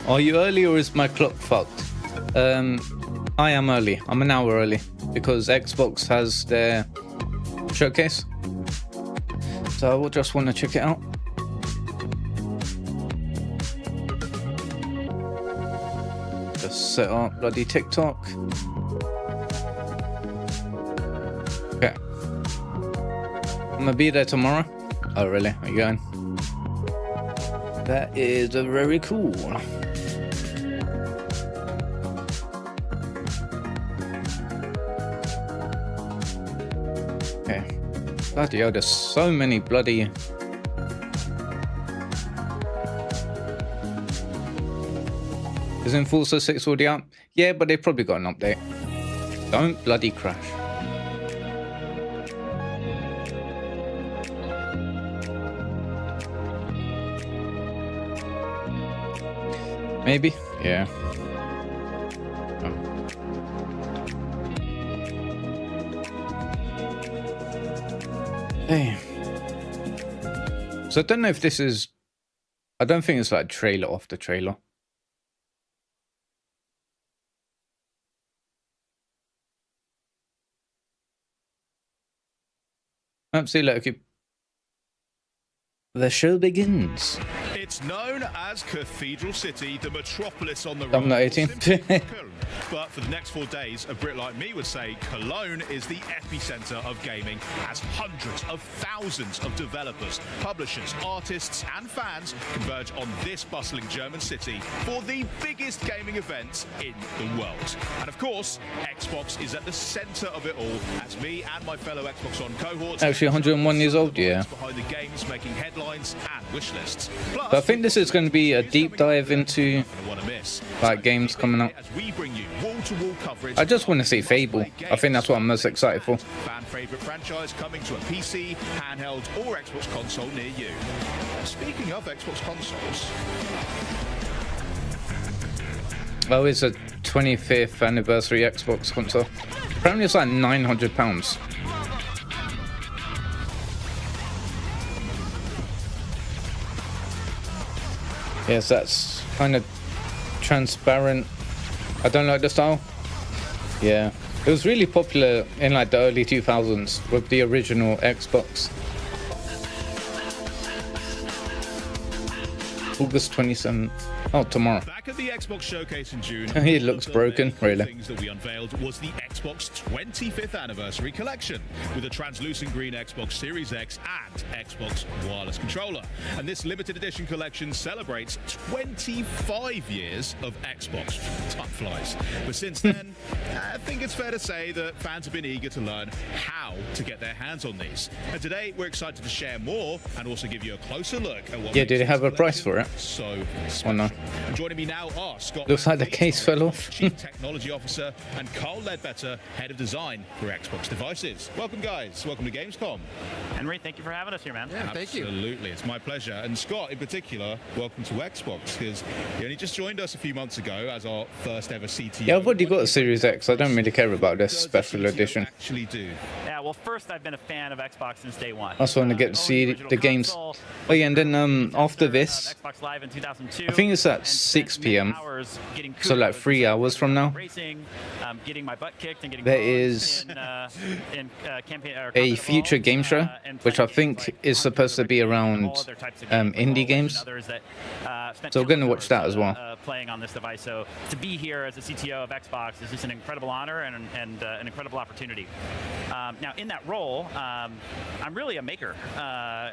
Are you early or is my clock fucked? I am early. I'm an hour early because Xbox has their showcase. So I will just want to check it out. Just set up bloody TikTok. Okay. I'm gonna be there tomorrow. Oh really? Are you going? That is very cool. Okay. Bloody hell, there's so many bloody... Isn't Forza 6 already out? Yeah, but they've probably got an update. Don't bloody crash. Maybe? Yeah. Oh. Hey. So I don't know if this is... I don't think it's like trailer off the trailer. See you later. The show begins. It's known as Cathedral City, the metropolis on the I'm not 18. But for the next 4 days, a Brit like me would say Cologne is the epicenter of gaming, as hundreds of thousands of developers, publishers, artists and fans converge on this bustling German city for the biggest gaming event in the world. And of course, Xbox is at the center of it all, as me and my fellow Xbox On cohorts actually 101 years old, yeah. Behind the games, making headlines and wish lists. Plus, but I think this is going to be a deep dive into like games coming out. I just want to see Fable. I think that's what I'm most excited for. Fan favorite franchise coming to a PC, handheld, or Xbox console near you. Speaking of Xbox consoles, oh, it's a 25th anniversary Xbox console. Apparently, it's like £900. Yes, that's kind of transparent. I don't like the style. Yeah, it was really popular in like the early 2000s with the original Xbox. August 27th. Oh, tomorrow. Back at the Xbox showcase in June. He looks broken, really. Things that we unveiled was the Xbox 25th anniversary collection with a translucent green Xbox Series X and Xbox wireless controller. And this limited edition collection celebrates 25 years of Xbox. Time flies. But since then, I think it's fair to say that fans have been eager to learn how to get their hands on these. And today we're excited to share more and also give you a closer look at what. Yeah, did it have a price for it? So or no? And joining me now are Scott. Looks like the case fell off. Chief Technology Officer, and Carl Ledbetter, Head of Design for Xbox Devices. Welcome, guys. Welcome to Gamescom. Henry, thank you for having us here, man. Yeah, thank you. Absolutely, it's my pleasure. And Scott, in particular, welcome to Xbox, because you only just joined us a few months ago as our first ever CTO. Yeah, I've already got a Series X. I don't really care about this special edition. Actually, do. Yeah, well, first I've been a fan of Xbox since day one. I just want to get to see the games. Oh yeah, and then after this, Xbox Live in 2002, I think it's at 6 p.m. So like 3 hours from now. Getting my butt kicked and getting there is a future game show, which I think is supposed to be around indie games. So we're going to watch that as well. Playing on this device, so to be here as a CTO of Xbox is just an incredible honor and an incredible opportunity. Now, in that role, I'm really a maker.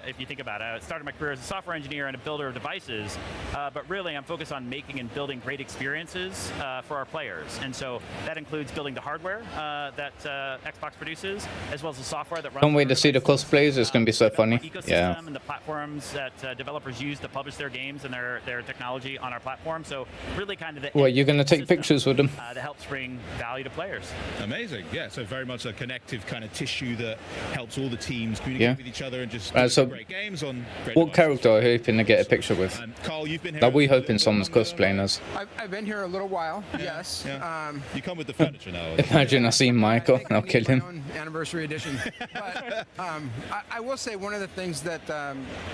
If you think about it, I started my career as a software engineer and a builder of devices, but really I'm focused on making and building great experiences for our players. And so that includes building the hardware that Xbox produces, as well as the software that runs. Can't wait to see the cosplays. It's going to be so funny. Yeah. And the platforms that developers use to publish their games and their technology on our platform. So really kind of the. Well, you're going to take pictures with them. That helps bring value to players. Amazing. Yeah, so very much a connective kind of tissue that helps all the teams communicate with each other and just so great games on great what devices. character are you hoping to get a picture with? Carl, you've been here. Are we hoping someone's cosplaying us? I've been here a little while, yes. Yeah. You come with the furniture now. Imagine I see Michael and I'll kill him. My own anniversary edition. But I will say one of the things that,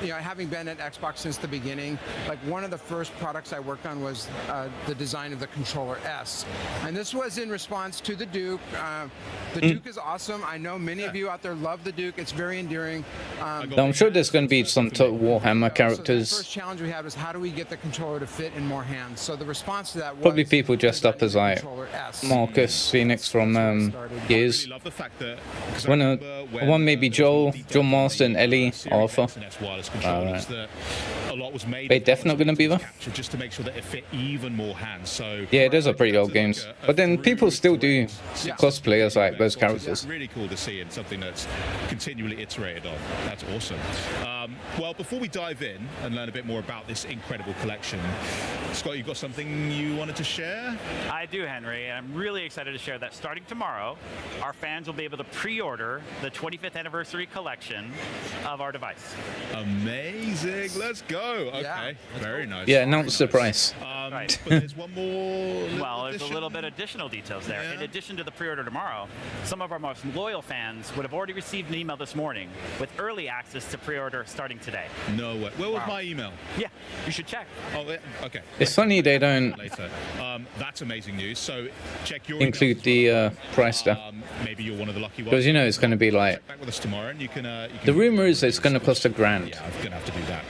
you know, having been at Xbox since the beginning, like one of the first products I worked on was the design of the controller S. And this was in response to the Duke. The Duke is awesome. I know many of you out there love the Duke. It's very endearing. I'm sure there's going to be some Total Warhammer So characters. the first challenge we had was how do we get the controller to fit in more hands? So the response to that was Probably people dressed up as like controller S. Marcus Phoenix from Gears. I love the fact that One maybe Joel, John Marston, Ellie, Arthur. Alright. A lot was made. They definitely going to be there. Just to make sure that it fit even more hands. So Yeah, those are pretty old games. But then people still do cosplay as like those characters. Really cool to see, and something that's continually iterated on. That's awesome. Well, before we dive in and learn a bit more about this incredible collection, Scott, you've got something you wanted to share? I do, Henry, and I'm really excited to share that starting tomorrow, our fans will be able to pre-order the 25th anniversary collection of our device. Amazing. Let's go. Okay. Yeah. Very nice. Yeah, announce the price. Right. But there's one more. Well, there's a little bit additional details there. In addition to the pre-order tomorrow, some of our most loyal fans would have already received an email this morning with early access to pre-order starting today. No way. Where was my email? Yeah, you should check. Oh, okay. It's funny they don't Later. That's amazing news. So check your include email. the price there. Maybe you're one of the lucky ones. Because you know it's going to be like, Check back with us tomorrow, and you can. the rumor is it's going to cost $1,000. Yeah, I'm gonna have to do that.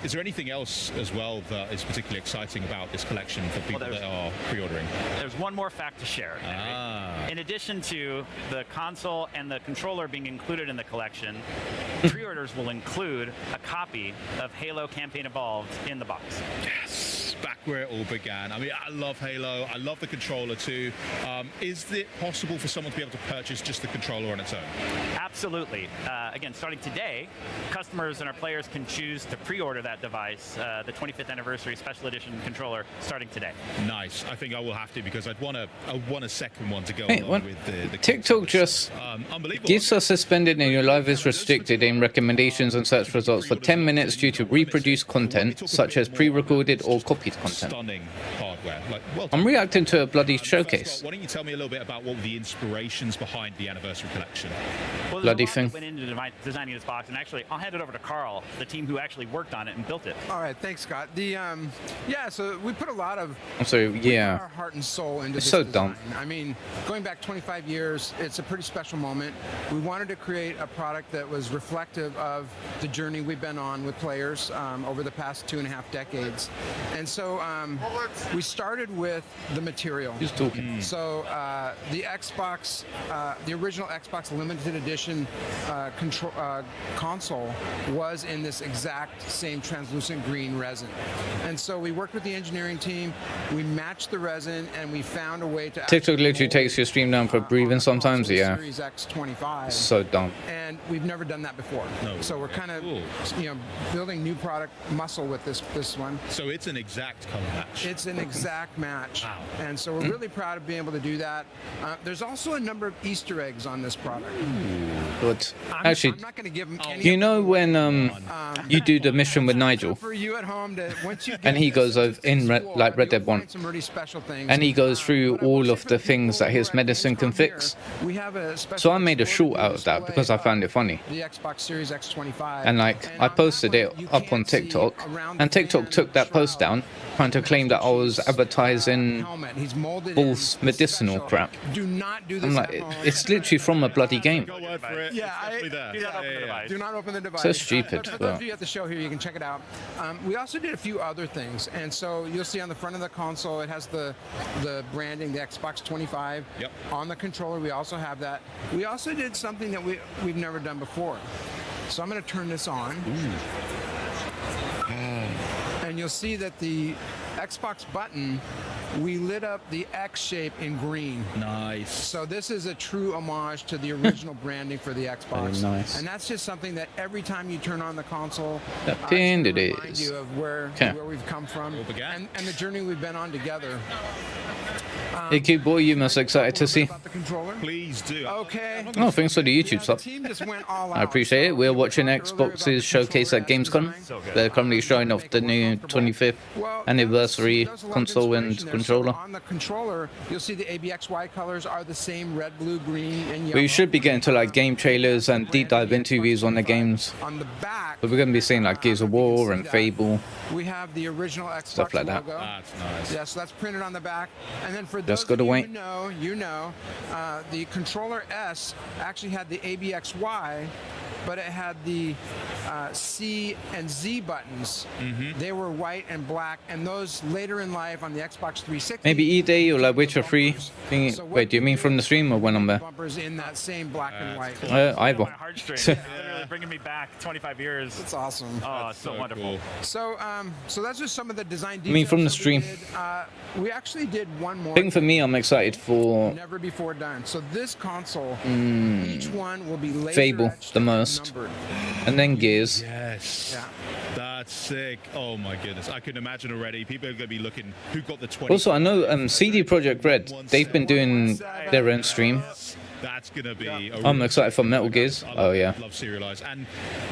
Is there anything else as well that is particularly exciting about this collection for people that are pre-ordering? There's one more fact to share. Henry. In addition to the console and the controller being included in the collection, pre-orders will include a copy of Halo Campaign Evolved in the box. Yes, back where it all began. I mean, I love Halo. I love the controller too. Is it possible for someone to be able to purchase just the controller on its own? Absolutely. Again, starting today, customers and our players can choose to pre-order that device, the 25th anniversary special edition controller, starting today. Nice. I think I will have to, because I want a second one to go Hey, along what? with the TikTok just unbelievable. gets us suspended and your live is restricted in recommendations and search results for 10 minutes due to reproduced content, such as pre-recorded or copied content. Stunning hardware. Like, well I'm done. reacting to a bloody First, showcase. Scott, why don't you tell me a little bit about what were the inspirations behind the anniversary collection? Well, Bloody there's a lot thing. that went into designing this box, and actually, I'll hand it over to Carl, the team who actually worked on it and built it. All right, thanks, Scott. The yeah, so we put a lot of I'm sorry, our yeah. heart and soul into It's this so design. dumb. I mean, going back 25 years, it's a pretty special moment. We wanted to create a product that was reflective of the journey we've been on with players over the past 2.5 decades. And so we started with the material. Who's talking? So the Xbox, the original Xbox limited edition console was in this exact same translucent green resin. And so we worked with the engineering team, we matched the resin, and we found a way to TikTok literally takes your stream down for breathing sometimes, yeah. Series X25. So dumb. And we've never done that before. No. So we're kind of, Cool. building new product muscle with this one. So it's an exact color match. It's an exact match. Wow. And so we're really proud of being able to do that. There's also a number of Easter eggs on this product. But I'm actually, not going to give them any. you know when you do the mission with Nigel, For you at home, to, once you and he goes over in Red Dead 1, some really special things. and he goes through all of the things that his medicine can fix. We have a special So I made a short out of that because I found it funny. The Xbox Series X25. And like, I posted it up on TikTok, and TikTok took that post down, trying to claim that I was advertising false medicinal crap. Do not do this. I'm like, it's literally from a bloody game. Go word for it. Yeah, Especially there. Do not open the device. Do not open the device. So stupid, For but- those of you at the show here, you can check it out. We also did a few other things, and so you'll see on the front of the console, it has the branding, the Xbox 25. Yep. On the controller, we also have that. We also did something that we've never done before. So I'm going to turn this on. And you'll see that the Xbox button, we lit up the X shape in green. Nice. So this is a true homage to the original branding for the Xbox. Very nice. And that's just something that every time you turn on the console, That it's pinned gonna it remind is. you of where Okay. we've come from began. and the journey we've been on together. Hey, Cube, what are you most excited to see? About the controller. Please do. Okay. Oh, thanks for the YouTube The sub. team just went all I out. appreciate it. So We're we watching talked earlier about Xbox's the showcase at controller Gamescom. design. So good. They're currently showing off the new 25th Well, anniversary there's a lot of console and inspiration there. controller. So on the controller, you'll see the ABXY colors are the same: red, blue, green, and yellow. We should be getting to like game trailers and deep dive interviews on the games. On the back, But we're going to be seeing like Gears of War and Fable. we have the original Xbox Stuff like that. logo. That's nice. Yeah, so that's printed on the back. And then for Just those gotta of you wait. who know, the controller S actually had the ABXY, but it had the C and Z buttons. They were white and black, and those later in life on the Xbox 360. Maybe E-Day or like Witcher 3 thingy. So what Wait, do you mean from the stream or when I'm there? Bumpers in that same black and white. Either. My heartstrings. Literally bringing me back 25 years. It's awesome. Oh, it's so wonderful. Cool. So that's just some of the design details. mean from the that we stream? did. We actually did one more. I think for me, I'm excited for Never before done. So this console, each one will be laser Fable etched the and most. numbered. and then Gears. Yes. Yeah. That's sick. Oh my goodness. I can imagine already. People are going to be looking who got the 20. Also, I know CD Projekt Red, they've been doing their own stream. That's going to be. I'm excited for Metal Gears. Oh, yeah. Love serialized. And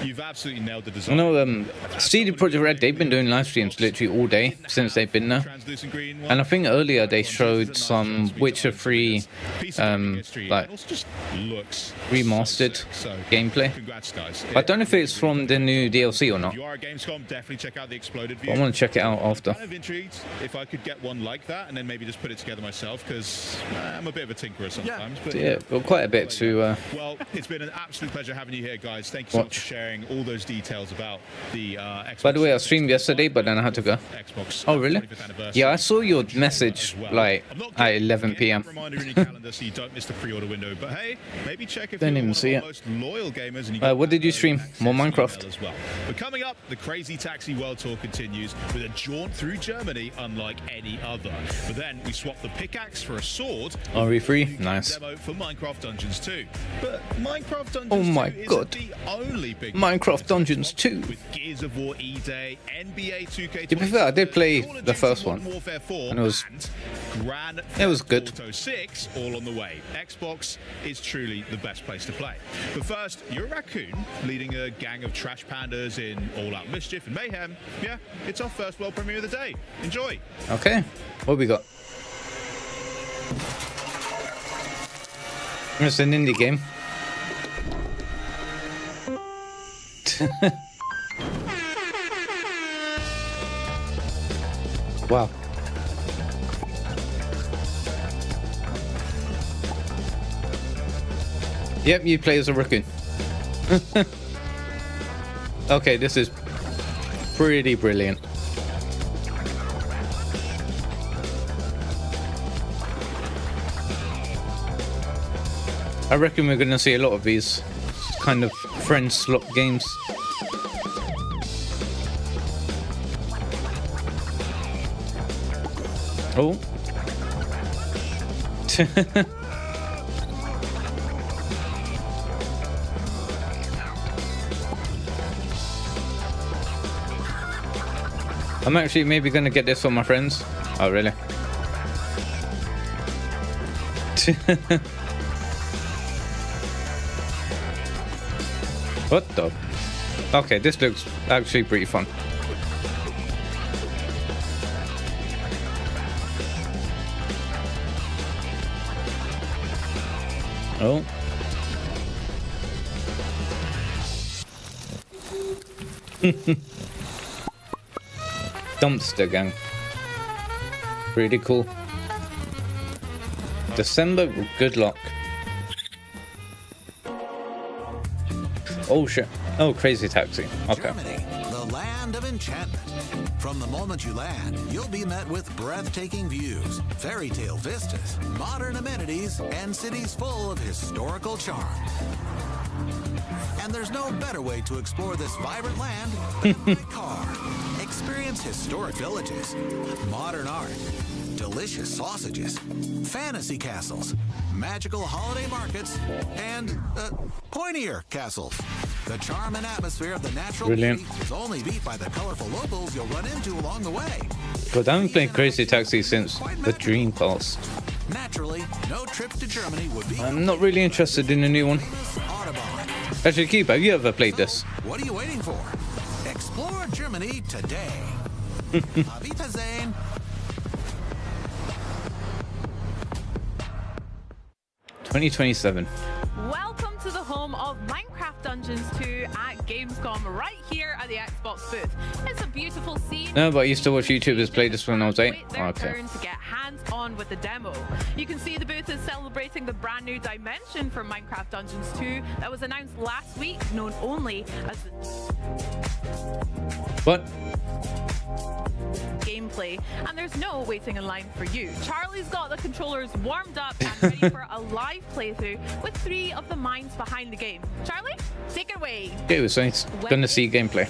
you've absolutely nailed the I design. know CD Projekt Red, they've been doing live streams literally all day since they've been there. Translucent green one. And I think earlier they showed some Witcher 3 Piece of gaming history, like and also just looks remastered so sick. So, gameplay. congrats, guys. I don't know if it's from the new DLC or not. If you are at Gamescom, definitely check out the Exploded But I view. want to check it out after. Kind of intrigued if I could get one like that and then maybe just put it together myself because I'm a bit of a tinkerer sometimes. But Yeah, got quite a bit to. well, it's been an absolute pleasure having you here, guys. Thank you so much Watch. for sharing all those details about the Xbox. By the way, I streamed yesterday, but then I had to go. Xbox. Oh, really? 25th anniversary Yeah, I saw your message as well. like I'm not at gonna 11 get p.m. a reminder in your calendar so you don't miss the pre-order window. But hey, maybe check if Didn't you're even one see of our it. most loyal gamers. And you What did you stream? More Minecraft? As well. But coming up, the Crazy Taxi World Tour continues with a jaunt through Germany unlike any other. But then we swap the pickaxe for a sword. RE3, nice. Demo for Minecraft Dungeons 2. But Minecraft Dungeons Oh my 2 God. isn't the only big Minecraft Dungeons 2. with Gears of War E-Day, NBA 2K. To be fair, I did play Call of the Duty first Modern one, Warfare 4, and it was- Grand it was Theft good. Auto 6 all on the way. Xbox is truly the best place to play. But first, you're a raccoon leading a gang of trash pandas in all-out mischief and mayhem. Yeah, it's our first world premiere of the day. Enjoy. Okay, what we got? It's an indie game. Wow. Yep, you play as a raccoon. Okay, this is pretty brilliant. I reckon we're going to see a lot of these kind of friend slot games. Oh. I'm actually maybe going to get this for my friends. Oh, really? What the? Okay, this looks actually pretty fun. Oh. Dumpster Gang. Pretty cool. December, good luck. Oh shit. Oh, Crazy Taxi. Okay. Germany, the land of enchantment. From the moment you land, you'll be met with breathtaking views, fairy tale vistas, modern amenities, and cities full of historical charm. And there's no better way to explore this vibrant land than by car. Experience historic villages, modern art, delicious sausages, fantasy castles, magical holiday markets, and pointier castles. The charm and atmosphere of the natural Brilliant. beauty is only beat by the colorful locals you'll run into along the way. God, I haven't played Crazy Taxi since the Dreamcast. Naturally, no trip to Germany would be I'm not really interested in a new one. Autobahn. Actually, Keep, have you ever played this? What are you waiting for? Explore Germany today. Auf Wiedersehen. 2027. Welcome to the home of Minecraft Dungeons 2 at Gamescom, right here at the Xbox booth. It's a beautiful scene. No, but I used to watch YouTubers play this when I was 8. Wait their Okay. turn to get hands-on with the demo. You can see the booth is celebrating the brand new dimension for Minecraft Dungeons 2 that was announced last week, known only as the What? gameplay, and there's no waiting in line for you. Charlie's got the controllers warmed up and ready for a live playthrough with 3 of the minds behind the game. Charlie, take it away. Okay, so it's gonna see gameplay.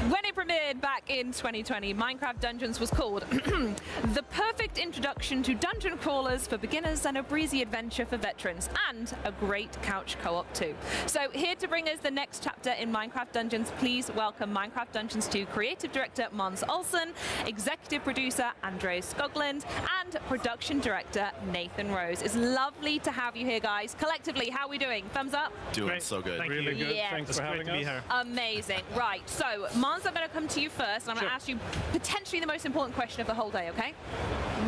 When it premiered back in 2020, Minecraft Dungeons was called the perfect introduction to dungeon crawlers for beginners and a breezy adventure for veterans, and a great couch co-op too. So here to bring us the next chapter in Minecraft Dungeons, please welcome Minecraft Dungeons 2 creative director Måns Olsen, executive producer Andreas Skoglund, and production director Nathan Rose. It's lovely to have you here, guys. Collectively, how are we doing? Thumbs up? Doing so good. Really good. Yeah. Thanks for having us. Amazing. Right, so Måns, I'm going to come to you first, and I'm going to ask you potentially the most important question of the whole day, okay?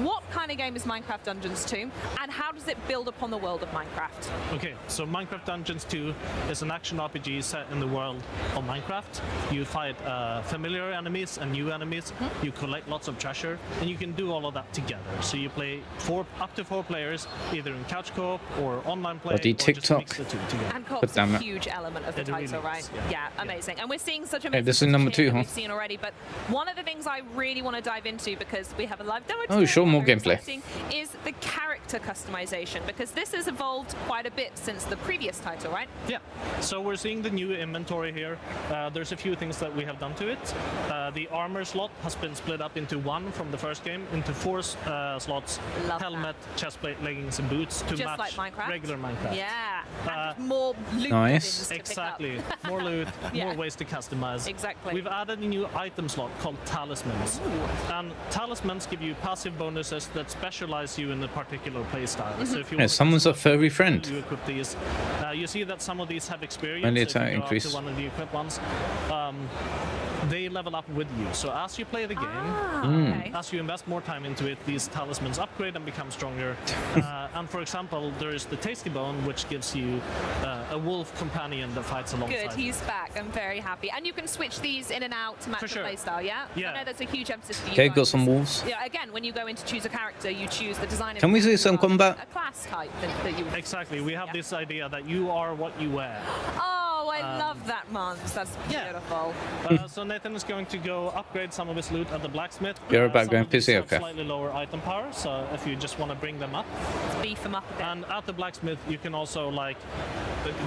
What kind of game is Minecraft Dungeons 2, and how does it build upon the world of Minecraft? Okay, so Minecraft Dungeons 2 is an action RPG set in the world of Minecraft. You fight familiar enemies and new enemies. You collect lots of treasure, and you can do all of that together. So you play up to 4 players, either in couch co-op or online play, Bloody or just TikTok. mix the two together. And co-op's But damn a it. huge element of the It really title, is, right? yeah. Amazing. And we're seeing such Hey, amazing this is number stuff here 2, that huh? we've seen already, but one of the things I really want to dive into, because we have a live demo Oh, today, sure, more very gameplay. exciting, is the character customization, because this has evolved quite a bit since the previous title, right? Yeah, so we're seeing the new inventory here. There's a few things that we have done to it. The armor slot has been split up into 1 from the first game, into 4 slots, Love helmet, chestplate, leggings, and boots to Just match like Minecraft? regular Minecraft. Yeah. And Uh, just more loot Nice. buttons to Exactly. pick up. More loot, Yeah. more ways to customize. Exactly. We've added a new item slot called talismans. And talismans give you passive bonuses that specialize you in a particular playstyle. So if you Yeah, want someone's a furry friend. you equip these. You see that some of these have experience. When the if you attack go up increase. to one of the equipped ones, they level up with you. So as you play the game, Okay. as you invest more time into it, these talismans upgrade and become stronger. And for example, there is the Tasty Bone, which gives you a wolf companion that fights alongside. Good, he's back. I'm very happy. And you can switch these in and out to match For the sure. playstyle, yeah? Yeah. I know that's a huge emphasis for you Okay, guys. got some wolves. Yeah, again, when you go in to choose a character, you choose the design. Can we see some combat? A class type that you. Exactly. We have Yeah. this idea that you are what you wear. Oh, I love that, Måns. That's yeah. beautiful. So Nathan is going to go upgrade some of his loot at the blacksmith. You're about Some going of these PC, have okay. Slightly lower item power, so if you just want to bring them up. Beef them up a bit. And at the blacksmith, you can also like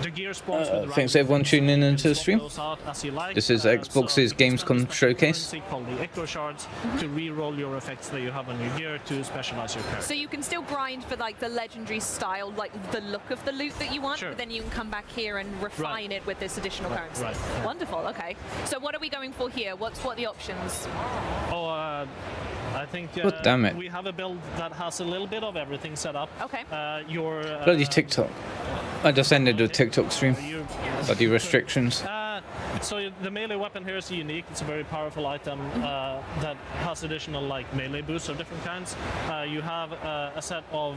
the gear spawns with the Thanks right everyone tuning in you can into the swap stream. those out as you like. This is So Xbox's you can spend Gamescom special showcase. currency called the echo shards to re-roll your effects that you have on your gear to specialize your character. So you can still grind for like the legendary style, like the look of the loot that you want, Sure. but then you can come back here and refine it with this additional currency. right, yeah. Wonderful. Okay. So what are we going for here? What are the options? I think God damn it. we have a build that has a little bit of everything set up. Okay. Your Bloody TikTok. I just ended a TikTok stream. your- Bloody restrictions. So the melee weapon here is unique. It's a very powerful item that has additional like melee boosts of different kinds. You have a set of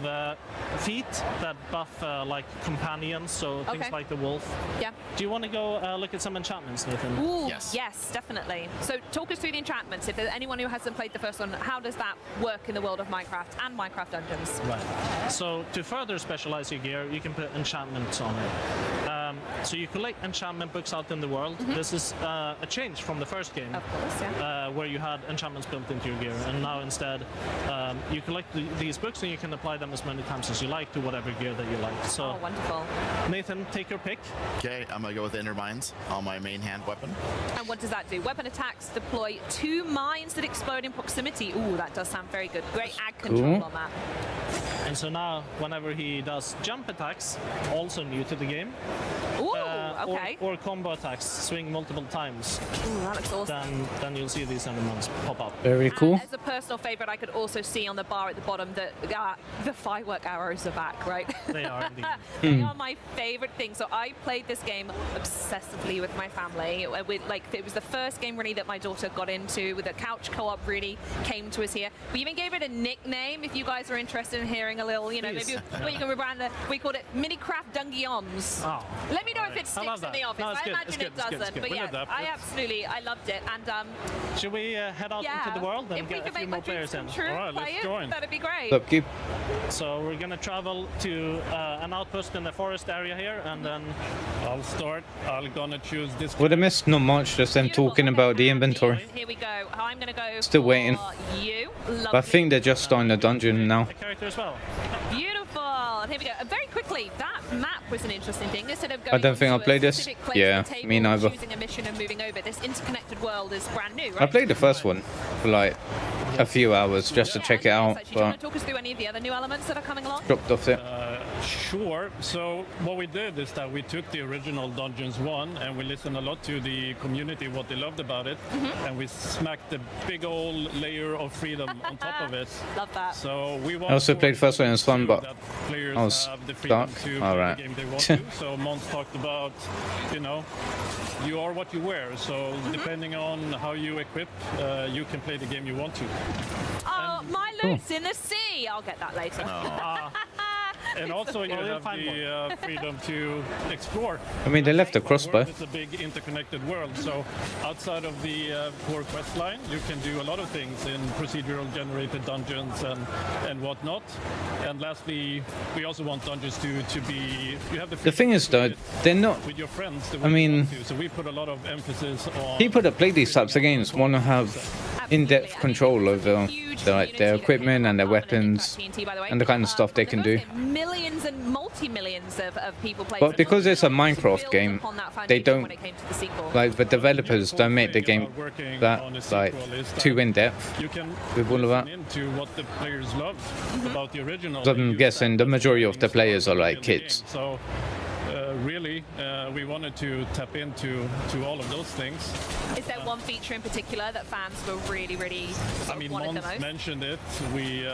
feet that buff like companions, so things Okay. like the wolf. Yeah. Do you want to go look at some enchantments, Nathan? Ooh, Yes. yes, definitely. So talk us through the enchantments. If there's anyone who hasn't played the first one, how does that work in the world of Minecraft and Minecraft Dungeons? Right. So to further specialize your gear, you can put enchantments on it. So you collect enchantment books out in the world. This is a change from the first game. Of course, yeah. Where you had enchantments built into your gear, and now instead you collect these books and you can apply them as many times as you like to whatever gear that you like. So Oh, wonderful. Nathan, take your pick. Okay, I'm gonna go with Inner Mines on my main hand weapon. And what does that do? Weapon attacks deploy 2 mines that explode in proximity. Ooh, that does sound very good. Great ag control Cool. on that. And so now, whenever he does jump attacks, also new to the game, Ooh, okay. Or combo attacks, swing multiple times. Ooh, that looks awesome. Then you'll see these enemies pop up. Very cool. And as a personal favorite, I could also see on the bar at the bottom that the firework arrows are back, right? They are indeed. They are my favorite thing. So I played this game obsessively with my family. It was the first game really that my daughter got into. With the couch co-op really came to us here. We even gave it a nickname. If you guys are interested in hearing a little, you know, Please. maybe you can rebrand it. We called it Minicraft Dungeons. Oh. Let me know if it I love sticks in that. the office. No, it's I good, imagine it's it good, it's good, it's doesn't. good. But We'll yeah, adapt it. I loved it. And Should we head out yeah, into the world and if we get a could few make more my dreams players in? come true, All right, play let's it, join. that'd be great. Up, keep. So we're gonna travel to an outpost in the forest area here, and then I'll start. I'm gonna choose this. Would have missed not much, just them Beautiful. talking Okay, about the and inventory. Here we go. I'm gonna go. Still for waiting. You. But I think they're just starting the dungeon now. the character as well. Beautiful. And here we go. Very quickly, that map was an interesting thing. Instead of going I don't think onto I played a this. specific place Yeah, on the table, me neither. Choosing a mission and moving over. This interconnected world is brand new, right? I played the first one for like a few hours just to check it out, Do you want but to talk us through any of the other new elements that are coming along? dropped off it. Sure. So what we did is that we took the original Dungeons 1 and we listened a lot to the community, what they loved about it, and we smacked a big old layer of freedom on top of it. Love that. So we want I also played first one, it was fun, but players I was have the freedom stuck. to All play right. the game they want to. So Mons talked about, you know, you are what you wear. So depending on how you equip, you can play the game you want to. Oh, my loot's in the sea. I'll get that later. And also you Well, we'll have find the freedom to explore. I mean, they left the crossbow. It's a big interconnected world, so outside of the core quest line, you can do a lot of things in procedural generated dungeons and whatnot. And lastly, we also want dungeons to be. You have The thing is, though, they're not. with your friends. The I way you mean, want to. So we put a lot of emphasis on. People that play these types of games want to have in-depth control over their equipment and their weapons and the kind of stuff they can do. Millions and multi-millions of people playing. But because it's a Minecraft game, they don't, when it came to the sequel. like, the developers don't make the game that, like, too in-depth You can with all of that. listen into what the players loved about the original. So I'm guessing the majority of the players are like kids. So really, we wanted to tap into all of those things. Is there one feature in particular that fans were really, really I mean, wanted the Mons most? mentioned it. We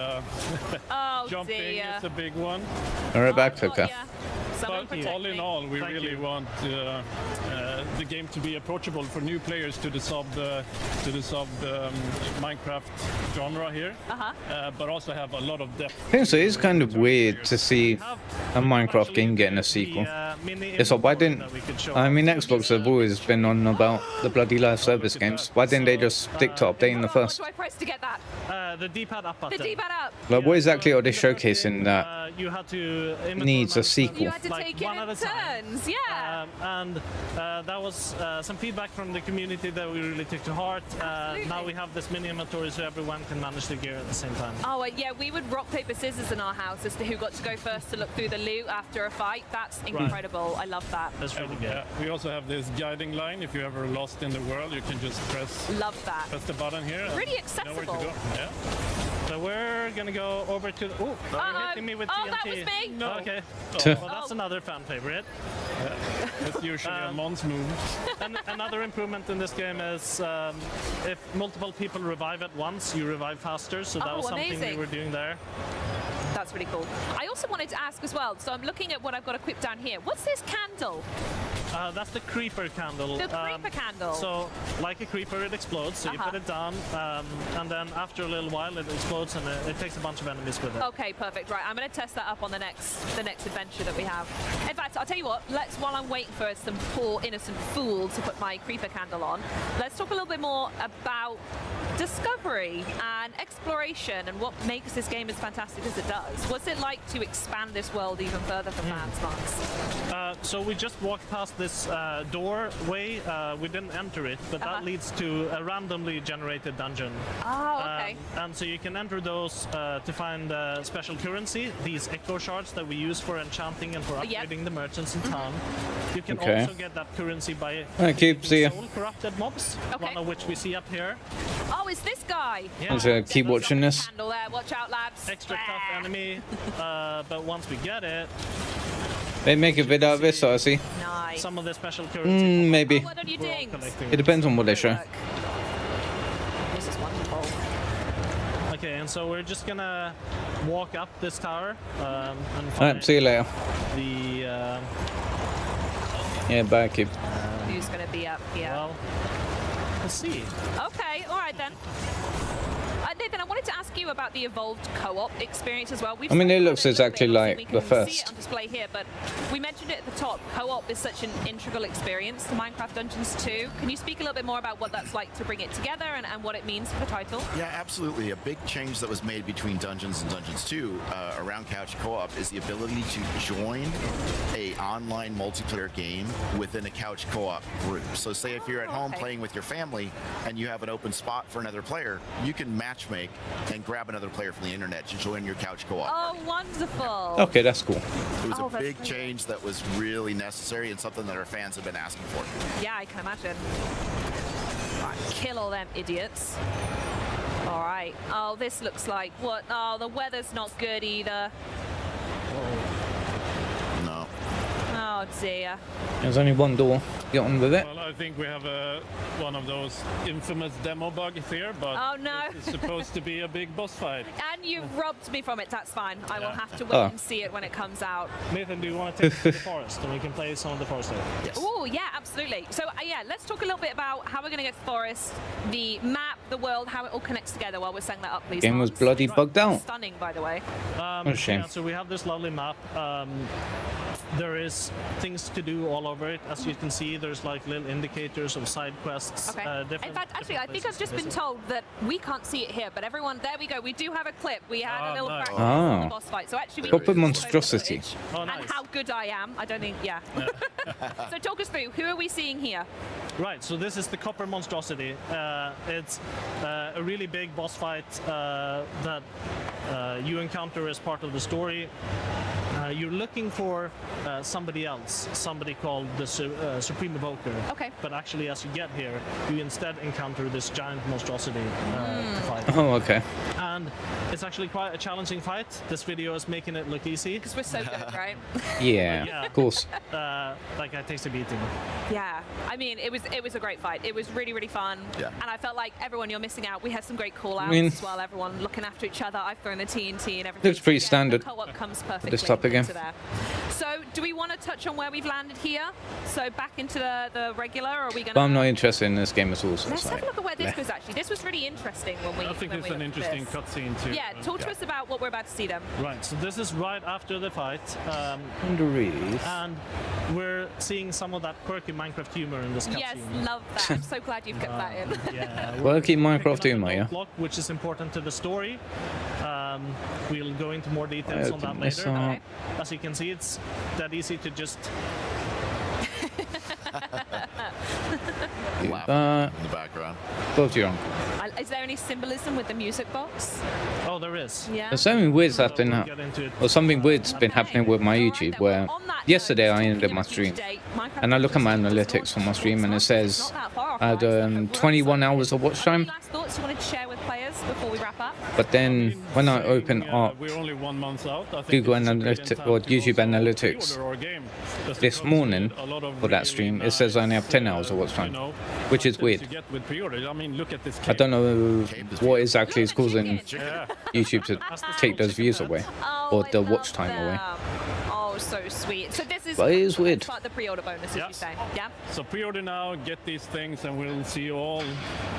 Oh jumping dear. is a big one. All right, back, Oh, okay. yeah. Someone But protect all in me. all, we Thank really you. want the game to be approachable for new players to the Minecraft genre here, but also have a lot of depth. I think so. It's kind of weird to see a Minecraft game getting a sequel. It's like, why didn't... I mean, Xbox have always been on about the bloody live service games. Why didn't they just stick to updating the What first? do I press to get that? The D-pad up The button. D-pad up. Like, what exactly are they showcasing that You had to needs a sequel? You had to like take it one in at a time. turns. Yeah. And that was some feedback from the community that we really took to heart. Now we have this mini inventory so everyone can manage the gear at the same time. Oh, yeah, we would rock, paper, scissors in our house as to who got to go first to look through the loot after a fight. That's incredible. I love that. That's really good. We also have this guiding line. If you're ever lost in the world, you can just press Love that. the button here. and Pretty you know where to accessible. go. Yeah. So we're gonna go over to. Oh, you're hitting me with Oh, TNT. that was me. No. Okay. Tuh. Well, that's another fan favorite. It's usually a Mons move. And another improvement in this game is if multiple people revive at once, you revive faster. So that Oh, was something amazing. we were doing there. That's really cool. I also wanted to ask as well, so I'm looking at what I've got equipped down here. What's this candle? That's the creeper candle. The creeper candle. So, like a creeper, it explodes. So you put it down, and then after a little while, it explodes, and it takes a bunch of enemies with it. Okay, perfect. Right, I'm going to test that up on the next adventure that we have. In fact, I'll tell you what. While I'm waiting for some poor innocent fool to put my creeper candle on, let's talk a little bit more about discovery and exploration and what makes this game as fantastic as it does. What's it like to expand this world even further for fans, Mons? So we just walked past this doorway. We didn't enter it, but that leads to a randomly generated dungeon. Oh, okay. And so you can enter those to find special currency, these echo shards that we use for enchanting and for upgrading the merchants in town. You can Okay. also get that currency by keep see ya. soul corrupted mobs, Okay. one of which we see up here. Oh, it's this guy. Yeah. I'm gonna keep watching this. Candle there. Watch out, lads. Extra tough enemy, but once we get it, They make a vid out of this, so I see. Nice. Some of the special currency. Maybe. Oh, what are you doing? Collecting. It depends on what they show. Look. This is wonderful. Okay, and so we're just gonna walk up this tower and find Alright, see you later. the. Yeah, bye, keep. Who's going to be up here? Well, let's see. Okay, all right then. Nathan, I wanted to ask you about the evolved co-op experience as well. We've I mean, it spoken looks about it a little exactly bit. like Obviously, the we can see first. it on display here, but we mentioned it at the top. Co-op is such an integral experience to Minecraft Dungeons 2. Can you speak a little bit more about what that's like to bring it together and what it means for the title? Yeah, absolutely. A big change that was made between Dungeons and Dungeons 2 around couch co-op is the ability to join a online multiplayer game within a couch co-op group. So say if you're at home playing with your family and you have an open spot for another player, you can matchmake and grab another player from the internet to join your couch co-op. Oh, wonderful. Okay, that's cool. It was Oh, a that's big great. change that was really necessary and something that our fans have been asking for. Yeah, I can imagine. Right, kill all them idiots. All right. Oh, this looks like what? Oh, the weather's not good either. No. Oh dear. There's only one door. Get on with it. Well, I think we have one of those infamous demo bugs here, but Oh, no. this is supposed to be a big boss fight. And you've robbed me from it. That's fine. I will Yeah. have to wait Oh. and see it when it comes out. Nathan, do you want to take us to the forest and we can play some of the forest there? Yes. Oh, yeah, absolutely. So, yeah, let's talk a little bit about how we're going to get to the forest, the map, the world, how it all connects together while we're setting that up, please. Game was Lance. bloody bugged out. Stunning, by the way. What a shame. Yeah, so we have this lovely map. There is things to do all over it. As you can see, there's like little indicators of side quests. Okay. Different, In fact, actually, I think different I've just been places to told that we can't see it here, but everyone, there we go. We do have a clip. We had a Oh, little nice. practice on the Ah. boss fight. So actually, we Proper can show the monstrosity. footage Oh, And nice. how good I am. I don't think, yeah. So talk us through. Who are we seeing here? visit. Right, so this is the Copper Monstrosity. It's a really big boss fight that you encounter as part of the story. You're looking for somebody else, somebody called the Supreme Evoker. Okay. But actually, as you get here, you instead encounter this giant monstrosity to fight. Oh, okay. And it's actually quite a challenging fight. This video is making it look easy. Because we're so good, right? Yeah, Yeah. of course. Like it takes a beating. Yeah. I mean, it was a great fight. It was really, really fun. Yeah. And I felt like everyone, you're missing out. We had some great call-outs mean- as well. Everyone looking after each other. I've thrown the TNT and everything. Looks pretty So, yeah, standard the co-op comes perfectly this type of game. into there. So, do we want to touch on where we've landed here? So, back into the regular, or are we going to... But I'm not interested in this game at all, so Let's it's have like, a look at where this meh. goes, actually. This was really interesting when we I think when it's we an looked at interesting this. cutscene too. Yeah, talk to us about what we're about to see then. Right, so this is right after the fight. Underneath. And we're seeing some of that quirky Minecraft humor in this cutscene. Yes, love that. I'm so glad you've kept that in. Yeah, Quirky we're Minecraft picking up humor, a yeah. note block, which is important to the story. We'll go into more details on that Open this later. up. Okay. As you can see, it's that easy to just. Laughing in the background. Both you on. Is there any symbolism with the music box? Oh, there is. Yeah. There's something weird's We'll happening, get into it. or something weird's been happening with my All right YouTube then, where well, on that yesterday note, I ended talking my about stream today, Minecraft and I look at my Dungeons analytics on my launched stream and it it's says not that far off, I had guys. We're 21 excited. hours of watch Any time, last thoughts you wanted to share with players before we wrap up? but then when I open up we're only 1 month out. I think Google this is a great Analytics time or to YouTube also Analytics pre-order our game. Just this because morning a lot of for that really stream, it says I only have 10 hours of watch time, which is content weird. to get with pre-order. I mean, look at this I don't know what exactly is causing Yeah. YouTube to take those views away Oh, or I the love watch time away. them. Oh, so sweet. So this is But it is weird. like the pre-order bonus, as you Yes. say. Yeah. So pre-order now, get these things, and we'll see you all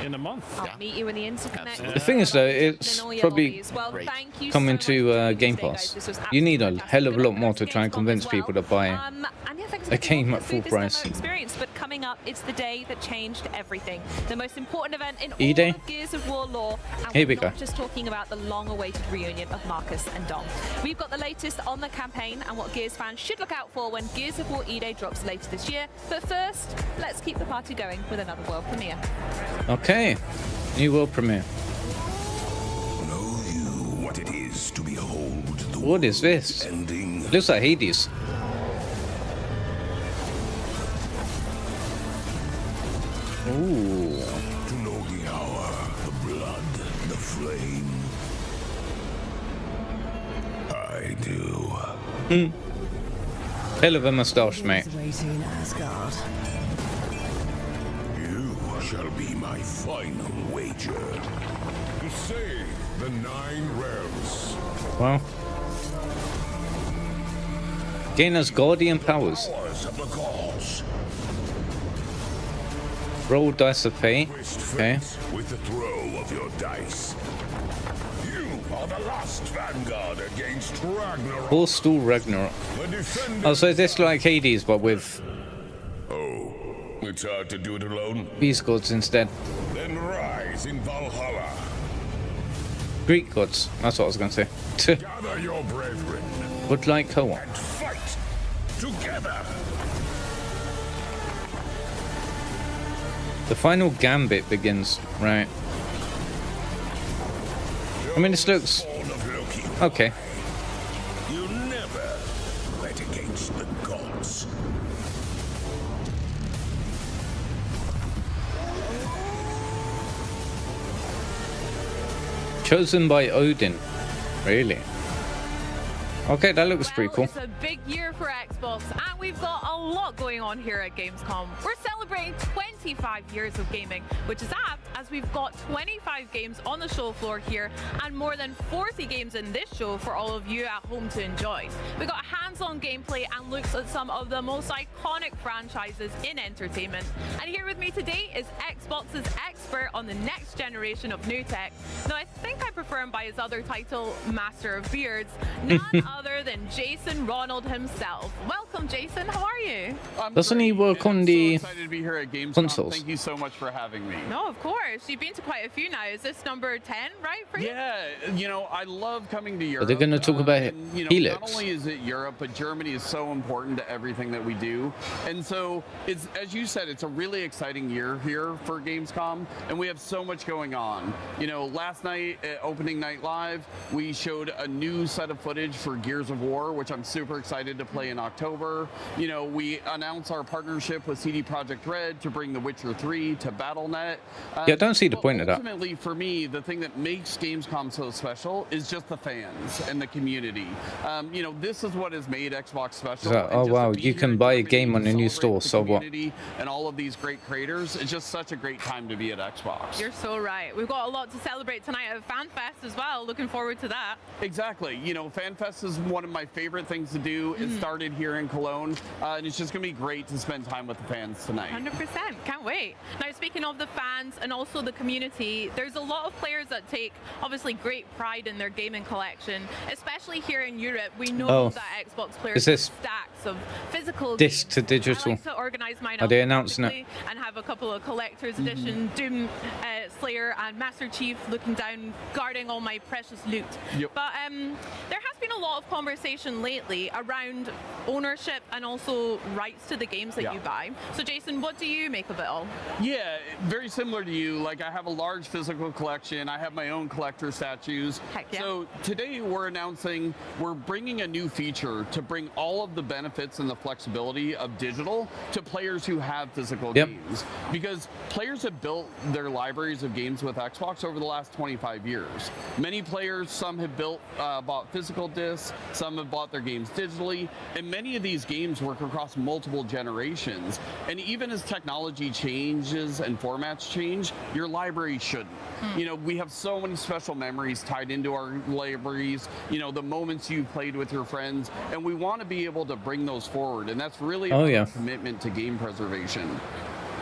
in a month. I'll meet you in the interconnect. Absolutely. The thing is though, In it's all your probably lobbies. Well, Great. thank you coming so much to for joining Game us today, Pass. guys. This was You need a absolutely hell of a fantastic. lot Good more luck to with try and Gamescom convince as people well. to buy And yeah, thanks a for game at through full this price. demo experience. But coming up, it's the day that changed everything. The most important event in E-Day? all of Gears of War lore. And Here we're we not go. just talking about the long-awaited reunion of Marcus and Dom. We've got the latest on the campaign and what Gears fans should look out for when Gears of War E-Day drops later this year. But first, let's keep the party going with another world premiere. Okay, new world premiere. Know you what it is to behold the What is this? ending? Looks like Hades. Ooh. To know the hour, the blood, the flame. I do. Hell of a moustache, mate. Waiting in Asgard. You shall be my final wager. To save the 9 realms. Well. Gain us guardian powers. Powers of the gods. Roll dice of fate. Okay. With the throw of your dice. You are the last vanguard against Ragnarok. Forestall Ragnarok. Oh, so is this like Hades, but with... Oh, it's hard to do it alone. These gods instead. Then rise in Valhalla. Greek gods. That's what I was going to say. Gather your brethren. Would like co-op. And fight together. The final gambit begins. Right. I mean, this looks... Okay. You never bet against the gods. Chosen by Odin. Really? Okay, that looks pretty cool. It's a big year for Xbox, and we've got a lot going on here at Gamescom. We're celebrating 25 years of gaming, which is apt as we've got 25 games on the show floor here and more than 40 games in this show for all of you at home to enjoy. We got hands-on gameplay and looks at some of the most iconic franchises in entertainment. And here with me today is Xbox's expert on the next generation of new tech. Now, I think I prefer him by his other title, Master of Beards, none other than Jason Ronald himself. Welcome, Jason. How are you? Doesn't he work on the excited to be here at Gamescom. consoles? Thank you so much for having me. No, of course. You've been to quite a few now. Is this number 10, right, for you? Yeah, you know, I love coming to Europe. Are they going to talk about and, you know, Helix? not only is it Europe, but Germany is so important to everything that we do. And so, it's, as you said, it's a really exciting year here for Gamescom, and we have so much going on. You know, last night at Opening Night Live, we showed a new set of footage for Gears of War, which I'm super excited to play in October. You know, we announced our partnership with CD Projekt Red to bring The Witcher 3 to Battle.net. Yeah, I don't see the point of that. Ultimately, for me, the thing that makes Gamescom so special is just the fans and the community. You know, this is what has made Xbox special. So, oh wow, you can buy a game on a new store, so what? And all of these great creators, it's just such a great time to be at Xbox. You're so right. We've got a lot to celebrate tonight at FanFest as well. Looking forward to that. Exactly. You know, FanFest is one of my favorite things to do. It started here in Cologne, and it's just going to be great to spend time with the fans tonight. 100%. Can't wait. Now, speaking of the fans and also the community, there's a lot of players that take, obviously, great pride in their gaming collection, especially here in Europe. We know that Xbox players have stacks of physical disc games. to digital? I like to organize mine Are they announcing it? and have a couple of collector's edition Doom Slayer and Master Chief looking down, guarding all my precious loot. Yep. But there has been a lot of conversation lately around ownership and also rights to the games that you buy. So Jason, what do you make of it all? Yeah, very similar to you. Like, I have a large physical collection. I have my own collector statues. Heck yeah. So today we're announcing we're bringing a new feature to bring all of the benefits and the flexibility of digital to players who have physical games. Because players have built their libraries of games with Xbox over the last 25 years. Many players, some have bought physical discs, some have bought their games digitally, and many of these games work across multiple generations. And even as technology changes and formats change, your library shouldn't. You know, we have so many special memories tied into our libraries, you know, the moments you played with your friends, and we want to be able to bring those forward, and that's really our commitment to game preservation.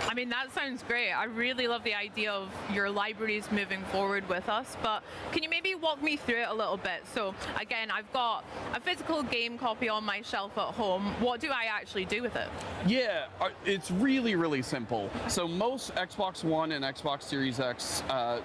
I mean, that sounds great. I really love the idea of your libraries moving forward with us, but can you maybe walk me through it a little bit? So again, I've got a physical game copy on my shelf at home. What do I actually do with it? Yeah, it's really, really simple. So most Xbox One and Xbox Series X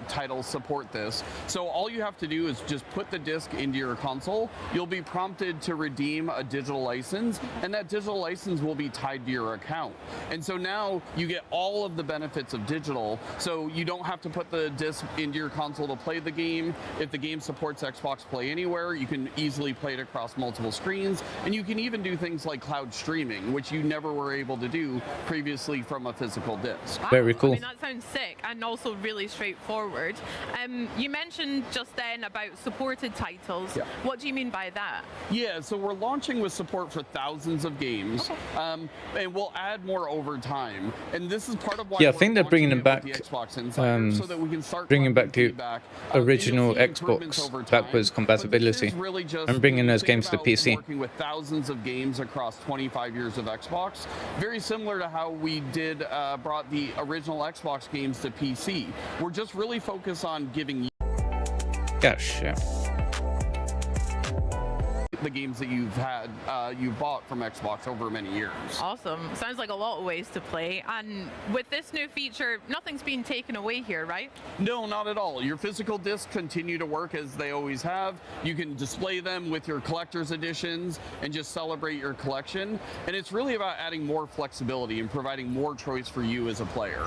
titles support this. So all you have to do is just put the disc into your console. You'll be prompted to redeem a digital license, and that digital license will be tied to your account. And so now you get all all of the benefits of digital. So you don't have to put the disc into your console to play the game. If the game supports Xbox Play Anywhere, you can easily play it across multiple screens. And you can even do things like cloud streaming, which you never were able to do previously from a physical disc. Very cool. I mean, that sounds sick and also really straightforward. You mentioned just then about supported titles. Yeah. What do you mean by that? Yeah, so we're launching with support for thousands of games, and we'll add more over time. And this is part of why. Yeah, I think they're bringing them back. The Xbox Insider, so that we can start bringing back to original and you'll see Xbox backwards compatibility really just and bringing those games to PC. Working with thousands of games across 25 years of Xbox, very similar to how we did brought the original Xbox games to PC. We're just really focused on giving Gosh, yeah. the games that you've bought from Xbox over many years. Awesome. Sounds like a lot of ways to play. And with this new feature, nothing's being taken away here, right? No, not at all. Your physical discs continue to work as they always have. You can display them with your collector's editions and just celebrate your collection. And it's really about adding more flexibility and providing more choice for you as a player.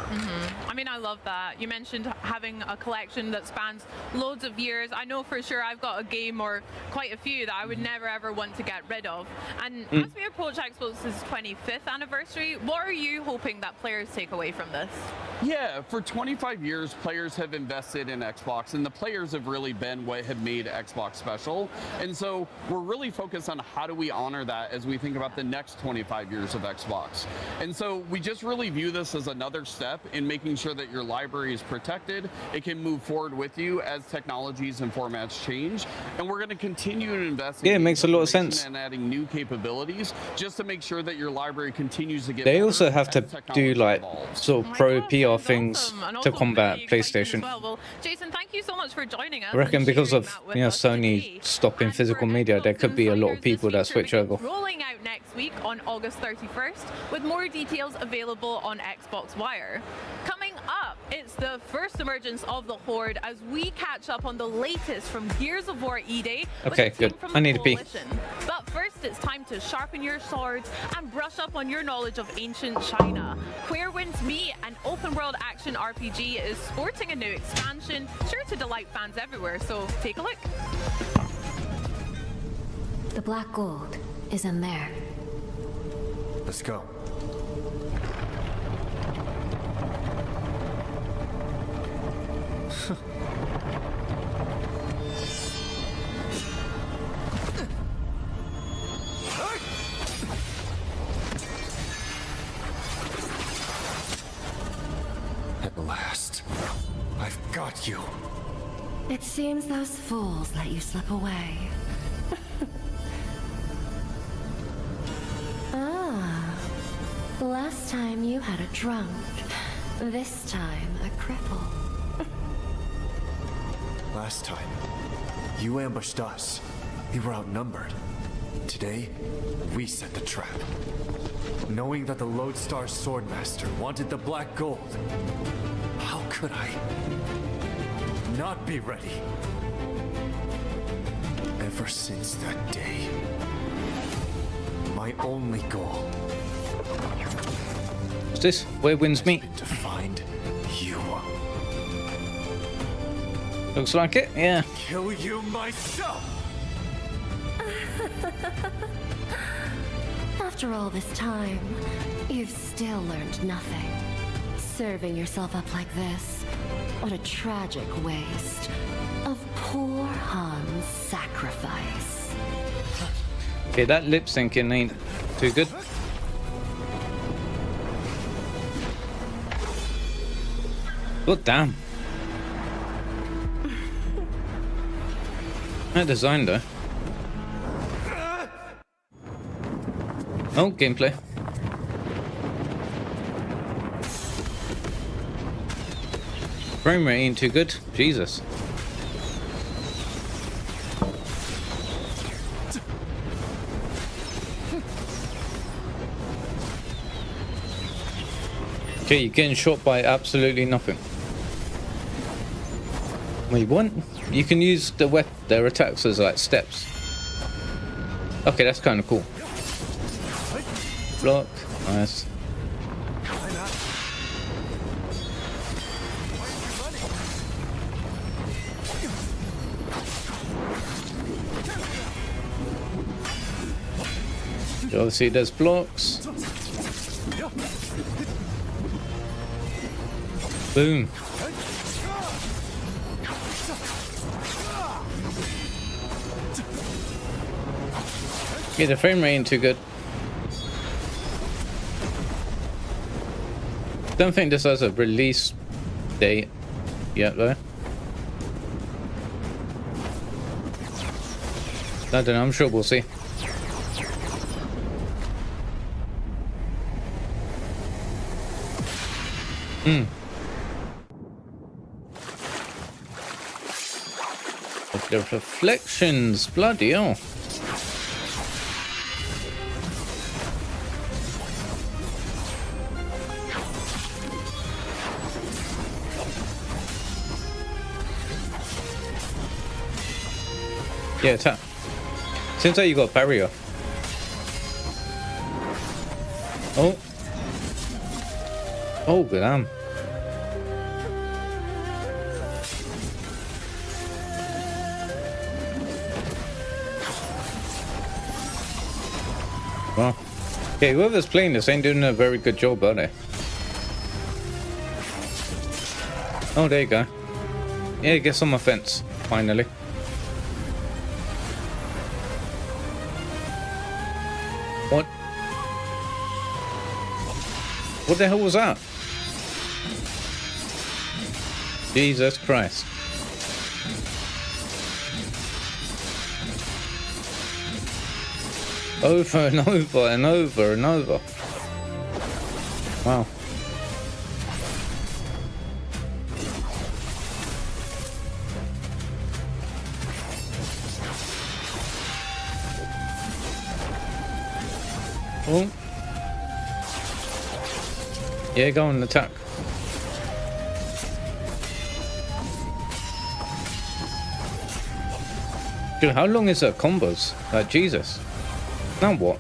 I mean, I love that. You mentioned having a collection that spans loads of years. I know for sure I've got a game or quite a few that I would never ever want to get rid of. And as we approach Xbox's 25th anniversary, what are you hoping that players take away from this? Yeah, for 25 years, players have invested in Xbox, and the players have really been what have made Xbox special. And so we're really focused on how do we honor that as we think about the next 25 years of Xbox. And so we just really view this as another step in making sure that your library is protected. It can move forward with you as technologies and formats change. And we're going to continue to invest in Yeah, it makes a lot of sense. and adding new capabilities just to make sure that your library continues to get They better also have as to technology do like evolves. sort of pro PR things to combat PlayStation. Well, Jason, thank you so much for joining us. I reckon and because sharing of that with Sony us today. stopping And physical for media, there Xbox could be a lot of Insiders, people that this feature switch over. begins rolling out next week on August 31st, with more details available on Xbox Wire. Coming up, it's the first emergence of the Horde as we catch up on the latest from GearsOfWarEDay. Okay, good. I need to pee. But first, it's time to sharpen your swords and brush up on your knowledge of ancient China. Queer Wins Me, an open-world action RPG, is sporting a new expansion, sure to delight fans everywhere, so take a look. The black gold is in there. Let's go. At last, I've got you. It seems those fools let you slip away. Last time you had a drunk. This time a cripple. Last time, you ambushed us. We were outnumbered. Today, we set the trap. Knowing that the Lodestar Swordmaster wanted the black gold, how could I not be ready? Ever since that day, my only goal What's this? Where wins me? to find you. Looks like it, yeah. Kill you myself! After all this time, you've still learned nothing. Serving yourself up like this, what a tragic waste of poor Han's sacrifice. Okay, that lip syncing ain't too good. Good damn. That design though. Oh, gameplay. Frame rate ain't too good. Jesus. Okay, you're getting shot by absolutely nothing. Wait, what? You can use their attacks as like steps. Okay, that's kind of cool. Block, nice. Obviously, there's blocks. Boom. Yeah, the frame rate ain't too good. Don't think this has a release date yet, though. I don't know, I'm sure we'll see. The reflections, bloody hell. Yeah, tap. Seems like you got barrier. Oh. Oh, damn. Well, okay, whoever's playing this ain't doing a very good job, are they? Oh, there you go. Yeah, get some offense, finally. What? What the hell was that? Jesus Christ. Over and over and over and over. Wow. Oh. Yeah, go and attack. Dude, how long is that combos? Like, Jesus. Now what?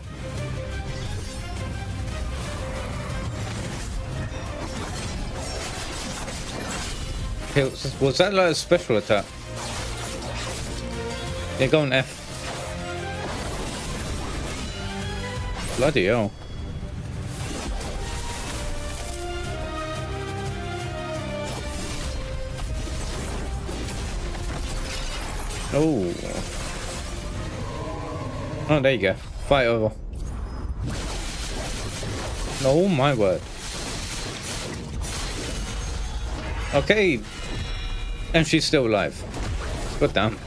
Okay, was that like a special attack? Yeah, go on F. Bloody hell. Oh. Oh, there you go. Fight over. Oh my word. Okay. And she's still alive. God damn.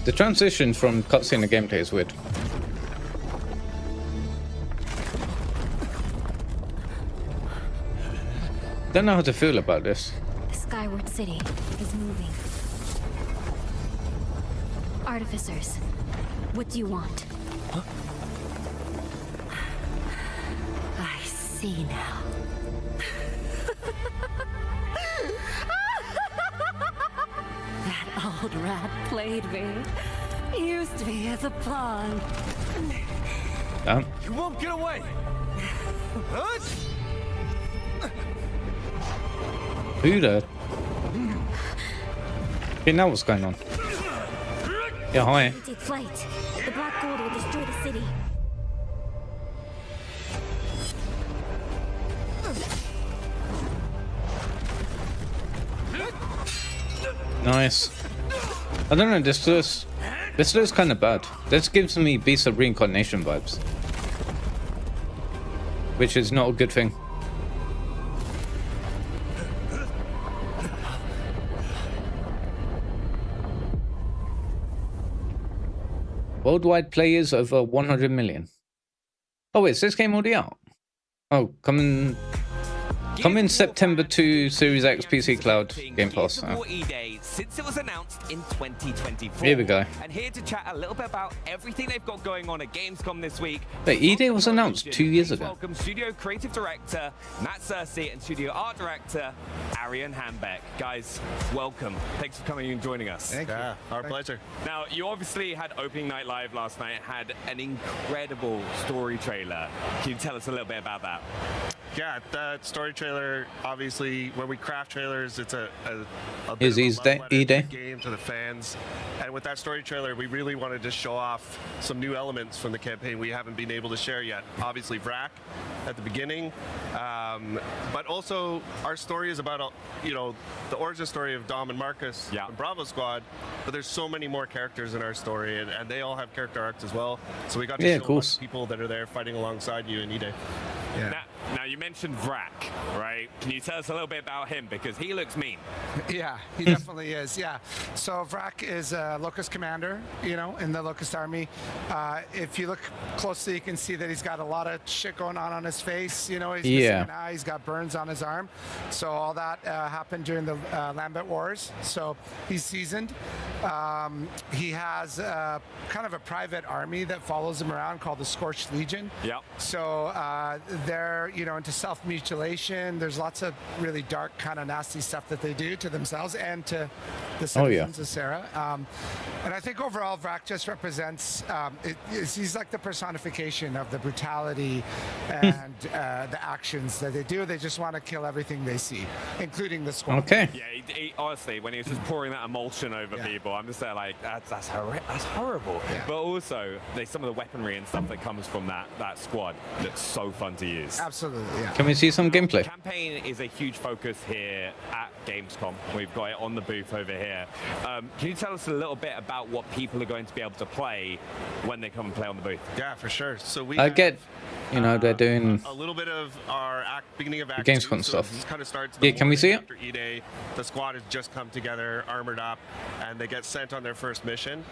The transition from cutscene to gameplay is weird. Don't know how to feel about this. The Skyward City is moving. Artificers, what do you want? Huh? I see now. That old rat played me. Used me as a pawn. Damn. You won't get away! Who the? Okay, now what's going on? Yeah, hi. Take flight. The black gold will destroy the city. Nice. I don't know, this looks kind of bad. This gives me Beast of Reincarnation vibes. Which is not a good thing. Worldwide players over 100 million. Oh wait, is this game already out? Oh, coming September to Series X, PC Cloud, Game Pass. Oh. Since it was announced in 2024. Here we go. And here to chat a little bit about everything they've got going on at Gamescom this week. Wait, E-Day was announced 2 years ago. Welcome Studio Creative Director Matt Searcy and Studio Art Director Arian Hambeck. Guys, welcome. Thanks for coming and joining us. Thank you. Our pleasure. Now, you obviously had opening night live last night, had an incredible story trailer. Can you tell us a little bit about that? Yeah, that story trailer, obviously, when we craft trailers, it's a bit Is of a E's love day- letter E-Day? to the game, to the fans. And with that story trailer, we really wanted to show off some new elements from the campaign we haven't been able to share yet. Obviously, Vrak at the beginning, but also our story is about, the origin story of Dom and Marcus from Bravo Squad, but there's so many more characters in our story, and they all have character arcs as well. So we got to Yeah, show of course. people that are there fighting alongside you in E-Day. Now you mentioned Vrak, right? Can you tell us a little bit about him? Because he looks mean. Yeah, he definitely is. Yeah. So Vrak is a Locust commander, in the Locust army. If you look closely, you can see that he's got a lot of shit going on his face. He's missing an eye. He's got burns on his arm. So all that happened during the Lambent Wars. So he's seasoned. He has kind of a private army that follows him around called the Scorched Legion. Yeah. So they're, into self-mutilation. There's lots of really dark, kind of nasty stuff that they do to themselves and to the citizens of Sarah. And I think overall, Vrak just represents, he's like the personification of the brutality and the actions that they do. They just want to kill everything they see, including the squad. Okay. Yeah, he, honestly, when he was just pouring that emulsion over people, I'm just there like, that's horrible. Yeah. But also, some of the weaponry and stuff that comes from that squad looks so fun to use. Absolutely, yeah. Can we see some gameplay? Campaign is a huge focus here at Gamescom. We've got it on the booth over here. Can you tell us a little bit about what people are going to be able to play when they come and play on the booth? Yeah, for sure. So we I get, they're doing a little bit of our beginning of Act Gamescom 2, stuff. So this kind of starts Yeah, can we see it? after E-Day. The squad has just come together, armored up, and they get sent on their first mission.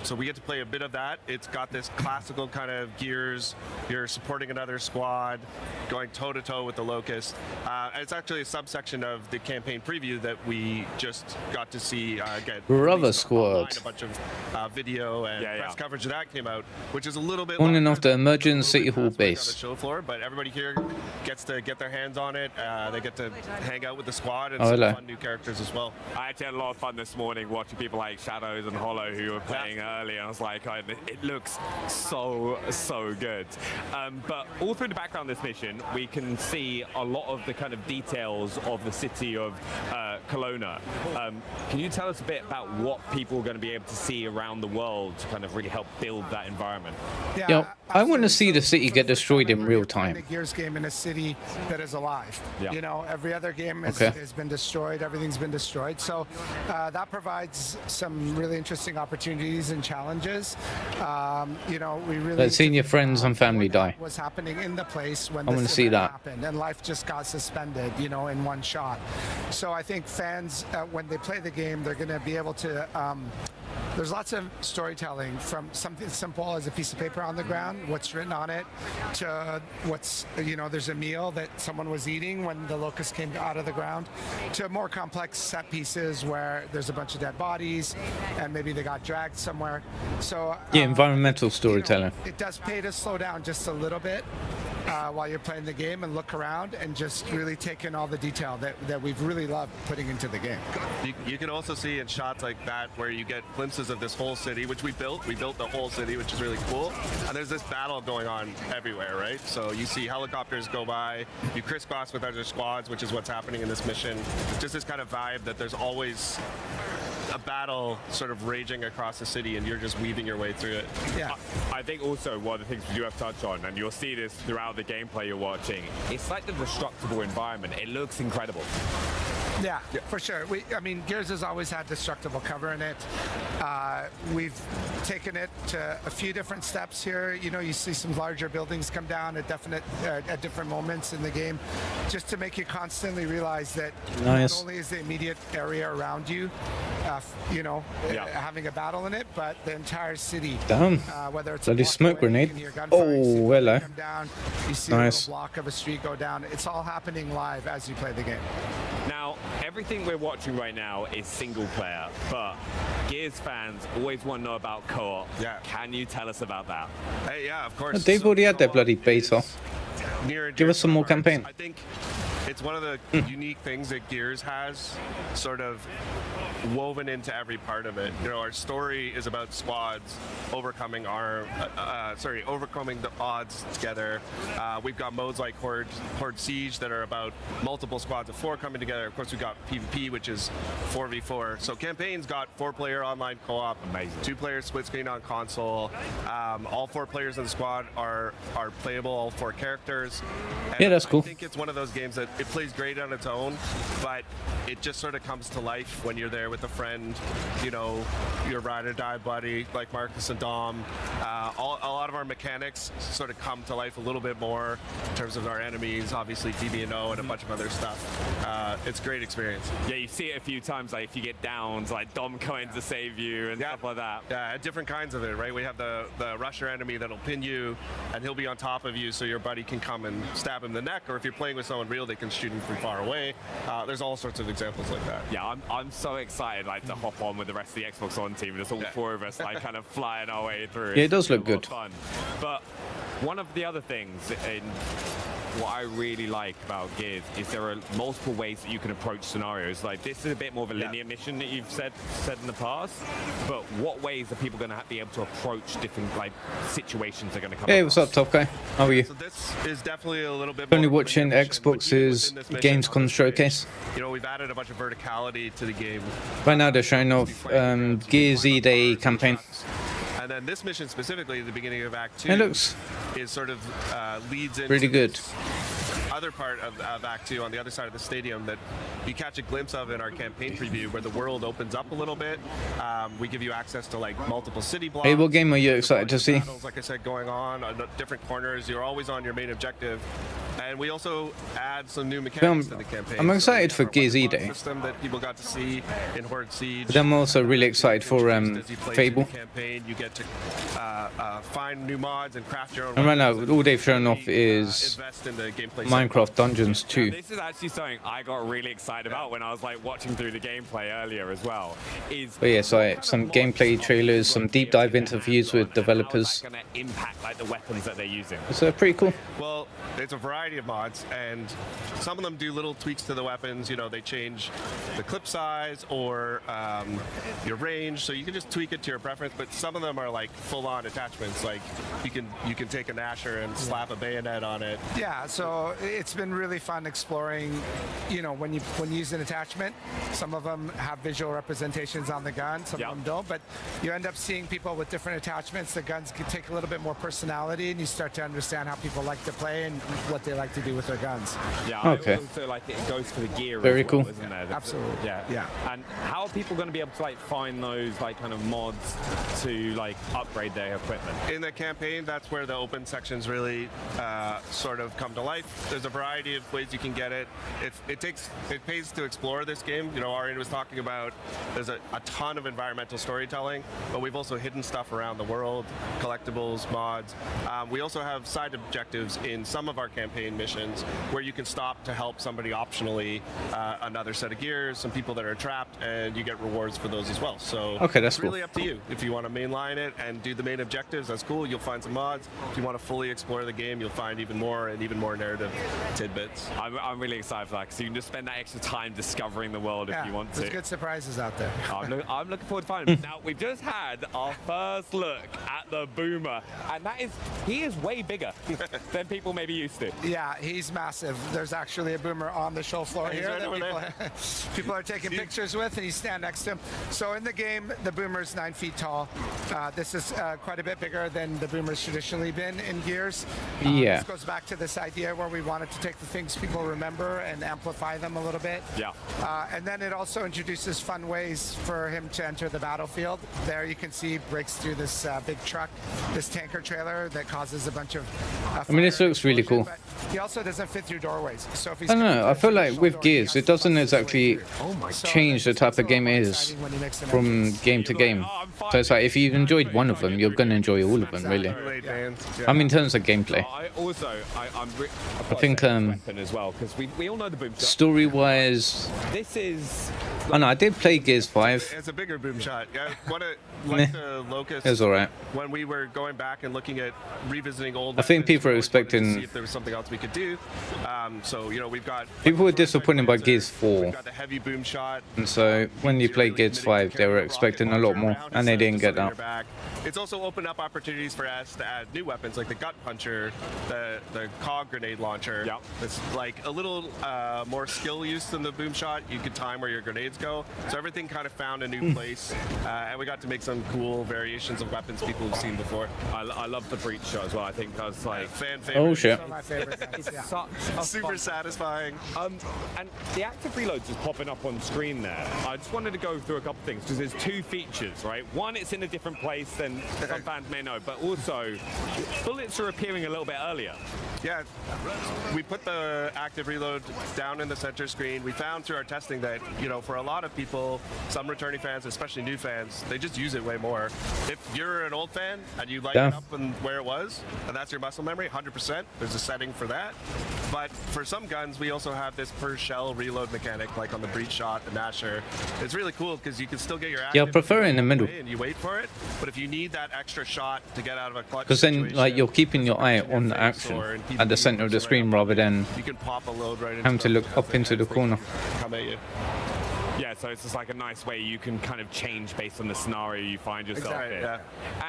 So we get to play a bit of that. It's got this classical kind of Gears. You're supporting another squad, going toe-to-toe with the Locust. And it's actually a subsection of the campaign preview that we just got to see get Brother released online. Squad. A bunch of video and press coverage of that came out, which is a little bit on and longer off the Emergent City Hall on the base. show floor, but everybody here gets to get their hands on it. They get to hang out with the squad and Oh, some hello. fun new characters as well. I actually had a lot of fun this morning watching people like Shadows and Hollow who were playing early, and I was like, it looks so good. But all through the background of this mission, we can see a lot of the kind of details of the city of Kelowna. Can you tell us a bit about what people are going to be able to see around the world to kind of really help build that environment? Yeah, I want to see the city get destroyed in real A time. Gears game in a city that is alive. Yeah. Every other game Okay. has been destroyed. Everything's been destroyed. So that provides some really interesting opportunities and challenges. We really Let's see your friends and family die. was happening in the place when I this wanna see event that. happened, and life just got suspended, in one shot. So I think fans, when they play the game, they're going to be able to. There's lots of storytelling, from something simple as a piece of paper on the ground, what's written on it, to what's, there's a meal that someone was eating when the locust came out of the ground, to more complex set pieces where there's a bunch of dead bodies and maybe they got dragged somewhere. So Yeah, environmental storytelling. it does pay to slow down just a little bit while you're playing the game and look around and just really take in all the detail that we've really loved putting into the game. You can also see in shots like that where you get glimpses of this whole city, which we built. We built the whole city, which is really cool. And there's this battle going on everywhere, right? So you see helicopters go by, you crisscross with other squads, which is what's happening in this mission. Just this kind of vibe that there's always a battle sort of raging across the city and you're just weaving your way through it. Yeah. I think also one of the things we do have to touch on, and you'll see this throughout the gameplay you're watching, it's like the destructible environment. It looks incredible. Yeah, for sure. Gears has always had destructible cover in it. We've taken it to a few different steps here. You see some larger buildings come down at different moments in the game, just to make you constantly realize that Nice. not only is the immediate area around you, having a battle in it, but the entire city. Damn. Whether it's Bloody a block smoke away, grenade. you can hear gunfire, you see Oh, people hello. come down, you see Nice. a little block of a street go down. It's all happening live as you play the game. Now, everything we're watching right now is single player, but Gears fans always want to know about co-op. Yeah. Can you tell us about that? Hey, yeah, of course. They've already had their bloody beta. Near and Give dear us some to more our hearts. campaign. I think it's one of the unique things that Gears has sort of woven into every part of it. You know, our story is about squads overcoming overcoming the odds together. We've got modes like Horde Siege that are about multiple squads of 4 coming together. Of course, we've got PvP, which is 4v4. So campaign's got 4-player online co-op, amazing, 2-player split screen on console. All 4 players in the squad are playable, all 4 characters. And yeah, that's cool. I think it's one of those games that it plays great on its own, but it just sort of comes to life when you're there with a friend, you know, your ride or die buddy like Marcus and Dom. A lot of our mechanics sort of come to life a little bit more in terms of our enemies, obviously DB&O and a bunch of other stuff. It's a great experience. Yeah, you see it a few times, like if you get downs, like Dom coming to save you and stuff like that. Yeah, different kinds of it, right? We have the rusher enemy that'll pin you, and he'll be on top of you, so your buddy can come and stab him in the neck, or if you're playing with someone real, they can shoot him from far away. There's all sorts of examples like that. Yeah, I'm so excited like to hop on with the rest of the Xbox One team. There's all 4 of us like kind of flying our way through. Yeah, it does look good. Fun. But one of the other things in what I really like about Gears is there are multiple ways that you can approach scenarios. Like this is a bit more of a linear mission that you've said in the past, but what ways are people going to be able to approach different like situations they're going to come Hey, across? what's up, Top Guy? How are you? So this is definitely a little bit Only more watching Xbox's Gamescom showcase. You know, we've added a bunch of verticality to the game. Right now they're showing off GearsOfWarEDay campaign. And then this mission specifically, the beginning of Act 2, It looks is sort of leads into pretty good. other part of Act 2 on the other side of the stadium that you catch a glimpse of in our campaign preview, where the world opens up a little bit. We give you access to like multiple city blocks. Hey, what game are you excited to see? Battles, like I said, going on different corners. You're always on your main objective. And we also add some new mechanics to the campaign. I'm excited for GearsOfWarEDay. System that people got to see in Horde Siege. But I'm also really excited for Fable. Campaign, you get to find new mods and craft your own. And right now, all they've shown off is invest in the gameplay Minecraft Dungeons 2. This is actually something I got really excited about when I was like watching through the gameplay earlier as well. But yeah, so some gameplay trailers, some deep dive interviews with developers. Going to impact like the weapons that they're using. It's pretty cool. Well, it's a variety of mods, and some of them do little tweaks to the weapons. You know, they change the clip size or your range, so you can just tweak it to your preference. But some of them are like full-on attachments. Like you can take an Asher and slap a bayonet on it. Yeah, so it's been really fun exploring. You know, when you use an attachment, some of them have visual representations on the gun, some of them don't. But you end up seeing people with different attachments. The guns can take a little bit more personality, and you start to understand how people like to play and what they like to do with their guns. Yeah, okay. I also like it goes for the gear. Very as well, cool. Isn't there? Absolutely. Yeah. And how are people going to be able to like find those like kind of mods to like upgrade their equipment? In the campaign, that's where the open sections really sort of come to life. There's a variety of ways you can get it. It pays to explore this game. You know, Arian was talking about there's a ton of environmental storytelling, but we've also hidden stuff around the world, collectibles, mods. We also have side objectives in some of our campaign missions where you can stop to help somebody optionally, another set of gears, some people that are trapped, and you get rewards for those as well. So okay, that's it's really up to you. If you want to mainline it and do the main objectives, that's cool. You'll find some mods. If you want to fully explore the game, you'll find even more and even more narrative tidbits. I'm really excited for that, because you can just spend that extra time discovering the world if you want to. There's good surprises out there. I'm looking forward to finding. Now, we've just had our first look at the Boomer, and he is way bigger than people maybe used to. Yeah, he's massive. There's actually a Boomer on the show floor here that people are taking pictures with, and he's standing next to him. So in the game, the Boomer's 9 feet tall. This is quite a bit bigger than the Boomer's traditionally been in Gears. Yeah. This goes back to this idea where we wanted to take the things people remember and amplify them a little bit. Yeah. And then it also introduces fun ways for him to enter the battlefield. There you can see he breaks through this big truck, this tanker trailer that causes a bunch of I mean, this looks really cool. He also doesn't fit through doorways. So if he's I don't know. I feel like with Gears, it doesn't exactly change the type of game it is from game to game. So it's like if you've enjoyed one of them, you're gonna enjoy all of them, really. I mean, in terms of gameplay. I think weapon as well, because we all know the boom shot. story-wise, This is Oh no, I did play Gears 5. It's a bigger boom shot. Yeah, like the Locust. It was alright. When we were going back and looking at revisiting old. I think people are to expecting. see if there was something else we could do. So you know we've got. People were disappointed by Gears 4. We've got the heavy boom shot. And so when you play Gears 5, they were expecting a lot more, and they didn't get that. It's also opened up opportunities for us to add new weapons like the gut puncher, the cog grenade launcher. Yep. It's like a little more skill use than the boom shot. You could time where your grenades go. So everything kind of found a new place, and we got to make some cool variations of weapons people have seen before. I love the breach shot as well. I think that's like fan favorite. Oh shit! My favorite guns, yeah. Super satisfying. And the active reloads is popping up on screen there. I just wanted to go through a couple things because there's two features, right? One, it's in a different place than some fans may know, but also bullets are appearing a little bit earlier. Yeah, we put the active reload down in the center screen. We found through our testing that, you know, for a lot of people, some returning fans, especially new fans, they just use it way more. If you're an old fan and you light it up and where it was, and that's your muscle memory, 100%, there's a setting for that. But for some guns, we also have this per shell reload mechanic, like on the breach shot, the Nasher. It's really cool because you can still get your active. Yeah, I prefer it in the middle. And you wait for it, but if you need that extra shot to get out of a clutch Because then, like, you're keeping your eye on the action at the center of the screen rather than you can pop a load right having to look up into the corner. come at you. Yeah, so it's just like a nice way you can kind of change based on the scenario you find yourself in. Yeah.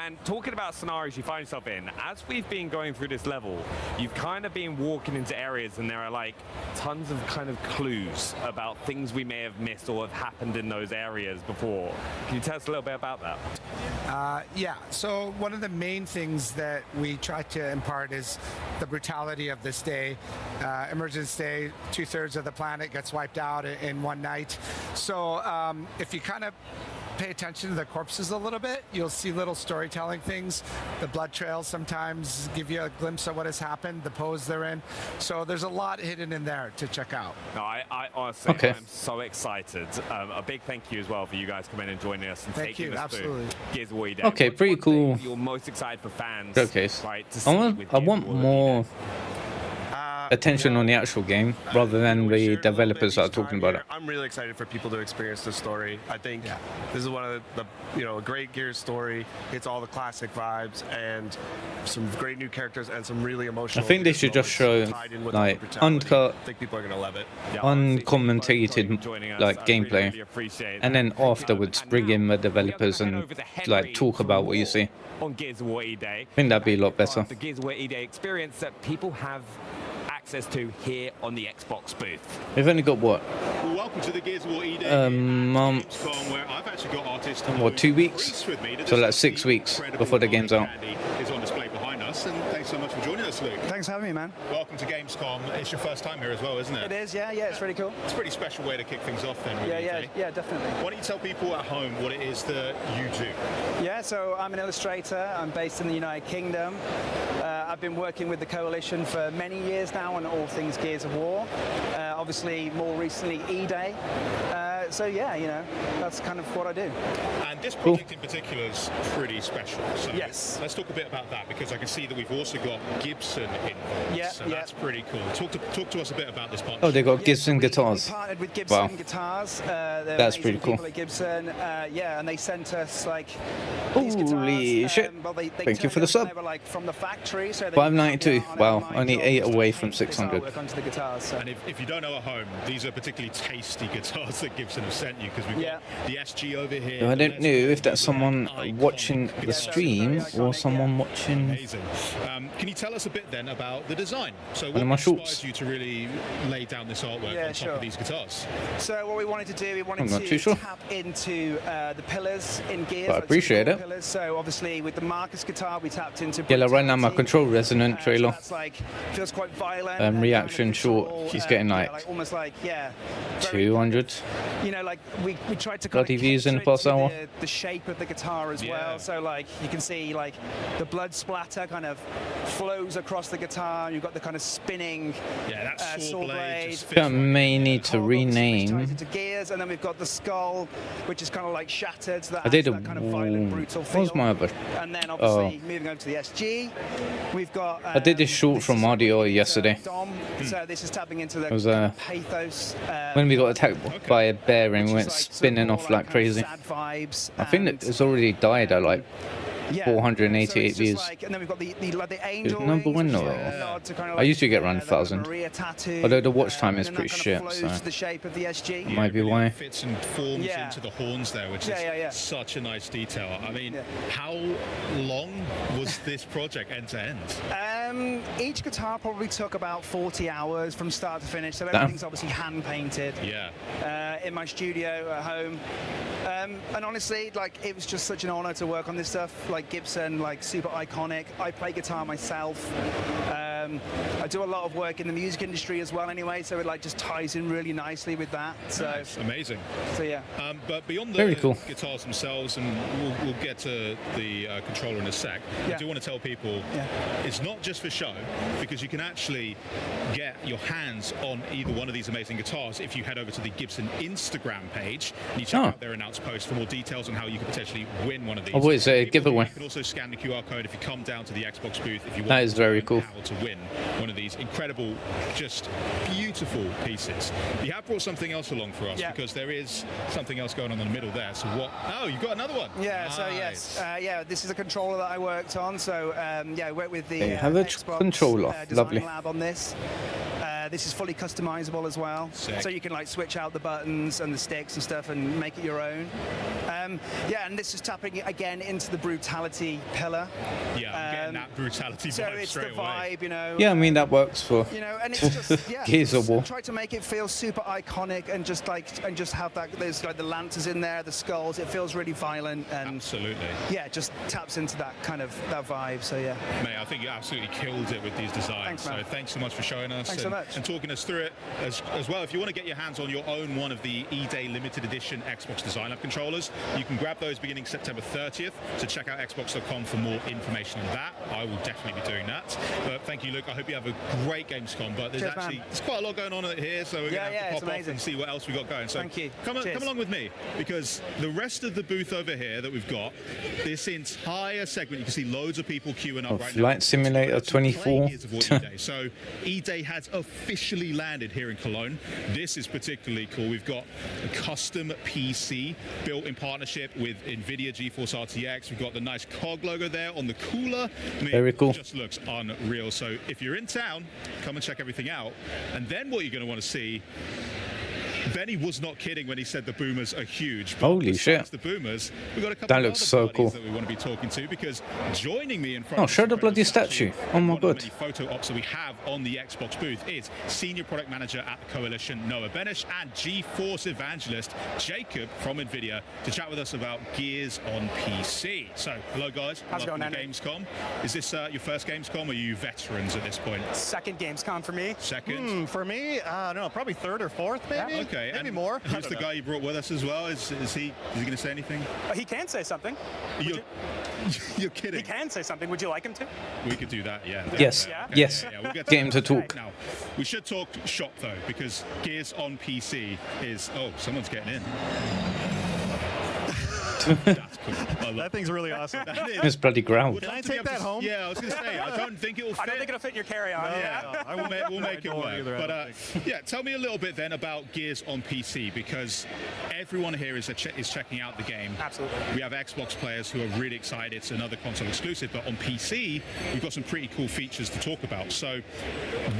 And talking about scenarios you find yourself in, as we've been going through this level, you've kind of been walking into areas and there are like tons of kind of clues about things we may have missed or have happened in those areas before. Can you tell us a little bit about that? Yeah, so one of the main things that we try to impart is the brutality of this day. Emergence Day, 2/3 of the planet gets wiped out in one night. So if you kind of pay attention to the corpses a little bit, you'll see little storytelling things. The blood trails sometimes give you a glimpse of what has happened, the pose they're in. So there's a lot hidden in there to check out. No, I honestly, I'm so excited. A big thank you as well for you guys coming and joining us and taking us through GearsOfWarEDay. Okay, pretty cool. You're most excited for fans. Showcase. Right, to see I want more attention on the actual game rather than the developers that are talking about it. I'm really excited for people to experience this story. I think this is one of the a great Gears story. It's all the classic vibes and some great new characters and some really emotional. I think they should just show like uncut, I think people are gonna love it. uncommented like gameplay, and then afterwards bring in the developers and like talk about what you see. On GearsOfWarEDay. I think that'd be a lot better. The GearsOfWarEDay experience that people have access to here on the Xbox booth. We've only got what? Well, welcome to the GearsOfWarEDay Gamescom, where I've actually got artists what, 2 weeks? So like 6 weeks before the game's out. Is on display behind us, and thanks so much for joining us, Luke. Thanks for having me, man. Welcome to Gamescom. It's your first time here as well, isn't it? It is, yeah, it's really cool. It's a pretty special way to kick things off then, really. Yeah, definitely. Why don't you tell people at home what it is that you do? Yeah, so I'm an illustrator. I'm based in the United Kingdom. I've been working with the Coalition for many years now on all things Gears of War. Obviously, more recently, E-Day. So yeah, that's kind of what I do. And this project in particular is pretty special. So yes. Let's talk a bit about that, because I can see that we've also got Gibson involved. So that's pretty cool. Talk to us a bit about this partnership. Oh, they got Gibson guitars. We partnered with Gibson Wow. Guitars. That's pretty cool. People at Gibson, and they sent us like these guitars. Holy shit! They Thank you for the sub. They were like from the factory. So 592. Wow, only 8 away from 600. Onto the guitars, so. And if you don't know at home, these are particularly tasty guitars that Gibson have sent you, because we've got the SG over here. I don't know if that's someone watching the stream or someone watching. Amazing. Can you tell us a bit then about the design? So One of my what shorts. inspired you to really lay down this artwork on top of these guitars? So what we wanted to do, we wanted I'm not to too sure. tap into the pillars in Gears. But I appreciate it. Pillars. So obviously with the Marcus guitar, we tapped into. Yeah, like right now my control resonant trailer. That's like feels quite violent. Reaction short. He's getting like almost like 200. Like we tried to bloody views in the past hour. The shape of the guitar as well. So like you can see like the blood splatter kind of flows across the guitar. You've got the kind of spinning saw blade. I may need to rename. Into gears, and then we've got the skull, which is kind of like shattered. So that I did a. that kind of violent, brutal What was feel. my other? And then obviously moving over to the SG, we've got. I did this short from audio yesterday. Dom, So this is tapping into the It was pathos. when we got attacked by a bear and went spinning off like crazy. Sad vibes. I think that it's already died at like 488 views. Like, and then we've got the Is it number one or? I usually get around 1,000. Although the watch time is pretty shit, so the shape of the SG. might be why. Fits and forms into the horns there, which is such a nice detail. I mean, how long was this project end to end? Each guitar probably took about 40 hours from start to finish, so everything's obviously hand painted. In my studio at home. And honestly, like, it was just such an honor to work on this stuff. Like Gibson, like super iconic. I play guitar myself. I do a lot of work in the music industry as well anyway, so it like just ties in really nicely with that. So nice. Amazing. So yeah. But beyond the Very cool. guitars themselves, and we'll get to the controller in a sec, I do want to tell people it's not just for show, because you can actually get your hands on either one of these amazing guitars if you head over to the Gibson Instagram page and you check out their announced post for more details on how you could potentially win one of these. Oh, what is it? A giveaway? You can also scan the QR code if you come down to the Xbox booth if you want That is very cool. to win one of these incredible, just beautiful pieces. You have brought something else along for us because there is something else going on in the middle there. So what? Oh, you've got another one. Yeah. Nice. So yes. This is a controller that I worked on. So I worked with the They have a Xbox controller. design Lovely. lab on this. This is fully customizable as well, so you can like switch out the buttons and the sticks and stuff and make it your own. And this is tapping again into the brutality pillar. Yeah, I'm getting that brutality so vibe it's straight the away. vibe, you know. Yeah, I mean that works for And it's just Gears of War. Try to make it feel super iconic and just have that. There's like the lances in there, the skulls. It feels really violent and absolutely. Yeah, it just taps into that kind of that vibe. So yeah. Mate, I think you absolutely killed it with these designs. Thanks, man. So thanks so much for showing us Thanks so much. and talking us through it as well. If you want to get your hands on your own one of the E-Day limited edition Xbox Design Lab controllers, you can grab those beginning September 30th. So check out xbox.com for more information on that. I will definitely be doing that. But thank you, Luke. I hope you have a great Gamescom. But there's there's quite a lot going on here, so we're going to have to pop off and see what else we got going. So thank you. Come along with me, because the rest of the booth over here that we've got, this entire segment, you can see loads of people queuing up right now. Flight Simulator 24. So E-Day has officially landed here in Cologne. This is particularly cool. We've got a custom PC built in partnership with NVIDIA GeForce RTX. We've got the nice COG logo there on the cooler. I mean, very cool. It just looks unreal. So if you're in town, come and check everything out. And then what you're going to want to see, Benny was not kidding when he said the boomers are huge. Holy shit. The boomers, we've got a couple That of looks other so buddies cool. that we want to be talking to, because joining me in front Oh, of show the bloody statue. Oh my god. many photo ops that we have on the Xbox booth is Senior Product Manager at the Coalition, Noah Benish, and GeForce Evangelist, Jacob from NVIDIA, to chat with us about Gears on PC. So, hello guys. How's it going, Welcome to Gamescom. Is this your first Gamescom, or are you veterans at this point? Second Gamescom for me. Second? For me, no, probably third or fourth, maybe. Yeah. Okay. Maybe and more. Who's the guy you brought with us as well? Is he going to say anything? He can say something. You're kidding. He can say something. Would you like him to? We could do that, yeah. Yes. Yes. We'll get him to talk. Now, we should talk shop though, because Gears on PC is. Oh, someone's getting in. That's cool. That thing's really awesome. It's bloody ground. Can I take that home? Yeah, I was going to say, I don't think it'll fit. I don't think it'll fit in your carry-on. We'll make it work. But yeah, tell me a little bit then about Gears on PC, because everyone here is checking out the game. Absolutely. We have Xbox players who are really excited. It's another console exclusive, but on PC, we've got some pretty cool features to talk about. So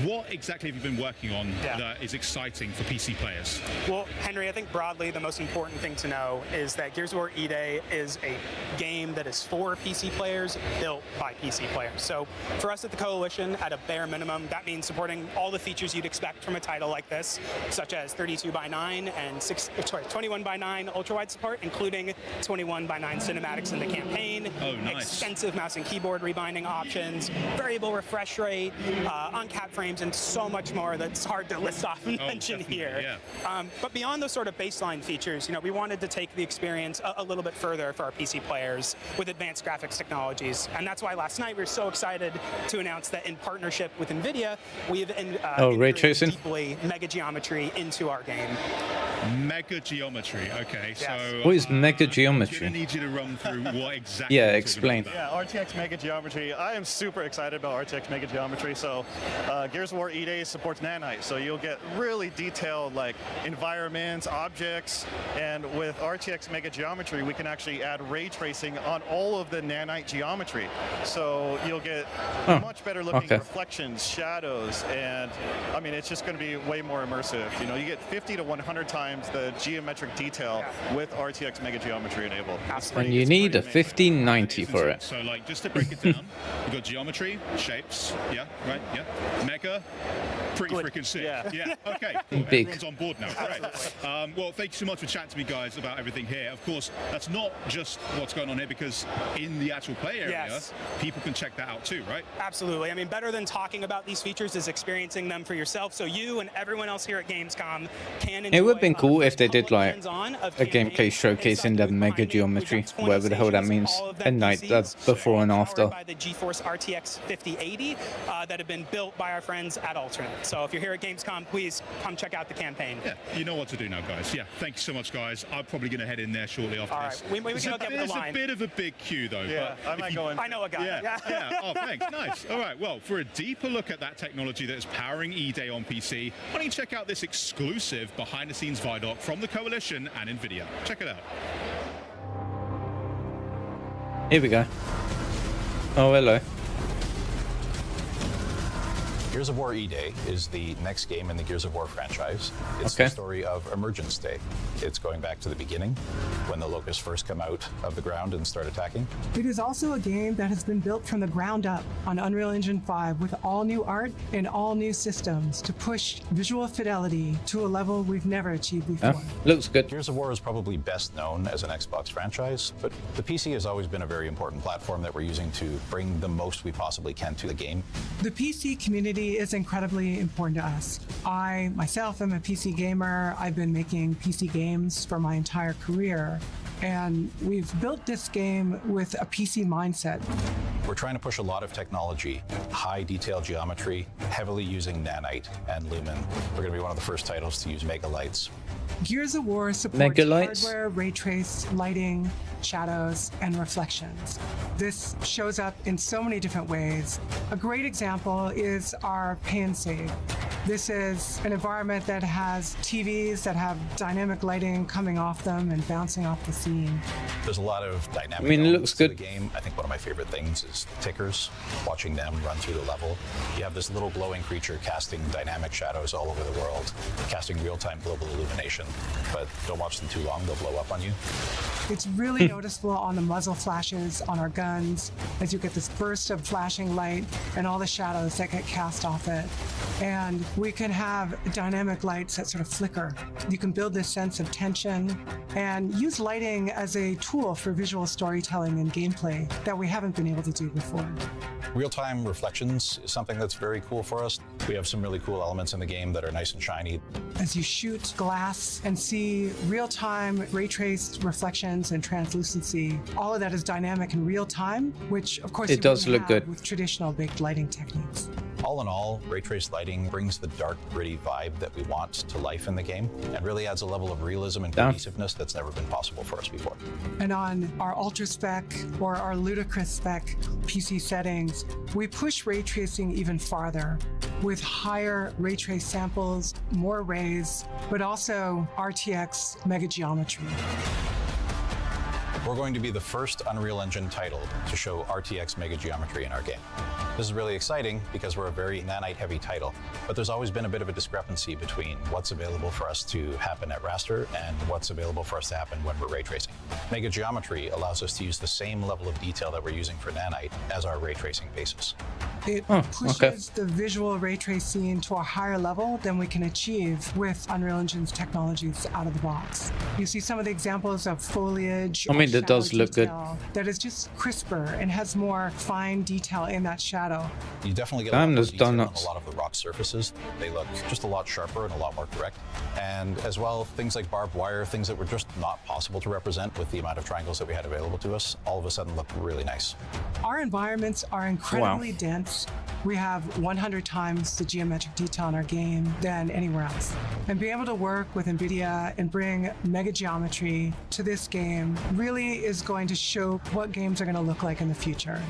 what exactly have you been working on that is exciting for PC players? Well, Henry, I think broadly the most important thing to know is that Gears of War E-Day is a game that is for PC players, built by PC players. So for us at the Coalition, at a bare minimum, that means supporting all the features you'd expect from a title like this, such as 32:9 and 21:9 ultra-wide support, including 21:9 cinematics in the campaign. Oh, nice. Extensive mouse and keyboard rebinding options, variable refresh rate, uncapped frames, and so much more that's hard to list off and mention here. Yeah. But beyond those sort of baseline features, we wanted to take the experience a little bit further for our PC players with advanced graphics technologies. And that's why last night we were so excited to announce that in partnership with NVIDIA, we've ray tracing? deeply mega geometry into our game. Mega geometry. Okay, so What is mega I'm geometry? gonna need you to run through what exactly. Yeah, you're talking explain. about. Yeah, RTX Mega Geometry. I am super excited about RTX Mega Geometry. So, Gears of War EDAY supports nanite, so you'll get really detailed like environments, objects, and with RTX Mega Geometry, we can actually add ray tracing on all of the nanite geometry. So you'll get much better looking reflections, shadows, and I mean it's just going to be way more immersive. You know, you get 50 to 100 times the geometric detail with RTX Mega Geometry enabled. And you need a 1590 for it. So like just to break it down, we've got geometry, shapes, yeah, right, yeah. Mega, pretty freaking sick. Yeah, okay. Cool. Big. Everyone's on board now. Great. Well, thank you so much for chatting to me, guys, about everything here. Of course, that's not just what's going on here, because in the actual play area, people can check that out too, right? Absolutely. I mean, better than talking about these features is experiencing them for yourself. So you and everyone else here at Gamescom can enjoy It would have been cool if they did like a gameplay showcase in the mega geometry, whatever the hell that means, at night, before and after. by the GeForce RTX 5080 that have been built by our friends at Alternate. So if you're here at Gamescom, please come check out the campaign. Yeah, you know what to do now, guys. Yeah, thank you so much, guys. I'm probably going to head in there shortly after this. We can hook up with the line. There's a bit of a big queue, though. Yeah, but I might go in. I know a guy. Yeah. Oh, thanks. Nice. All right. Well, for a deeper look at that technology that is powering EDAY on PC, why don't you check out this exclusive behind-the-scenes ViDoc from the Coalition and NVIDIA. Check it out. Here we go. Oh, hello. Gears of War EDAY is the next game in the Gears of War franchise. It's the story of Emergence Day. It's going back to the beginning, when the locusts first come out of the ground and start attacking. It is also a game that has been built from the ground up on Unreal Engine 5 with all new art and all new systems to push visual fidelity to a level we've never achieved before. Looks good. Gears of War is probably best known as an Xbox franchise, but the PC has always been a very important platform that we're using to bring the most we possibly can to the game. The PC community is incredibly important to us. I, myself, am a PC gamer. I've been making PC games for my entire career, and we've built this game with a PC mindset. We're trying to push a lot of technology, high detail geometry, heavily using nanite and lumen. We're going to be one of the first titles to use mega lights. Gears of War supports Mega lights? hardware, ray trace, lighting, shadows, and reflections. This shows up in so many different ways. A great example is our pay and save. This is an environment that has TVs that have dynamic lighting coming off them and bouncing off the scene. There's a lot of dynamic I mean, it looks good. To the game. I think one of my favorite things is tickers, watching them run through the level. You have this little glowing creature casting dynamic shadows all over the world, casting real-time global illumination, but don't watch them too long, they'll blow up on you. It's really noticeable on the muzzle flashes on our guns as you get this burst of flashing light and all the shadows that get cast off it. And we can have dynamic lights that sort of flicker. You can build this sense of tension and use lighting as a tool for visual storytelling and gameplay that we haven't been able to do before. Real-time reflections is something that's very cool for us. We have some really cool elements in the game that are nice and shiny. As you shoot glass and see real-time ray-traced reflections and translucency, all of that is dynamic in real time, which of course it does look good with traditional baked lighting techniques. All in all, ray trace lighting brings the dark, gritty vibe that we want to life in the game and really adds a level of realism and cohesiveness that's never been possible for us before. And on our ultra spec or our ludicrous spec PC settings, we push ray tracing even farther with higher ray trace samples, more rays, but also RTX mega geometry. We're going to be the first Unreal Engine title to show RTX mega geometry in our game. This is really exciting because we're a very nanite-heavy title, but there's always been a bit of a discrepancy between what's available for us to happen at raster and what's available for us to happen when we're ray tracing. Mega geometry allows us to use the same level of detail that we're using for nanite as our ray tracing basis. It pushes the visual ray trace scene to a higher level than we can achieve with Unreal Engine's technologies out of the box. You see some of the examples of foliage. I mean, that does look good. That is just crisper and has more fine detail in that shadow. You definitely get a lot more detail on a lot of the rock surfaces. They look just a lot sharper and a lot more correct. And as well, things like barbed wire, things that were just not possible to represent with the amount of triangles that we had available to us, all of a sudden look really nice. Our environments are incredibly dense performance. We have 100 times the geometric detail in our game than anywhere else. And being able to work with NVIDIA and bring mega geometry to this game really is going to show what games are going to look like in the future.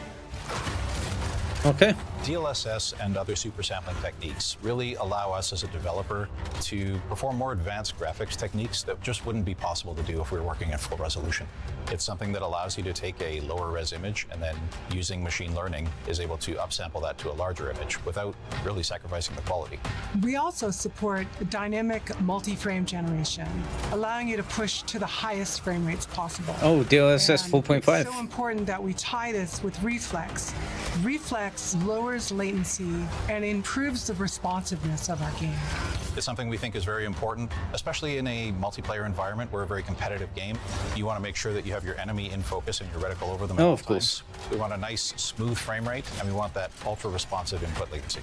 Okay. DLSS and other super sampling techniques really allow us as a developer to perform more advanced graphics techniques that just wouldn't be possible to do if we were working at full resolution. It's something that allows you to take a lower res image and then using machine learning is able to upsample that to a larger image without really sacrificing the quality. We also support dynamic multi-frame generation, allowing you to push to the highest frame rates possible. Oh, DLSS And 4.5. It's so important that we tie this with Reflex. Reflex lowers latency and improves the responsiveness of our game. It's something we think is very important, especially in a multiplayer environment. We're a very competitive game. You want to make sure that you have your enemy in focus and your reticle over them at Oh, all of course. times. We want a nice, smooth frame rate, and we want that ultra-responsive input latency.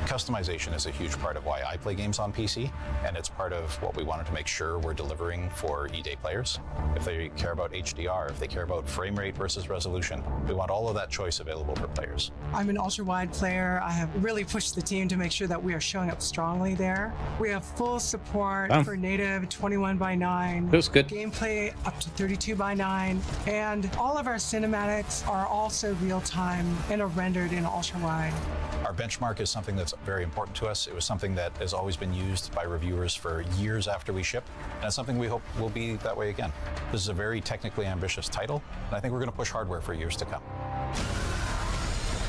Customization is a huge part of why I play games on PC, and it's part of what we wanted to make sure we're delivering for E-Day players. If they care about HDR, if they care about frame rate versus resolution, we want all of that choice available for players. I'm an ultra-wide player. I have really pushed the team to make sure that we are showing up strongly there. We have full support Wow. for native 21:9, Looks good. gameplay up to 32:9, and all of our cinematics are also real-time and are rendered in ultra-wide. Our benchmark is something that's very important to us. It was something that has always been used by reviewers for years after we ship, and it's something we hope will be that way again. This is a very technically ambitious title, and I think we're going to push hardware for years to come.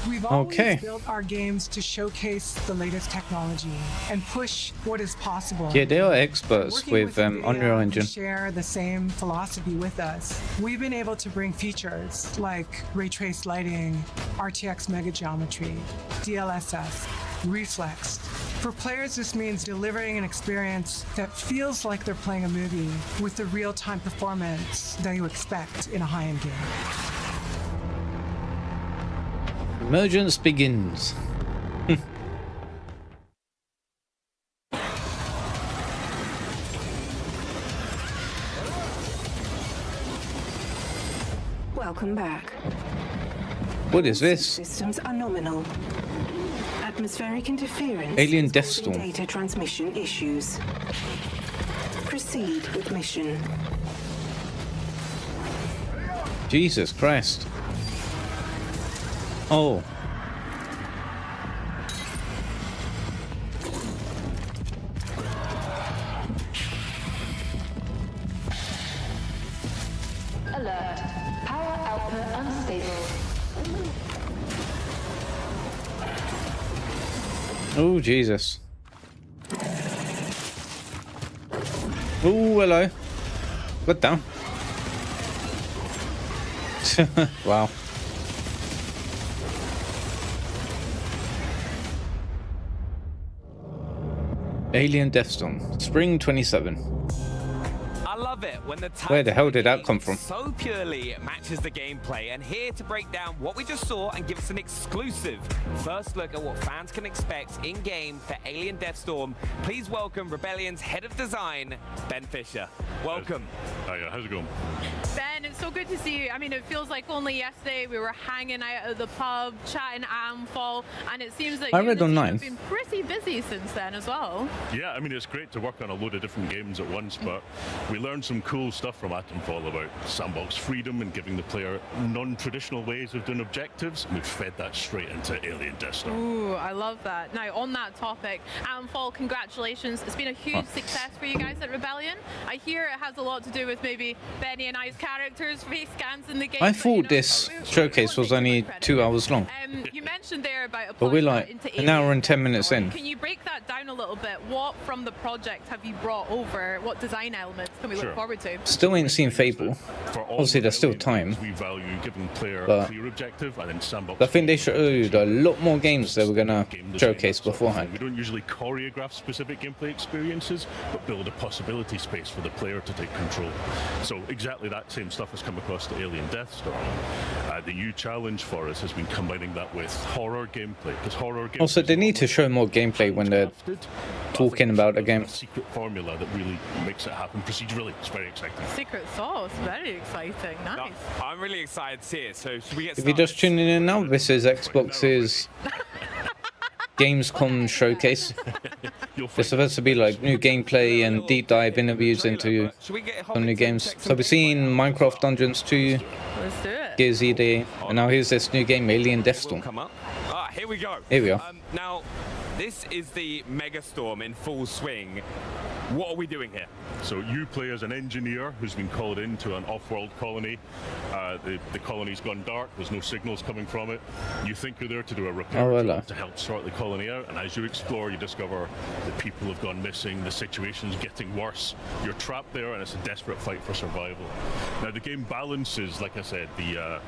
We've always Okay. built our games to showcase the latest technology and push what is possible. Yeah, they are experts Working with NVIDIA Unreal to Engine. share the same philosophy with us. We've been able to bring features like ray trace lighting, RTX mega geometry, DLSS, Reflex. For players, this means delivering an experience that feels like they're playing a movie with the real-time performance that you expect in a high-end game. Emergence begins. Welcome back. What is this? Systems are nominal. Atmospheric interference. Alien is Death causing Storm. Data transmission issues. Proceed with mission. Jesus Christ. Oh. Alert. Power output unstable. Oh, Jesus. Oh, hello. What down? Wow. Alien Death Storm, Spring 27. I love it when the Where the hell did that come from? so purely matches the gameplay, and here to break down what we just saw and give us an exclusive first look at what fans can expect in-game for Alien Deathstorm, please welcome Rebellion's head of design, Ben Fisher. Welcome. Hiya, how's it going? Ben, it's so good to see you. I mean, it feels like only yesterday we were hanging out at the pub, chatting Amfall, and it seems that I you read and the team online. have been pretty busy since then as well. Yeah, I mean, it's great to work on a load of different games at once, but we learned some cool stuff from Atomfall about sandbox freedom and giving the player non-traditional ways of doing objectives, and we've fed that straight into Alien Deathstorm. Ooh, I love that. Now, on that topic, Amfall, congratulations. It's been a huge success for you guys at Rebellion. I hear it has a lot to do with maybe Benny and I's characters, face scans in the game. I thought this showcase was only 2 hours long. You mentioned there about a But we're push like into an hour and 10 minutes in. Can you break that down a little bit? What from the project have you brought over? What design elements can we look forward to? Still ain't seen Fable. Obviously, there's still time. We value giving player a But clear objective and then sandbox. I think they showed a lot more games they were gonna showcase beforehand. We don't usually choreograph specific gameplay experiences, but build a possibility space for the player to take control. So exactly that same stuff has come across to Alien Deathstorm. The new challenge for us has been combining that with horror gameplay, because horror gameplay Also, they need to show more gameplay when they're talking about the game. A secret formula that really makes it happen procedurally. It's very exciting. Secret sauce, very exciting. Nice. I'm really excited to see it. So should we get If you're just tuning in now, this is Xbox's Gamescom showcase. It's supposed to be like new gameplay and deep dive interviews into some new games. So we're seeing Minecraft Dungeons 2, Let's do it. GearsOfWarEDay, and now here's this new game, Alien Deathstorm. Here we go. Here we are. Now, this is the Megastorm in full swing. What are we doing here? So you play as an engineer who's been called into an off-world colony. The colony's gone dark. There's no signals coming from it. You think you're there to do a repair job to help sort the colony out. And as you explore, you discover that people have gone missing. The situation's getting worse. You're trapped there, and it's a desperate fight for survival. Now, the game balances, like I said, the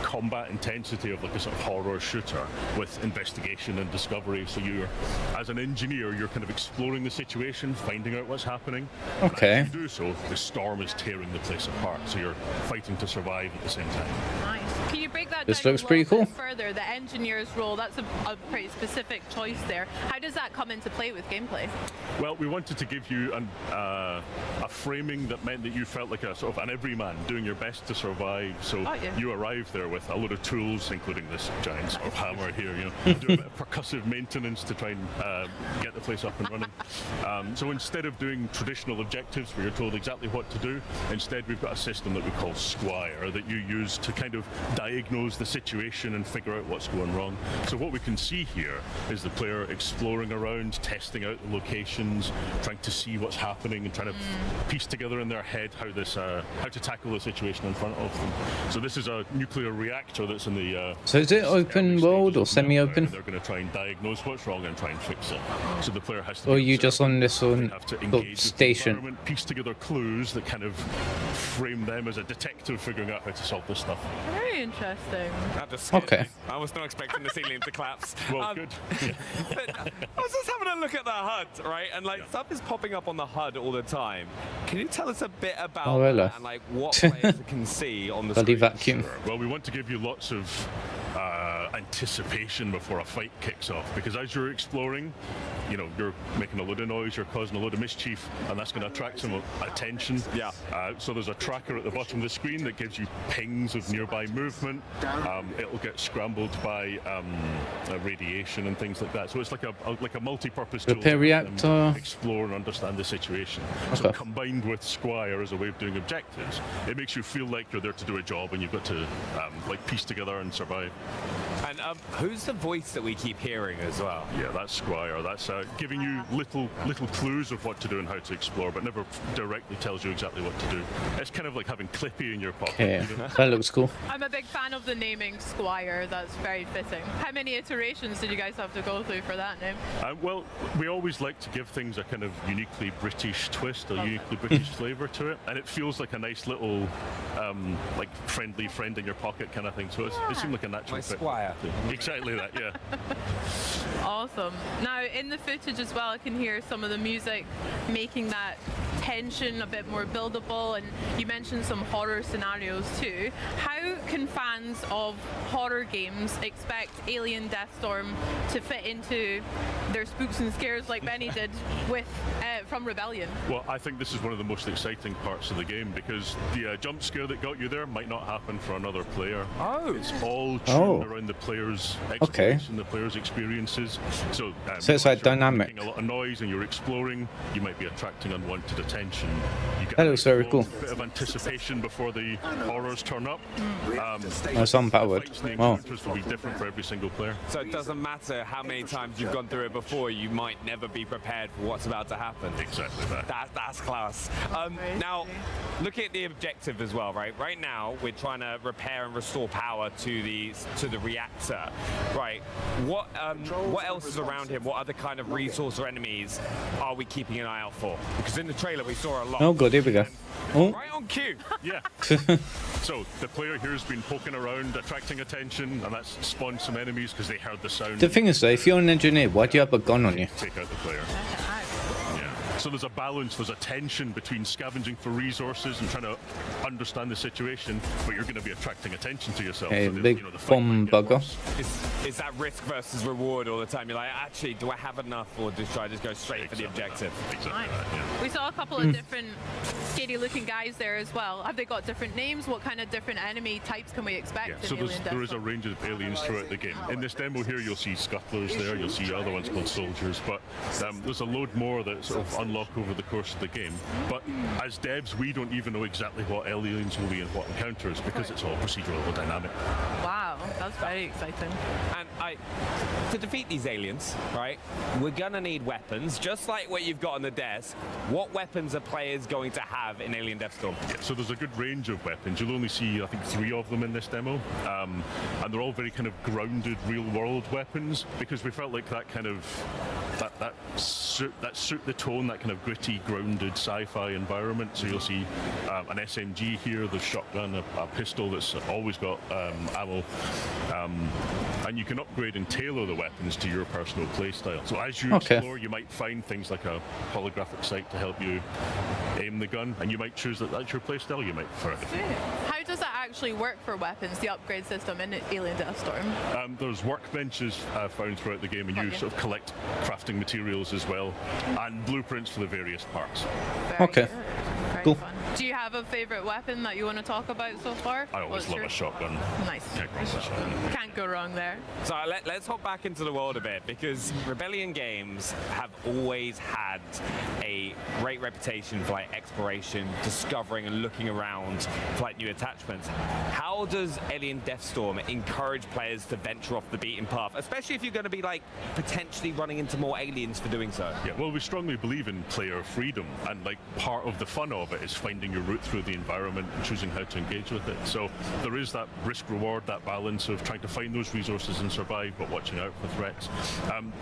combat intensity of like a sort of horror shooter with investigation and discovery. So you're, as an engineer, you're kind of exploring the situation, finding out what's happening. Okay. And as you do so, the storm is tearing the place apart. So you're fighting to survive at the same time. Nice. Can you break that This down looks a pretty little cool. bit further? The engineer's role, that's a pretty specific choice there. How does that come into play with gameplay? Well, we wanted to give you a framing that meant that you felt like a sort of an everyman doing your best to survive. So you arrive there with a load of tools, including this giant sort of hammer here, you know, do a bit of percussive maintenance to try and get the place up and running. So instead of doing traditional objectives where you're told exactly what to do, instead we've got a system that we call Squire that you use to kind of diagnose the situation and figure out what's going wrong. So what we can see here is the player exploring around, testing out the locations, trying to see what's happening and trying to piece together in their head how to tackle the situation in front of them. So this is a nuclear reactor that's in the So is it open world or semi-open? they're going to try and diagnose what's wrong and try and fix it. So the player has to Or are you just on this one have to sort engage of with the station? environment, piece together clues that kind of frame them as a detective figuring out how to solve this stuff. Very interesting. That just scared Okay. me. I was not expecting the ceiling to collapse. Well, good. But I was just having a look at the HUD, right? And like stuff is popping up on the HUD all the time. Can you tell us a bit about that and like what players can see on the Bloody screen? vacuum. Sure. Well, we want to give you lots of anticipation before a fight kicks off, because as you're exploring, you know, you're making a load of noise, you're causing a load of mischief, and that's going to attract some attention. Yeah. So there's a tracker at the bottom of the screen that gives you pings of nearby movement. It'll get scrambled by radiation and things like that. So it's like a multi-purpose tool Repair to help them reactor. explore and understand the situation. So combined with Squire as a way of doing objectives, it makes you feel like you're there to do a job and you've got to like piece together and survive. And who's the voice that we keep hearing as well? Yeah, that's Squire. That's giving you little clues of what to do and how to explore, but never directly tells you exactly what to do. It's kind of like having Clippy in your pocket. Okay, You know? that looks cool. I'm a big fan of the naming Squire. That's very fitting. How many iterations did you guys have to go through for that name? Well, we always like to give things a kind of uniquely British twist, a uniquely British flavour to it, and it feels like a nice little, like friendly friend in your pocket kind of thing. So it seemed like a natural fit. Squire. Exactly that, yeah. Awesome. Now, in the footage as well, I can hear some of the music making that tension a bit more buildable, and you mentioned some horror scenarios too. How can fans of horror games expect Alien Deathstorm to fit into their spooks and scares like Benny did with from Rebellion? Well, I think this is one of the most exciting parts of the game, because the jump scare that got you there might not happen for another player. Oh. It's all tuned around the player's exploration, the player's experiences. So it's like dynamic. Making a lot of noise and you're exploring, you might be attracting unwanted attention. You get That looks very cool. a bit of anticipation before the horrors turn up. It's unpowered. The Wow. encounters will be different for every single player. So it doesn't matter how many times you've gone through it before, you might never be prepared for what's about to happen. Exactly that. That's class. Now, looking at the objective as well, right? Right now, we're trying to repair and restore power to the reactor, right? What else is around him? What other kind of resource or enemies are we keeping an eye out for? Because in the trailer we saw a lot. Oh god, here we go. Oh. Right on cue. Yeah. So the player here has been poking around, attracting attention, and that's spawned some enemies because they heard the sound. The thing is though, if you're an engineer, why do you have a gun on you? Take out the player. Yeah. So there's a balance, there's a tension between scavenging for resources and trying to understand the situation, but you're going to be attracting attention to yourself. A so big bomb bugger. It's that risk versus reward all the time. You're like, actually, do I have enough, or should I just go straight for the objective? Exactly. We saw a couple of different scary looking guys there as well. Have they got different names? What kind of different enemy types can we expect? Yeah, in so Alien there is a Deathstorm? range of aliens throughout the game. In this demo here, you'll see scuttlers there, you'll see other ones called soldiers, but there's a load more that sort of unlock over the course of the game. But as devs, we don't even know exactly what aliens will be and what encounters, because it's all procedural or dynamic. Wow, that's very exciting. And to defeat these aliens, right, we're gonna need weapons, just like what you've got on the desk. What weapons are players going to have in Alien Deathstorm? Yeah, so there's a good range of weapons. You'll only see, I think, 3 of them in this demo, and they're all very kind of grounded, real-world weapons, because we felt like that kind of that suit the tone, that kind of gritty, grounded sci-fi environment. So you'll see an SMG here, the shotgun, a pistol that's always got ammo, and you can upgrade and tailor the weapons to your personal playstyle. So as you explore, you might find things like a holographic sight to help you aim the gun, and you might choose that that's your playstyle. You might prefer it. How does that actually work for weapons, the upgrade system in Alien Deathstorm? There's workbenches found throughout the game, and you sort of collect crafting materials as well, and blueprints for the various parts. Okay. Cool. Fun. Do you have a favorite weapon that you want to talk about so far? I always love a shotgun. Nice. Can't Can't go wrong there. So let's hop back into the world a bit, because Rebellion games have always had a great reputation for like exploration, discovering and looking around for like new attachments. How does Alien Deathstorm encourage players to venture off the beaten path, especially if you're going to be like potentially running into more aliens for doing so? Yeah, well, we strongly believe in player freedom, and like part of the fun of it is finding your route through the environment and choosing how to engage with it. So there is that risk reward, that balance of trying to find those resources and survive, but watching out for threats.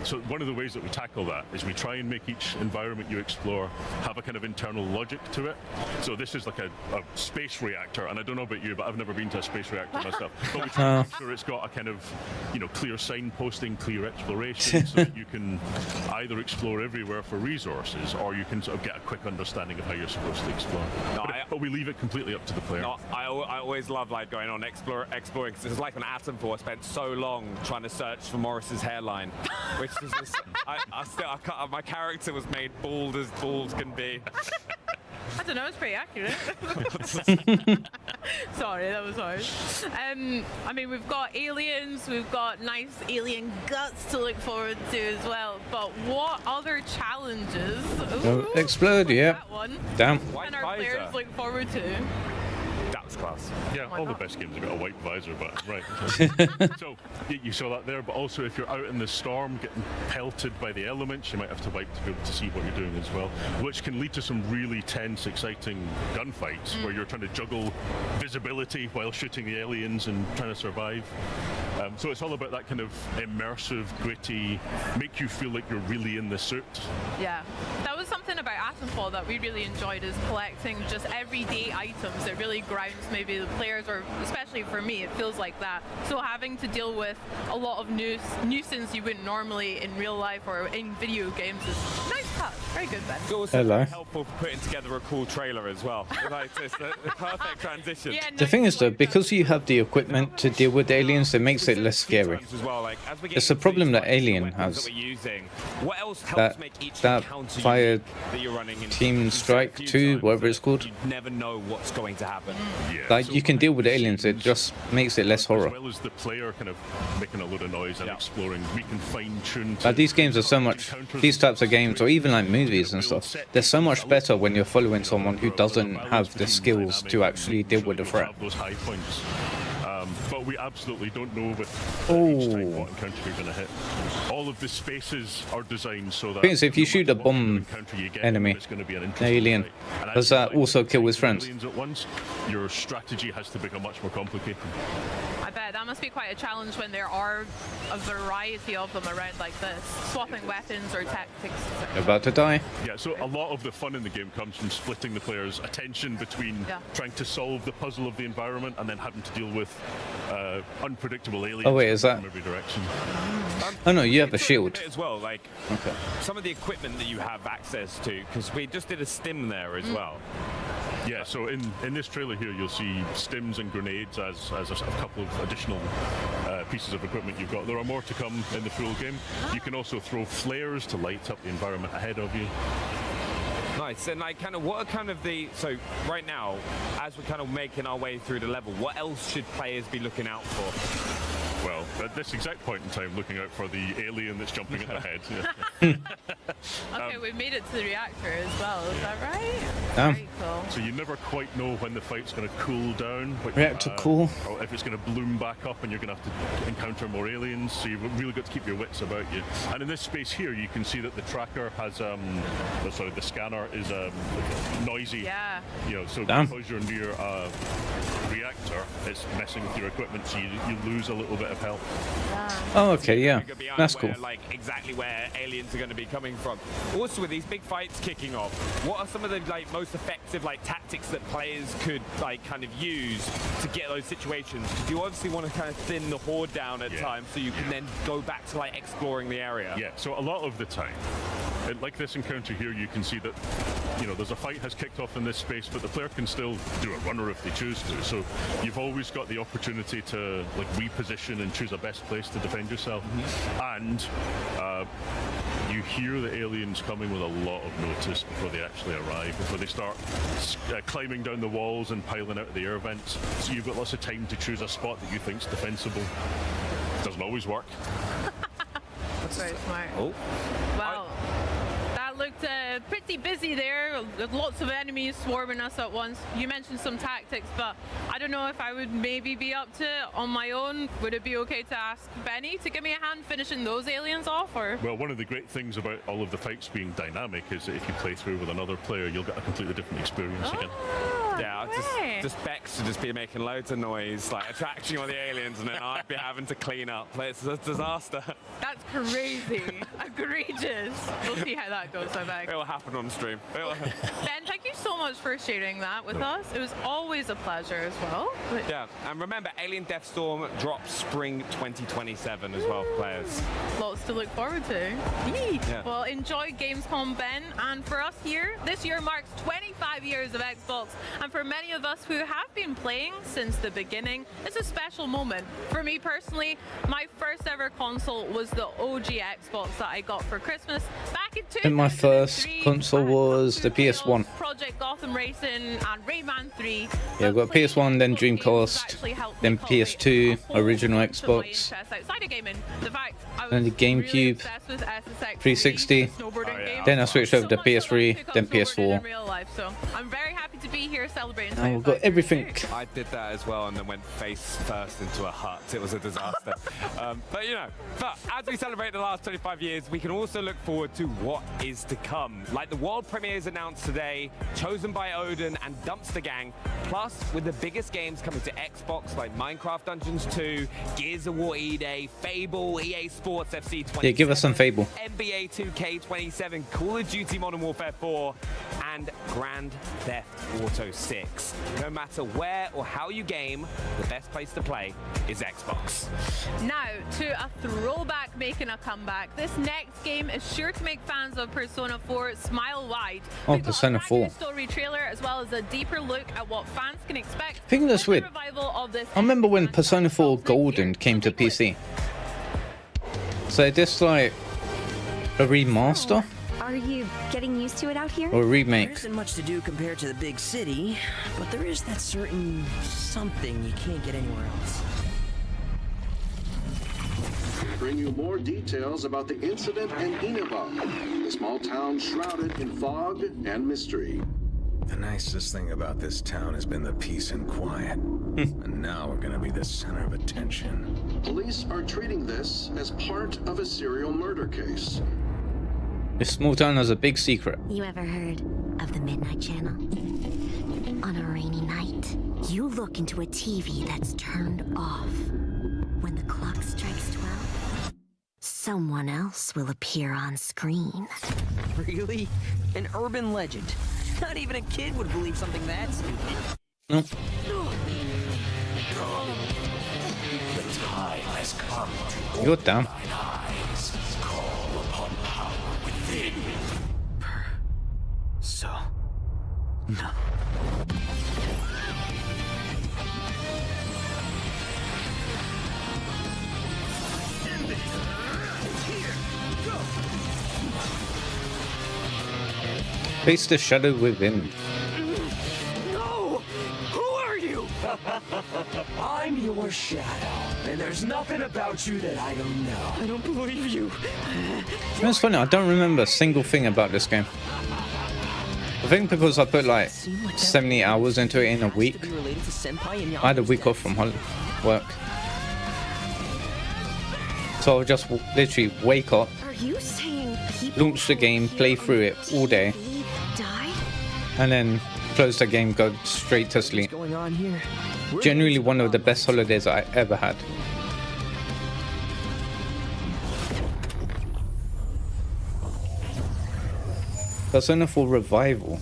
So one of the ways that we tackle that is we try and make each environment you explore have a kind of internal logic to it. So this is like a space reactor, and I don't know about you, but I've never been to a space reactor myself. But we try to make sure it's got a kind of, clear signposting, clear exploration, so that you can either explore everywhere for resources, or you can sort of get a quick understanding of how you're supposed to explore. But we leave it completely up to the player. No, I always love like going on exploring, because it's like when Atom Force spent so long trying to search for Morris's hairline, which is just, my character was made bald as bald can be. I don't know, it's pretty accurate. Sorry, that was harsh. I mean, we've got aliens, we've got nice alien guts to look forward to as well, but what other challenges Explode, yeah. that one Damn. can our players look forward to? That was class. Yeah, all the best games have got a white visor, but right. So you saw that there, but also if you're out in the storm getting pelted by the elements, you might have to wipe to be able to see what you're doing as well, which can lead to some really tense, exciting gunfights where you're trying to juggle visibility while shooting the aliens and trying to survive. So it's all about that kind of immersive, gritty, make you feel like you're really in the suit. Yeah, that was something about Atomfall that we really enjoyed, is collecting just everyday items that really grounds maybe the players, or especially for me, it feels like that. So having to deal with a lot of nuisance you wouldn't normally in real life or in video games is nice touch. Very good, Ben. It's also very helpful for putting together a cool trailer as well. Like it's the perfect transition. Yeah, The thing is though, because you have the equipment to deal with aliens, it makes it less scary. It's a problem that Alien has. What else helps That make each Fire Team Strike 2, whatever it's called. You never know what's going to happen. Yeah, Like, you can deal with aliens, it just makes it less horror. As well as the player kind of making a load of noise and exploring, we can fine-tune. Like, these games are so much, these types of games, or even like movies and stuff, they're so much better when you're following someone who doesn't have the skills to actually deal with the threat. Those high points. But we absolutely don't know with each time what encounter you're going to hit. All of the spaces are designed so that... The thing is, if you shoot a bomb enemy, alien, does that also kill his friends? At once, your strategy has to become much more complicated. I bet that must be quite a challenge when there are a variety of them around like this, swapping weapons or tactics. About to die. Yeah, so a lot of the fun in the game comes from splitting the player's attention between trying to solve the puzzle of the environment and then having to deal with unpredictable aliens. Oh wait, is that? From every direction. Oh no, you have a shield. As well, like okay. Some of the equipment that you have access to, because we just did a stim there as well. Yeah, so in this trailer here, you'll see stims and grenades as a couple of additional pieces of equipment you've got. There are more to come in the full game. You can also throw flares to light up the environment ahead of you. Nice. And like, kind of, what are kind of the, so right now, as we're kind of making our way through the level, what else should players be looking out for? Well, at this exact point in time, looking out for the alien that's jumping at the head. Yeah. Okay, we've made it to the reactor as well, is that right? Damn. Very cool. So you never quite know when the fight's going to cool down. Reactor cool. Or if it's going to bloom back up and you're going to have to encounter more aliens. So you've really got to keep your wits about you. And in this space here, you can see that the tracker has, the scanner is noisy. Yeah. You know, so Damn. because you're near a reactor, it's messing with your equipment, so you lose a little bit of health. Oh, okay, yeah, that's cool. Like exactly where aliens are going to be coming from. Also, with these big fights kicking off, what are some of the like most effective like tactics that players could like kind of use to get those situations? Because you obviously want to kind of thin the horde down at times, so you can then go back to like exploring the area. Yeah. So a lot of the time, like this encounter here, you can see that there's a fight has kicked off in this space, but the player can still do a runner if they choose to. So you've always got the opportunity to like reposition and choose a best place to defend yourself. And you hear the aliens coming with a lot of notice before they actually arrive, before they start climbing down the walls and piling out of the air vents. So you've got lots of time to choose a spot that you think's defensible. Doesn't always work. That's very smart. Oh. Wow. That looked pretty busy there. Lots of enemies swarming us at once. You mentioned some tactics, but I don't know if I would maybe be up to it on my own. Would it be okay to ask Benny to give me a hand finishing those aliens off? Or Well, one of the great things about all of the fights being dynamic is that if you play through with another player, you'll get a completely different experience again. Yeah, just Bex to just be making loads of noise, like attracting all the aliens, and then I'd be having to clean up. It's a disaster. That's crazy. Egregious. We'll see how that goes, I bet. It'll happen on stream. Ben, thank you so much for sharing that with us. It was always a pleasure as well. Yeah, and remember, Alien Deathstorm drops spring 2027 as well for players. Lots to look forward to. Yeah. Well, enjoy Gamescom, Ben. And for us here, this year marks 25 years of Xbox. And for many of us who have been playing since the beginning, it's a special moment. For me personally, my first ever console was the OG Xbox that I got for Christmas back in 2003. And my first console was the PS1. Project Gotham Racing and Rayman 3. Yeah, I've got PS1, then Dreamcast, then PS2, original Xbox, Outside of gaming, the fact I was then the GameCube, 360, then I switched over to PS3, then PS4. in real life, so I'm very happy to be here celebrating. Now we've got everything. I did that as well, and then went face first into a hut. It was a disaster. But as we celebrate the last 25 years, we can also look forward to what is to come. Like the world premieres announced today, Chosen by Odin and Dumpster Gang, plus with the biggest games coming to Xbox like Minecraft Dungeons 2, Gears of War E-Day, Fable, EA Sports FC 27, Yeah, give us some Fable. NBA 2K27, Call of Duty Modern Warfare 4, and Grand Theft Auto 6. No matter where or how you game, the best place to play is Xbox. Now, to a throwback making a comeback. This next game is sure to make fans of Persona 4 smile wide. Oh, Persona 4. Story trailer as well as a deeper look at what fans can expect. I think that's weird. I remember when Persona 4 Golden came to PC. So this like a remaster? Are you getting used to it out here? Or a remake? There isn't much to do compared to the big city, but there is that certain something you can't get anywhere else. Bring you more details about the incident in Inaba, a small town shrouded in fog and mystery. The nicest thing about this town has been the peace and quiet. And now we're gonna be the center of attention. Police are treating this as part of a serial murder case. This small town has a big secret. You ever heard of the Midnight Channel? On a rainy night, you look into a TV that's turned off. when the clock strikes 12, someone else will appear on screen. Really? An urban legend. Not even a kid would believe something that stupid. Nope. The time has come to You're down. eyes. Call upon power within. So, no. Face the shadow within. No! Who are you? I'm your shadow, and there's nothing about you that I don't know. I don't believe you. It's funny, I don't remember a single thing about this game. I think because I put like 70 hours into it in a week. I had a week off from work. So I'll just literally wake up, Are you saying people launch the game, play through it all day, died? and then close the game, go straight to sleep. What's going on here? Genuinely one of the best holidays I ever had. Persona 4 Revival.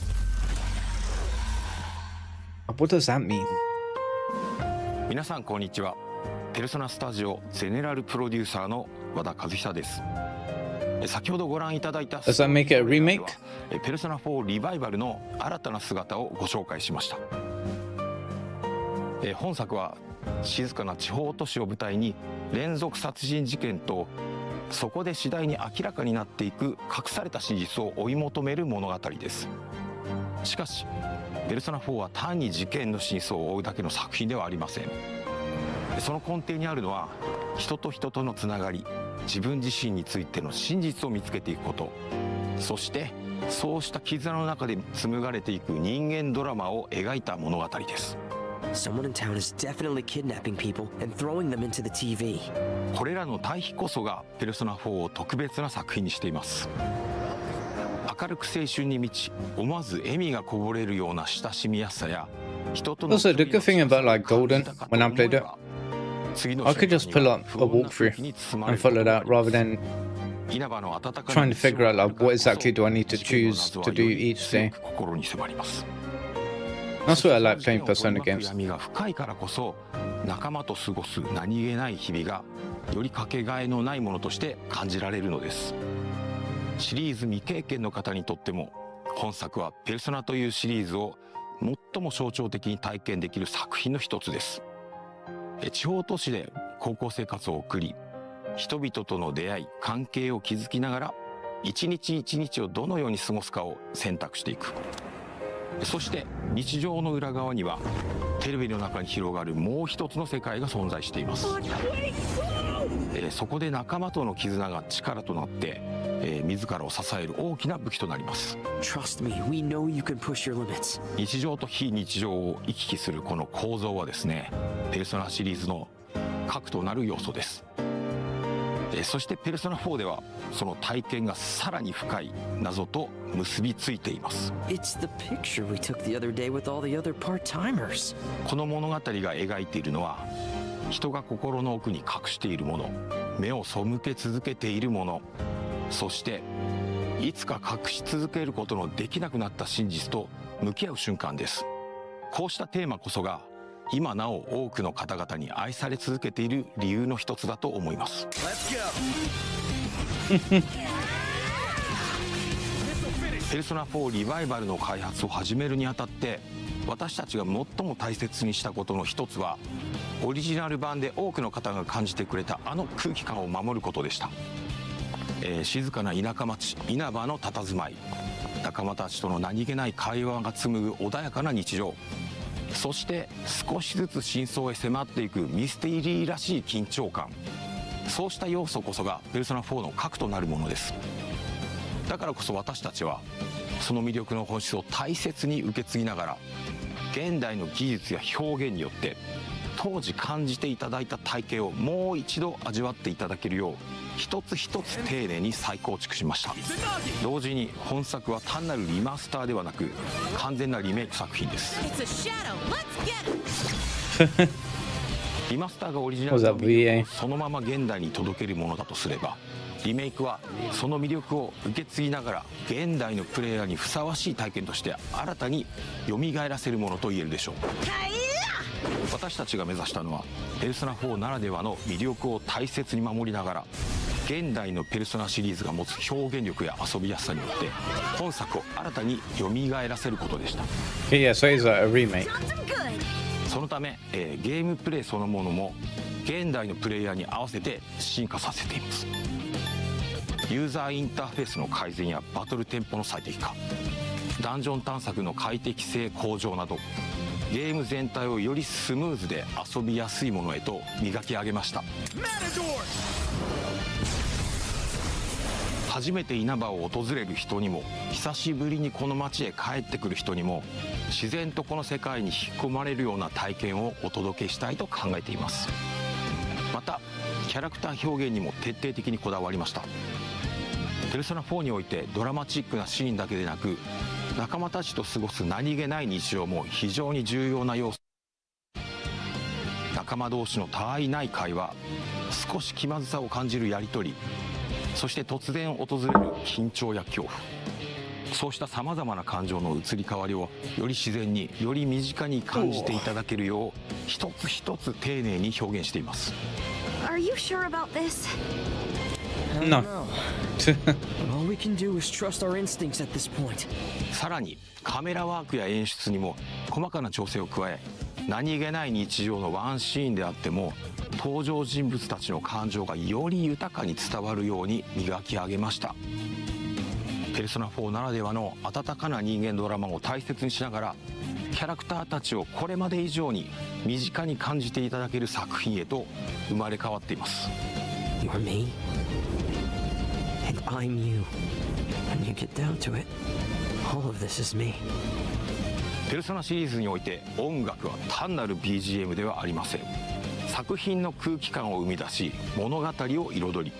What does that mean? 皆さんこんにちは。ペルソナスタジオゼネラルプロデューサーの和田和久です。先ほどご覧いただいた Does that make it a remake? ペルソナ4リバイバルの新たな姿をご紹介しました。本作は静かな地方都市を舞台に連続殺人事件とそこで次第に明らかになっていく隠された真実を追い求める物語です。しかしペルソナ4は単に事件の真相を追うだけの作品ではありません。その根底にあるのは人と人とのつながり、自分自身についての真実を見つけていくこと、そしてそうした絆の中で紡がれていく人間ドラマを描いた物語です。Someone in town is definitely kidnapping people and throwing them into the TV. これらの対比こそがペルソナ4を特別な作品にしています。明るく青春に満ち、思わず笑みがこぼれるような親しみやすさや人との Also, the good thing about like Golden, when I played it, I could just pull up a walkthrough and follow that rather than trying to figure out like what exactly do I need to choose to do each day. That's what I like playing Persona games. 闇が深いからこそ仲間と過ごす何気ない日々がよりかけがえのないものとして感じられるのです。シリーズ未経験の方にとっても本作はペルソナというシリーズを最も象徴的に体験できる作品の一つです。地方都市で高校生活を送り、人々との出会い関係を築きながら一日一日をどのように過ごすかを選択していく。そして日常の裏側にはテレビの中に広がるもう一つの世界が存在しています。そこで仲間との絆が力となって、自らを支える大きな武器となります。Trust me, we know you can push your limits. 日常と非日常を行き来するこの構造はですね、ペルソナシリーズの核となる要素です。そしてペルソナ4ではその体験がさらに深い謎と結びついています。It's the picture we took the other day with all the other part-timers. この物語が描いているのは人が心の奥に隠しているもの、目を背け続けているもの、そしていつか隠し続けることのできなくなった真実と向き合う瞬間です。こうしたテーマこそが今なお多くの方々に愛され続けている理由の一つだと思います。ペルソナ4リバイバルの開発を始めるにあたって私たちが最も大切にしたことの一つはオリジナル版で多くの方が感じてくれたあの空気感を守ることでした。静かな田舎町稲葉の佇まい、仲間たちとの何気ない会話が紡ぐ穏やかな日常、そして少しずつ真相へ迫っていくミステリーらしい緊張感、そうした要素こそがペルソナ4の核となるものです。だからこそ私たちはその魅力の本質を大切に受け継ぎながら現代の技術や表現によって当時感じていただいた体験をもう一度味わっていただけるよう一つ一つ丁寧に再構築しました。同時に本作は単なるリマスターではなく完全なリメイク作品です。リマスターがオリジナルの魅力をそのまま現代に届けるものだとすれば、リメイクはその魅力を受け継ぎながら現代のプレイヤーにふさわしい体験として新たに蘇らせるものと言えるでしょう。私たちが目指したのはペルソナ4ならではの魅力を大切に守りながら、現代のペルソナシリーズが持つ表現力や遊びやすさによって本作を新たに蘇らせることでした。Yeah, so it's a remake. そのため、ゲームプレイそのものも現代のプレイヤーに合わせて進化させています。ユーザーインターフェースの改善やバトルテンポの最適化、ダンジョン探索の快適性向上など、ゲーム全体をよりスムーズで遊びやすいものへと磨き上げました。初めて稲葉を訪れる人にも、久しぶりにこの街へ帰ってくる人にも、自然とこの世界に引き込まれるような体験をお届けしたいと考えています。またキャラクター表現にも徹底的にこだわりました。ペルソナ4においてドラマチックなシーンだけでなく、仲間たちと過ごす何気ない日常も非常に重要な要素。仲間同士の他愛ない会話、少し気まずさを感じるやり取り、そして突然訪れる緊張や恐怖、そうしたさまざまな感情の移り変わりをより自然により身近に感じていただけるよう一つ一つ丁寧に表現しています。 Are you sure about this? No. All we can do is trust our instincts at this point. さらにカメラワークや演出にも細かな調整を加え、何気ない日常のワンシーンであっても登場人物たちの感情がより豊かに伝わるように磨き上げました。ペルソナ4ならではの温かな人間ドラマを大切にしながら、キャラクターたちをこれまで以上に身近に感じていただける作品へと生まれ変わっています。 You're me, and I'm you. When you get down to it, all of this is me. ペルソナシリーズにおいて音楽は単なる BGM ではありません。作品の空気感を生み出し、物語を彩り、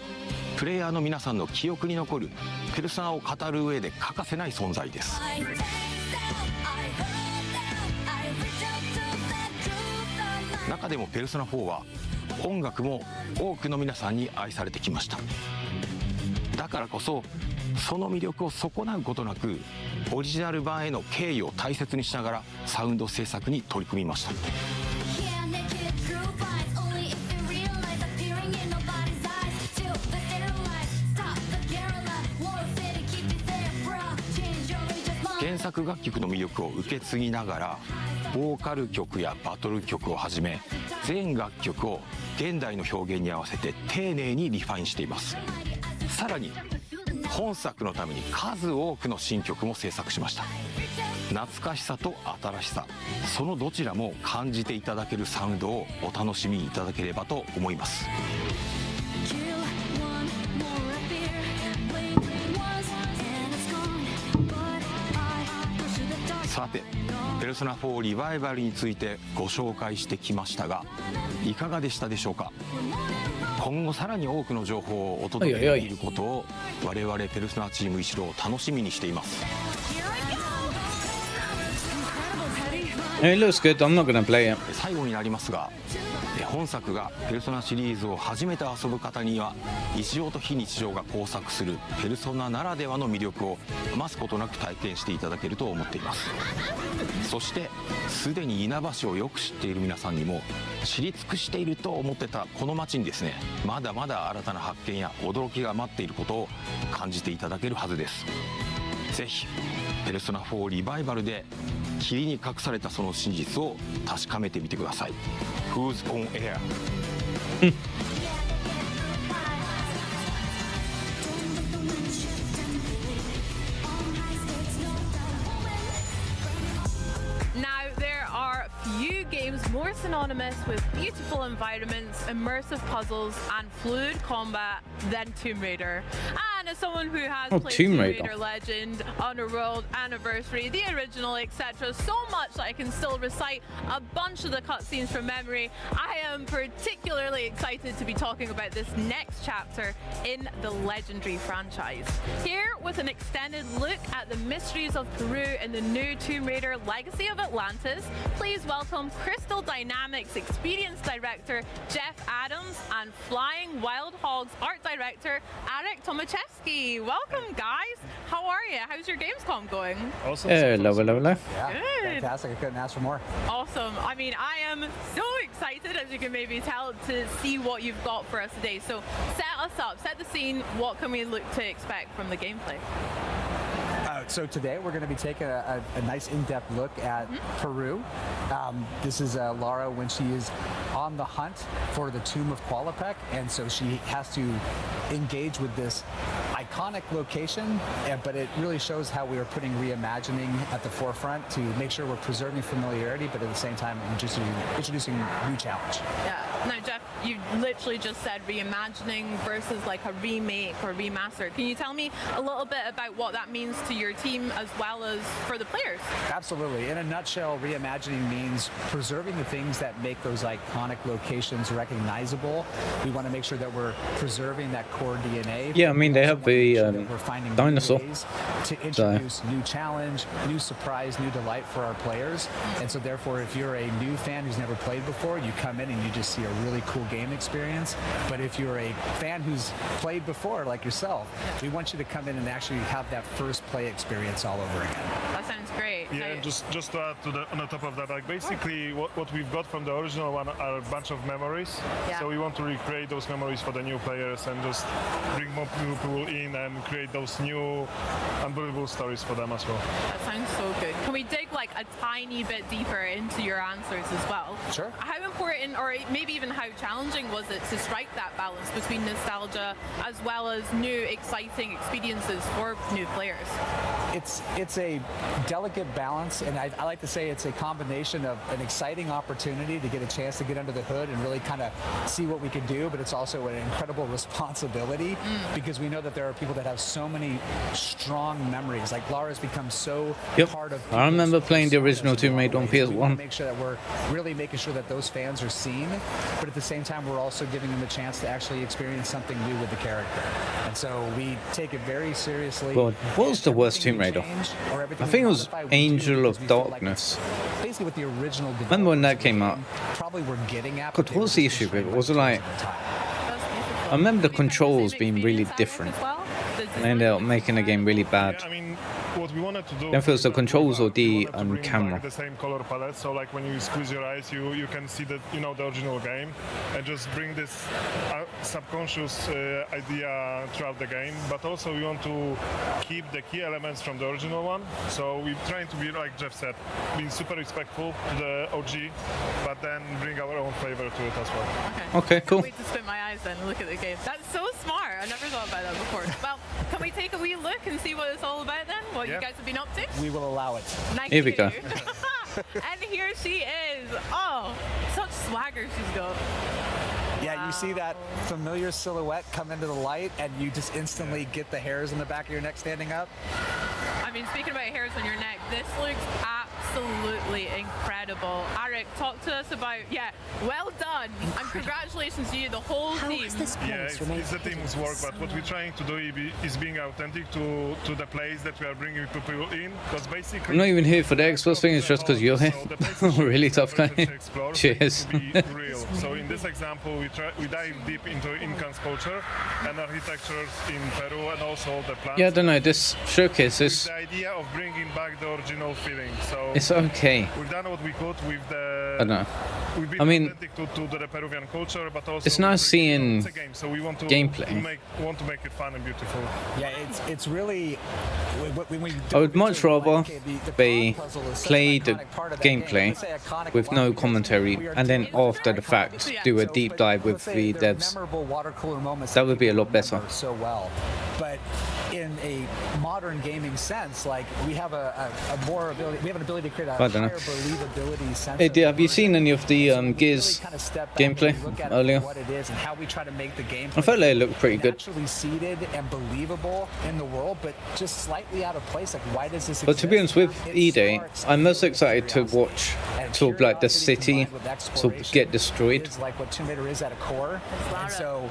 プレイヤーの皆さんの記憶に残るペルソナを語る上で欠かせない存在です。中でもペルソナ4は音楽も多くの皆さんに愛されてきました。だからこそその魅力を損なうことなく、オリジナル版への敬意を大切にしながらサウンド制作に取り組みました。原作楽曲の魅力を受け継ぎながら、ボーカル曲やバトル曲をはじめ全楽曲を現代の表現に合わせて丁寧にリファインしています。さらに本作のために数多くの新曲も制作しました。懐かしさと新しさ、そのどちらも感じていただけるサウンドをお楽しみいただければと思います。さて、ペルソナ4リバイバルについてご紹介してきましたが、いかがでしたでしょうか。今後さらに多くの情報をお届けできることを我々ペルソナチーム一郎楽しみにしています。 It looks good. I'm not gonna play it. 最後になりますが、本作がペルソナシリーズを初めて遊ぶ方には日常と非日常が交錯するペルソナならではの魅力を余すことなく体験していただけると思っています。そしてすでに稲葉市をよく知っている皆さんにも、知り尽くしていると思ってたこの街にですね、まだまだ新たな発見や驚きが待っていることを感じていただけるはずです。ぜひペルソナ4リバイバルで霧に隠されたその真実を確かめてみてください。 Who's on air? Now, there are few games more synonymous with beautiful environments, immersive puzzles, and fluid combat than Tomb Raider. And as someone who has Oh, played Tomb Tomb Raider. Raider Legend, Underworld, Anniversary, the original, etc., so much that I can still recite a bunch of the cutscenes from memory, I am particularly excited to be talking about this next chapter in the legendary franchise. Here, with an extended look at the mysteries of Peru in the new Tomb Raider Legacy of Atlantis, please welcome Crystal Dynamics Experience Director Jeff Adams and Flying Wild Hogs Art Director Arek Tomaszewski. Welcome, guys. How are you? How's your Gamescom going? Awesome. Hello. Good. Fantastic. I couldn't ask for more. Awesome. I mean, I am so excited, as you can maybe tell, to see what you've got for us today. So set us up, set the scene. What can we look to expect from the gameplay? So today we're going to be taking a nice in-depth look at Peru. This is Lara when she is on the hunt for the Tomb of Qualopec, and so she has to engage with this iconic location, but it really shows how we are putting reimagining at the forefront to make sure we're preserving familiarity, but at the same time introducing new challenge. Yeah. Now, Jeff, you literally just said reimagining versus like a remake or remaster. Can you tell me a little bit about what that means to your team as well as for the players? Absolutely. In a nutshell, reimagining means preserving the things that make those iconic locations recognizable. We want to make sure that we're preserving that core DNA. Yeah, I mean, they have the dinosaur. To introduce new challenge, new surprise, new delight for our players. And so therefore, if you're a new fan who's never played before, you come in and you just see a really cool game experience. But if you're a fan who's played before, like yourself, we want you to come in and actually have that first play experience all over again. That sounds great. Yeah, just to add to on the top of that, like basically what we've got from the original one are a bunch of memories. Yeah. So we want to recreate those memories for the new players and just bring more people in and create those new unbelievable stories for them as well. That sounds so good. Can we dig like a tiny bit deeper into your answers as well? Sure. How important, or maybe even how challenging was it to strike that balance between nostalgia as well as new exciting experiences for new players? It's a delicate balance, and I like to say it's a combination of an exciting opportunity to get a chance to get under the hood and really kind of see what we can do, but it's also an incredible responsibility because we know that there are people that have so many strong memories. Like Lara's become so part of. I remember playing the original Tomb Raider on PS1. We want to make sure that we're really making sure that those fans are seen, but at the same time we're also giving them a chance to actually experience something new with the character. And so we take it very seriously. God, what was the worst Tomb Raider? I think it was Angel of Darkness. Basically with the original. Remember when that came out? Probably we're getting at. God, what was the issue with it? Was it like... I remember the controls being really different. And they ended up making the game really bad. I mean, what we wanted to do. Then if it was the controls or the camera. The same color palette, so like when you squeeze your eyes, you can see the the original game, and just bring this subconscious idea throughout the game. But also we want to keep the key elements from the original one. So we're trying to be, like Jeff said, being super respectful to the OG, but then bring our own flavor to it as well. Okay, cool. I can't wait to spin my eyes then and look at the game. That's so smart. I never thought about that before. Well, can we take a wee look and see what it's all about then? What you guys have been up to? We will allow it. Nice. Here we go. And here she is. Oh, such swagger she's got. Yeah, you see that familiar silhouette come into the light, and you just instantly get the hairs on the back of your neck standing up. I mean, speaking about hairs on your neck, this looks absolutely incredible. Arek, talk to us about, well done, and congratulations to you, the whole team. Yeah, it's the team's work, but what we're trying to do is being authentic to the place that we are bringing people in, because basically... I'm not even here for the Xbox thing, it's just because you're here. Really tough guy. Cheers. Real. So in this example, we dive deep into Incan culture and architecture in Peru, and also the plants. Yeah, I don't know, this showcase is... The idea of bringing back the original feeling. So it's okay. We've done what we could with the... I don't know. We've been authentic to the Peruvian culture, but also... It's nice seeing game, so we want to gameplay. Want to make it fun and beautiful. Yeah, it's really... I would much rather they play the gameplay with no commentary and then after the fact do a deep dive with the devs. That would be a lot better. So well. but in a modern gaming sense, like we have a more ability, we have an ability to create a higher believability sense. Hey, have you seen any of the Gears gameplay earlier? What it is and how we try to make the game. I felt like it looked pretty good. Actually seated and believable in the world, but just slightly out of place. Like, why does this? But to be honest, with E-Day, I'm most excited to watch sort of like the city sort of get destroyed. It's like what Tomb Raider is at a core, and so.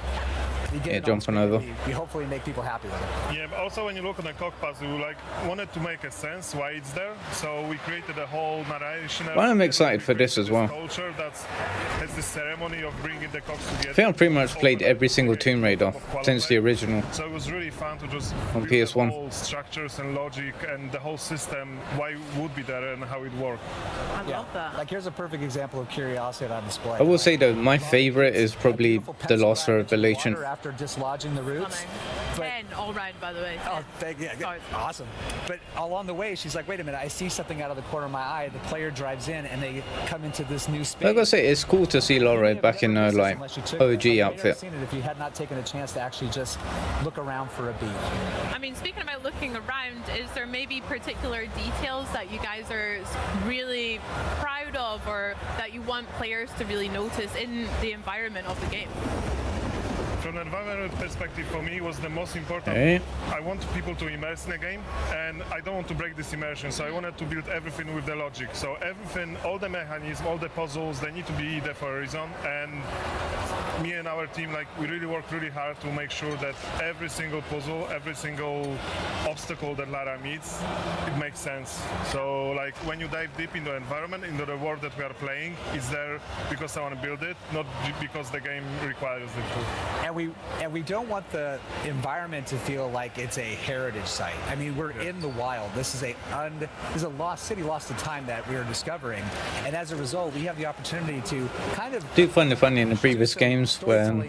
Jumping over. We hopefully make people happy with it. Yeah, but also when you look at the cock puzzle, we wanted to make a sense why it's there, so we created a whole narration. Well, I'm excited for this as well. Culture that has the ceremony of bringing the cocks together. I think I've pretty much played every single Tomb Raider since the original. So it was really fun to just on build PS1. the whole structures and logic and the whole system, why it would be there and how it worked. I love that. Like, here's a perfect example of curiosity on display. I will say though, my favorite is probably the last revelation. After dislodging the roots. But, all right, by the way. Oh, thank you. Yeah, awesome. But along the way, she's like, wait a minute, I see something out of the corner of my eye. The player drives in and they come into this new space. I gotta say, it's cool to see Laura back in her like OG outfit. Seen it if you had not taken a chance to actually just look around for a beat. I mean, speaking about looking around, is there maybe particular details that you guys are really proud of or that you want players to really notice in the environment of the game? From an environment perspective, for me, was the most important. Hey. I want people to immerse in the game, and I don't want to break this immersion, so I wanted to build everything with the logic. So everything, all the mechanisms, all the puzzles, they need to be there for a reason, and me and our team, like, we really worked really hard to make sure that every single puzzle, every single obstacle that Lara meets, it makes sense. So, like, when you dive deep into the environment, into the world that we are playing, it's there because I want to build it, not because the game requires it to. And we don't want the environment to feel like it's a heritage site. I mean, we're in the wild. This is a lost city, lost to time that we are discovering, and as a result, we have the opportunity to kind of. I do find it funny in the previous games where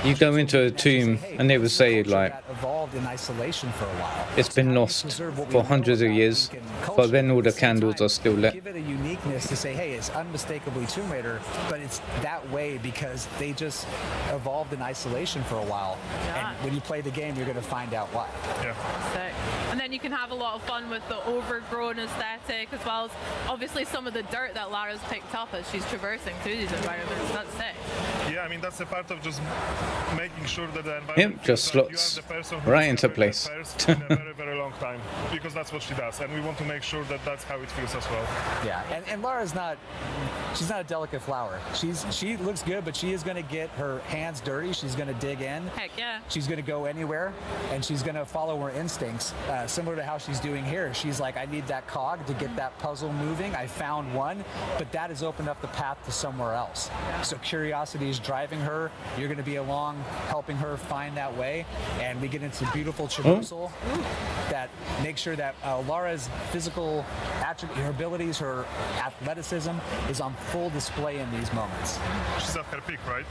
you go into a tomb and they would say like evolved in isolation for a while. It's been lost for hundreds of years, but then all the candles are still lit. Give it a uniqueness to say, hey, it's unmistakably Tomb Raider, but it's that way because they just evolved in isolation for a while. Yeah. And when you play the game, you're going to find out why. Yeah. Sick. And then you can have a lot of fun with the overgrown aesthetic, as well as obviously some of the dirt that Lara's picked up as she's traversing through these environments. That's sick. Yeah, I mean, that's a part of just making sure that the environment just slots right into place. in a very, very long time, because that's what she does, and we want to make sure that that's how it feels as well. Yeah, and Lara's she's not a delicate flower. She looks good, but she is going to get her hands dirty. She's going to dig in. Heck yeah. She's going to go anywhere, and she's going to follow her instincts, similar to how she's doing here. She's like, I need that cog to get that puzzle moving. I found one, but that has opened up the path to somewhere else. So curiosity is driving her. You're going to be along, helping her find that way, and we get into beautiful traversal that makes sure that Lara's physical attributes, her abilities, her athleticism is on full display in these moments. She's at her peak, right?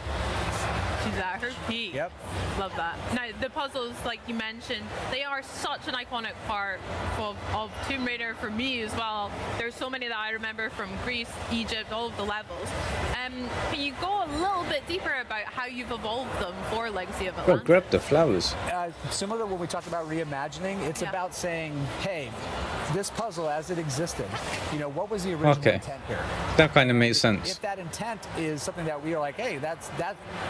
She's at her peak. Yep. Love that. Now, the puzzles, like you mentioned, they are such an iconic part of Tomb Raider for me as well. There's so many that I remember from Greece, Egypt, all of the levels. Can you go a little bit deeper about how you've evolved them for Legacy of Atlantis? Oh, grab the flowers. Similar to when we talked about reimagining, it's about saying, hey, this puzzle as it existed, what was the original intent here? That kind of makes sense. If that intent is something that we are like, hey, that's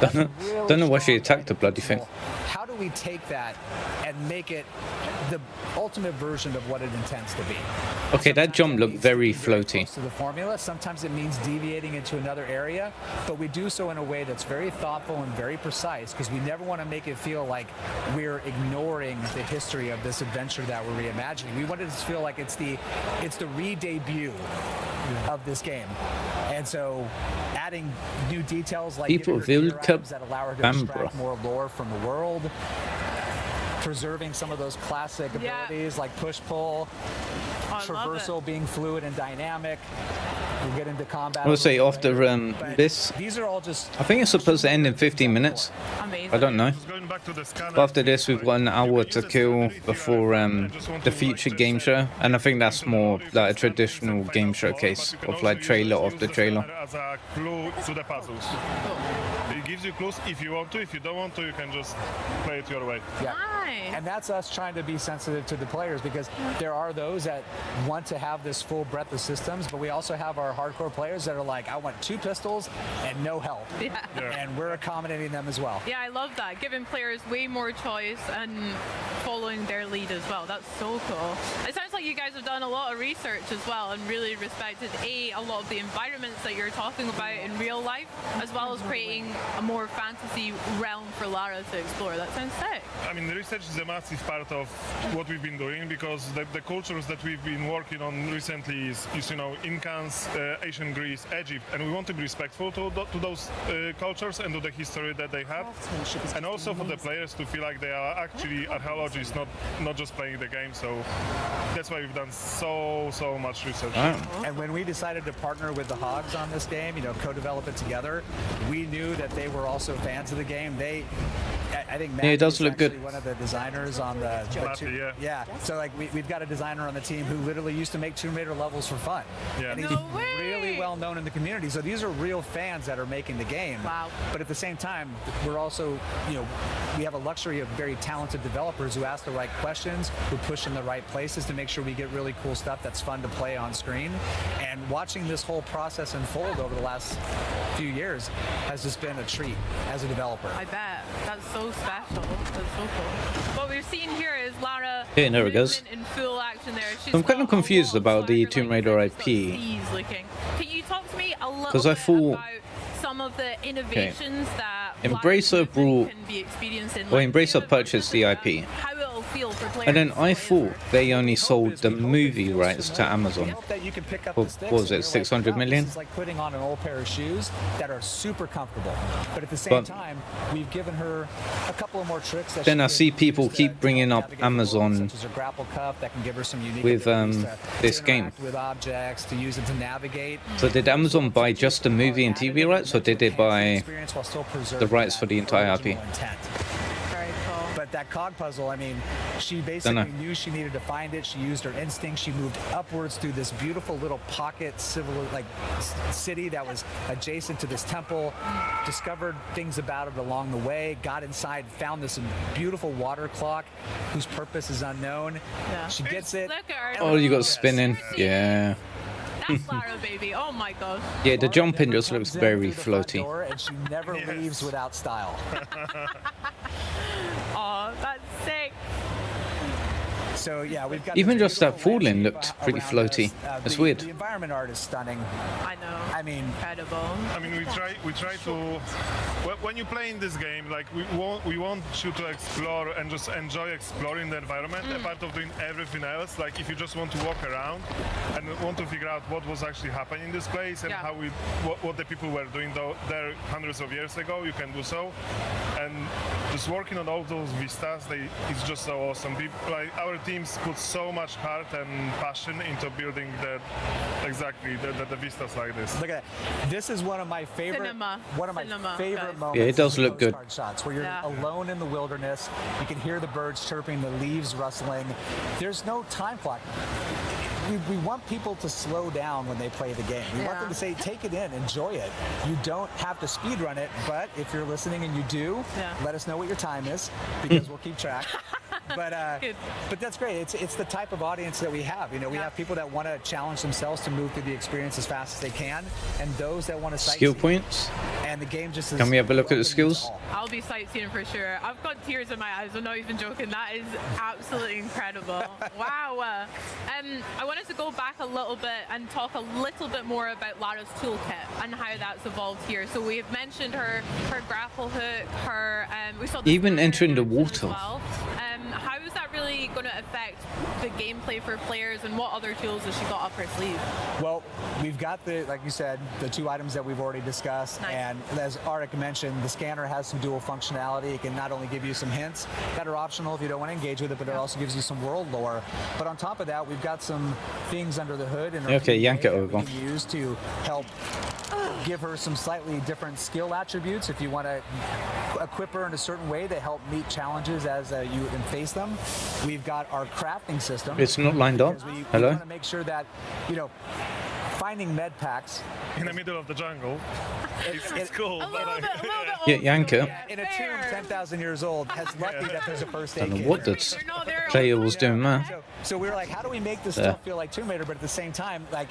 Don't know why she attacked the bloody thing. How do we take that and make it the ultimate version of what it intends to be? Okay, that jump looked very floaty. To the formula, sometimes it means deviating into another area, but we do so in a way that's very thoughtful and very precise, because we never want to make it feel like we're ignoring the history of this adventure that we're reimagining. We want it to feel like it's the re-debut of this game, and so adding new details like People that allow her to extract more lore from the world, preserving some of those classic abilities like push-pull, traversal being fluid and dynamic. We get into combat. I would say after this, these are all just. I think it's supposed to end in 15 minutes. Amazing. I don't know. After this, we've got an hour to kill before the future game show, and I think that's more like a traditional game showcase of like trailer after trailer. As a clue to the puzzles. gives you clues if you want to. If you don't want to, you can just play it your way. Yeah. And that's us trying to be sensitive to the players, because there are those that want to have this full breadth of systems, but we also have our hardcore players that are like, I want 2 pistols and no help. Yeah. And we're accommodating them as well. Yeah, I love that. Giving players way more choice and following their lead as well. That's so cool. It sounds like you guys have done a lot of research as well and really respected a lot of the environments that you're talking about in real life, as well as creating a more fantasy realm for Lara to explore. That sounds sick. I mean, the research is a massive part of what we've been doing, because the cultures that we've been working on recently is you know, Incans, ancient Greece, Egypt, and we want to be respectful to those cultures and to the history that they have, and also for the players to feel like they are actually archaeologists, not just playing the game. So that's why we've done so much research. And when we decided to partner with the Hogs on this game, you know, co-develop it together, we knew that they were also fans of the game. I think Matt it does is look good. one of the designers on the yeah. So like we've got a designer on the team who literally used to make Tomb Raider levels for fun. Yeah. And he's really well known in the community. So these are real fans that are making the game. Wow. But at the same time, we're also, you know, we have a luxury of very talented developers who ask the right questions, who push in the right places to make sure we get really cool stuff that's fun to play on screen. And watching this whole process unfold over the last few years has just been a treat as a developer. I bet. That's so special. That's so cool. What we've seen here is Lara there it goes. in full action there. She's I'm kind of confused about the Tomb Raider IP. Looking. Can you talk to me a little Because I thought about some of the innovations that Embracer brought, can be experienced in well, Embracer purchased the IP, how it'll feel for players. and then I thought they only sold the movie rights to Amazon. What was it, 600 million? It's like putting on an old pair of shoes that are super comfortable, but at the same time, we've given her a couple of more tricks. That Then I see people keep bringing up Amazon such as a grapple cuff that can give her some unique with abilities this to game. interact with objects, to use it to navigate. So did Amazon buy just the movie and TV rights, or did they buy the rights for the entire IP? But that cog puzzle, I mean, she basically knew she needed to find it. She used her instinct. She moved upwards through this beautiful little pocket city that was adjacent to this temple, discovered things about it along the way, got inside, found this beautiful water clock whose purpose is unknown. Yeah. She gets it. Oh, you got spinning. Yeah. That's Lara, baby. Oh my gosh. Yeah, the jumping just looks very floaty. And she never leaves without style. Oh, that's sick. So yeah, we've got even just that falling looked pretty floaty. It's weird. The environment art is stunning. I know. I mean, incredible. I mean, we try to. When you play in this game, like we want you to explore and just enjoy exploring the environment, apart of doing everything else. Like if you just want to walk around and want to figure out what was actually happening in this place and how what the people were doing there hundreds of years ago, you can do so. And just working on all those vistas, it's just so awesome. Like our teams put so much heart and passion into building the vistas like this. Look at that. This is one of my favorite favorite moments. Yeah, it does look good. Shots where you're alone in the wilderness. You can hear the birds chirping, the leaves rustling. There's no time clock. We want people to slow down when they play the game. We want them to say, take it in, enjoy it. You don't have to speed run it, but if you're listening and you do, let us know what your time is, because we'll keep track. But that's great. It's the type of audience that we have. You know, we have people that want to challenge themselves to move through the experience as fast as they can, and those that want to skill points. And the game just is. Can we have a look at the skills? I'll be sightseeing for sure. I've got tears in my eyes. I'm not even joking. That is absolutely incredible. Wow. I wanted to go back a little bit and talk a little bit more about Lara's toolkit and how that's evolved here. So we have mentioned her grapple hook, we saw even entering the water. Well. How is that really going to affect the gameplay for players, and what other tools has she got up her sleeve? Well, we've got like you said, the 2 items that we've already discussed, and as Arctic mentioned, the scanner has some dual functionality. It can not only give you some hints that are optional if you don't want to engage with it, but it also gives you some world lore. But on top of that, we've got some things under the hood and yank it over. We can use to help give her some slightly different skill attributes if you want to equip her in a certain way to help meet challenges as you face them. We've got our crafting system. It's not lined up. We Hello? want to make sure that, you know, finding med packs in the middle of the jungle. It's cool. Yeah, yank it. In a tomb 10,000 years old, has lucky that there's a first aid Don't know kit. what that player was doing there. So we were like, how do we make this still feel like Tomb Raider, but at the same time, like,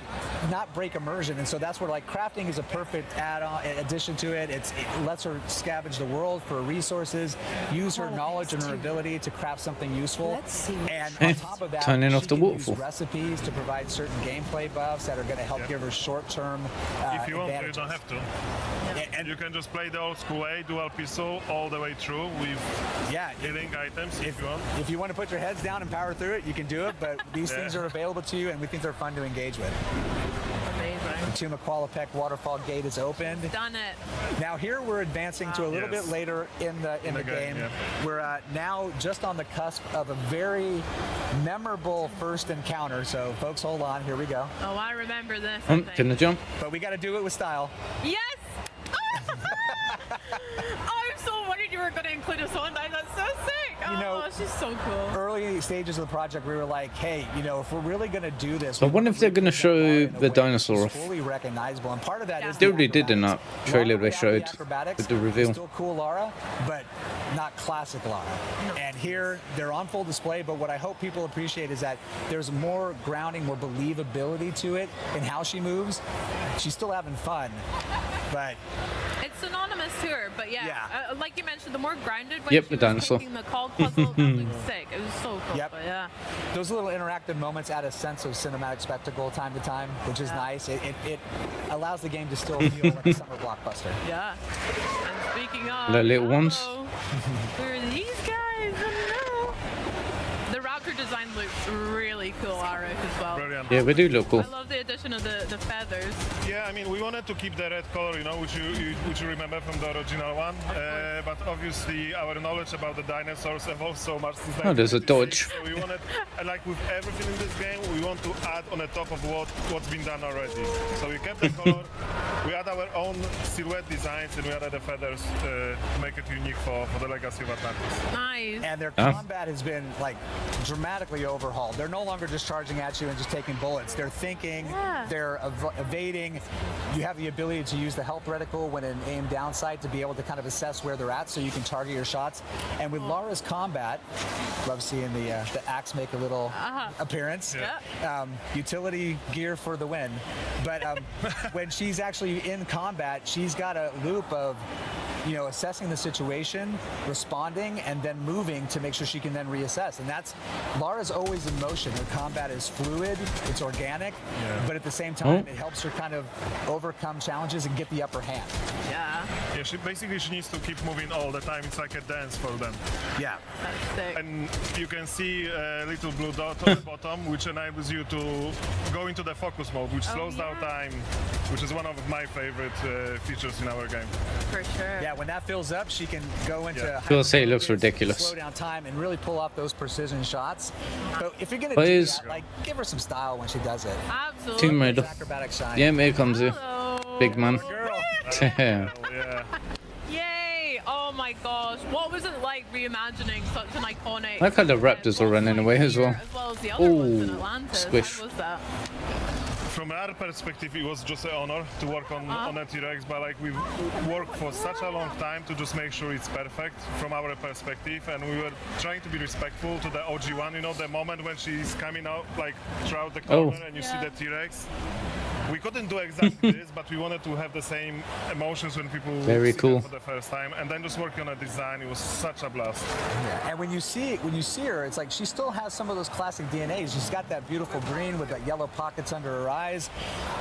not break immersion? And so that's where, like, crafting is a perfect add-on addition to it. It lets her scavenge the world for resources, use her knowledge and her ability to craft something useful. And on top of that, turning off she the can use waterfall. recipes to provide certain gameplay buffs that are going to help give her short-term if you want to, you advantages. don't have to. And you can just play the old school way, dual pistol all the way through with healing items if you want. If you want to put your heads down and power through it, you can do it, but these things are available to you, and we think they're fun to engage with. Amazing. The Tomb of Qualopec waterfall gate is opened. Done it. Now here we're advancing to a little bit later in the game. We're now just on the cusp of a very memorable first encounter. So folks, hold on. Here we go. Oh, I remember this. I think. Can I jump? But we got to do it with style. Yes! I'm so worried you were going to include us on that. That's so sick. Oh, she's so cool. Early stages of the project, we were like, hey, you know, if we're really going to do this, So I wonder if they're going to show the dinosaur off. fully recognizable, and part of that is They already did in that trailer they showed with the reveal. still cool Lara, but not classic Lara. And here they're on full display, but what I hope people appreciate is that there's more grounding, more believability to it in how she moves. She's still having fun, but It's synonymous to her, but like you mentioned, the more grounded way Yep, she the was dinosaur. taking the cog puzzle, that looked sick. It was so cool. Yep. But yeah. those little interactive moments add a sense of cinematic spectacle time to time, which is nice. It allows the game to still feel like a summer blockbuster. Yeah. And speaking of The little ones. who are these guys? I don't know. The raptor design looks really cool, Arif, as well. Brilliant. Yeah, they do look cool. I love the addition of the feathers. Yeah, I mean, we wanted to keep the red color, you know, which you remember from the original one. But obviously, our knowledge about the dinosaurs evolved so much since. Oh, there's a dodge. So we wanted, like with everything in this game, we want to add on the top of what's been done already. So we kept the color, we add our own silhouette designs, and we added the feathers to make it unique for the Legacy of Atlantis. Nice. And their combat has been like dramatically overhauled. They're no longer just charging at you and just taking bullets. They're thinking, they're evading. You have the ability to use the health reticle when in aim down sight to be able to kind of assess where they're at so you can target your shots. And with Lara's combat, love seeing the axe make a little appearance. Utility gear for the win. But when she's actually in combat, she's got a loop of, you know, assessing the situation, responding, and then moving to make sure she can then reassess. And that's, Lara's always in motion. Her combat is fluid, it's organic, but at the same time, it helps her kind of overcome challenges and get the upper hand. Yeah. Yeah, she needs to keep moving all the time. It's like a dance for them. Yeah. That's sick. And you can see a little blue dot on the bottom, which enables you to go into the focus mode, which slows down time, which is one of my favorite features in our game. For sure. Yeah, when that fills up, she can go into People say it looks ridiculous. slow down time and really pull off those precision shots. But if you're gonna But do is- that, like, give her some style when she does it. Absolutely. Tomb Raider. Acrobatic shine. Yeah, here comes he. Big man. Yeah. Yay! Oh my gosh. What was it like reimagining such an iconic... I like how the raptors are running away as well. As well as the other ones in Oh, Atlantis. squish. How was that? From our perspective, it was just an honor to work on a T-Rex, but like we've worked for such a long time to just make sure it's perfect from our perspective, and we were trying to be respectful to the OG one. You know, the moment when she's coming out, like throughout the corner, and you see the T-Rex. We couldn't do exactly this, but we wanted to have the same emotions when people Very see cool. them for the first time, and then just working on a design. It was such a blast. Yeah, and when you see her, it's like she still has some of those classic DNAs. She's got that beautiful green with that yellow pockets under her eyes,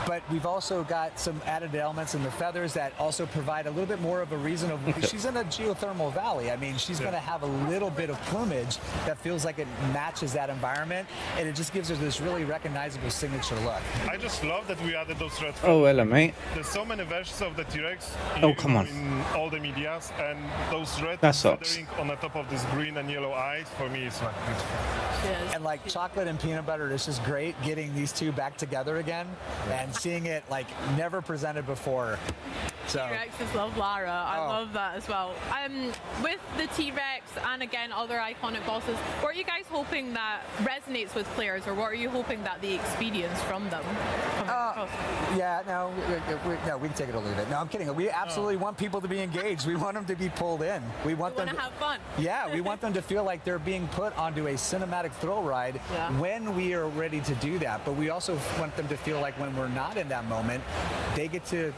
but we've also got some added elements in the feathers that also provide a little bit more of a reason of she's in a geothermal valley. I mean, she's going to have a little bit of plumage that feels like it matches that environment, and it just gives her this really recognizable signature look. I just love that we added those red Oh, hello, mate. There's so many versions of the T-Rex Oh, come on. in all the medias, and those red That sucks. feathering on the top of this green and yellow eyes, for me, it's like beautiful. And like chocolate and peanut butter, it's just great getting these two back together again and seeing it like never presented before. So T-Rexes love Lara. I love that as well. With the T-Rex and again other iconic bosses, what are you guys hoping that resonates with players, or what are you hoping that they experience from them? Yeah, no, we can take it or leave it. No, I'm kidding. We absolutely want people to be engaged. We want them to be pulled in. We want them to have fun. Yeah, we want them to feel like they're being put onto a cinematic thrill ride when we are ready to do that. But we also want them to feel like when we're not in that moment, they get to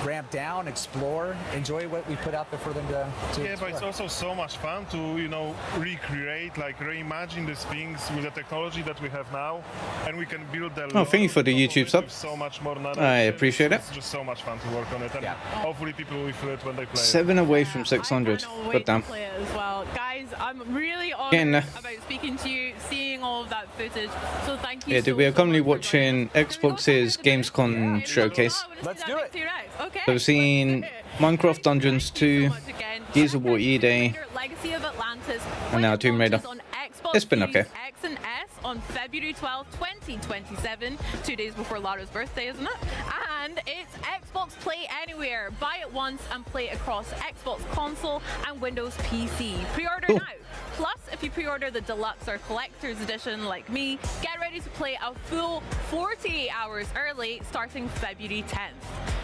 ramp down, explore, enjoy what we put out there for them to yeah, explore. but it's also so much fun to, you know, recreate, like reimagine these things with the technology that we have now, and we can build the Oh, thank you for the YouTube sub. so much more I appreciate it. It's just so much fun to work on it, and hopefully people will feel it when they play 7 away from 600. God damn. Play it as well. Guys, I'm really honored about speaking to you, seeing all of that footage. So thank you. Yeah, dude, we are currently watching Xbox's Gamescom showcase. Let's do it. Okay. So we've seen Minecraft Dungeons 2, GearsOfWarEDay, Legacy of Atlantis, and now Tomb Raider. It's been okay. X and S on February 12, 2027, 2 days before Lara's birthday, isn't it? And it's Xbox Play Anywhere. Buy it once and play it across Xbox console and Windows PC. Pre-order now. Plus, if you pre-order the deluxe or collector's edition like me, get ready to play a full 48 hours early starting February 10th.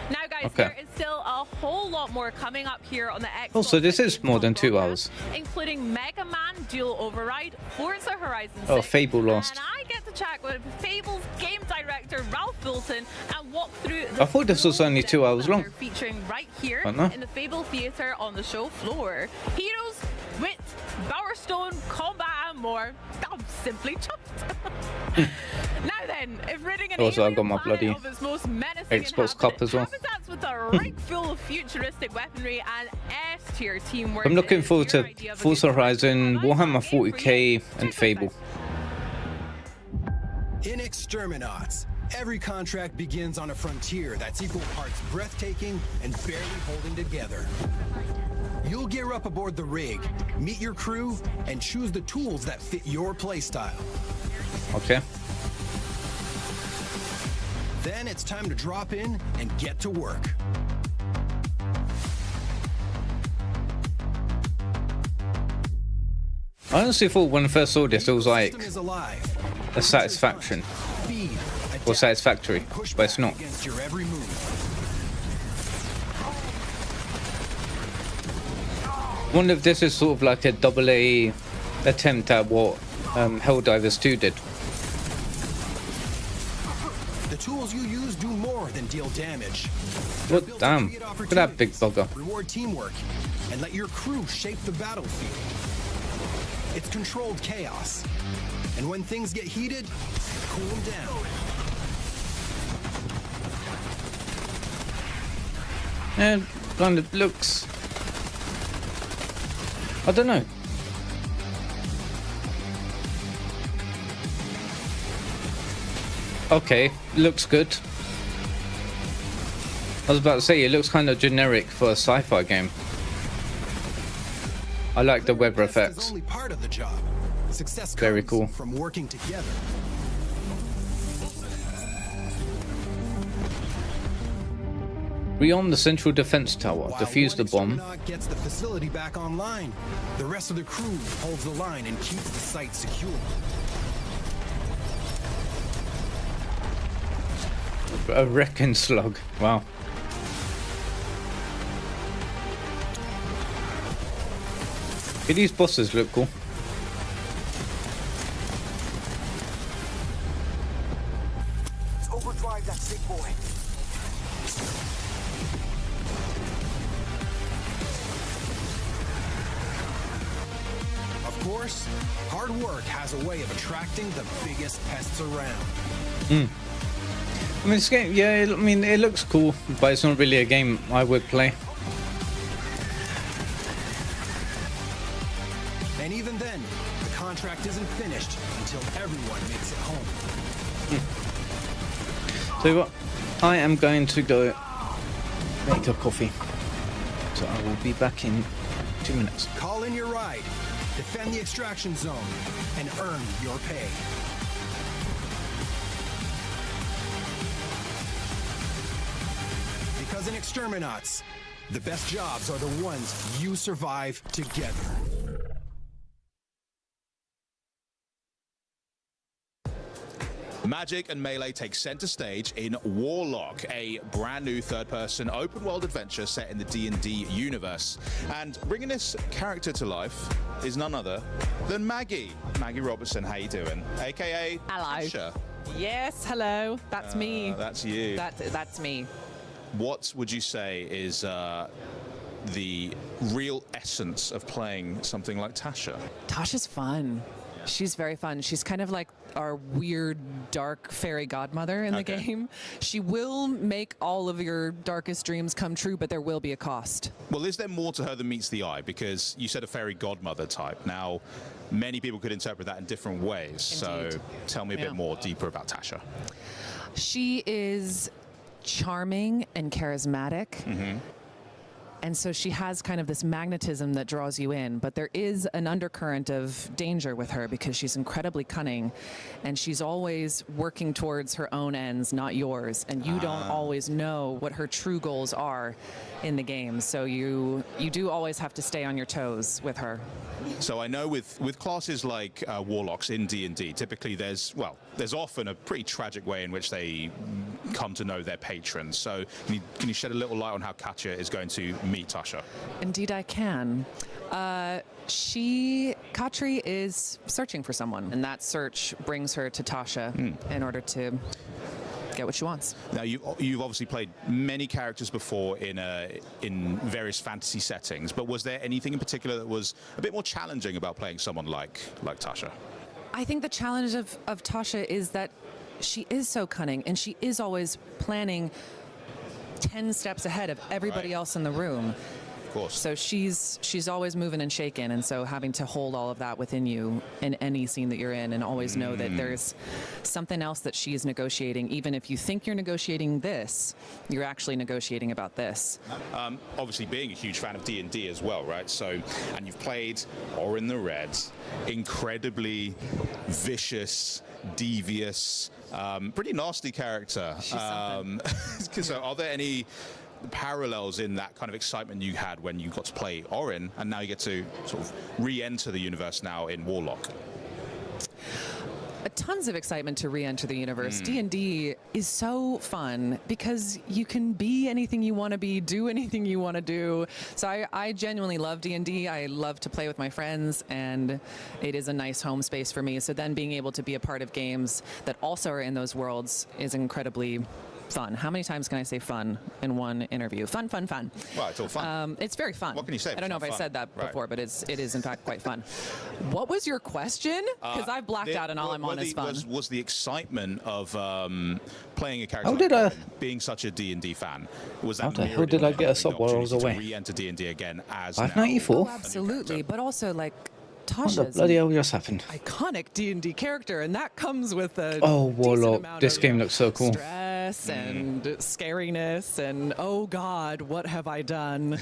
Now, guys, there is still a whole lot more coming up here on the Xbox. Also, this is more than 2 hours. Including Mega Man Dual Override, Forza Horizon 6, Oh, Fable lost. and I get to chat with Fable's game director Ralph Fulton and walk through I thought this was only 2 hours long. featuring right here I know. in the Fable Theatre on the show floor. Heroes, wit, Power Stone, combat and more. I'm simply chuffed. Now then, if ridding an Also, I alien got my planet bloody of its most menacing Xbox Cup as well. habitats with a rig full of futuristic weaponry and S-tier teamwork, I'm looking forward to Forza Horizon, Warhammer 40k, and Fable. In Exterminats, every contract begins on a frontier that's equal parts breathtaking and barely holding together. You'll gear up aboard the rig, meet your crew, and choose the tools that fit your playstyle. Okay. Then it's time to drop in and get to work. I honestly thought when I first saw this, it was like System is alive. a satisfaction Speed, or satisfactory, but it's not. against your every move. I wonder if this is sort of like a AA attempt at what Helldivers 2 did. The tools you use do more than deal damage. What damn? Look at that big bugger. Reward teamwork and let your crew shape the battlefield. It's controlled chaos. And when things get heated, cool them down. And kind of looks, I don't know. Okay, looks good. I was about to say, it looks kind of generic for a sci-fi game. I like the weather It's effects. only part of the job. Success Very comes cool. from working together. Beyond the central defense tower, While defuse the one bomb. exterminaut gets the facility back online, the rest of the crew holds the line and keeps the site secure. A wrecking slug. Wow. Okay, these bosses look cool. Let's overdrive that sick boy. Of course, hard work has a way of attracting the biggest pests around. I mean, this game, yeah, I mean, it looks cool, but it's not really a game I would play. And even then, the contract isn't finished until everyone makes it home. So what? I am going to go make a coffee. So I will be back in 2 minutes. Call in your ride, defend the extraction zone, and earn your pay. Because in Exterminauts, the best jobs are the ones you survive together. Magic and Melee take center stage in Warlock, a brand new third-person open-world adventure set in the D&D universe. And bringing this character to life is none other than Maggie. Maggie Robertson, how you doing? AKA Hello. Tasha. Yes, hello. That's me. That's you. That's me. What would you say is the real essence of playing something like Tasha? Tasha's fun. She's very fun. She's kind of like our weird, dark fairy godmother in the game. She will make all of your darkest dreams come true, but there will be a cost. Well, is there more to her than meets the eye? Because you said a fairy godmother type. Now, many people could interpret that in different ways. Indeed. So tell me a bit more deeper about Tasha. She is charming and charismatic. Mm-hmm. And so she has kind of this magnetism that draws you in, but there is an undercurrent of danger with her because she's incredibly cunning and she's always working towards her own ends, not yours. And you don't always know what her true goals are in the game. So you do always have to stay on your toes with her. So I know with classes like Warlocks in D&D, typically there's often a pretty tragic way in which they come to know their patrons. So can you shed a little light on how Katya is going to meet Tasha? Indeed I can. Katri is searching for someone, and that search brings her to Tasha in order to get what she wants. Now, you've obviously played many characters before in various fantasy settings, but was there anything in particular that was a bit more challenging about playing someone like Tasha? I think the challenge of Tasha is that she is so cunning, and she is always planning 10 steps ahead of everybody else in the room. Of course. So she's always moving and shaking, and so having to hold all of that within you in any scene that you're in, and always know that there's something else that she's negotiating. Even if you think you're negotiating this, you're actually negotiating about this. Obviously, being a huge fan of D&D as well, right? So, and you've played Orin the Red, incredibly vicious, devious, pretty nasty character. So, are there any parallels in that kind of excitement you had when you got to play Orin, and now you get to sort of re-enter the universe now in Warlock? Tons of excitement to re-enter the universe. D&D is so fun because you can be anything you want to be, do anything you want to do. So I genuinely love D&D. I love to play with my friends, and it is a nice home space for me. So then being able to be a part of games that also are in those worlds is incredibly fun. How many times can I say fun in one interview? Fun, fun, fun. Well, it's all fun. It's very fun. What can you say? I don't know if I said that before, but it is in fact quite fun. What was your question? Because I've blacked out and all I'm on is fun. Was the excitement of playing a character, being such a D&D fan, was that how the hell did I get a sub while I was away? To re-enter D&D again as 594? Oh, absolutely, but also like What the Tasha's bloody hell just happened? iconic D&D character, and that comes with a Warlock. This game looks so cool. stress and scariness and oh god, what have I done?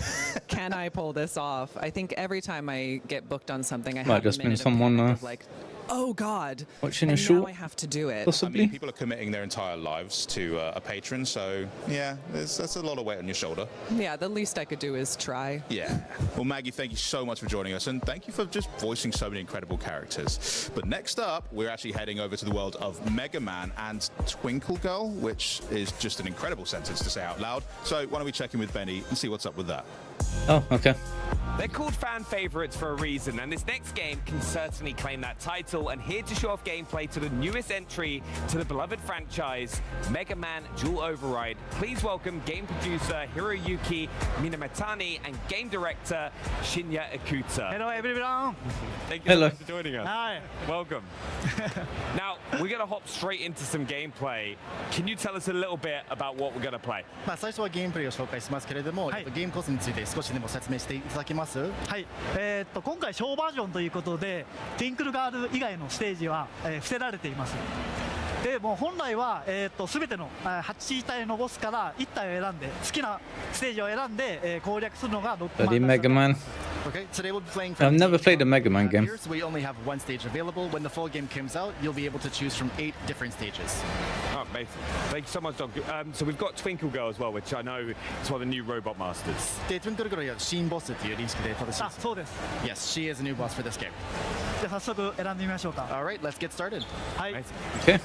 Can I pull this off? I think every time I get booked on something, I have just a been minute someone of like, oh god, watching a and show, now I have to do it. possibly. I mean, people are committing their entire lives to a patron, so yeah, that's a lot of weight on your shoulder. Yeah, the least I could do is try. Yeah. Well, Maggie, thank you so much for joining us, and thank you for just voicing so many incredible characters. But next up, we're actually heading over to the world of Mega Man and Twinkle Girl, which is just an incredible sentence to say out loud. So why don't we check in with Benny and see what's up with that? Oh, okay. They're called fan favorites for a reason, and this next game can certainly claim that title. And here to show off gameplay to the newest entry to the beloved franchise, Mega Man Dual Override. Please welcome game producer Hiroyuki Minamatani and game director Shinya Ikuta. Hello, everyone. Thank you so much for joining us. Hi. Welcome. Now, we're going to hop straight into some gameplay. Can you tell us a little bit about what we're going to play? 最初はゲームプレイを紹介しますけれども、ゲームコースについて少しでも説明していただけます？はい。今回小バージョンということで、ティンクルガール以外のステージは、伏せられています。でもう本来は全ての8体のボスから1体を選んで好きなステージを選んで攻略するのがBloody Mega Man. Okay, today we'll be playing I've never played a Mega Man game. We only have one stage available. When the full game comes out, you'll be able to choose from 8 different stages. amazing. Thank you so much, Dog. So we've got Twinkle Girl as well, which I know is one of the new robot masters. で、Twinkle Girl は新ボスっていう認識で正しいです。そうです。Yes, she is a new boss for this game. じゃあ早速選んでみましょうか。All right, let's get started. はい。Okay.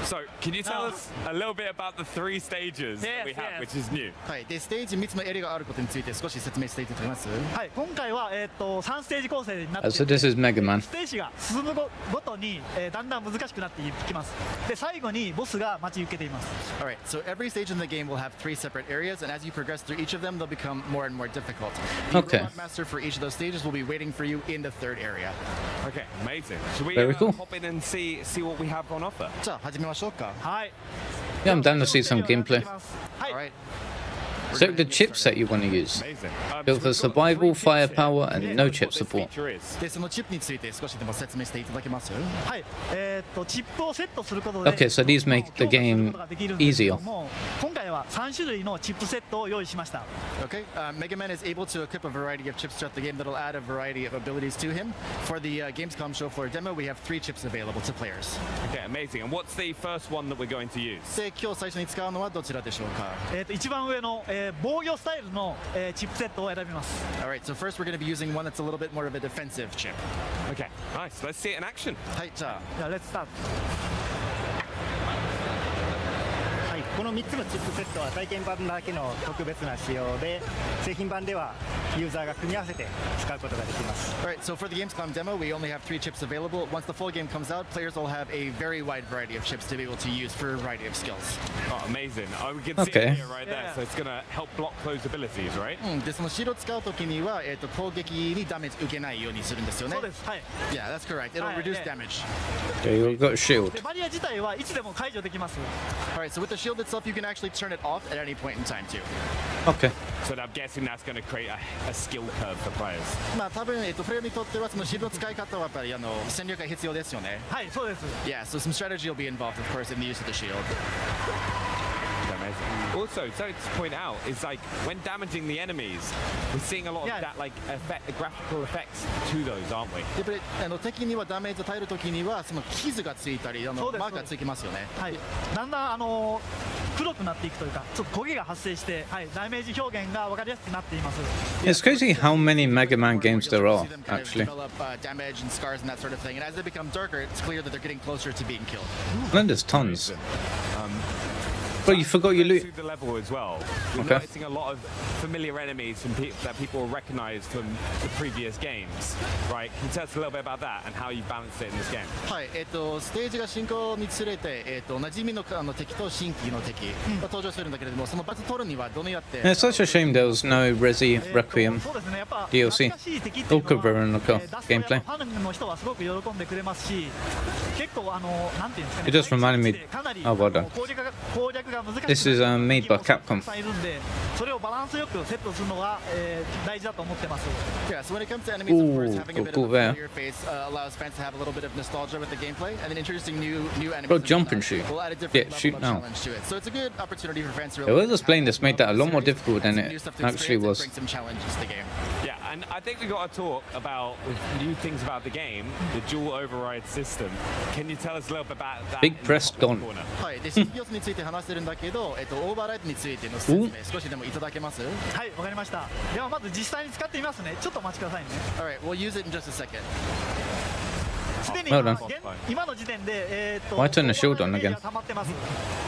So, can you tell us a little bit about the 3 stages that we have, which is new? はい。で、ステージ3つのエリアがあることについて少し説明していただけます？はい。今回は3ステージ構成になっていて、 So this is Mega Man. ステージが進むごとにだんだん難しくなっていきます。で、最後にボスが待ち受けています。All right. So every stage in the game will have 3 separate areas, and as you progress through each of them, they'll become more and more difficult. The robot master for each of those stages will be waiting for you in the 3rd area. Okay, amazing. Should we Very cool. hop in and see what we have on offer? じゃあ始めましょうか。はい。 Yeah, I'm down to see some gameplay. All right. Select the chipset you want to use. Built for survival, firepower, and no chip support. で、そのチップについて少しでも説明していただけます？はい。チップをセットすることで Okay, so these make the game easier. 今回は3種類のチップセットを用意しました。Okay, Mega Man is able to equip a variety of chips throughout the game that'll add a variety of abilities to him. For the Gamescom show floor demo, we have 3 chips available to players. Okay, amazing. And what's the first one that we're going to use? で、今日最初に使うのはどちらでしょうか？一番上の防御スタイルのチップセットを選びます。All right, so first we're going to be using one that's a little bit more of a defensive chip. Okay, nice. Let's see it in action. はい、じゃあ、let's start. この3つのチップセットは体験版だけの特別な仕様で、製品版ではユーザーが組み合わせて使うことができます。All right, so for the Gamescom demo, we only have 3 chips available. Once the full game comes out, players will have a very wide variety of chips to be able to use for a variety of skills. Oh, amazing. Oh, we can see it here right there. So it's going to help block those abilities, right? で、そのシールを使うときには、攻撃にダメージ受けないようにするんですよね。そうです。はい。Yeah, that's correct. It'll reduce damage. Okay, you've got a shield. バリア自体はいつでも解除できます。All right, so with the shield itself, you can actually turn it off at any point in time too. Okay. So I'm guessing that's going to create a skill curve for players. まあ多分プレイヤーにとってはそのシールの使い方はやっぱり戦略が必要ですよね。はい、そうです。Yeah, so some strategy will be involved, of course, in the use of the shield. Amazing. Also, something to point out is like when damaging the enemies, we're seeing a lot of that like graphical effects to those, aren't we? やっぱり敵にはダメージを与えるときにはその傷がついたりマークがつきますよね。はい。だんだん黒くなっていくというか、ちょっと焦げが発生して、はい、ダメージ表現が分かりやすくなっています。It's crazy how many Mega Man games there are, actually. Damage and scars and that sort of thing. And as they become darker, it's clear that they're getting closer to being killed. And there's tons. But you forgot your loot. The level as well. We're noticing a lot of familiar enemies from that people recognize from the previous games, right? Can you tell us a little bit about that and how you balance it in this game? はい、ステージが進行につれて、馴染みの敵と新規の敵が登場するんだけれども、そのバツ取るにはどのようにやって。It's such a shame there was no Resi Requiem DLC. All cover in the gameplay. ファンの人はすごく喜んでくれますし、結構なんていうんですかね。It just reminded me. Oh, well done. This is made by Capcom. Yeah, so when it comes to enemies, of course, having a bit of a familiar face allows fans to have a little bit of nostalgia with the gameplay, and then introducing new enemies. Bro, jump and shoot. Will add a different shoot now. challenge to it. So it's a good opportunity for fans to really. Whoever's playing this made that a lot more difficult than it actually was. Bring some challenges to the game. Yeah, and I think we got to talk about new things about the game, the dual override system. Can you tell us a little bit about that? Big press gone. はい、で、新要素について話してるんだけど、オーバーライドについての説明少しでもいただけます？はい、わかりました。ではまず実際に使ってみますね。ちょっとお待ちくださいね。All right, we'll use it in just a second. すでに今の時点でWhy turn the shield on again? All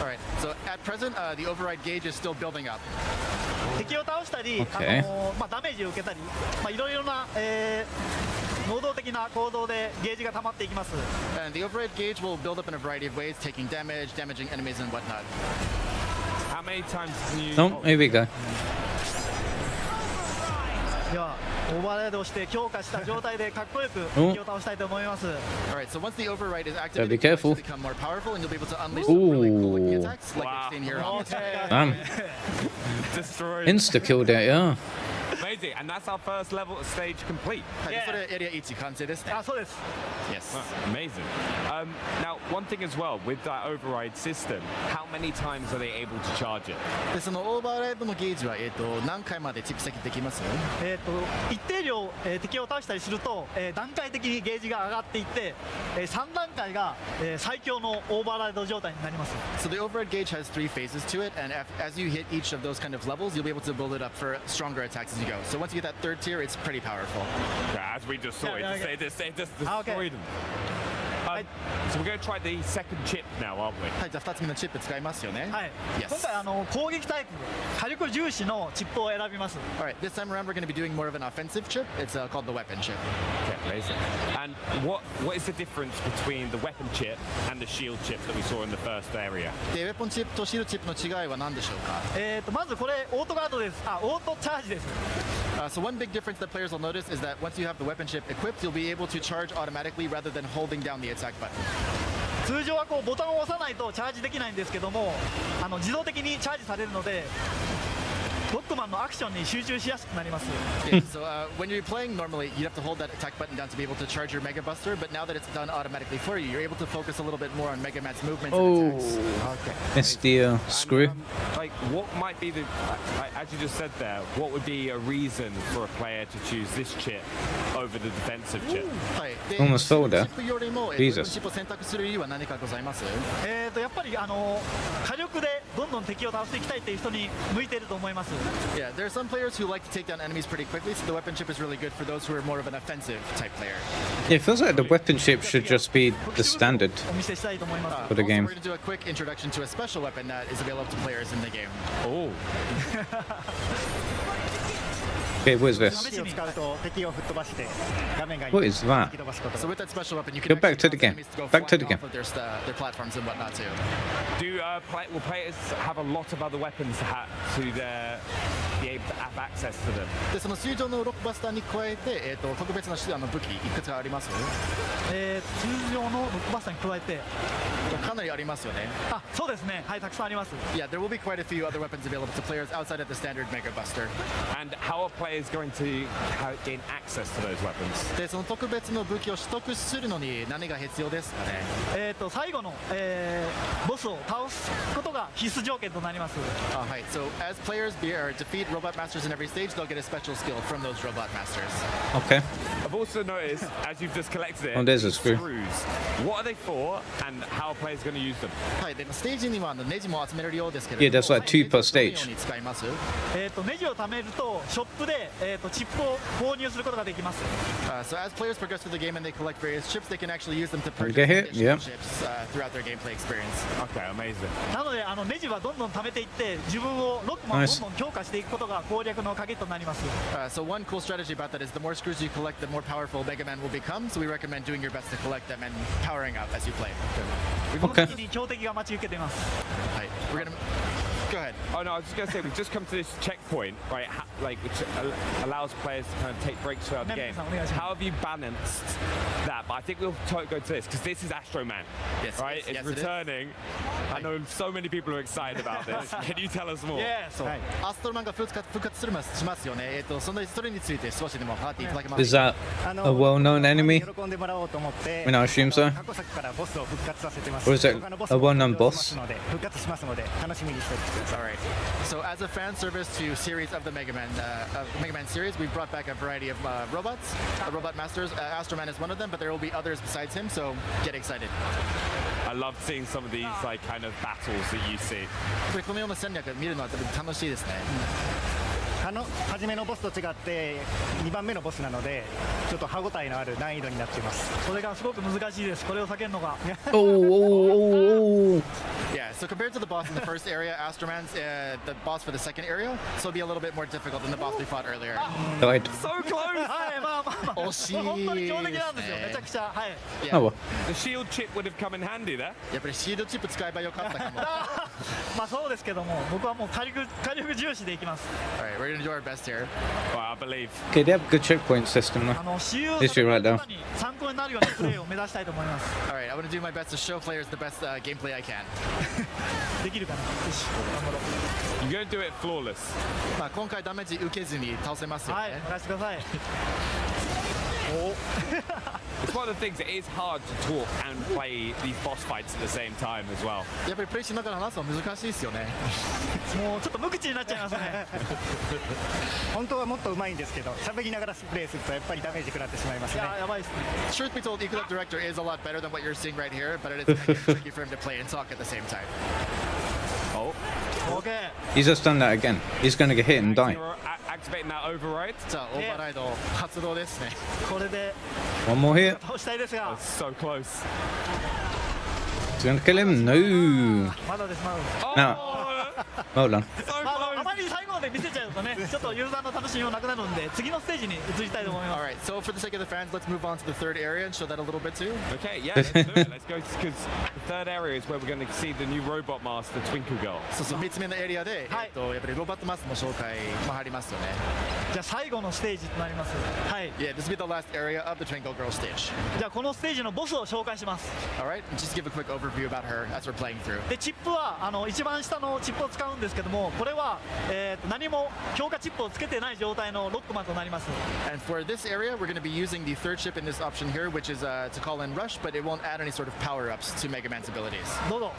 right, so at present, the override gauge is still building up. 敵を倒したり、ダメージを受けたり、いろいろな能動的な行動でゲージが溜まっていきます。And the override gauge will build up in a variety of ways, taking damage, damaging enemies and whatnot. How many times can you? Oh, here we go. ではオーバーライドをして強化した状態でかっこよく敵を倒したいと思います。Alright, so once the override is activated, be careful. Become more powerful, and you'll be able to unleash some really cool looking attacks, like we've seen here on the Damn. Insta killed it, yeah. Amazing. And that's our first level stage complete. Yes. Yes. Amazing. Now, one thing as well, with that override system, how many times are they able to charge it? でそのオーバーライドのゲージは、何回まで蓄積できます？一定量、敵を倒したりすると、段階的にゲージが上がっていって、3段階が、最強のオーバーライド状態になります。So the override gauge has 3 phases to it, and as you hit each of those kind of levels, you'll be able to build it up for stronger attacks as you go. So once you get that third tier, it's pretty powerful. Yeah, as we just saw, it just destroyed them. So we're going to try the second chip now, aren't we? はい、じゃあ2つ目のチップ使いますよね。はい。Yes. 今回攻撃タイプ、火力重視のチップを選びます。Alright, this time around we're going to be doing more of an offensive chip. It's called the weapon chip. Okay, amazing. And what is the difference between the weapon chip and the shield chip that we saw in the first area? で、ウェポンチップとシールチップの違いは何でしょうか？まずこれオートガードです。オートチャージです。So one big difference that players will notice is that once you have the weapon chip equipped, you'll be able to charge automatically rather than holding down the attack button. 通常はこうボタンを押さないとチャージできないんですけども、自動的にチャージされるので、ロックマンのアクションに集中しやすくなります。Yeah, so when you're playing normally, you have to hold that attack button down to be able to charge your Mega Buster, but now that it's done automatically for you, you're able to focus a little bit more on Mega Man's movements and attacks. Okay. Missed the screw. Like, what might be the, as you just said there, what would be a reason for a player to choose this chip over the defensive chip? Almost sold there. Jesus. チップを選択する理由は何かございます？やっぱり火力でどんどん敵を倒していきたいという人に向いていると思います。Yeah, there are some players who like to take down enemies pretty quickly, so the weapon chip is really good for those who are more of an offensive type player. Yeah, it feels like the weapon chip should just be the standard for the game. We're going to do a quick introduction to a special weapon that is available to players in the game. Oh. Okay, what is this? What is that? So with that special weapon, you can Go back to the game. Back to the game. Their platforms and whatnot too. Will players have a lot of other weapons to be able to have access to them? でその水上のロックバスターに加えて、特別な武器いくつかあります？通常のロックバスターに加えてかなりありますよね。そうですね。はい、たくさんあります。Yeah, there will be quite a few other weapons available to players outside of the standard Mega Buster. And how are players going to gain access to those weapons? でその特別の武器を取得するのに何が必要ですかね？最後の、ボスを倒すことが必須条件となります。はい。So as players defeat robot masters in every stage, they'll get a special skill from those robot masters. Okay. I've also noticed, as you've just collected it, there's a screw. Screws. What are they for, and how are players going to use them? はい。でステージにはネジも集めれるようですけれ Yeah, ども。there's like 2 per stage. 使います。ネジを貯めるとショップでチップを購入することができます。So as players progress through the game and they collect various chips, they can actually use them to purchase Get hit? additional Yeah. chips throughout their gameplay experience. Okay, amazing. なのでネジはどんどん貯めていって自分をロックマンをどんどん強化していくことが攻略の鍵となります。So one cool strategy about that is the more screws you collect, the more powerful Mega Man will become. So we recommend doing your best to collect them and powering up as you play. Okay. 強敵が待ち受けています。はい。We're gonna go ahead. Oh no, I was just going to say we've just come to this checkpoint, right? Which allows players to kind of take breaks throughout the game. How have you balanced that? But I think we'll go to this because this is Astro Man, right? It's returning. I know so many people are excited about this. Can you tell us more? Yeah. So アストロマンが復活しますよね。それについて少しでも話していただけます Is that a well-known enemy? I mean, I assume so. Or is it a well-known boss? Alright. So as a fan service to series of the Mega Man series, we've brought back a variety of robots, robot masters. Astro Man is one of them, but there will be others besides him, so get excited. I love seeing some of these kind of battles that you see. このような戦略を見るのは楽しいですね。初めのボスと違って2番目のボスなのでちょっと歯応えのある難易度になっています。それがすごく難しいです。これを避けるのが。Yeah, so compared to the boss in the first area, Astro Man's the boss for the second area, so it'll be a little bit more difficult than the boss we fought earlier. Died. So close! はい、まあ。惜しい。本当に強敵なんですよ。めちゃくちゃ。はい。Oh well. The shield chip would have come in handy there. やっぱりシールドチップ使えばよかったかも。まあそうですけども、僕はもう火力重視でいきます。 Alright, we're gonna do our best here. Well, I believe. Okay, they have a good checkpoint system though. Issue right now. 参考になるようなプレーを目指したいと思います。 Alright, I'm gonna do my best to show players the best gameplay I can. できるかな。よし、頑張ろう。 You're gonna do it flawless. まあ今回ダメージ受けずに倒せますよね。はい、任せてください。 It's one of the things, it is hard to talk and play these boss fights at the same time as well. やっぱりプレイしながら話すの難しいですよね。もうちょっと無口になっちゃいますね。本当はもっと上手いんですけど、喋りながらプレイするとやっぱりダメージ食らってしまいますね。いや、やばいですね。 Truth be told, Equal Director is a lot better than what you're seeing right here, but it is tricky for him to play and talk at the same time. Oh. Okay. He's just done that again. He's going to get hit and die. Activating that override. じゃあオーバーライド発動ですね。これで One more hit. 倒したいですが。 So close. He's going to kill him. No. まだですまだ。 No. Well done. あまり最後まで見せちゃうとね、ちょっとユーザーの楽しみもなくなるので、次のステージに移りたいと思います。 Alright, so for the sake of the fans, let's move on to the third area and show that a little bit too. Okay, yeah, let's do it. Let's go, because the third area is where we're going to see the new robot master, Twinkle Girl. そうそう、3つ目のエリアで、やっぱりロボットマスの紹介も入りますよね。じゃあ最後のステージとなります。はい。 Yeah, this will be the last area of the Twinkle Girl stage. じゃあこのステージのボスを紹介します。 Alright, just give a quick overview about her as we're playing through. でチップは一番下のチップを使うんですけども、これは、何も強化チップをつけてない状態のロックマンとなります。 And for this area, we're going to be using the third chip in this option here, which is to call in Rush, but it won't add any sort of power-ups to Mega Man's abilities. どうぞ。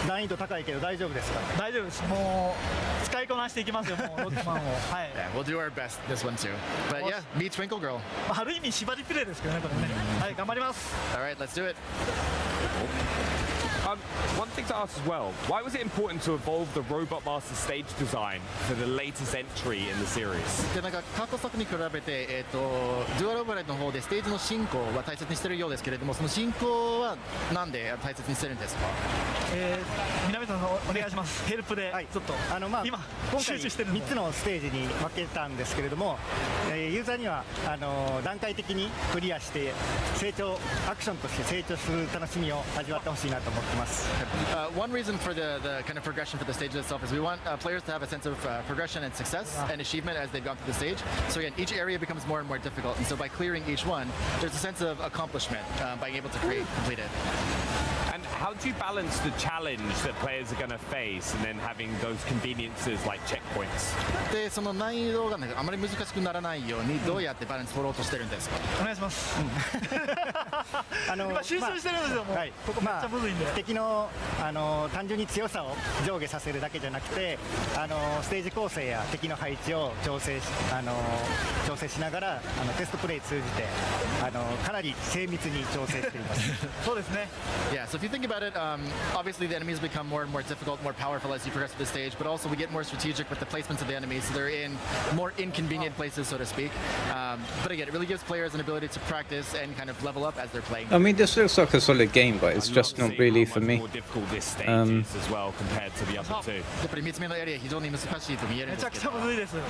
難易度高いけど大丈夫ですか？大丈夫です。もう使いこなしていきますよ、もうロックマンを。はい。Yeah, we'll do our best this one too. But yeah, meet Twinkle Girl. ある意味縛りプレイですけどね、これね。はい、頑張ります。 Alright, let's do it. One thing to ask as well, why was it important to evolve the Robot Master stage design for the latest entry in the series? でなんか過去作に比べて、デュアルオーバーライドの方でステージの進行は大切にしてるようですけれども、その進行はなんで大切にしてるんですか？南さんお願いします。ヘルプでちょっと、今今回3つのステージに分けたんですけれども、ユーザーには段階的にクリアしてアクションとして成長する楽しみを味わってほしいなと思ってます。One reason for the kind of progression for the stage itself is we want players to have a sense of progression and success and achievement as they've gone through the stage. So again, each area becomes more and more difficult, and so by clearing each one, there's a sense of accomplishment being able to complete it. And how do you balance the challenge that players are going to face and then having those conveniences like checkpoints? でその難易度があまり難しくならないようにどうやってバランス取ろうとしてるんですか？お願いします。今収集してるんですよ、もう。はい、ここめっちゃむずいんで。敵の単純に強さを上下させるだけじゃなくて、ステージ構成や敵の配置を調整しながらテストプレイ通じてかなり精密に調整しています。そうですね。Yeah, so if you think about it, obviously the enemies become more and more difficult, more powerful as you progress through the stage, but also we get more strategic with the placements of the enemies, so they're in more inconvenient places, so to speak. But again, it really gives players an ability to practice and kind of level up as they're playing. I mean, this looks like a solid game, but it's just not really for me. As well compared to the other two. やっぱり3つ目のエリア非常に難しいと見えるんですけど。めちゃくちゃむずいです。Yeah,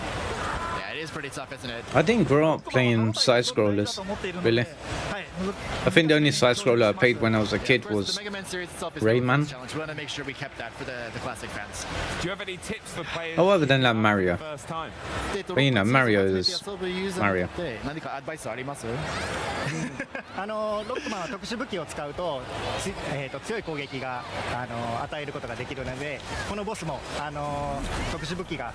it is pretty tough, isn't it? I didn't grow up playing side scrollers, really. I think the only side scroller I played when I was a kid was Rayman. We want to make sure we kept that for the classic fans. Do you have any tips for players? Oh, other than that, Mario. First time. But you know, Mario is Mario. 何かアドバイスあります？ロックマンは特殊武器を使うと強い攻撃が与えることができるので、このボスも特殊武器が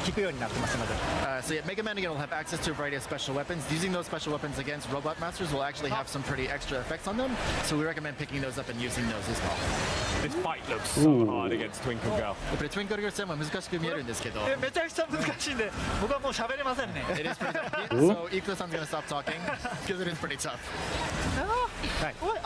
効くようになってますので。So yeah, Mega Man again will have access to a variety of special weapons. Using those special weapons against Robot Masters will actually have some pretty extra effects on them. So we recommend picking those up and using those as well. This fight looks so hard against Twinkle Girl. やっぱり Twinkle Girl 戦は難しく見えるんですけど。めちゃくちゃ難しいんで、僕はもう喋れませんね。It is pretty tough. So Ikuto-san's gonna stop talking because it is pretty tough.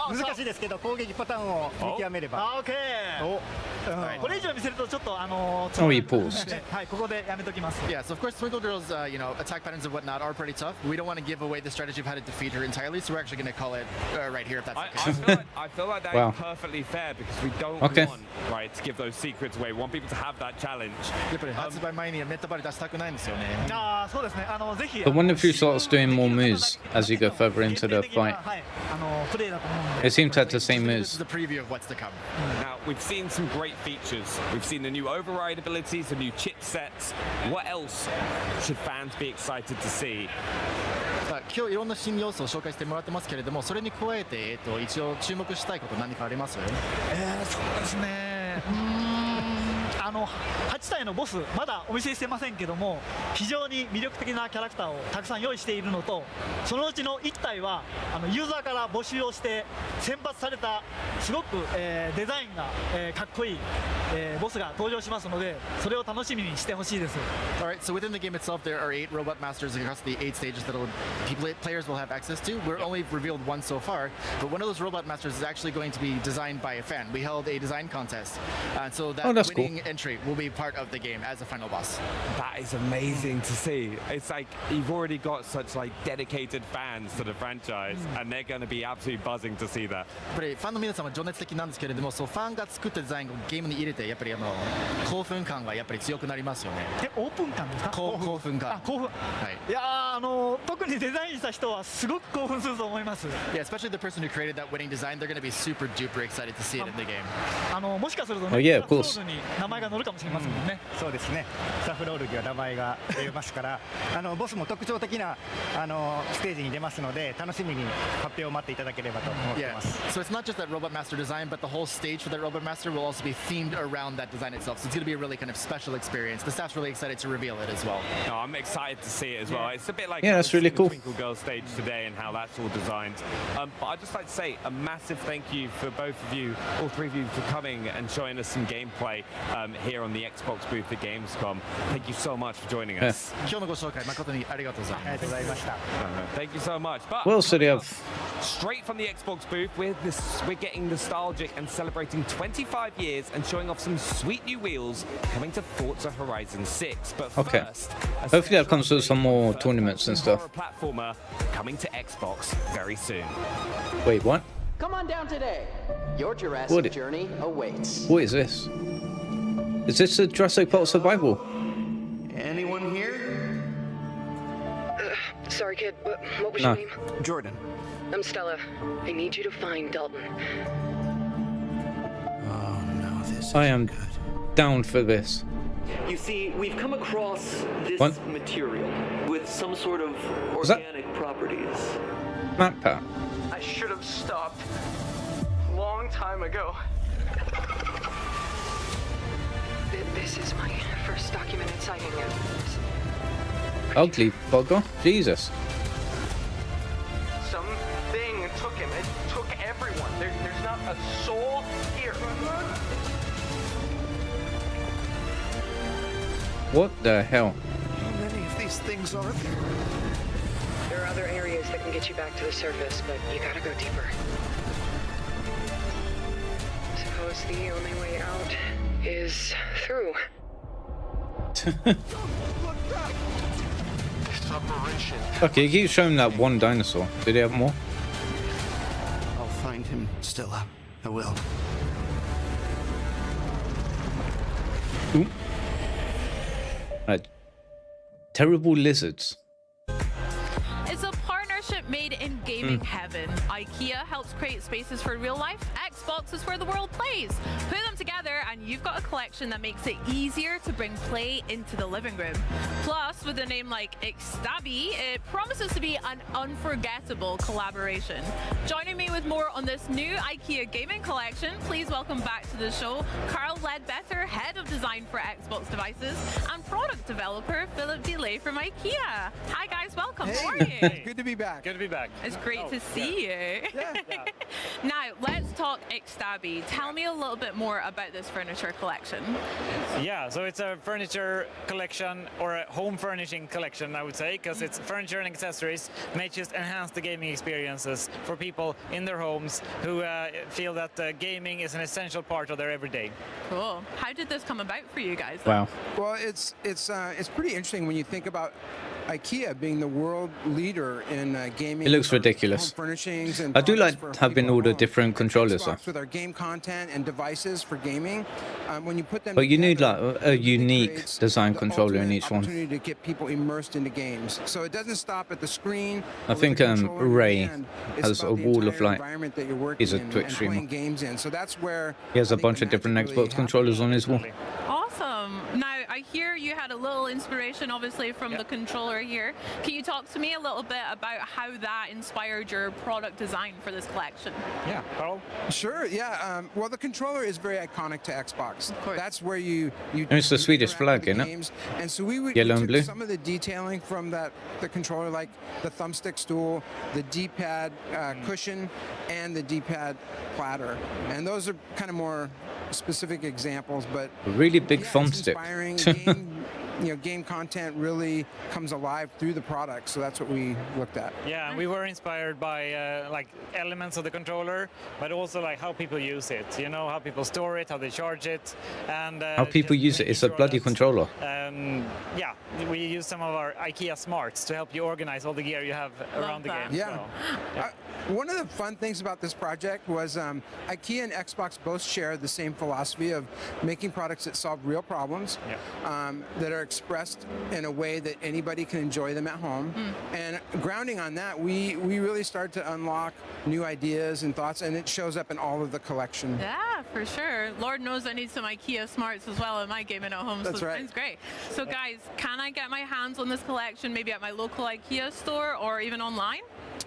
難しいですけど攻撃パターンを見極めれば。オッケー。これ以上見せるとちょっとOh, he paused. はい、ここでやめときます。Yeah, so of course Twinkle Girl's attack patterns and whatnot are pretty tough. We don't want to give away the strategy of how to defeat her entirely, so we're actually going to call it right here if that's okay. I feel like that Wow. is perfectly fair because we don't Okay. want to give those secrets away. We want people to have that challenge. やっぱり発売前にメタバレ出したくないんですよね。ああ、そうですね。ぜひ。 But wonder if you start doing more moves as you go further into the fight. はい、プレイだと思うんで。 It seems to have the same This moves. is a preview of what's to come. Now, we've seen some great features. We've seen the new override abilities, the new chipsets. What else should fans be excited to see? 今日いろんな新要素を紹介してもらってますけれども、それに加えて、一応注目したいこと何かあります？そうですね。8体のボスまだお見せしてませんけども、非常に魅力的なキャラクターをたくさん用意しているのと、そのうちの1体はユーザーから募集をして選抜されたすごく、デザインが、かっこいい、ボスが登場しますので、それを楽しみにしてほしいです。 Alright, so within the game itself, there are 8 robot masters across the 8 stages that players will have access to. We're only revealed one so far, but one of those robot masters is actually going to be designed by a fan. We held a design contest, so that winning entry will be part of the game as a final boss. That is amazing to see. It's like you've already got such like dedicated fans to the franchise, and they're going to be absolutely buzzing to see that. やっぱりファンの皆さんは情熱的なんですけれども、そうファンが作ったデザインをゲームに入れてやっぱり興奮感がやっぱり強くなりますよね。オープン感ですか？興奮感。興奮。はい。いや特にデザインした人はすごく興奮すると思います。Yeah, especially the person who created that winning design, they're going to be super duper excited to see it in the game. もしかするとね、yeah, of course. に名前が載るかもしれませんもんね。そうですね。スタッフロールには名前が出ますから、ボスも特徴的なステージに出ますので、楽しみに発表を待っていただければと思ってます。So it's not just that Robot Master design, but the whole stage for that Robot Master will also be themed around that design itself. So it's going to be a really kind of special experience. The staff's really excited to reveal it as well. No, I'm excited to see it as well. It's a bit like that's really cool. Twinkle Girl stage today and how that's all designed. But I'd just like to say a massive thank you for both of you, all three of you, for coming and showing us some gameplay here on the Xbox booth at Gamescom. Thank you so much for joining us. 今日のご紹介誠にありがとうございます。ありがとうございました。Thank you so much. But Well, so they have straight from the Xbox booth, we're getting nostalgic and celebrating 25 years and showing off some sweet new wheels coming to Forza Horizon 6. But okay. First, Hopefully that comes with some more tournaments and stuff. Platformer coming to Xbox very soon. Wait, what? Come on down today. Your Jurassic journey awaits. What is this? Is this a Jurassic Park survival? Anyone here? Sorry, kid, but what was your name? Jordan. I'm Stella. I need you to find Dalton. Oh no, this I am down for this. You see, we've come across this material with some sort of organic properties. Map pack. I should have stopped a long time ago. This is my first documented sighting of Ugly bugger. Jesus. Something took him. It took everyone. There's not a soul here. What the hell? How many of these things are there? There are other areas that can get you back to the surface, but you gotta go deeper. Suppose the only way out is through. Okay, you keep showing that one dinosaur. Did he have more? I'll find him, Stella. I will. Ooh. Terrible lizards. It's a partnership made in gaming heaven. IKEA helps create spaces for real life. Xbox is where the world plays. Put them together and you've got a collection that makes it easier to bring play into the living room. Plus, with a name like XStabby, it promises to be an unforgettable collaboration. Joining me with more on this new IKEA gaming collection, please welcome back to the show Carl Ledbetter, Head of Design for Xbox Devices, and Product Developer Philip Delay from IKEA. Hi guys, welcome. How are you? Good to be back. Good to be back. It's great to see you. Now, let's talk XStabby. Tell me a little bit more about this furniture collection. Yeah, so it's a furniture collection, or a home furnishing collection, I would say, because it's furniture and accessories made just enhance the gaming experiences for people in their homes who feel that gaming is an essential part of their everyday. Cool. How did this come about for you guys? Wow. Well, it's pretty interesting when you think about IKEA being the world leader in gaming. It looks ridiculous. Home furnishings and I do like products for having people all at the home. different controllers though. Xbox with our game content and devices for gaming. When you put them But you need like together, a unique design the controller in ultimate each one. opportunity to get people immersed into games. So it doesn't stop at the screen. I think Ray has a wall of light. He's a Twitch streamer. Playing games in. So that's where He has a bunch of different Xbox controllers on his wall. Awesome. Now, I hear you had a little inspiration, obviously, from the controller here. Can you talk to me a little bit about how that inspired your product design for this collection? Yeah, Carl? Sure, yeah. Well, the controller is very iconic to Xbox. Of course. That's where you It's the Swedish flag, isn't it? games. And so we Yellow and took blue. some of the detailing from the controller, like the thumbstick stool, the D-pad cushion, and the D-pad platter. And those are kind of more specific examples, but A really big yeah, thumbstick. it's inspiring. Game content really comes alive through the product, so that's what we looked at. Yeah, we were inspired by like elements of the controller, but also like how people use it. You know, how people store it, how they charge it, and How people use it. It's a bloody controller. yeah, we use some of our IKEA smarts to help you organize all the gear you have around the game. Yeah. So, One of the fun things about this project was IKEA and Xbox both share the same philosophy of making products that solve real problems, that are expressed in a way that anybody can enjoy them at home. And grounding on that, we really started to unlock new ideas and thoughts, and it shows up in all of the collection. Yeah, for sure. Lord knows I need some IKEA smarts as well in my gaming at home. That's so right. Sounds great. So guys, can I get my hands on this collection maybe at my local IKEA store or even online?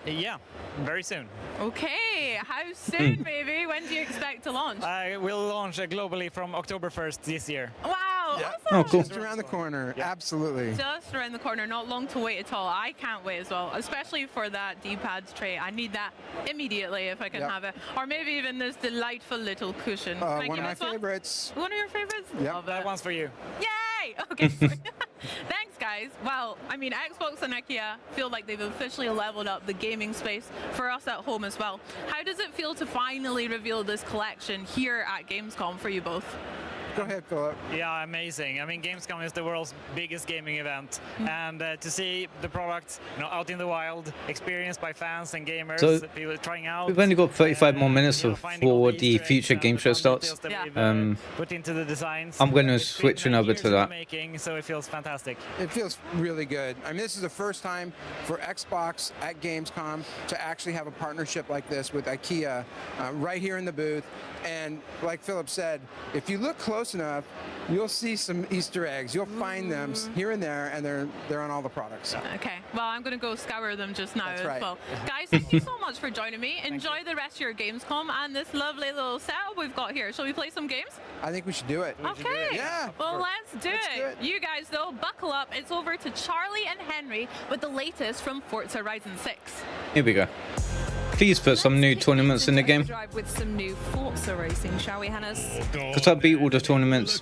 yeah, very soon. Okay, how soon maybe? When do you expect to launch? We'll launch globally from October 1st this year. Wow, Yeah. awesome. Oh, cool. Just around the corner, absolutely. Just around the corner, not long to wait at all. I can't wait as well, especially for that D-pad tray. I need that immediately if I can have it. Or maybe even this delightful little cushion. Can I One of give my this one? favorites. One of your favorites? Yep. Love That it. one's for you. Yay! Okay. Thanks, guys. Well, I mean, Xbox and IKEA feel like they've officially leveled up the gaming space for us at home as well. How does it feel to finally reveal this collection here at Gamescom for you both? Go ahead, Philip. Yeah, amazing. I mean, Gamescom is the world's biggest gaming event, and to see the product, out in the wild, experienced by fans and gamers, So, people trying out. We've only got 35 more minutes before the future game show starts. Put into the designs. I'm going to switch on over to that. Making, so it feels fantastic. It feels really good. I mean, this is the first time for Xbox at Gamescom to actually have a partnership like this with IKEA right here in the booth. And like Philip said, if you look close enough, you'll see some Easter eggs. You'll find them here and there, and they're on all the products. Okay, well, I'm going to go scour them just now That's as right. well. Guys, thank you so much for joining me. Enjoy the rest of your Gamescom and this lovely little setup we've got here. Shall we play some games? I think we should do it. Okay. Yeah. Well, let's do it. You guys, though, buckle up. It's over to Charlie and Henry with the latest from Forza Horizon 6. Here we go. Please put some new tournaments in the game. Drive with some new Forza racing, shall we, Hannes? Because I beat all the tournaments.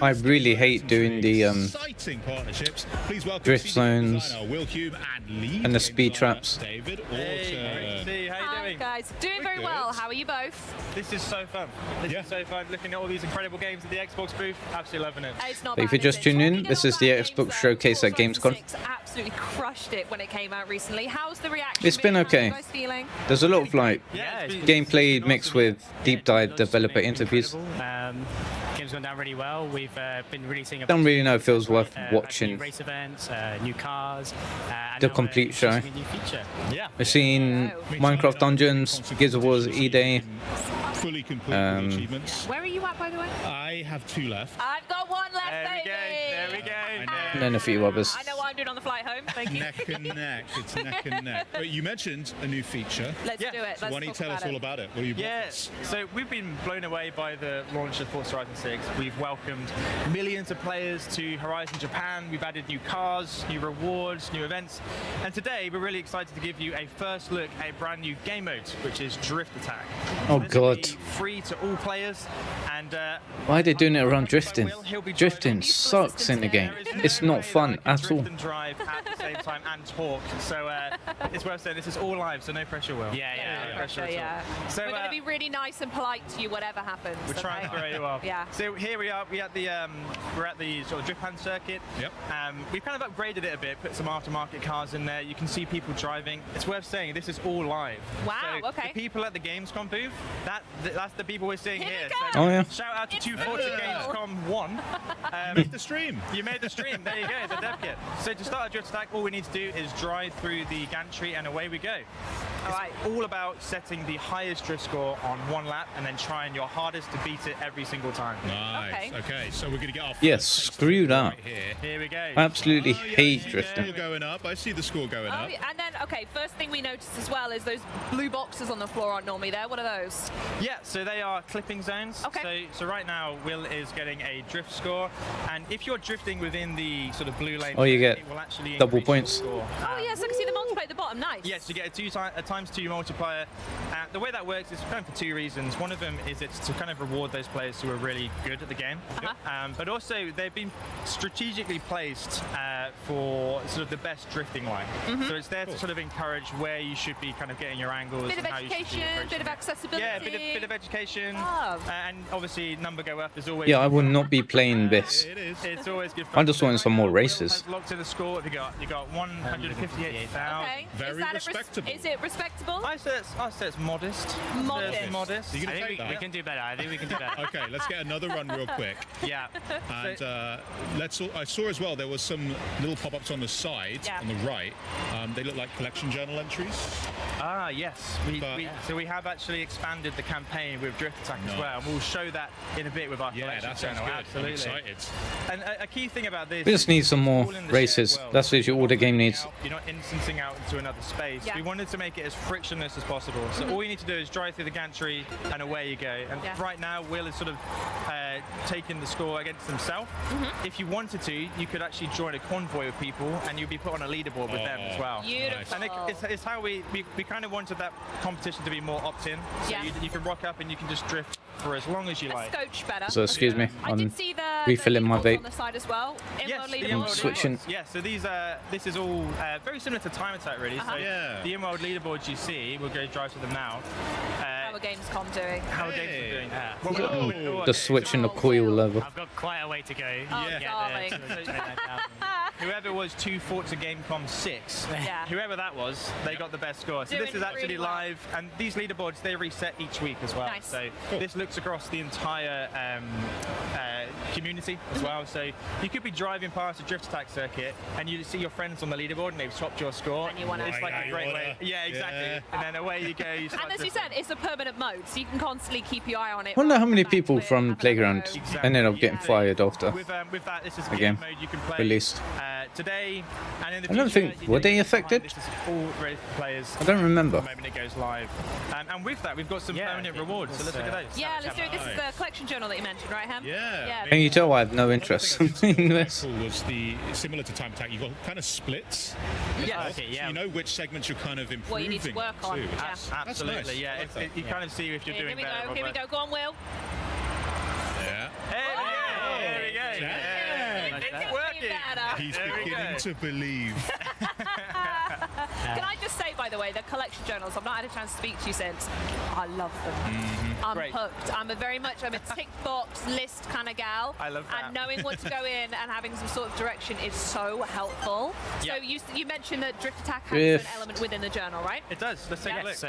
I really hate doing the Exciting partnerships. Please welcome drift zones designer Will Cube and lead and the speed traps. David Hi, guys. Doing very well. How are you both? This is so fun. This is so fun. Looking at all these incredible games at the Xbox booth, absolutely loving it. It's not But if you're just tuning in, this is the Xbox showcase at Gamescom. absolutely crushed it when it came out recently. How's the reaction? It's been okay. How are you guys feeling? There's a lot of like gameplay mixed with deep dive developer interviews. Game's gone down really well. We've been releasing. Don't really know if it was worth watching race events, new cars, and the now, complete show. a new feature. Yeah. We've seen Minecraft Dungeons, GearsOfWarEDay. Fully complete achievements. Where are you at, by the way? I have 2 left. I've got one left, baby. There we go. And then a few others. I know what I'm doing on the flight home. Thank you. Neck and neck. It's neck and neck. But you mentioned a new feature. Let's do it. So why don't you tell us all about it? What are you? Yes. So we've been blown away by the launch of Forza Horizon 6. We've welcomed millions of players to Horizon Japan. We've added new cars, new rewards, new events. And today we're really excited to give you a first look at a brand new game mode, which is Drift Attack. Oh This will be god. free to all players. And Why are they doing it around drifting? Drifting sucks in the game. It's not fun at all. and drive at the same time and talk. So it's worth saying this is all live, so no pressure, Will. No pressure at all. So we're going to be really nice and polite to you, whatever happens. We're trying to very well. Yeah. So here we are. We're at the sort of drift pan circuit. Yep. We've kind of upgraded it a bit, put some aftermarket cars in there. You can see people driving. It's worth saying this is all live. Wow. So Okay. the people at the Gamescom booth, that's the people we're seeing here. So Oh, yeah. Shout out to 240 Gamescom 1. Made the stream. You made the stream. There you go. The dev kit. So to start a drift attack, all we need to do is drive through the gantry, and away we go. It's all about setting the highest drift score on one lap and then trying your hardest to beat it every single time. Nice. Okay, so we're going to get off. Yes, screw that. Here we go. I absolutely hate Score drifting. going up. I see the score going up. And then, okay, first thing we noticed as well is those blue boxes on the floor aren't normally there. What are those? Yeah, so they are clipping zones. Okay. So right now, Will is getting a drift score, and if you're drifting within the sort of blue lane, Oh, you get it will actually double increase your points. score. Oh, yes, I can see the multiplier at the bottom. Nice. Yes, you get a ×2 multiplier. The way that works is kind of for two reasons. One of them is it's to kind of reward those players who are really good at the game. But also they've been strategically placed for sort of the best drifting line. So it's there to sort of encourage where you should be kind of getting your angles. Bit of and how you should be education, approaching bit of it. accessibility. Yeah, bit of education. Love. And obviously number go up is always. Yeah, I will not be playing this. It's always good. I just want some more races. Locked in the score. You got 158,000. Okay. Very respectable. Is it respectable? I say it's modest. Modest. Modest. You gonna take We that? can do better. I think we can do better. Okay, let's get another run real quick. Yeah. And I saw as well there was some little pop-ups on the side, on the right. They look like collection journal entries. Ah, yes. So we have actually expanded the campaign with Drift Attack as well, and we'll show that in a bit with our collection that sounds journal. good. Absolutely. I'm excited. And a key thing about this, We just need some more all in the races. shared world. That's literally all the game needs. You're not instancing out into another space. Yeah. We wanted to make it as frictionless as possible. So all you need to do is drive through the gantry, and away you go. And right now, Will is sort of taking the score against himself. If you wanted to, you could actually join a convoy of people, and you'd be put on a leaderboard with them as well. Beautiful. And it's how we kind of wanted that competition to be more opt-in. So you can rock up and you can just drift for as long as you like. Scotch better. So excuse me, I I'm did see the refilling my leaderboards vape. on the side as well. Yes, the leaderboards. Emerald switching. leaderboards. Yeah, so this is all very similar to Time Attack, really. So the Emerald leaderboards you see, we'll go drive to them now. How are Gamescom doing? How are Gamescom doing? The switch in the coil level. I've got quite a way to go. Oh, darling. Whoever was 2 Forza Gamescom 6, whoever that was, they got the best score. So Doing this is actually really well. live, and these leaderboards, they reset each week as well. Nice. So this looks across the entire community as well. So you could be driving past a drift attack circuit, and you see your friends on the leaderboard, and they've swapped your score. And you wanna- It's like a great way. Yeah, exactly. And then away you go. You start And as you drifting. said, it's a permanent mode, so you can constantly keep your eye on it. I wonder how many people from Playground ended up getting fired after With that, this is the the game mode you can play released. today and in the I don't future. think, were they affected? This is all ready for players. I don't remember. The moment it goes live. And with that, we've got some permanent rewards. So let's look at those. Yeah, let's do it. This is the collection journal that you mentioned, right, Ham? Yeah. Can you tell I have no interest in this? Cool was similar to Time Attack. You got kind of splits. Yeah. So you know which segments you're kind of improving. What you need to work on. too. Yeah. That's Absolutely, nice. yeah. I like that. You kind of see if you're Here doing we better. go. or Here we worse. go. Go on, Will. Yeah. There we go. Yeah. It's working. He's There we beginning go. to believe. Can I just say, by the way, the collection journals, I've not had a chance to speak to you since. I love them. I'm Great. hooked. I'm a tick box list kind of gal. I love that. And knowing what to go in and having some sort of direction is so helpful. Yeah. So you mentioned that Drift Attack has Drift. an element within the journal, right? It does. Let's take a look. So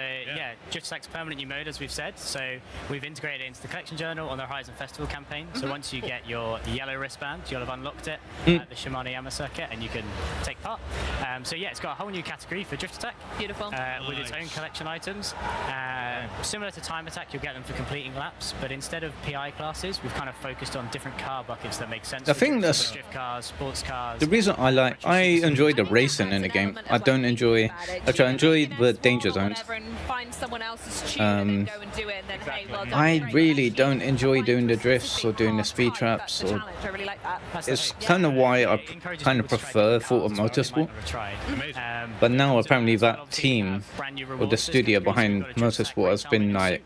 Drift Attack's permanent new mode, as we've said. So we've integrated it into the collection journal on the Horizon Festival campaign. So once you get your yellow wristband, you'll have unlocked it at the Shimano Yama circuit, and you can take part. So it's got a whole new category for Drift Attack. Beautiful. With its own collection items. Similar to Time Attack, you'll get them for completing laps, but instead of PI classes, we've kind of focused on different car buckets that make sense. I think that's drift cars, sports cars. the reason I enjoy the racing in the game. I don't enjoy. Actually, I enjoy the danger zones. And find someone else's tune and then go and do it, and then hey, well done. I Great. really don't enjoy doing the drifts or doing the speed traps. That's the Or challenge. I really like that. it's kind of why I kind of prefer Thought of Motorsport. But now apparently that team or the studio behind Motorsport has been like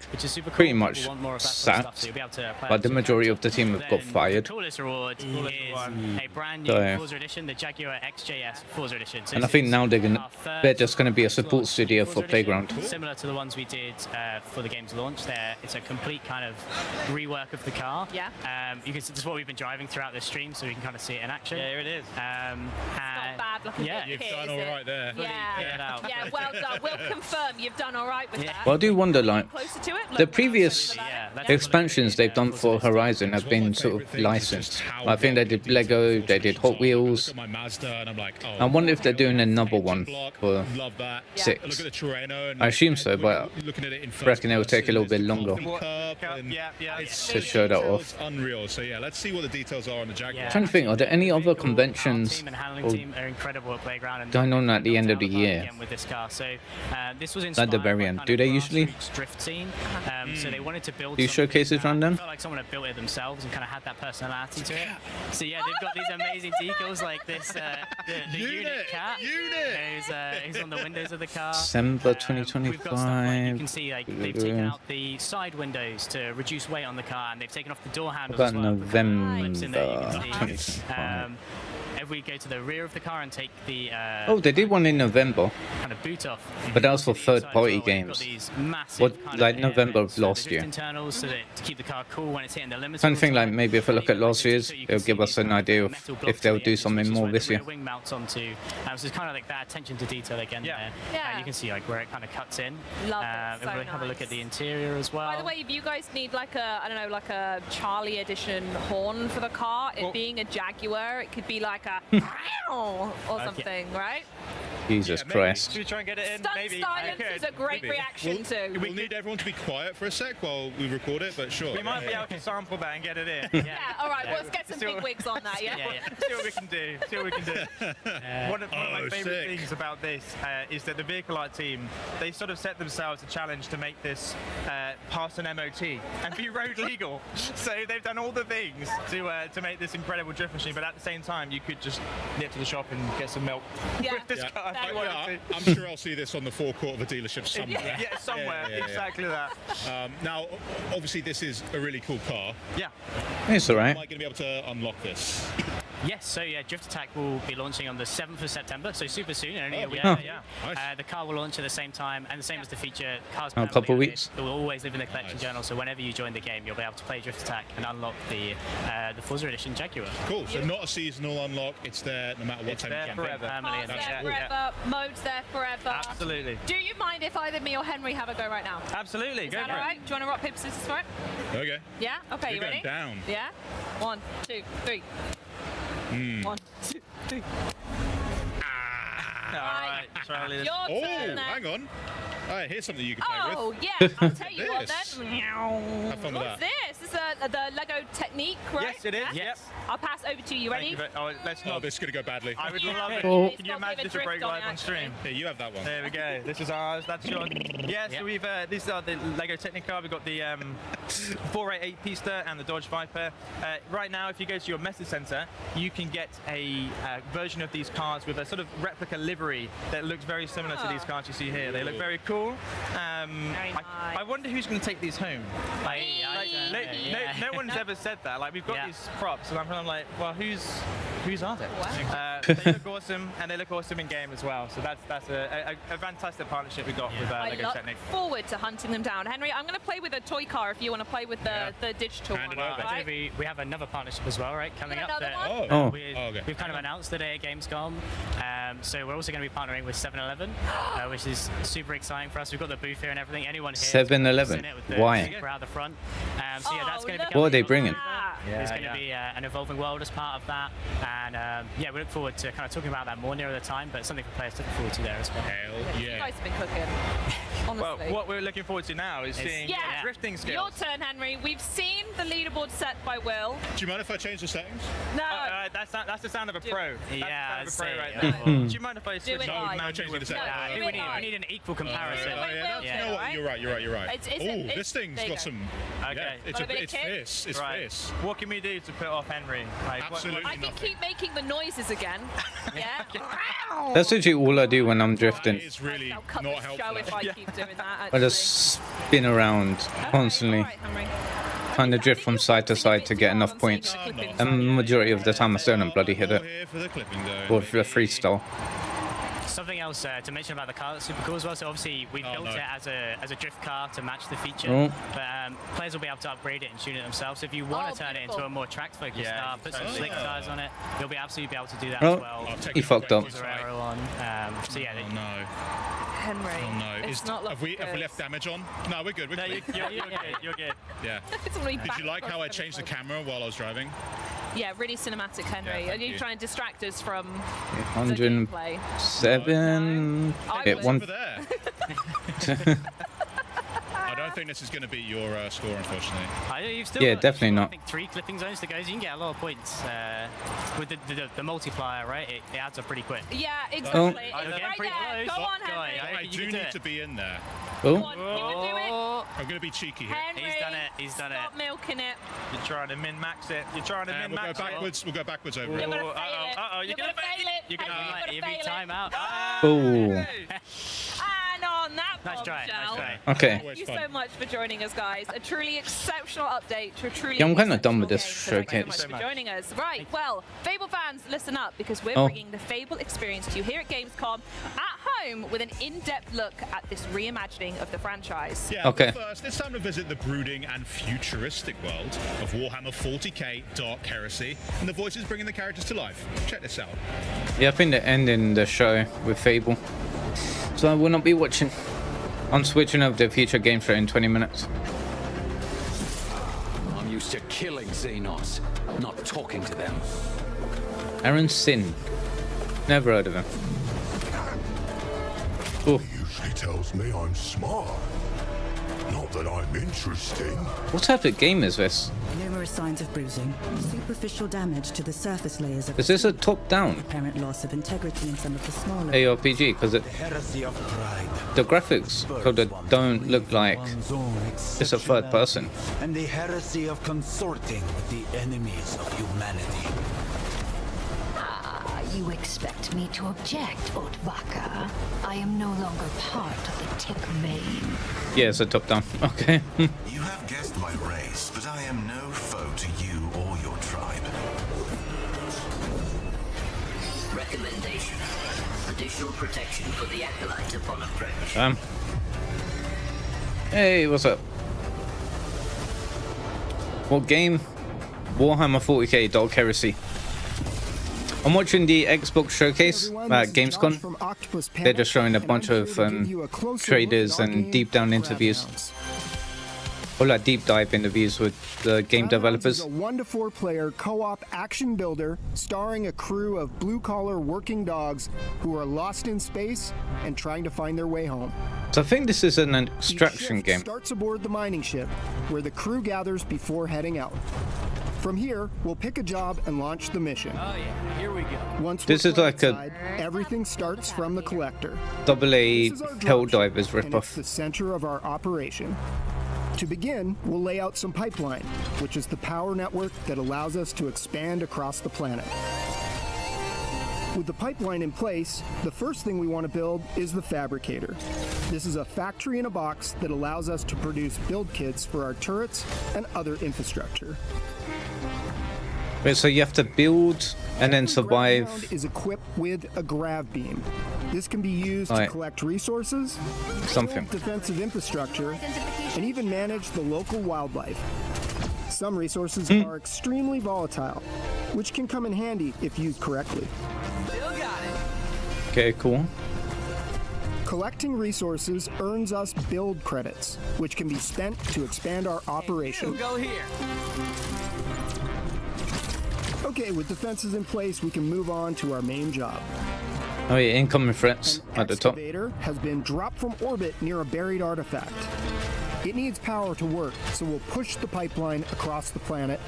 pretty much sacked, but the majority of the team have got fired. Coolest reward is a brand new So, Forza Edition, the Jaguar XJS Forza Edition. So and I this think is now they're our just gonna be a support studio for Forza Edition, Playground. similar to the ones we did for the game's launch. It's a complete kind of rework of the car. Yeah. You can see this is what we've been driving throughout the stream, so we can kind of see it in action. Yeah, here it is. Not bad looking. Yeah, bit you've here, done is all it? right there. Yeah. Yeah, well done. We'll confirm you've done all right with that. Well, I do wonder, like, Closer to it. the previous expansions they've done for Horizon have been sort of licensed. I think they did Lego, they did Hot Wheels. I wonder if they're doing another one for 6. I assume so, but I reckon it will take a little bit longer to show that off. Unreal. So yeah, let's see what the details are on the Jaguar. I'm trying to think, are there any other conventions team and handling team are incredible at Playground. And going on at the end of the year? with this car. So this was At the very end, do they usually? drift scene. So they wanted to build. Do showcases run them? Felt like someone had built it themselves and kind of had that personality to it. So yeah, they've got these amazing decals like this. The unit cat. Who's on the windows of the car. December We've got stuff like, you 2025. can see like they've taken out the side windows to reduce weight on the car, and they've taken off the door handles About as well. November Clips in there, you can see. 2025. If we go to the rear of the car and take the Oh, they did one in November, kind of boot off, but that was for third-party games. What, like November of last year? internals so that to keep the car cool when it's hitting the limits. Trying to think, like, maybe if I look at last year's, it'll give us an idea of if they'll do something more this year. Wing mounts onto, so it's kind of like that attention to detail again. There. Yeah. You can see like where it kind of cuts in. Love it. If we have a look at the interior as well. By the way, if you guys need like a, I don't know, like a Charlie edition horn for the car, it being a Jaguar, it could be like a or something, right? Jesus Christ. Should we try and get it in? Stunt Maybe. silence is a great reaction to. We'll need everyone to be quiet for a sec while we record it, but sure. We might be able to sample that and get it in. Yeah, all right, well, let's get some big wigs on that, yeah? See what we can do. See what we can do. One of my favourite things about this is that the vehicle art team, they sort of set themselves a challenge to make this pass an MOT and be road legal. So they've done all the things to make this incredible drift machine, but at the same time, you could just nip to the shop and get some milk with this car. if you wanted to. I'm sure I'll see this on the forecourt of a dealership somewhere. Yeah, somewhere. Exactly that. Now, obviously, this is a really cool car. Yeah. It's alright. Am I going to be able to unlock this? Yes, so yeah, Drift Attack will be launching on the 7th of September, so super soon, only a week. The car will launch at the same time, and the same as the feature, cars A couple of weeks. It will always live in the collection journal, so whenever you join the game, you'll be able to play Drift Attack and unlock the Forza Edition Jaguar. Cool, so not a seasonal unlock, it's there no matter what time you forever. Car's there forever, mode's there forever. Absolutely. Do you mind if either me or Henry have a go right now? Absolutely, Is go that for all it. right? Do you want to rock, paper, scissors for it? Okay. Yeah? Okay, You're you going ready? down. Yeah? 1, 2, 3. 1, 2, 3. All right, Charlie. Your turn then. Hang on. All right, here's something you can play Oh, with. yeah, I'll tell you what This. then. Have fun with What's that. this? This is the Lego technique, right? Yes, it is. Yeah? Yep. I'll pass over to you. Ready? Let's Oh, not. this is going to go badly. I would love it. Oh. Can you imagine this would break live on stream? Here, you have that one. There we go. This is ours. That's yours. Yeah, so we've these are the Lego Technicar. We've got the 488 Pista and the Dodge Viper. Right now, if you go to your message center, you can get a version of these cars with a sort of replica livery that looks very similar to these cars you see here. They look very cool. I wonder who's going to take these home. No one's ever said that. Like we've got these props, and I'm kind of like, well, whose are they? They look awesome, and they look awesome in game as well. So that's a fantastic partnership we got with Lego I Technic. look forward to hunting them down. Henry, I'm going to play with a toy car if you want to play with the digital one. Right? We have another partnership as well, right? Coming up. Another one? We've kind of announced today at Gamescom. So we're also going to be partnering with 7-Eleven, which is super exciting for us. We've got the booth here and everything. Anyone here? 7-Eleven? Why? Out the front. So yeah, that's going to be. What are they bringing? There's going to be an evolving world as part of that, and we look forward to kind of talking about that more nearer the time, but something for players to look forward to there as well. Hell You guys have been cooking. Honestly. Well, what we're looking forward to now is seeing drifting skills. Your turn, Henry. We've seen the leaderboard set by Will. Do you mind if I change the settings? No. That's the sound of a pro. Yeah, that's the sound of a pro right yeah. there. Do you mind if I Do switch it on live. No, changing the settings. I think we need an equal comparison. You know what? You're right. It's This thing's there you got go. some. Okay. It's Got a bit of it's kick? fierce. It's Right. fierce. What can we do to put off Henry? Like, Absolutely I can keep making the noises again. Yeah. That's literally all I do when I'm drifting. It's really I'll cut not the helpful. show if I keep doing that. I Actually. just spin around constantly, trying to drift from side to side to get enough points. And the majority of the time I still don't bloody hit it. Or the freestyle. Something else to mention about the car that's super cool as well. So obviously we built it as a drift car to match the feature, but players will be able to upgrade it and tune it themselves. So if you want to turn it into a more track-focused car, put some slick tires on it, you'll be absolutely be able to do that as well. He fucked up. So yeah, Henry. Oh no! It's not have we left damage on? No, we're good. We're good. You're good. You're good. Yeah. Did you like how I changed the camera while I was driving? Yeah, really cinematic, Henry. Are you trying to distract us from 107. Hit one. I don't think this is going to beat your score, unfortunately. You've still got, definitely not. I think 3 clipping zones to go, so you can get a lot of points with the multiplier, right? It adds up pretty quick. Yeah, exactly. It's right there. Go on, Henry. I do need to be in there. Come on, you can do it. I'm going to be cheeky here. Henry, he's done it. He's done stop milking it. You're trying to min-max it. You're trying to min-max it. We'll go backwards over You're it. going to fail it. You're going to fail it. You're going to fail it. Time out. Oh. And on that Nice try. Okay. Thank you so much for joining us, guys. A truly exceptional update to a truly Yeah, I'm kind of done with this exceptional game. showcase. Thank you so much for joining us. Right, well, Fable fans, listen up, because we're bringing the Fable experience to you here at Gamescom at home with an in-depth look at this reimagining of the franchise. Yeah, okay. First, it's time to visit the brooding and futuristic world of Warhammer 40k Dark Heresy, and the voices bringing the characters to life. Check this out. Yeah, I think they're ending the show with Fable. So I will not be watching. I'm switching over to future game show in 20 minutes. I'm used to killing Xenos, not talking to them. Aaron Sin. Never heard of him. Oh. Usually tells me I'm smart. Not that I'm interesting. What type of game is this? Numerous signs of bruising, superficial damage to the surface layers of. Is this a top-down apparent loss of integrity in some of the smaller ARPG? Because the graphics kind of don't look like it's a third person. And the heresy of consorting with the enemies of humanity. You expect me to object, Otvaka? I am no longer part of the Tick vein. Yeah, it's a top-down. Okay. You have guessed my race, but I am no foe to you or your tribe. Recommendation. Additional protection for the Acolyte upon approach. Hey, what's up? What game? Warhammer 40k Dark Heresy. I'm watching the Xbox showcase at Gamescom. They're just showing a bunch of traders and deep down interviews. Or like deep dive interviews with the game developers. Is a 1 to 4 player co-op action builder starring a crew of blue-collar working dogs who are lost in space and trying to find their way home. So I think this is an extraction game. Starts aboard the mining ship, where the crew gathers before heading out. From here, we'll pick a job and launch the mission. Oh yeah, here we go. Once this is like inside, everything starts from the collector. AA Helldivers ripoff. It's the center of our operation. To begin, we'll lay out some pipeline, which is the power network that allows us to expand across the planet. With the pipeline in place, the first thing we want to build is the fabricator. This is a factory in a box that allows us to produce build kits for our turrets and other infrastructure. Wait, so you have to build and then survive. Is equipped with a grav beam. This can be used to collect resources, build defensive infrastructure, and even manage the local wildlife. Some resources are extremely volatile, which can come in handy if used correctly. Okay, cool. Collecting resources earns us build credits, which can be spent to expand our operation. Go here. Okay, with defenses in place, we can move on to our main job. Oh yeah, incoming threats at the top. The excavator has been dropped from orbit near a buried artifact. It needs power to work, so we'll push the pipeline across the planet,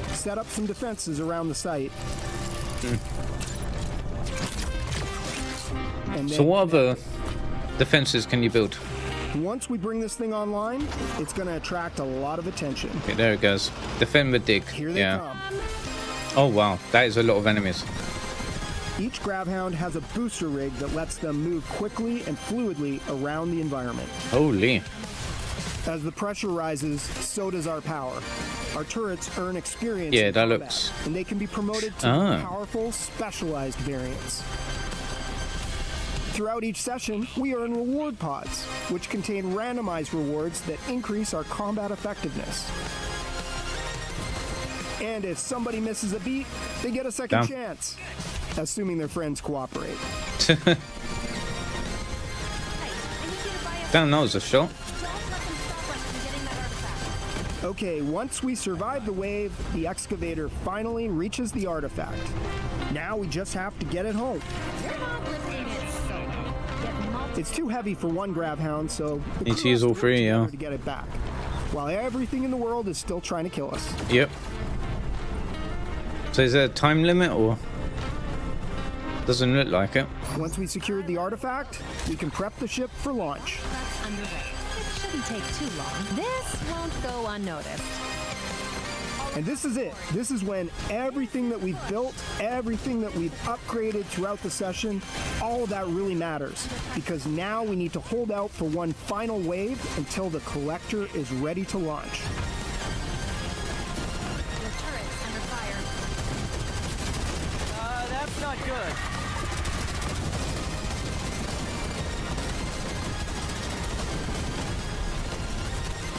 set up some defenses around the site. And So what other defenses can you build? once we bring this thing online, it's going to attract a lot of attention. Okay, there it goes. Defend the dig. Here they come. Oh wow, that is a lot of enemies. Each Gravhound has a booster rig that lets them move quickly and fluidly around the environment. Holy. As the pressure rises, so does our power. Our turrets earn experience Yeah, in that combat, looks... and they can be promoted to more powerful, specialized variants. Throughout each session, we earn reward pods, which contain randomized rewards that increase our combat effectiveness. And if somebody misses a beat, they get a second chance, assuming their friends cooperate. Damn, that was a shot. Okay, once we survive the wave, the excavator finally reaches the artifact. Now we just have to get it home. It's too heavy for one grav hound, so need to use all three, yeah. To get it back, while everything in the world is still trying to kill us. Yep. So is there a time limit, or doesn't look like it? Once we secured the artifact, we can prep the ship for launch. Underway. It shouldn't take too long. This won't go unnoticed. And this is it. This is when everything that we've built, everything that we've upgraded throughout the session, all of that really matters. Because now we need to hold out for one final wave until the collector is ready to launch. Your turret's under fire. That's not good.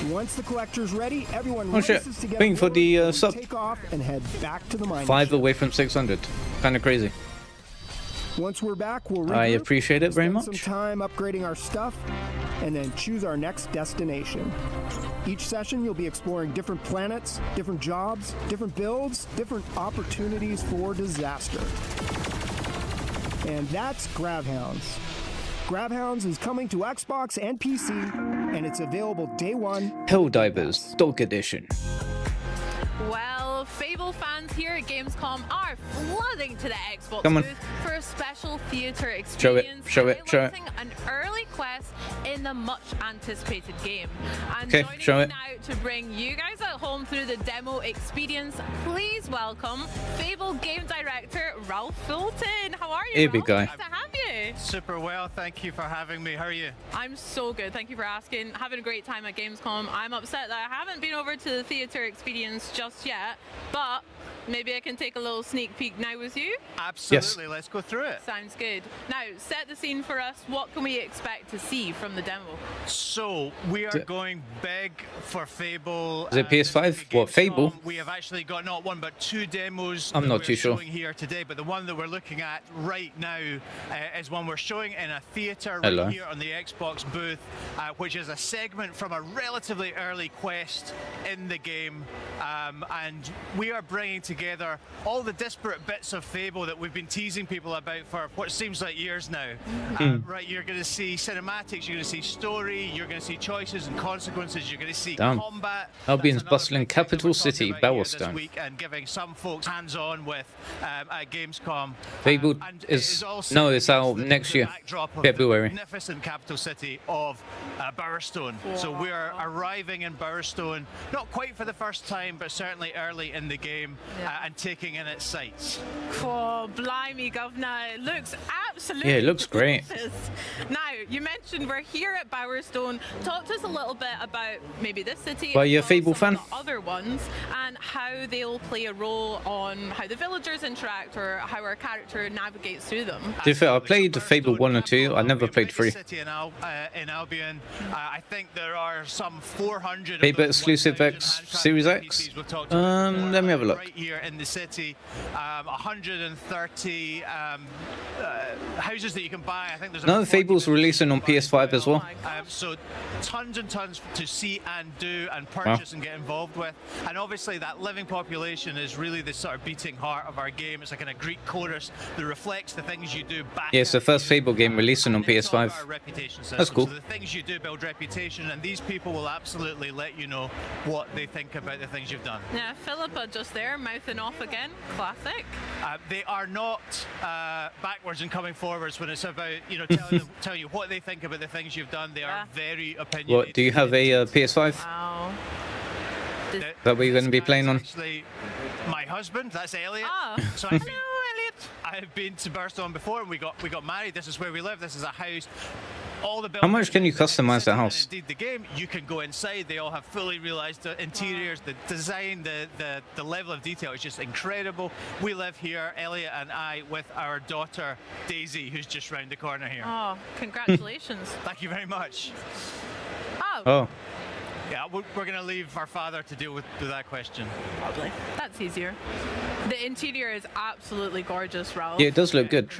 Once the collector's ready, everyone Oh shit, races to get waiting for the sub. take off and head back to the mine. 5 away from 600. Kind of crazy. Once we're back, we'll I appreciate it very spend much. some time upgrading our stuff and then choose our next destination. Each session you'll be exploring different planets, different jobs, different builds, different opportunities for disaster. And that's Gravhounds. Gravhounds is coming to Xbox and PC, and it's available day one. Helldivers Dog Edition. Well, Fable fans here at Gamescom are flooding to the Xbox Come on. booth for a special theater Show it, experience. show it, show it. Highlighting an early quest in the much anticipated game. And Okay, joining show me it. now to bring you guys at home through the demo experience, please welcome Fable game director Ralph Fulton. How are you, Hey, Ralph? big guy. Nice to have you. Super well, thank you for having me. How are you? I'm so good, thank you for asking. Having a great time at Gamescom. I'm upset that I haven't been over to the theater experience just yet, but maybe I can take a little sneak peek now with you. Absolutely, let's go through it. Sounds good. Now, set the scene for us. What can we expect to see from the demo? So, we are going big for Fable. Is it PS5? What, Fable? We have actually got not one but two demos I'm that not we're too sure. showing here today, but the one that we're looking at right now is one we're showing in a theater Hello. right here on the Xbox booth, which is a segment from a relatively early quest in the game. And we are bringing together all the disparate bits of Fable that we've been teasing people about for what seems like years now. Right, you're going to see cinematics, you're going to see story, you're going to see choices and consequences, you're going to see combat. Albion's bustling capital city, Bowerstone. Week and giving some folks hands-on with at Gamescom. Fable is no, it's out next year, February. Magnificent capital city of Bowerstone. So we are arriving in Bowerstone, not quite for the first time, but certainly early in the game, and taking in its sights. Oh, blimey, governor. It looks absolutely Yeah, it looks great. delicious. Now, you mentioned we're here at Bowerstone. Talk to us a little bit about maybe this city. Are you a as well as Fable some of fan? the other ones, and how they'll play a role on how the villagers interact or how our character navigates through them. To be fair, I played the Fable 1 or 2. I never played 3. City in Albion. I think there are some 400 Fable exclusive X Series X. Let me have a look. right here in the city. 130 houses that you can buy. I think there's No, about Fable's releasing on PS5 as well. so tons and tons to see and do and purchase and get involved with. And obviously that living population is really the sort of beating heart of our game. It's like in a Greek chorus that reflects the things you do back. Yeah, it's the first Fable game releasing on Our PS5. reputation system. That's cool. So the things you do build reputation, and these people will absolutely let you know what they think about the things you've done. Yeah, Philippa just there, mouthing off again. Classic. They are not backwards and coming forwards when it's about telling you what they think about the things you've done. They are very opinionated. What, do you have a PS5? Wow. That we're going to be playing on? Actually, my husband, that's Elliot. Oh. So Hello, Elliot. I have been to Bowerstone before, and we got married. This is where we live. This is a house all the How much can you customize the house? Indeed, the game, you can go inside. They all have fully realized interiors. The design, the level of detail is just incredible. We live here, Elliot and I, with our daughter Daisy, who's just round the corner here. Oh, congratulations. Thank you very much. Oh. Yeah, we're going to leave our father to deal with that question. Probably. That's easier. The interior is absolutely gorgeous, Raoul. Yeah, it does look good.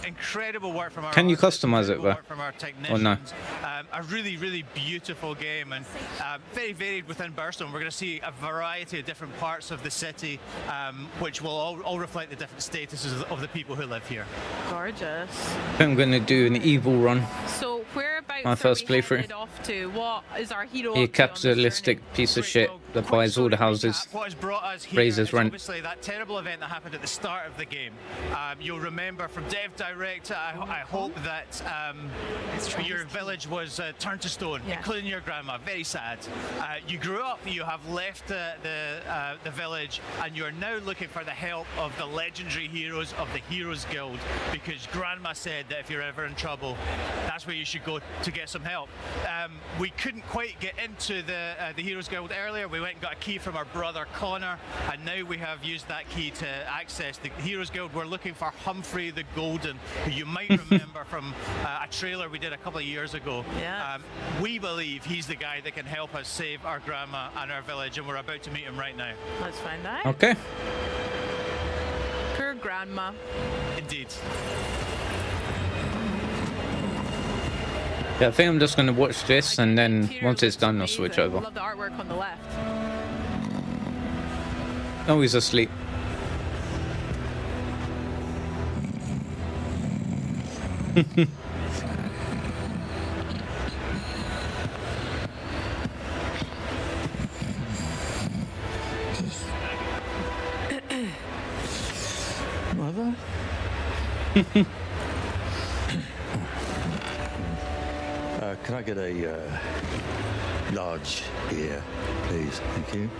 Incredible work from our Can you artists, customize it, though? work from our technicians. Or no? A really, really beautiful game, and very varied within Burstone. We're going to see a variety of different parts of the city, which will all reflect the different statuses of the people who live here. Gorgeous. I'm going to do an evil run. So whereabouts My first playthrough. off to? What is our hero A up to on capitalistic piece of shit that buys all the houses, What has brought us here raises is rent. obviously that terrible event that happened at the start of the game. You'll remember from Dev Direct, I hope that your village was turned to stone, including your grandma. Very sad. You grew up, you have left the village, and you're now looking for the help of the legendary heroes of the Heroes Guild, because Grandma said that if you're ever in trouble, that's where you should go to get some help. We couldn't quite get into the Heroes Guild earlier. We went and got a key from our brother Connor, and now we have used that key to access the Heroes Guild. We're looking for Humphrey the Golden, who you might remember from a trailer we did a couple of years ago. Yeah. We believe he's the guy that can help us save our grandma and our village, and we're about to meet him right now. Let's find out. Okay. Poor grandma. Indeed. Yeah, I think I'm just going to watch this, and then once it's done, I'll switch I over. love the artwork on the left. Oh, he's asleep. Mother? Can I get a large beer, please? Thank you.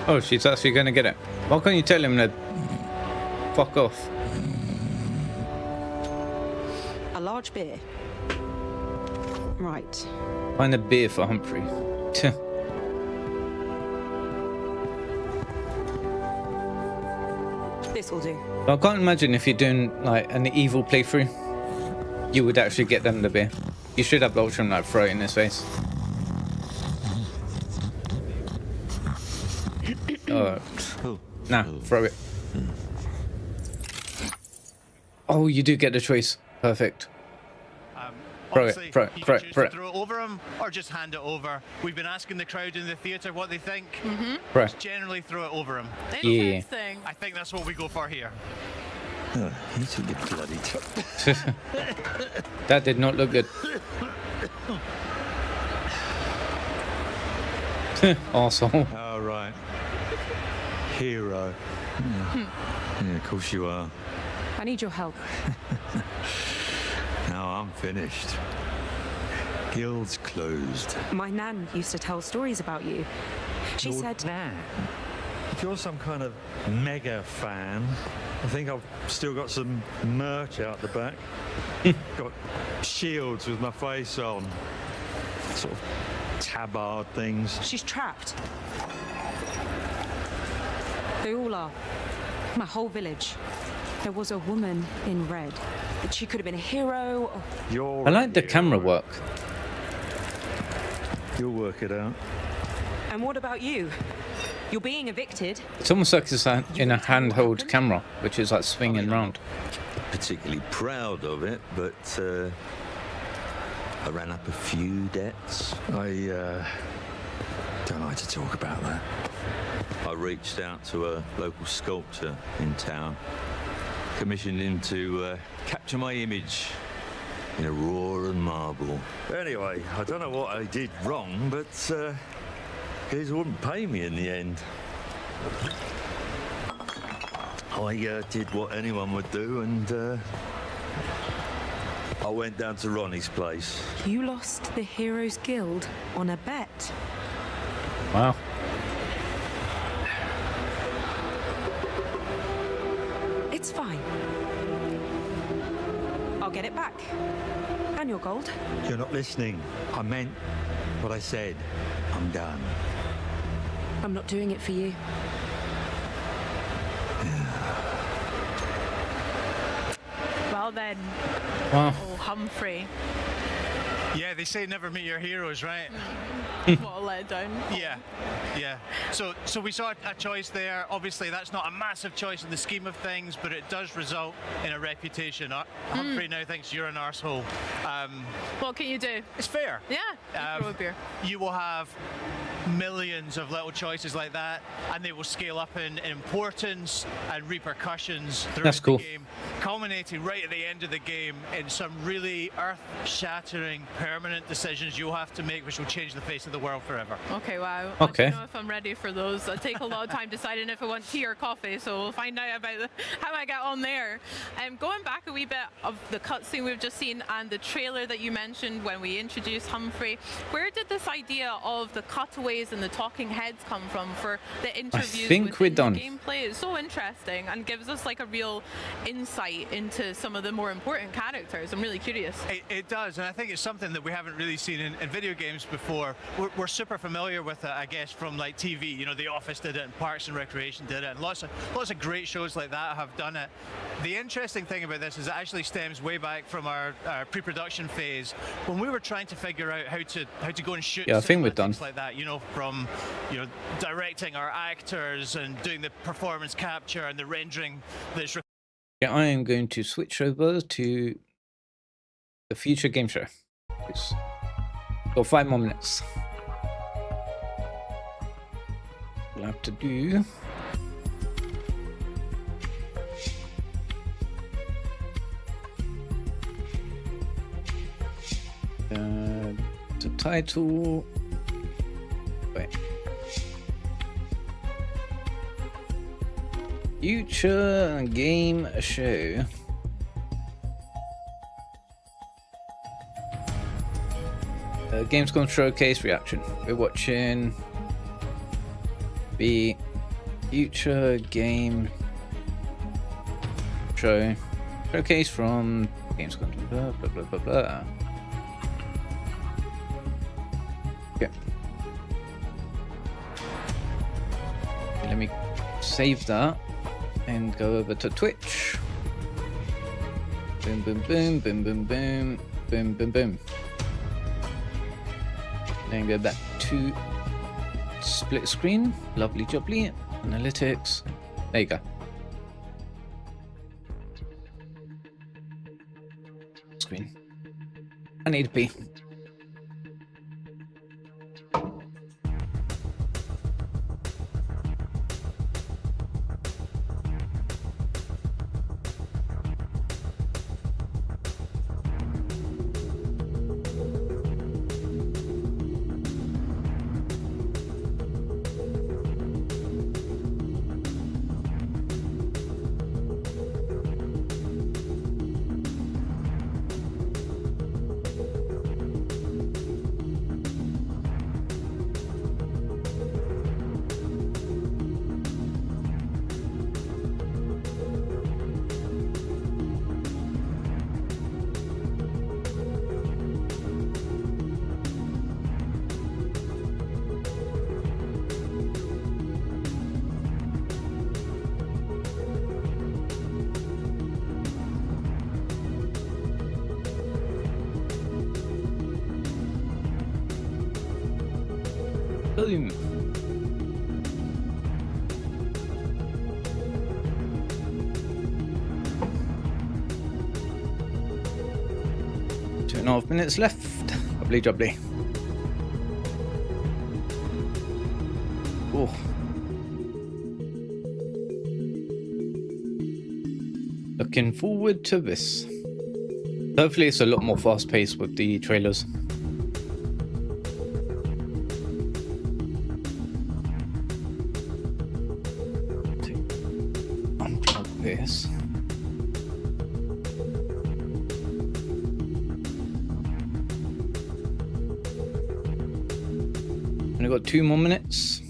Oh, she's actually going to get it. Why can't you tell him to fuck off? A large beer. Right. Find a beer for Humphrey. This will do. I can't imagine if you're doing like an evil playthrough, you would actually get them the beer. You should have the option like throw it in his face. Nah, throw it. Oh, you do get the choice. Perfect. Throw it, throw it, throw it, throw it. Throw it over him or just hand it over. We've been asking the crowd in the theatre what they think. Right. Just generally throw it over him. Yeah. I think that's what we go for here. Oh, you took your bloody That did not look good. Arsehole. All right. Hero. Yeah, of course you are. I need your help. Now I'm finished. Guild's closed. My nan used to tell stories about you. She Your said... nan? If you're some kind of mega fan, I think I've still got some merch out the back. Got shields with my face on. Sort of tabard things. She's trapped. They all are. My whole village. There was a woman in red. But she could have been a hero or... You're I like the camera work. You'll work it out. And what about you? You're being evicted. It's almost like it's in a handheld camera, which is like swinging round. Particularly proud of it, but I ran up a few debts. I don't like to talk about that. I reached out to a local sculptor in town, commissioned him to capture my image in a raw and marble. Anyway, I don't know what I did wrong, but he wouldn't pay me in the end. I did what anyone would do, and I went down to Ronnie's place. You lost the Heroes Guild on a bet. Wow. It's fine. I'll get it back. And your gold. You're not listening. I meant what I said. I'm done. I'm not doing it for you. Well then. Wow. Oh, Humphrey. Yeah, they say never meet your heroes, right? What a letdown. Yeah. So we saw a choice there. Obviously, that's not a massive choice in the scheme of things, but it does result in a reputation. Humphrey now thinks you're an arsehole. What can you do? It's fair. Yeah. Throw a beer. You will have millions of little choices like that, and they will scale up in importance and repercussions throughout That's cool. the game, culminating right at the end of the game in some really earth-shattering, permanent decisions you'll have to make, which will change the face of the world forever. Okay, wow. Okay. I don't know if I'm ready for those. I take a lot of time deciding if I want tea or coffee, so we'll find out about how I get on there. Going back a wee bit of the cutscene we've just seen and the trailer that you mentioned when we introduced Humphrey, where did this idea of the cutaways and the talking heads come from for the interviews? I think we're done. Gameplay is so interesting and gives us like a real insight into some of the more important characters. I'm really curious. It does, and I think it's something that we haven't really seen in video games before. We're super familiar with it, I guess, from like TV. You know, The Office did it, and Parks and Recreation did it, and lots of great shows like that have done it. The interesting thing about this is it actually stems way back from our pre-production phase when we were trying to figure out how to go and shoot. Yeah, I think we're done. Like that, you know, from directing our actors and doing the performance capture and the rendering that's. Yeah, I am going to switch over to the future game show. Please. Got 5 more minutes. We'll have to do. The title. Wait. Future game show. Gamescom showcase reaction. We're watching the future game show showcase from Gamescom. Blah blah blah blah blah. Okay. Let me save that and go over to Twitch. Boom, boom, boom, boom, boom, boom, boom, boom, boom. Then go back to split screen. Lovely jubbly. Analytics. There you go. Screen. I need a pee. Boom. Two and a half minutes left. Jubbly jubbly. Oh. Looking forward to this. Hopefully it's a lot more fast paced with the trailers. This. Only got 2 more minutes,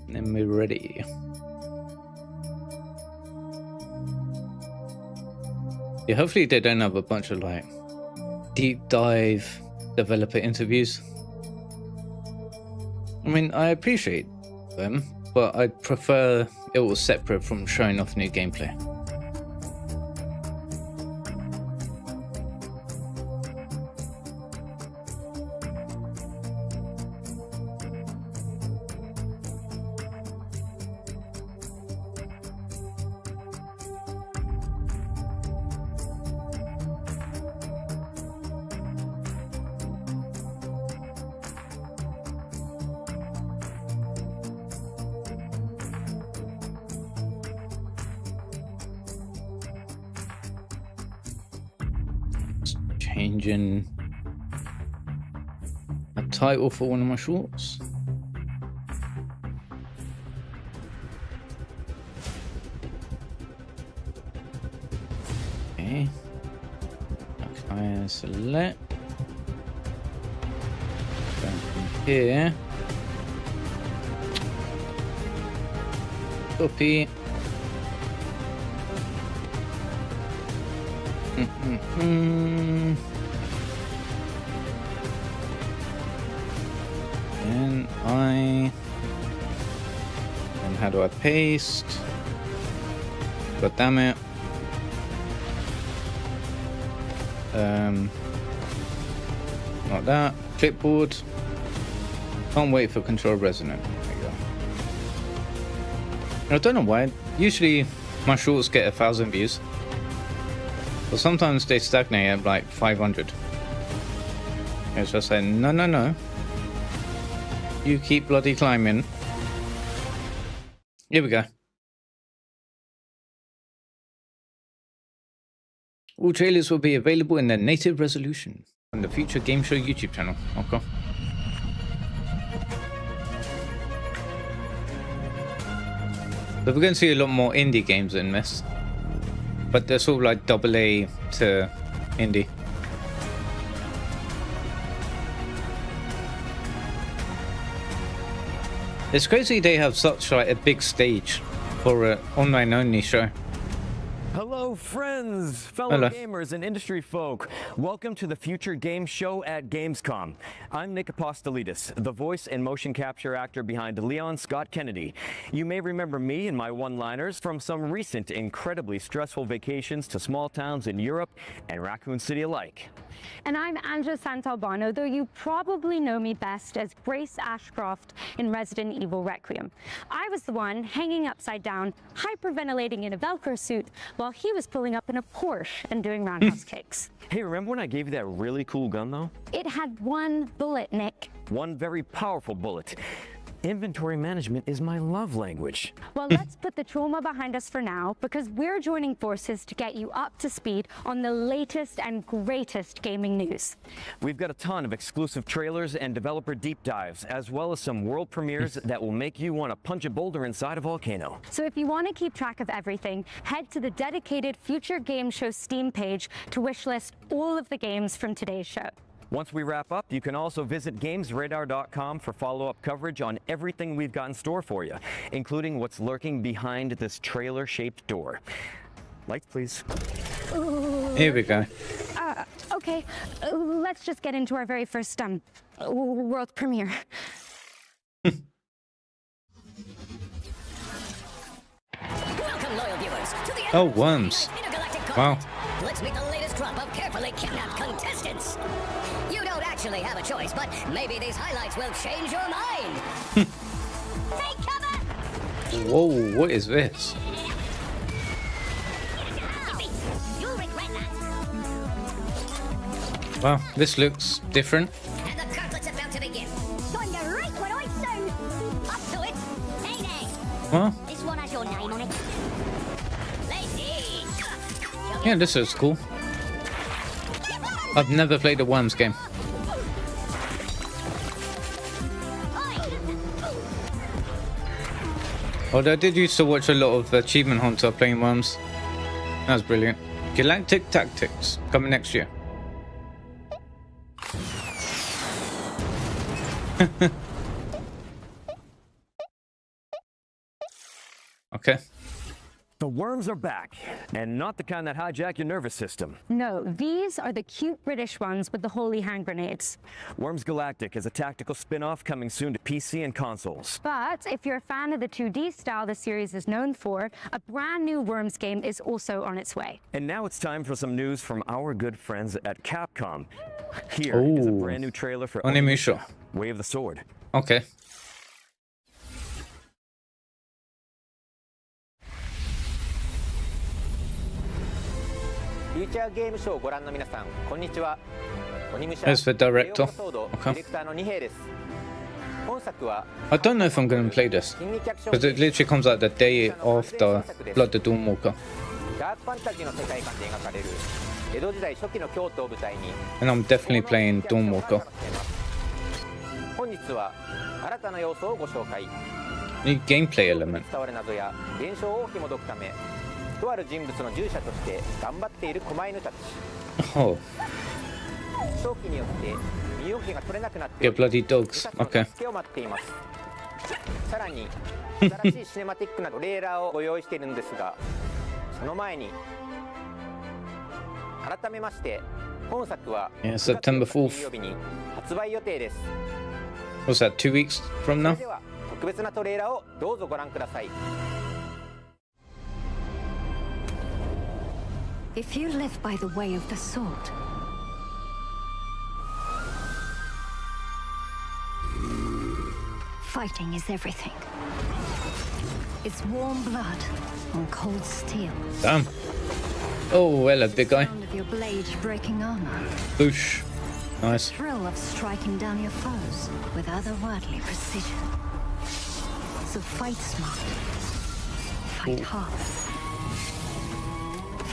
and then we're ready. Yeah, hopefully they don't have a bunch of like deep dive developer interviews. I mean, I appreciate them, but I'd prefer it was separate from showing off new gameplay. Changing a title for one of my shorts. Okay. Okay, select. Go from here. Copy. And how do I paste? God damn it. Not that. Clipboard. Can't wait for control resonant. There you go. I don't know why. Usually my shorts get 1,000 views. But sometimes they stagnate at like 500. It's just like, no, no, no. You keep bloody climbing. Here we go. All trailers will be available in their native resolution on the Future Game Show YouTube channel. Okay. So we're going to see a lot more indie games in this. But they're sort of like AA to indie. It's crazy they have such like a big stage for an online only show. Hello friends, fellow gamers and industry folk. Welcome to the Future Game Show at Gamescom. I'm Nick Apostolidis, the voice and motion capture actor behind Leon Scott Kennedy. You may remember me and my one-liners from some recent incredibly stressful vacations to small towns in Europe and Raccoon City alike. And I'm Anja Santalbano, though you probably know me best as Grace Ashcroft in Resident Evil Requiem. I was the one hanging upside down, hyperventilating in a Velcro suit, while he was pulling up in a Porsche and doing roundhouse kicks. Hey, remember when I gave you that really cool gun, though? It had one bullet, Nick. One very powerful bullet. Inventory management is my love language. Well, let's put the trauma behind us for now, because we're joining forces to get you up to speed on the latest and greatest gaming news. We've got a ton of exclusive trailers and developer deep dives, as well as some world premieres that will make you want to punch a boulder inside a volcano. So if you want to keep track of everything, head to the dedicated Future Game Show Steam page to wishlist all of the games from today's show. Once we wrap up, you can also visit GamesRadar.com for follow-up coverage on everything we've got in store for you, including what's lurking behind this trailer-shaped door. Lights, please. Here we go. Okay, let's just get into our very first world premiere. Welcome, loyal viewers, to the Oh, worms. Wow. Let's meet the latest crop of carefully kidnapped contestants. You don't actually have a choice, but maybe these highlights will change your mind. Take cover! Whoa, what is this? You'll regret that. Wow, this looks different. And the carpet's about to begin. Time to write what I sound. Up to it. Hey there. Well, This one has your name on it. Lady. yeah, this is cool. I've never played a Worms game. Although I did used to watch a lot of Achievement Hunter playing Worms. That was brilliant. Galactic Tactics, coming next year. Okay. The worms are back, and not the kind that hijack your nervous system. No, these are the cute British ones with the holy hand grenades. Worms Galactic is a tactical spin-off coming soon to PC and consoles. But if you're a fan of the 2D style the series is known for, a brand new Worms game is also on its way. And now it's time for some news from our good friends at Capcom. Here is a brand new trailer for Onimusha. Way of the Sword. Okay. フューチャーゲームショーをご覧の皆さん、こんにちは。As the director. Okay. I don't know if I'm going to play this because it literally comes out the day after Blood the Dawnwalker. And I'm definitely playing Dawnwalker. New gameplay element. とある人物の従者として頑張っている狛犬たち。Oh. 早期によって身動きが取れなくなって Get bloody dogs. Okay. 助けを待っています。さらに新しいシネマティックなトレーラーをご用意しているんですが、その前に改めまして本作は September 4th. 水曜日に発売予定です。What's that? 2 weeks from now? それでは特別なトレーラーをどうぞご覧ください。If you live by the way of the sword, fighting is everything. It's warm blood on cold steel. Damn. Oh, hello, big guy. The sound of your blade breaking armor. Boosh. Nice. The thrill of striking down your foes with otherworldly precision. So fight smart. Fight hard.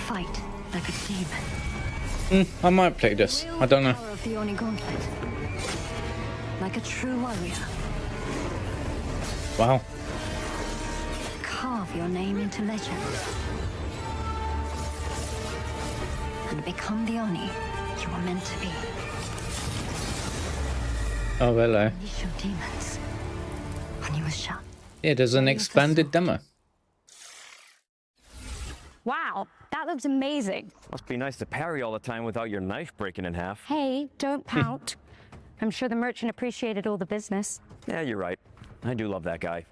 Fight like a demon. I might play this. I don't know. Power of the Oni Gauntlet. Like a true warrior. Wow. Carve your name into legend. And become the Oni you were meant to be. Oh, hello. Unleash your demons. Onimusha. Yeah, there's an expanded demo. Wow, that looks amazing. Must be nice to parry all the time without your knife breaking in half. Hey, don't pout. I'm sure the merchant appreciated all the business. Yeah, you're right. I do love that guy.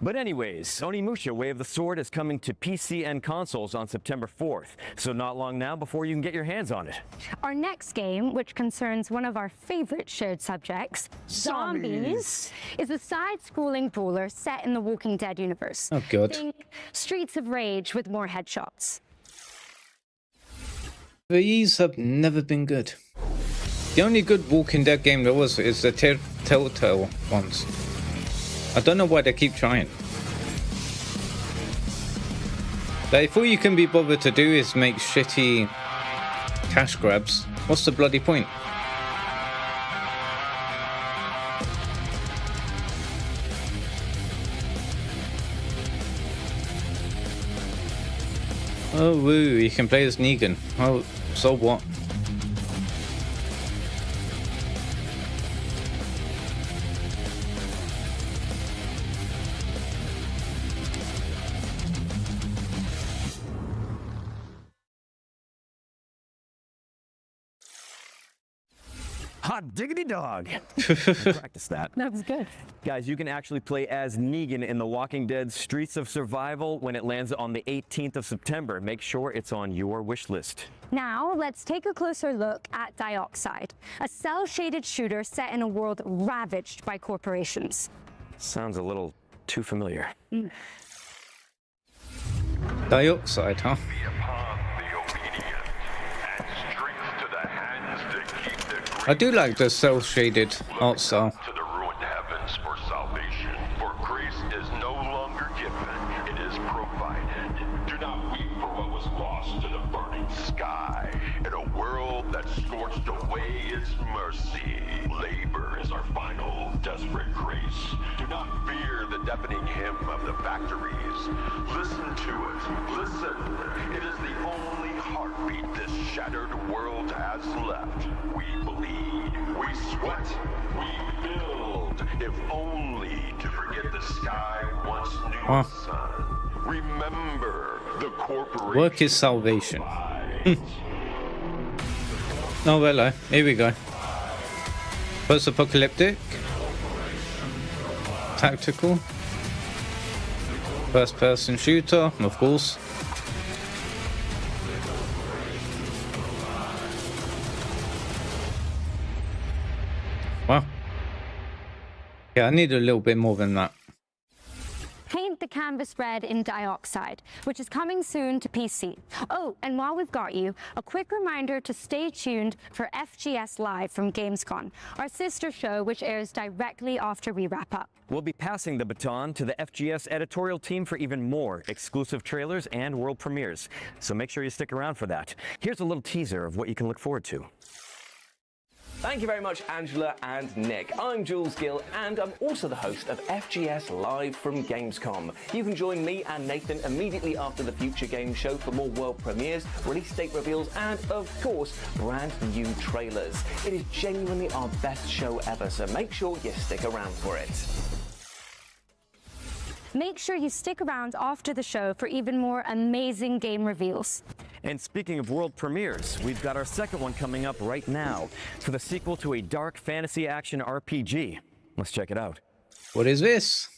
But anyways, Onimusha Way of the Sword is coming to PC and consoles on September 4th, so not long now before you can get your hands on it. Our next game, which concerns one of our favorite shared subjects, zombies, is a side-scrolling brawler set in the Walking Dead universe. Oh, God. Think Streets of Rage with more headshots. These have never been good. The only good Walking Dead game there was is the Telltale ones. I don't know why they keep trying. Like, if all you can be bothered to do is make shitty cash grabs, what's the bloody point? Oh, woo, you can play as Negan. Oh, so what? Hot diggity dog. Practice that. That was good. Guys, you can actually play as Negan in The Walking Dead Streets of Survival when it lands on the 18th of September. Make sure it's on your wish list. Now, let's take a closer look at Dioxide, a cel-shaded shooter set in a world ravaged by corporations. Sounds a little too familiar. Dioxide, huh? I do like the cel-shaded art style. To the ruined heavens for salvation, for grace is no longer given, it is provided. Do not weep for what was lost to the burning sky. In a world that scorched away its mercy, labor is our final desperate grace. Do not fear the deafening hymn of the factories. Listen to it, listen. It is the only heartbeat this shattered world has left. We bleed, we sweat, we build, if only to forget the sky once knew the sun. Remember, The corporation. Work is salvation. Oh, hello. Here we go. Post-apocalyptic. Tactical. First-person shooter, of course. Wow. Yeah, I need a little bit more than that. Paint the canvas red in Dioxide, which is coming soon to PC. Oh, and while we've got you, a quick reminder to stay tuned for FGS Live from Gamescom, our sister show which airs directly after we wrap up. We'll be passing the baton to the FGS editorial team for even more exclusive trailers and world premieres, so make sure you stick around for that. Here's a little teaser of what you can look forward to. Thank you very much, Angela and Nick. I'm Jules Gill, and I'm also the host of FGS Live from Gamescom. You can join me and Nathan immediately after the Future Games Show for more world premieres, release date reveals, and, of course, brand new trailers. It is genuinely our best show ever, so make sure you stick around for it. Make sure you stick around after the show for even more amazing game reveals. And speaking of world premieres, we've got our second one coming up right now for the sequel to a dark fantasy action RPG. Let's check it out. What is this?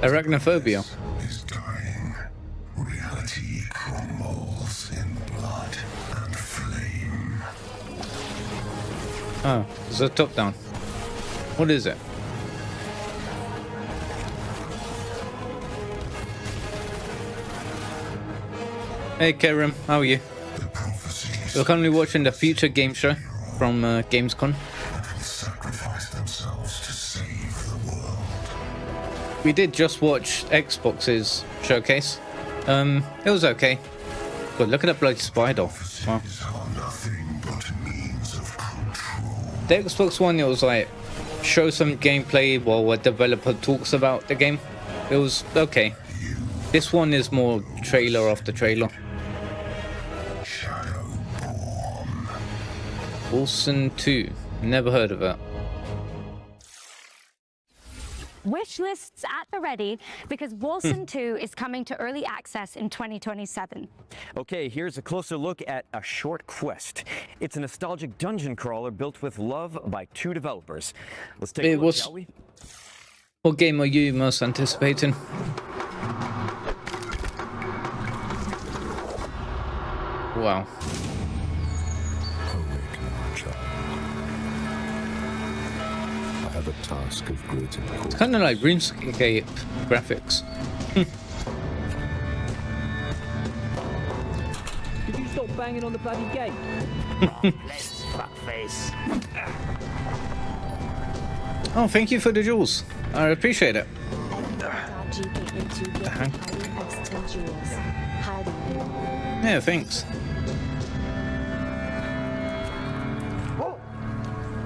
Arachnophobia. Is dying. Reality crumbles in blood and flame. Oh, it's a top down. What is it? Hey Kerem, how are you? We're currently watching the Future Game Show from Gamescom. Sacrifice themselves to save the world. We did just watch Xbox's showcase. It was okay. But look at that bloody spider. Wow. The Xbox One, it was like show some gameplay while a developer talks about the game. It was okay. This one is more trailer after trailer. Wilson 2. Never heard of it. Wish lists at the ready because Wilson 2 is coming to early access in 2027. Okay, here's a closer look at A Short Quest. It's a nostalgic dungeon crawler built with love by two developers. Let's take a look, shall we? What game are you most anticipating? Wow. I have a task of great importance. It's kind of like RuneScape graphics. Could you stop banging on the bloody gate? Let's fuckface. Oh, thank you for the jewels. I appreciate it. Yeah, thanks.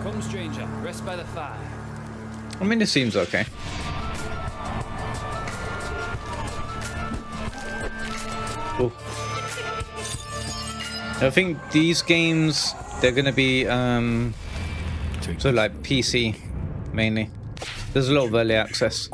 Come, stranger, rest by the fire. I mean, it seems okay. Cool. I think these games, they're gonna be so like PC mainly. There's a lot of early access.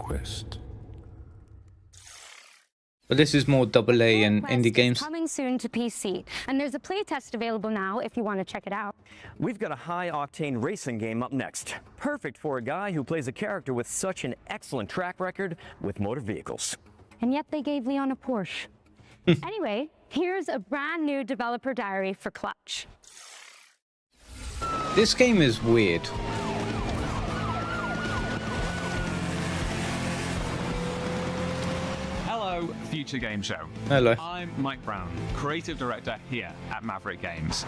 But this is more AA and indie games. Coming soon to PC, and there's a playtest available now if you want to check it out. We've got a high-octane racing game up next. Perfect for a guy who plays a character with such an excellent track record with motor vehicles. And yet they gave Leon a Porsche. Anyway, here's a brand new developer diary for Clutch. This game is weird. Hello, Future Game Show. Hello. I'm Mike Brown, creative director here at Maverick Games.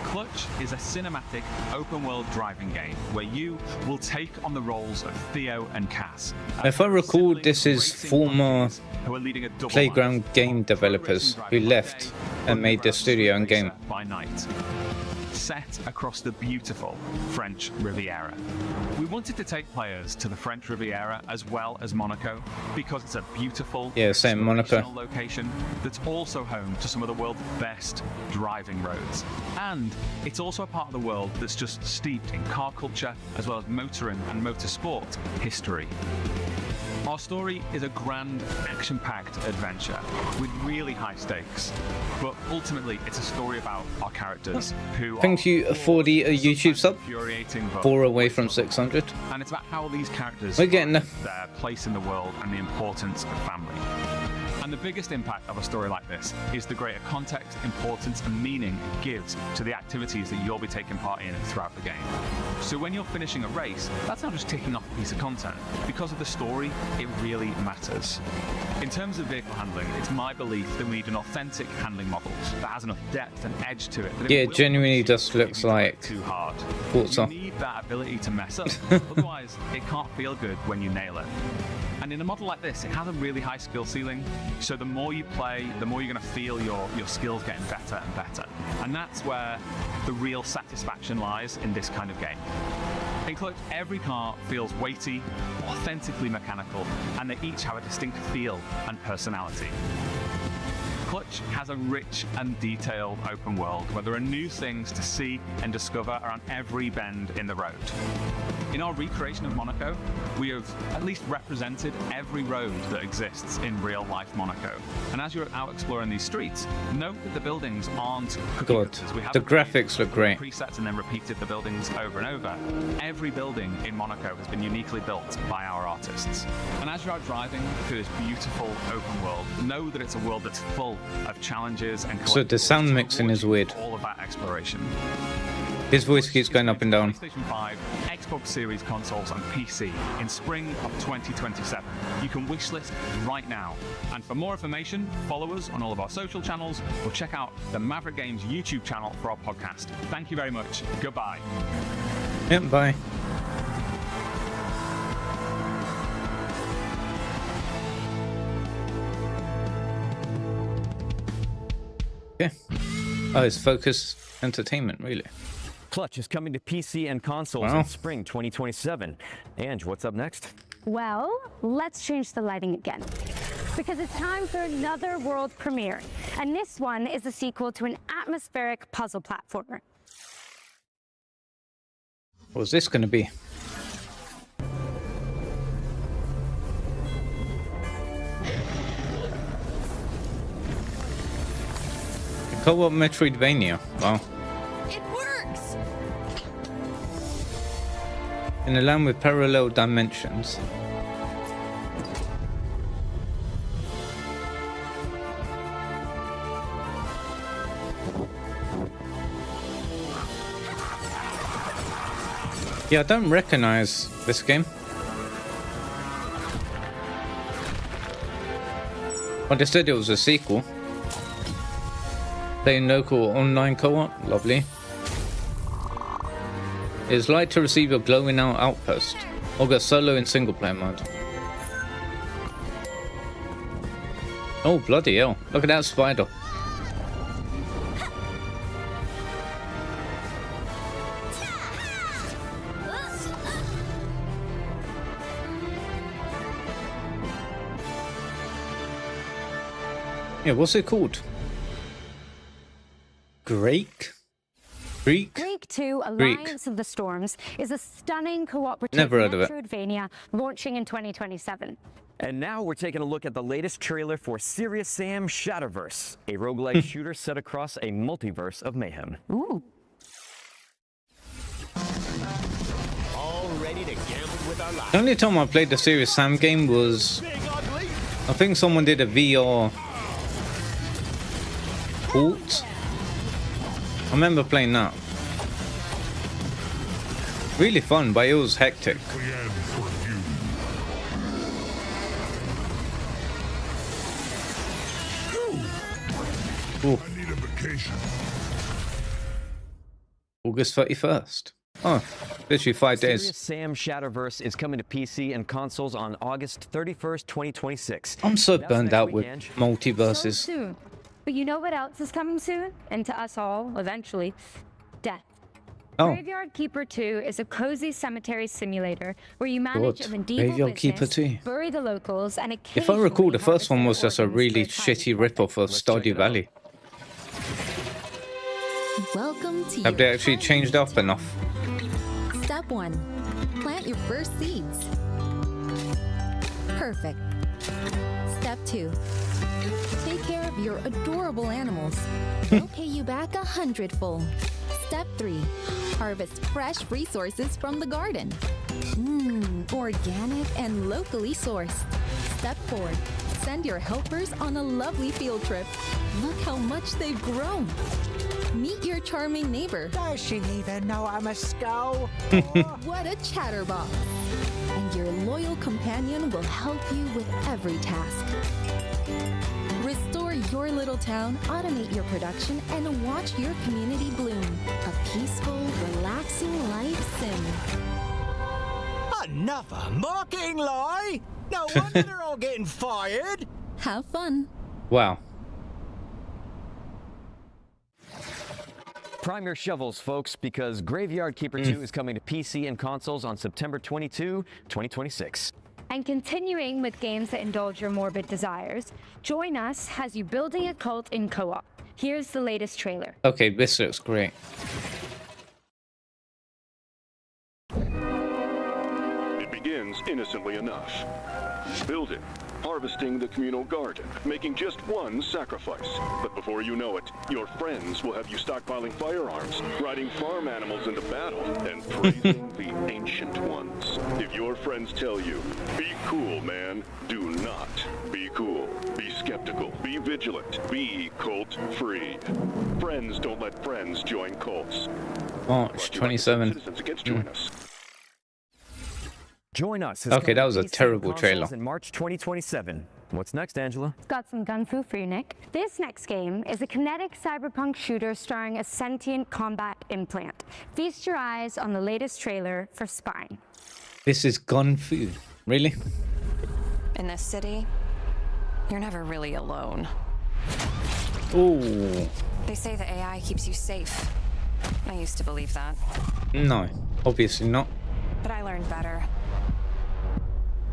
Clutch is a cinematic, open-world driving game where you will take on the roles of Theo and Cass. If I recall, this is former Who are leading a double Playground game developers who left and made the studio and game. by night. set across the beautiful French Riviera. We wanted to take players to the French Riviera as well as Monaco because it's a beautiful, same Monaco location that's also home to some of the world's best driving roads. And it's also a part of the world that's just steeped in car culture as well as motoring and motorsport history. Our story is a grand, action-packed adventure with really high stakes, but ultimately it's a story about our characters who Thank you, 40 a YouTube sub. infuriating, but 4 away from 600. and it's about how these characters We're getting there. find their place in the world and the importance of family. And the biggest impact of a story like this is the greater context, importance, and meaning it gives to the activities that you'll be taking part in throughout the game. So when you're finishing a race, that's not just ticking off a piece of content. Because of the story, it really matters. In terms of vehicle handling, it's my belief that we need an authentic handling model that has enough depth and edge to it. That Yeah, it it will genuinely just looks like too hard. Forza. You need that ability to mess up. Otherwise, it can't feel good when you nail it. And in a model like this, it has a really high skill ceiling. So the more you play, the more you're going to feel your skills getting better and better. And that's where the real satisfaction lies in this kind of game. In Clutch, every car feels weighty, authentically mechanical, and they each have a distinct feel and personality. Clutch has a rich and detailed open world where there are new things to see and discover around every bend in the road. In our recreation of Monaco, we have at least represented every road that exists in real-life Monaco. And as you're out exploring these streets, note that the buildings aren't God, the graphics look great. Presets and then repeated the buildings over and over. Every building in Monaco has been uniquely built by our artists. And as you're out driving through this beautiful open world, know that it's a world that's full of challenges and So the sound mixing is weird. all of that exploration. His voice keeps going up and down. PlayStation 5, Xbox Series consoles, and PC in spring of 2027. You can wishlist right now. And for more information, follow us on all of our social channels or check out the Maverick Games YouTube channel for our podcast. Thank you very much. Goodbye. Yep, bye. Okay. Oh, it's Focus Entertainment, really. Clutch is coming to PC and consoles in spring 2027. Ange, what's up next? Well, let's change the lighting again. Because it's time for another world premiere. And this one is a sequel to an atmospheric puzzle platformer. What's this going to be? Co-op Metroidvania. Wow. It works! In a land with parallel dimensions. Yeah, I don't recognize this game. But they said it was a sequel. Playing local online co-op, lovely. It's like to receive a glowing out outpost, or go solo in single player mode. Oh bloody hell! Look at that spider. Yeah, what's it called? Greek 2 Alliance of the Storms is a stunning cooperative Metroidvania launching in 2027. And now we're taking a look at the latest trailer for Serious Sam Shatterverse, a roguelike shooter set across a multiverse of mayhem. Ooh. All ready to gamble with our lives. The only time I played the Serious Sam game was, I think someone did a VR port. I remember playing that. Really fun, but it was hectic. Ooh. I need a vacation. August 31st. Oh, literally 5 days. Serious Sam Shatterverse is coming to PC and consoles on August 31st, 2026. I'm so burned out with multiverses. So soon. But you know what else is coming soon? And to us all, eventually. death. Oh. Graveyard Keeper 2 is a cozy cemetery simulator where you manage a medieval Graveyard Keeper business, 2. bury the locals, and If I recall, the first one was just a occasionally really harvest their shitty rip-off of Stardew Valley. Welcome to Have they actually changed up enough? Step 1. Plant your first seeds. Perfect. Step 2. Take care of your adorable animals. They'll pay you back 100-fold. Step 3. Harvest fresh resources from the garden. Organic and locally sourced. Step 4. Send your helpers on a lovely field trip. Look how much they've grown. Meet your charming neighbor. Does she even know I'm a skull? What a chatterbox. And your loyal companion will help you with every task. Restore your little town, automate your production, and watch your community bloom. A peaceful, relaxing life sim. Another mocking lie? No wonder they're all getting fired. Have fun. Wow. Prime your shovels, folks, because Graveyard Keeper 2 is coming to PC and consoles on September 22, 2026. And continuing with games that indulge your morbid desires, join us as you building a cult in co-op. Here's the latest trailer. Okay, this looks great. It begins innocently enough. Building, harvesting the communal garden, making just one sacrifice. But before you know it, your friends will have you stockpiling firearms, riding farm animals into battle, and praising the ancient ones. If your friends tell you, be cool, man, do not be cool. Be skeptical, be vigilant, be cult-free. Friends don't let friends join cults. March 27. Citizens Against Join Us. Join us. Okay, that was a terrible trailer. In March 2027. What's next, Angela? Got some gun fu for you, Nick. This next game is a kinetic cyberpunk shooter starring a sentient combat implant. Feast your eyes on the latest trailer for Spine. This is gun fu. Really? In this city, you're never really alone. Ooh. They say the AI keeps you safe. I used to believe that. No, obviously not. But I learned better.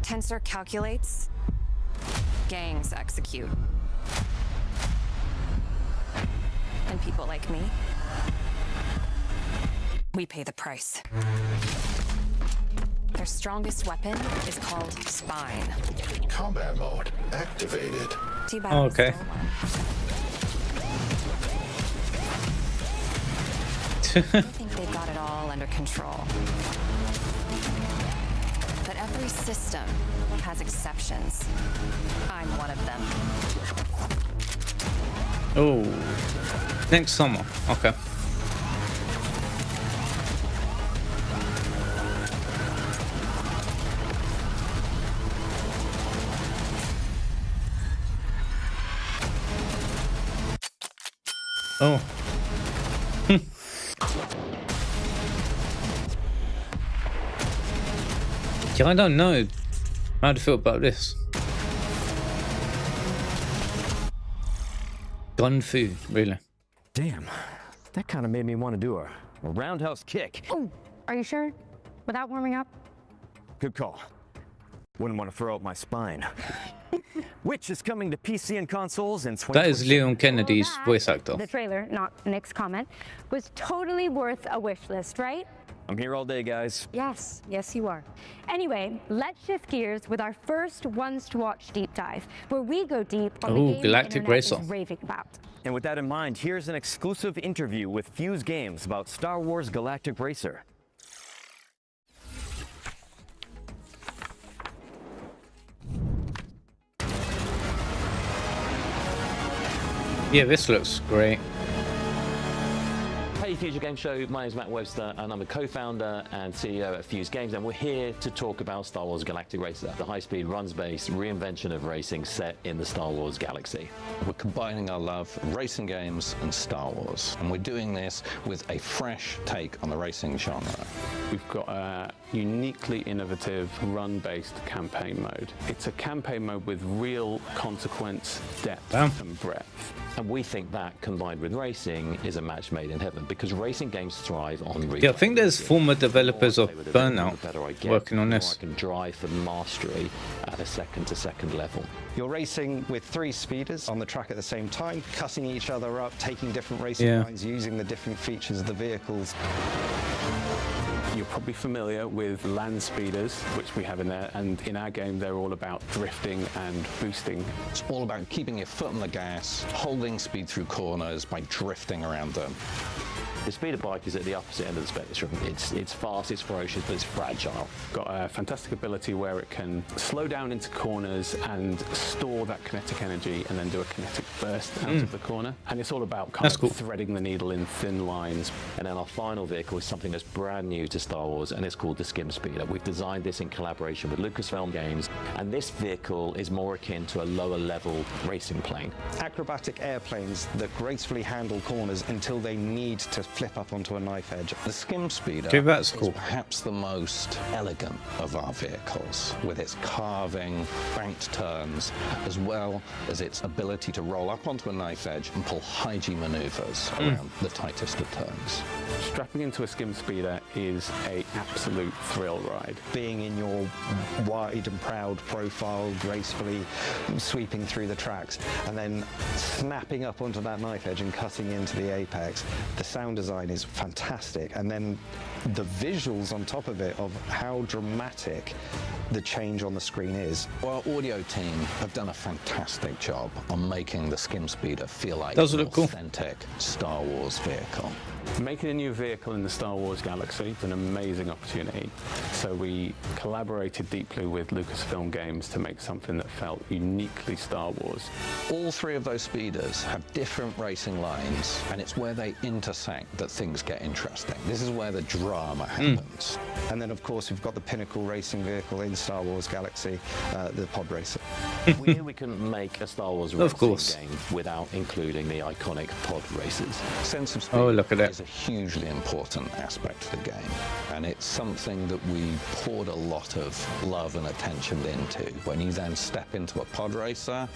Tensor calculates, gangs execute. And people like me, we pay the price. Their strongest weapon is called Spine. Combat mode activated. Oh, okay. I think they've got it all under control. But every system has exceptions. I'm one of them. Oh, next summer. Okay. Oh. Yeah, I don't know how to feel about this. Gun fu, really. Damn, that kind of made me want to do a roundhouse kick. Oh, are you sure? Without warming up? Good call. Wouldn't want to throw out my spine. Which is coming to PC and consoles in 2020. That is Leon Kennedy's voice actor. The trailer, not Nick's comment, was totally worth a wish list, right? I'm here all day, guys. Yes, yes you are. Anyway, let's shift gears with our first ones to watch deep dive, where we go deep on the game Galactic the internet Racer. is raving about. And with that in mind, here's an exclusive interview with Fuse Games about Star Wars Galactic Racer. Yeah, this looks great. Hey Future Game Show, my name is Matt Webster and I'm a co-founder and CEO at Fuse Games, and we're here to talk about Star Wars Galactic Racer, the high-speed runs-based reinvention of racing set in the Star Wars galaxy. We're combining our love for racing games and Star Wars, and we're doing this with a fresh take on the racing genre. We've got a uniquely innovative run-based campaign mode. It's a campaign mode with real consequence, depth and breadth. And we think that, combined with racing, is a match made in heaven, because racing games thrive on replay. Yeah, I think there's former developers of Burnout working on this. I can drive for mastery at a second-to-second level. You're racing with 3 speeders on the track at the same time, cutting each other up, taking different racing lines, using the different features of the vehicles. You're probably familiar with land speeders, which we have in there, and in our game they're all about drifting and boosting. It's all about keeping your foot on the gas, holding speed through corners by drifting around them. The speeder bike is at the opposite end of the spectrum. It's fast, it's ferocious, but it's fragile. Got a fantastic ability where it can slow down into corners and store that kinetic energy and then do a kinetic burst out of the corner. And it's all about kind of threading the needle in thin lines. And then our final vehicle is something that's brand new to Star Wars, and it's called the Skim Speeder. We've designed this in collaboration with Lucasfilm Games, and this vehicle is more akin to a lower level racing plane. Acrobatic airplanes that gracefully handle corners until they need to flip up onto a knife edge. The Skim Speeder that's cool. is perhaps the most elegant of our vehicles, with its carving, banked turns, as well as its ability to roll up onto a knife edge and pull high G maneuvers around the tightest of turns. Strapping into a Skim Speeder is an absolute thrill ride. Being in your wide and proud profile, gracefully sweeping through the tracks, and then snapping up onto that knife edge and cutting into the apex. The sound design is fantastic, and then the visuals on top of it of how dramatic the change on the screen is. Our audio team have done a fantastic job on making the Skim Speeder feel like Does it an look cool? authentic Star Wars vehicle. Making a new vehicle in the Star Wars galaxy is an amazing opportunity. So we collaborated deeply with Lucasfilm Games to make something that felt uniquely Star Wars. All 3 of those speeders have different racing lines, and it's where they intersect that things get interesting. This is where the drama happens. And then, of course, we've got the pinnacle racing vehicle in Star Wars Galaxy, the pod racer. We knew we couldn't make a Star Wars racing game without including the iconic pod races. Sense of speed look at it. is a hugely important aspect of the game, and it's something that we poured a lot of love and attention into. When you then step into a pod racer,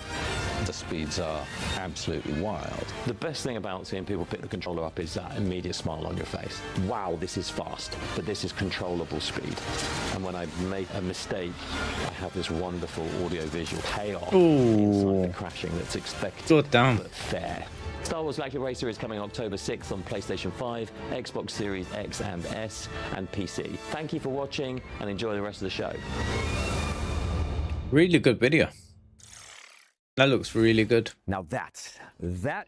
the speeds are absolutely wild. The best thing about seeing people pick the controller up is that immediate smile on your face. Wow, this is fast, but this is controllable speed. And when I make a mistake, I have this wonderful audio-visual payoff inside the crashing that's expected, but fair. Star Wars Galactic Racer is coming October 6th on PlayStation 5, Xbox Series X and S, and PC. Thank you for watching, and enjoy the rest of the show. Really good video. That looks really good. Now that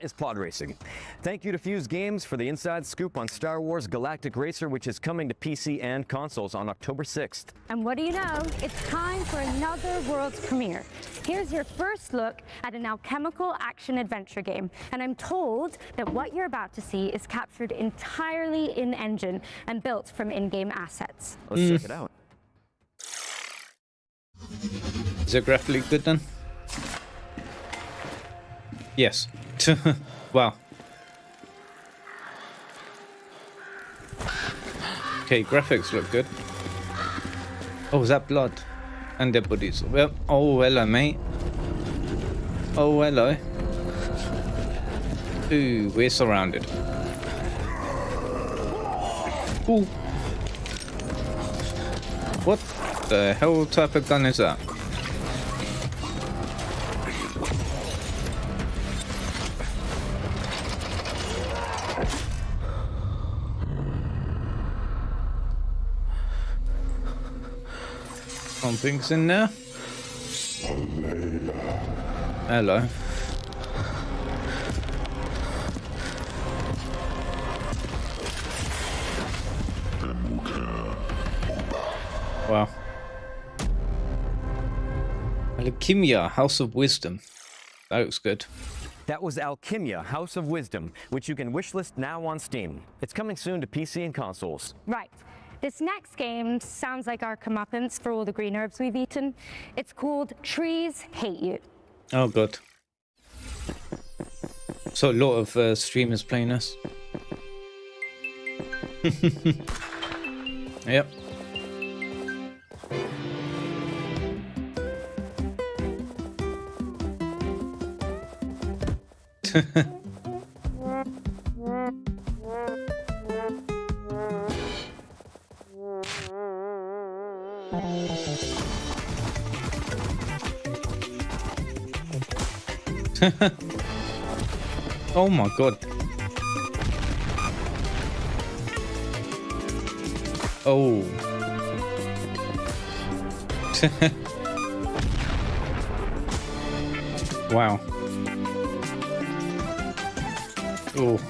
is pod racing. Thank you to Fuse Games for the inside scoop on Star Wars Galactic Racer, which is coming to PC and consoles on October 6th. And what do you know? It's time for another world's premiere. Here's your first look at an alchemical action-adventure game. And I'm told that what you're about to see is captured entirely in-engine and built from in-game assets. Let's check it out. Is it graphically good then? Yes. Wow. Okay, graphics look good. Oh, is that blood? And dead bodies. Well, oh, hello, mate. Oh, hello. Ooh, we're surrounded. Ooh. What the hell type of gun is that? Something's in there. Hello. Wow. Alchemia, House of Wisdom. That looks good. That was Alchemia, House of Wisdom, which you can wishlist now on Steam. It's coming soon to PC and consoles. Right. This next game sounds like our comeuppance for all the green herbs we've eaten. It's called Trees Hate You. Oh, God. So a lot of streamers playing this. Yep. Oh my god. Oh. Wow. Oh.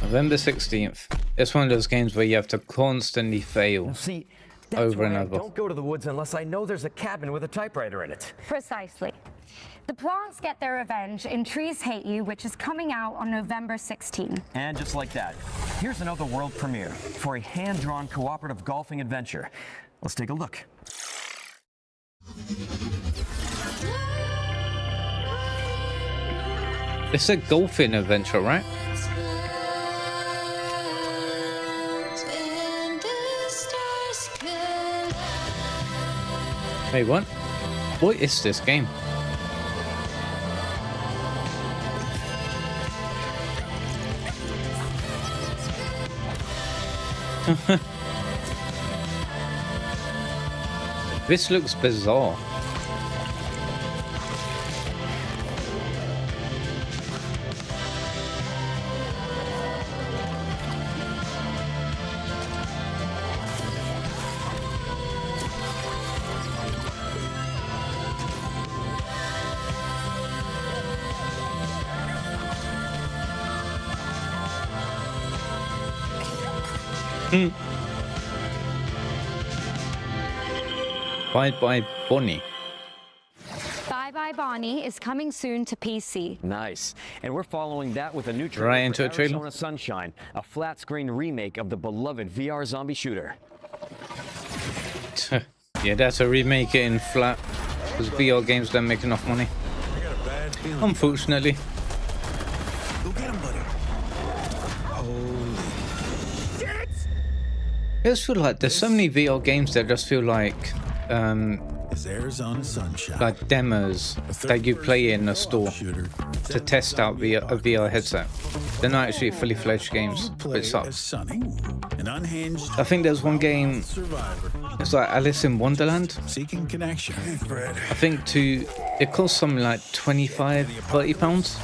November 16th. It's one of those games where you have to constantly fail over and over. I don't go to the woods unless I know there's a cabin with a typewriter in it. Precisely. The plants get their revenge in Trees Hate You, which is coming out on November 16. And just like that, here's another world premiere for a hand-drawn cooperative golfing adventure. Let's take a look. It's a golfing adventure, right? Wait, what? What is this game? This looks bizarre. Bye Bye Bonnie. Bye Bye Bonnie is coming soon to PC. Nice. And we're following that with a new trailer Right into a for trailer. Arizona Sunshine, a flat-screen remake of the beloved VR zombie shooter. Yeah, that's a remake in flat because VR games don't make enough money. Unfortunately. Go get him, buddy. I just feel like there's so many VR games that just feel like Is Arizona Sunshine. like demos that you play in a store to test out a VR headset. They're not actually fully fledged games, but it sucks. I think there's one game, it's like Alice in Wonderland. Seeking connection. I think it costs something like 25, 30 pounds,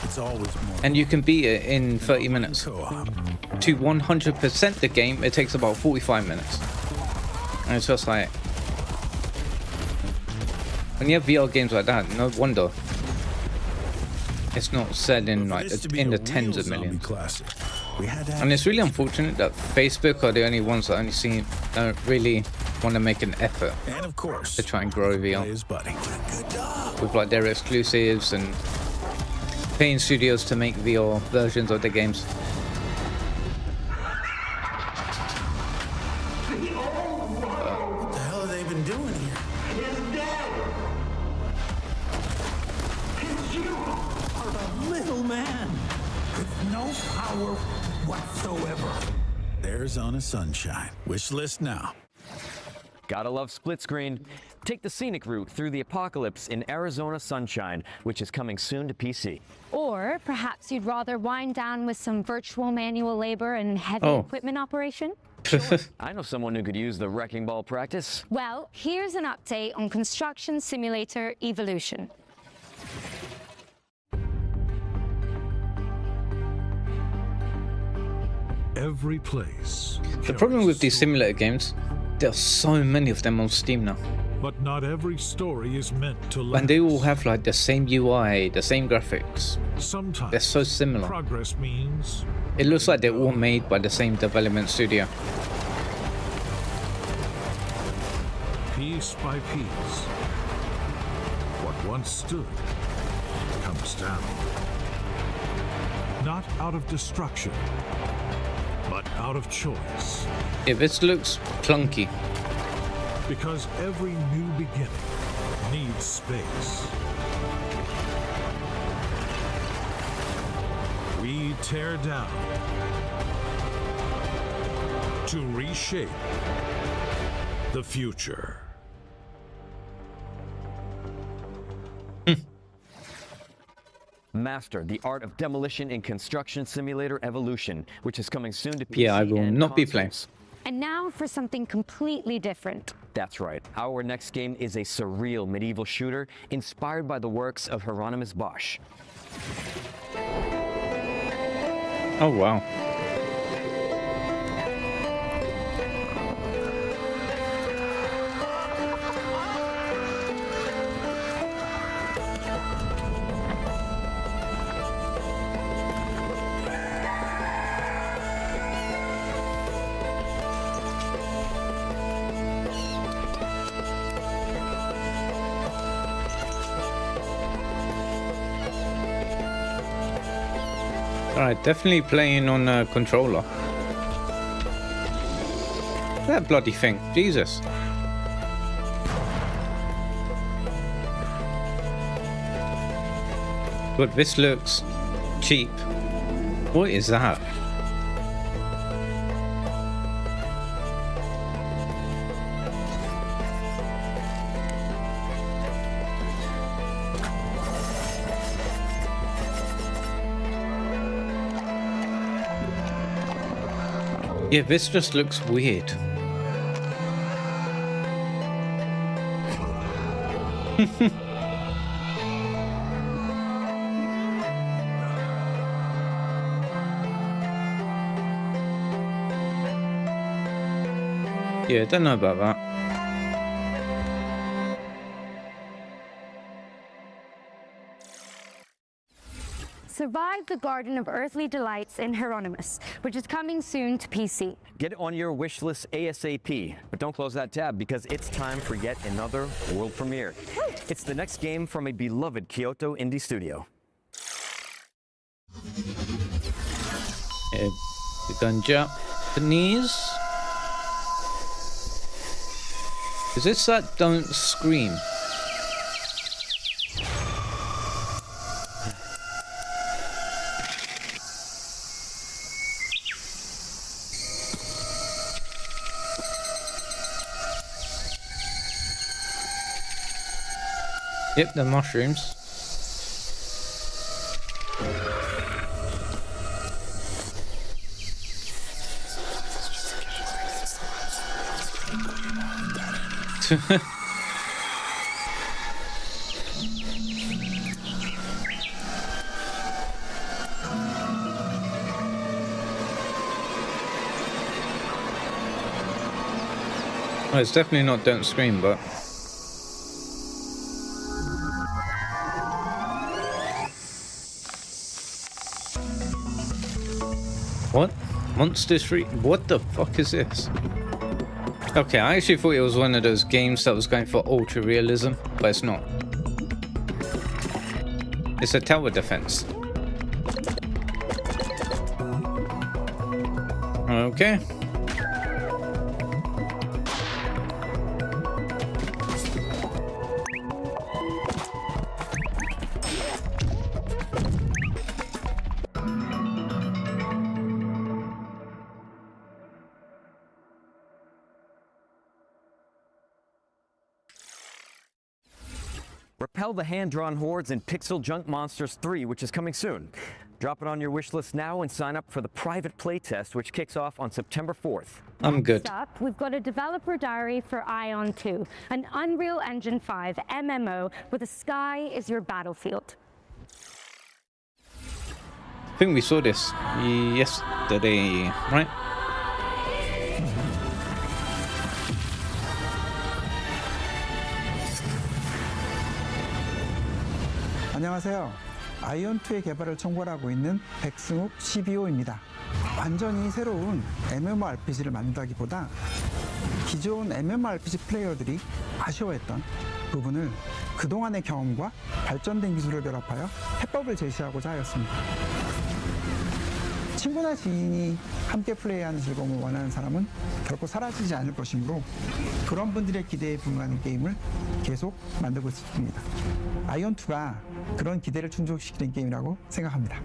and you can beat it in 30 minutes. To 100% the game, it takes about 45 minutes. And it's just like, when you have VR games like that, no wonder it's not selling like in the tens of millions. And it's really unfortunate that Facebook are the only ones that don't really want to make an effort to try and grow VR with like their exclusives and paying studios to make VR versions of the games. What the hell have they been doing here? You are a little man with no power whatsoever. Arizona Sunshine. Wish list now. Gotta love split screen. Take the scenic route through the apocalypse in Arizona Sunshine, which is coming soon to PC. Or perhaps you'd rather wind down with some virtual manual labor and heavy equipment operation? I know someone who could use the wrecking ball practice. Well, here's an update on Construction Simulator Evolution. Every place. The problem with these simulator games, there are so many of them on Steam now. But not every story is meant to last. And they all have like the same UI, the same graphics. Sometimes they're so similar. Progress means it looks like they're all made by the same development studio. piece by piece, what once stood comes down. Not out of destruction, but out of choice. Yeah, this looks clunky. Because every new beginning needs space. We tear down to reshape the future. Master, the art of demolition in Construction Simulator Evolution, which is coming soon to PC. Yeah, I will and not be consoles. playing. And now for something completely different. That's right. Our next game is a surreal medieval shooter inspired by the works of Hieronymus Bosch. Oh, wow. Alright, definitely playing on a controller. That bloody thing, Jesus. But this looks cheap. What is that? Yeah, this just looks weird. Yeah, don't know about that. Survive the Garden of Earthly Delights in Hieronymus, which is coming soon to PC. Get it on your wish list ASAP, but don't close that tab because it's time for yet another world premiere. It's the next game from a beloved Kyoto indie studio. Yeah, we're going Japanese. Is this that Don't Scream? Yep, the mushrooms. Well, it's definitely not Don't Scream, but what? Monsters Free? What the fuck is this? Okay, I actually thought it was one of those games that was going for ultra realism, but it's not. It's a tower defense. Okay. Repel the hand-drawn hordes in Pixel Junk Monsters 3, which is coming soon. Drop it on your wish list now and sign up for the private playtest, which kicks off on September 4th. I'm good. Next up, we've got a developer diary for Ion 2, an Unreal Engine 5 MMO where the sky is your battlefield. I think we saw this yesterday, right? 안녕하세요. 아이온2의 개발을 총괄하고 있는 백승욱 CBO입니다. 완전히 새로운 MMORPG를 만든다기보다 기존 MMORPG 플레이어들이 아쉬워했던 부분을 그동안의 경험과 발전된 기술을 결합하여 해법을 제시하고자 하였습니다. 친구나 지인이 함께 플레이하는 즐거움을 원하는 사람은 결코 사라지지 않을 것이므로 그런 분들의 기대에 부응하는 게임을 계속 만들고 있습니다. 아이언2가 그런 기대를 충족시키는 게임이라고 생각합니다.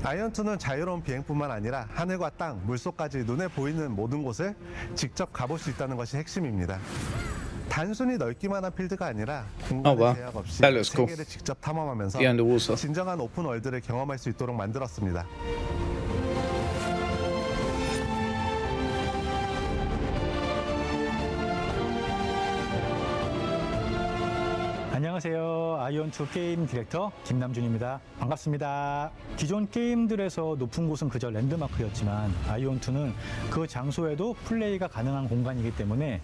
아이언2는 자유로운 비행뿐만 아니라 하늘과 땅, 물속까지 눈에 보이는 모든 곳을 직접 가볼 수 있다는 것이 핵심입니다. 단순히 넓기만 한 필드가 아니라 공간의 제약 없이 세계를 직접 탐험하면서 진정한 오픈 월드를 경험할 수 있도록 만들었습니다. 안녕하세요. 아이언2 게임 디렉터 김남준입니다. 반갑습니다. 기존 게임들에서 높은 곳은 그저 랜드마크였지만 아이언2는 그 장소에도 플레이가 가능한 공간이기 때문에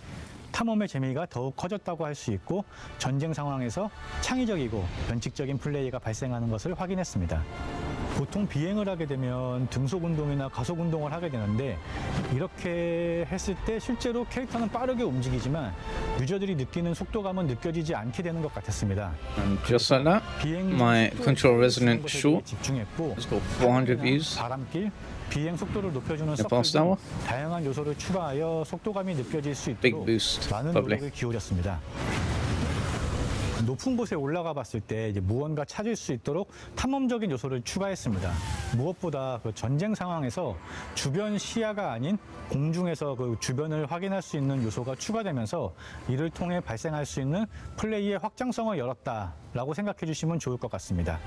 탐험의 재미가 더욱 커졌다고 할 수 있고 전쟁 상황에서 창의적이고 변칙적인 플레이가 발생하는 것을 확인했습니다. 보통 비행을 하게 되면 등속 운동이나 가속 운동을 하게 되는데 이렇게 했을 때 실제로 캐릭터는 빠르게 움직이지만 유저들이 느끼는 속도감은 느껴지지 않게 되는 것 같았습니다. And just like that, my control resonant short. It's got 400 views. 바람길, 비행 속도를 높여주는 서클 등 다양한 요소를 추가하여 속도감이 느껴질 수 있도록 많은 노력을 기울였습니다. 높은 곳에 올라가 봤을 때 이제 무언가 찾을 수 있도록 탐험적인 요소를 추가했습니다. 무엇보다 그 전쟁 상황에서 주변 시야가 아닌 공중에서 그 주변을 확인할 수 있는 요소가 추가되면서 이를 통해 발생할 수 있는 플레이의 확장성을 열었다라고 생각해 주시면 좋을 것 같습니다.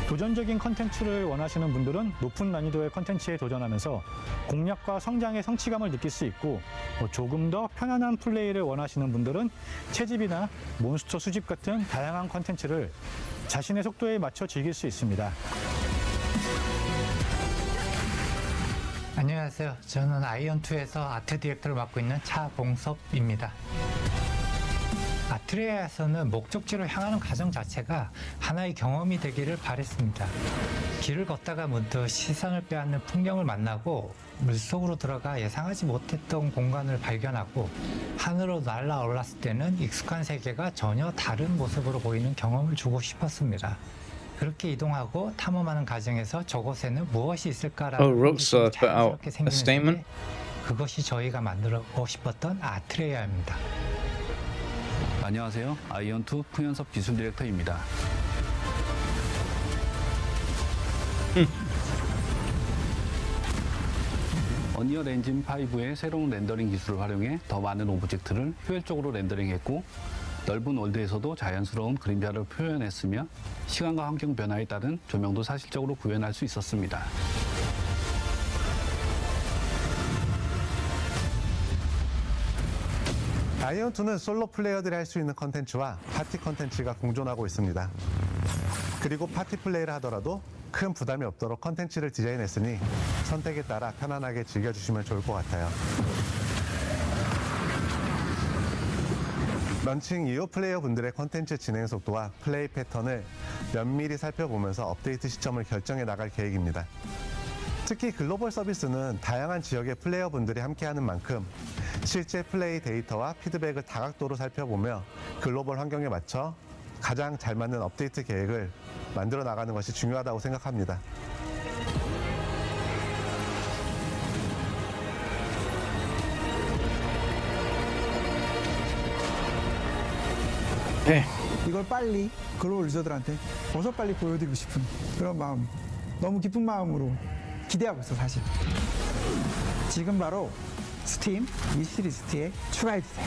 도전적인 컨텐츠를 원하시는 분들은 높은 난이도의 컨텐츠에 도전하면서 공략과 성장의 성취감을 느낄 수 있고 조금 더 편안한 플레이를 원하시는 분들은 채집이나 몬스터 수집 같은 다양한 컨텐츠를 자신의 속도에 맞춰 즐길 수 있습니다. 안녕하세요. 저는 아이언2에서 아트 디렉터를 맡고 있는 차봉섭입니다. 아트레아에서는 목적지로 향하는 과정 자체가 하나의 경험이 되기를 바랬습니다. 길을 걷다가 문득 시선을 빼앗는 풍경을 만나고 물속으로 들어가 예상하지 못했던 공간을 발견하고 하늘로 날아올랐을 때는 익숙한 세계가 전혀 다른 모습으로 보이는 경험을 주고 싶었습니다. 그렇게 이동하고 탐험하는 과정에서 저곳에는 무엇이 있을까라는 호기심이 자연스럽게 생기는데 그것이 저희가 만들고 싶었던 아트레아입니다. 안녕하세요. 아이언2 풍현섭 기술 디렉터입니다. 언리얼 엔진 5의 새로운 렌더링 기술을 활용해 더 많은 오브젝트를 효율적으로 렌더링했고 넓은 월드에서도 자연스러운 그림자를 표현했으며 시간과 환경 변화에 따른 조명도 사실적으로 구현할 수 있었습니다. 아이언2는 솔로 플레이어들이 할 수 있는 컨텐츠와 파티 컨텐츠가 공존하고 있습니다. 그리고 파티 플레이를 하더라도 큰 부담이 없도록 컨텐츠를 디자인했으니 선택에 따라 편안하게 즐겨주시면 좋을 것 같아요. 런칭 이후 플레이어 분들의 컨텐츠 진행 속도와 플레이 패턴을 면밀히 살펴보면서 업데이트 시점을 결정해 나갈 계획입니다. 특히 글로벌 서비스는 다양한 지역의 플레이어 분들이 함께하는 만큼 실제 플레이 데이터와 피드백을 다각도로 살펴보며 글로벌 환경에 맞춰 가장 잘 맞는 업데이트 계획을 만들어 나가는 것이 중요하다고 생각합니다. 이걸 빨리 글로벌 유저들한테 어서 빨리 보여드리고 싶은 그런 마음, 너무 기쁜 마음으로 기대하고 있어 사실. 지금 바로 스팀 위시리스트에 추가해주세요.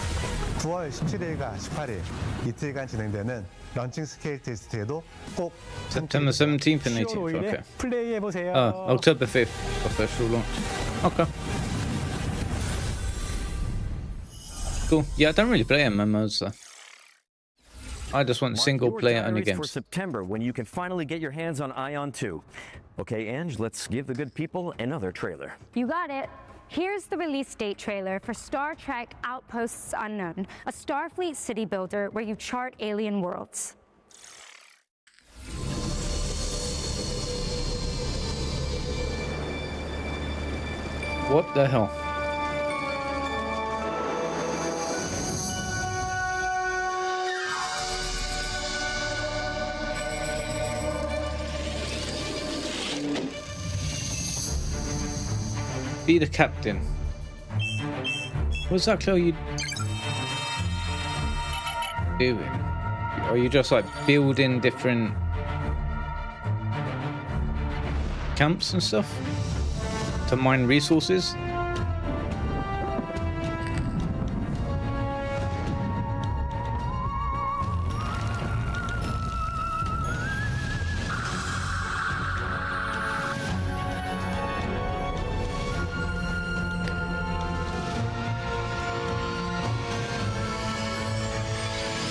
9월 17일과 18일 이틀간 진행되는 런칭 스케일 테스트에도 꼭 September 17th and 18th. Okay. 플레이해보세요. October 5th official launch. Okay. Cool. Yeah, I don't really play MMOs though. I just want single player only games. For September, when you can finally get your hands on Ion 2. Okay, Ange, let's give the good people another trailer. You got it. Here's the release date trailer for Star Trek Outposts Unknown, a Starfleet city builder where you chart alien worlds. What the hell? Be the captain. What exactly are you doing? Are you just like building different camps and stuff to mine resources?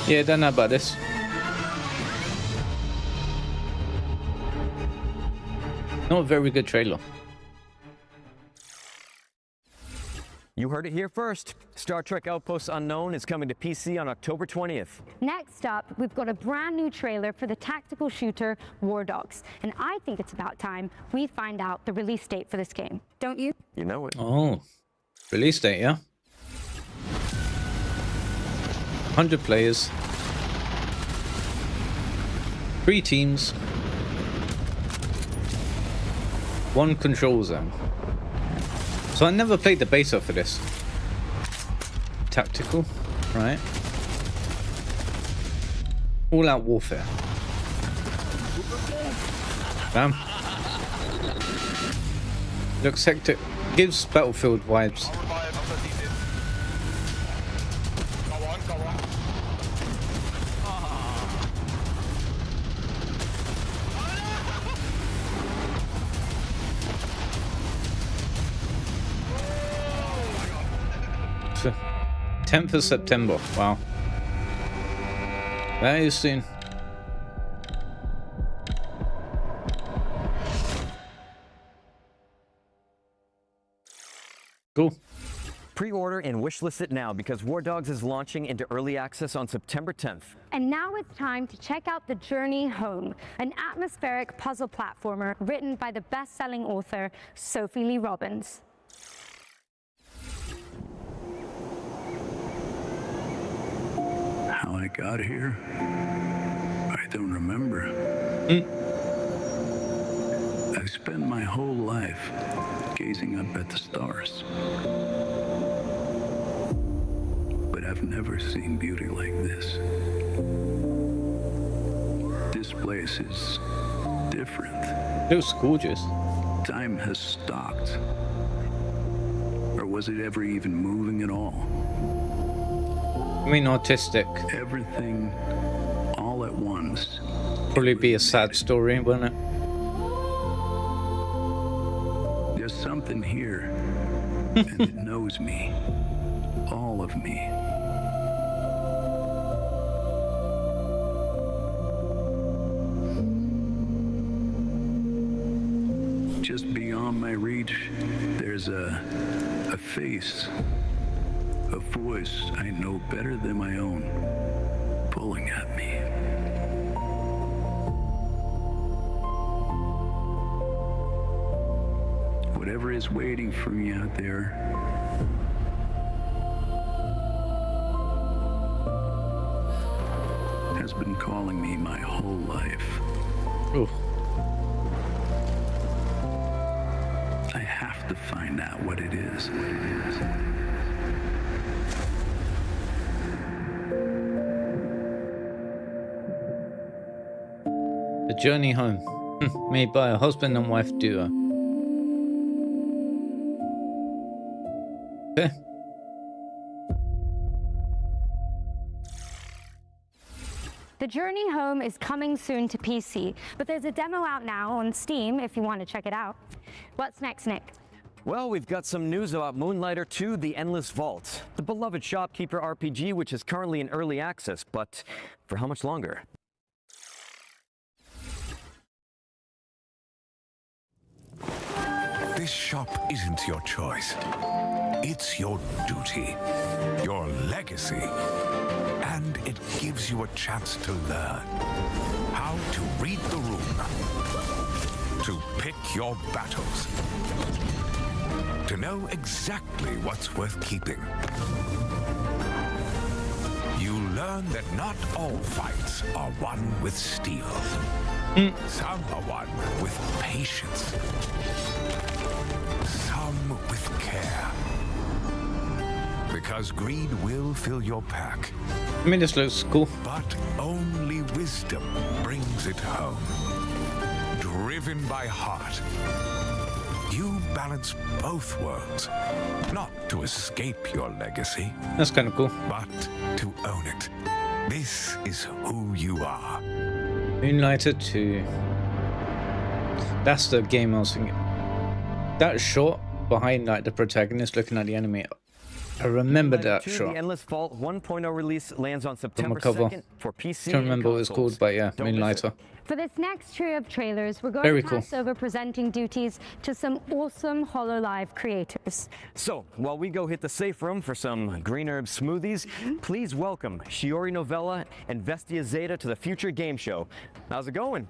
Yeah, don't know about this. Not a very good trailer. You heard it here first. Star Trek Outpost Unknown is coming to PC on October 20th. Next up, we've got a brand new trailer for the tactical shooter War Dogs, and I think it's about time we find out the release date for this game. Don't you? You know it. Oh, release date, yeah. 100 players. 3 teams. 1 control zone. So I never played the beta for this. Tactical, right? All out warfare. Bam. Looks hectic. Gives Battlefield vibes. So, 10th of September. Wow. Very soon. Cool. Pre-order and wishlist it now because War Dogs is launching into early access on September 10th. And now it's time to check out The Journey Home, an atmospheric puzzle platformer written by the best-selling author Sophie Lee Robbins. How I got here, I don't remember. I've spent my whole life gazing up at the stars. But I've never seen beauty like this. This place is different. It was gorgeous. Time has stopped. Or was it ever even moving at all? I mean, autistic. Everything all at once. Probably be a sad story, wouldn't it? There's something here, and it knows me. All of me. Just beyond my reach, there's a face, a voice I know better than my own, pulling at me. Whatever is waiting for me out there, has been calling me my whole life. Ooh. I have to find out what it is. The Journey Home. Made by a husband and wife duo. Okay. The Journey Home is coming soon to PC, but there's a demo out now on Steam if you want to check it out. What's next, Nick? Well, we've got some news about Moonlighter 2: The Endless Vault, the beloved shopkeeper RPG which is currently in early access, but for how much longer? This shop isn't your choice. It's your duty, your legacy, and it gives you a chance to learn how to read the room, to pick your battles, to know exactly what's worth keeping. You learn that not all fights are won with steel. Some are won with patience. Some with care. Because greed will fill your pack. I mean, this looks cool. But only wisdom brings it home. Driven by heart. You balance both worlds. Not to escape your legacy. That's kind of cool. But to own it. This is who you are. Moonlighter 2. That's the game I was thinking. That shot behind like the protagonist looking at the enemy. I remember that shot. The Endless Vault 1.0 release lands on September cover. 2nd for PC. Can't remember what it's called, but yeah, Moonlighter. For this next trio of trailers, we're going Very to cool. pass over presenting duties to some awesome HoloLive creators. So, while we go hit the safe room for some green herb smoothies, please welcome Shiori Novella and Vestia Zeta to the Future Game Show. How's it going?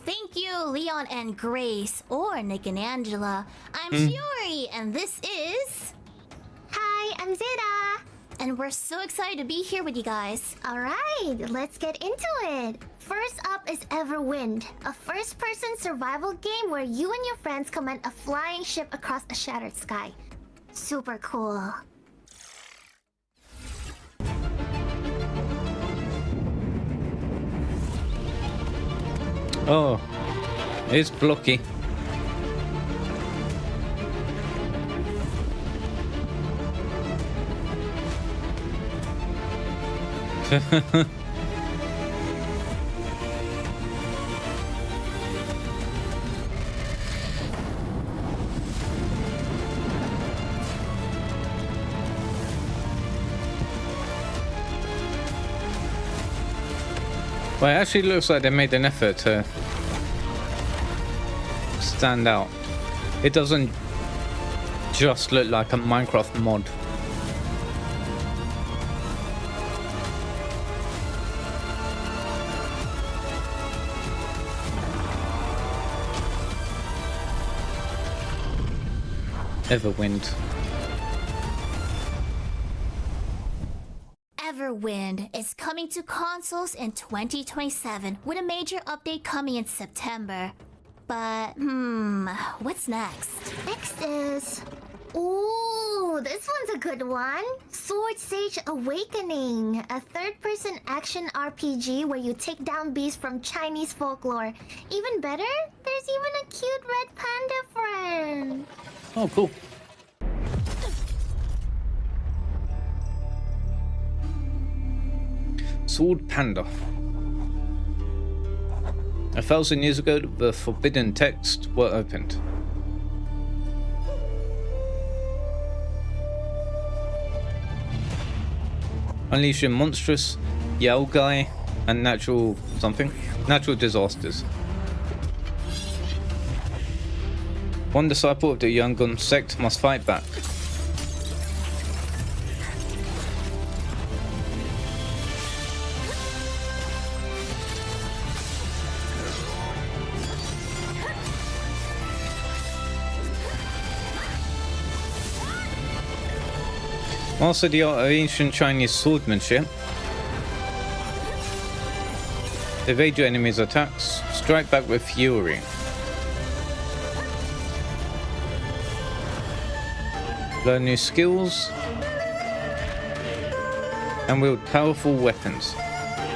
Thank you, Leon and Grace, or Nick and Angela. I'm Shiori, and this is... Hi, I'm Zeta. And we're so excited to be here with you guys. Alright, let's get into it. First up is Everwind, a first-person survival game where you and your friends command a flying ship across a shattered sky. Super cool. Oh, it's blocky. Well, it actually looks like they made an effort to stand out. It doesn't just look like a Minecraft mod. Everwind. Everwind is coming to consoles in 2027 with a major update coming in September. But, what's next? Next is... Ooh, this one's a good one. Sword Sage Awakening, a third-person action RPG where you take down beasts from Chinese folklore. Even better, there's even a cute red panda friend. Oh, cool. Sword Panda. 1,000 years ago, the forbidden texts were opened. Unleashing monstrous Yaogai and natural disasters. One disciple of the Yangon sect must fight back. Master the art of ancient Chinese swordsmanship. Evade your enemy's attacks. Strike back with fury. Learn new skills. And wield powerful weapons.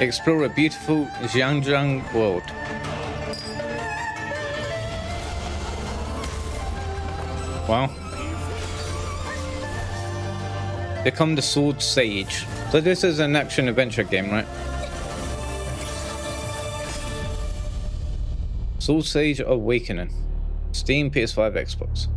Explore a beautiful Zhangjiang world. Wow. Become the Sword Sage. So this is an action adventure game, right? Sword Sage Awakening. Steam, PS5, Xbox.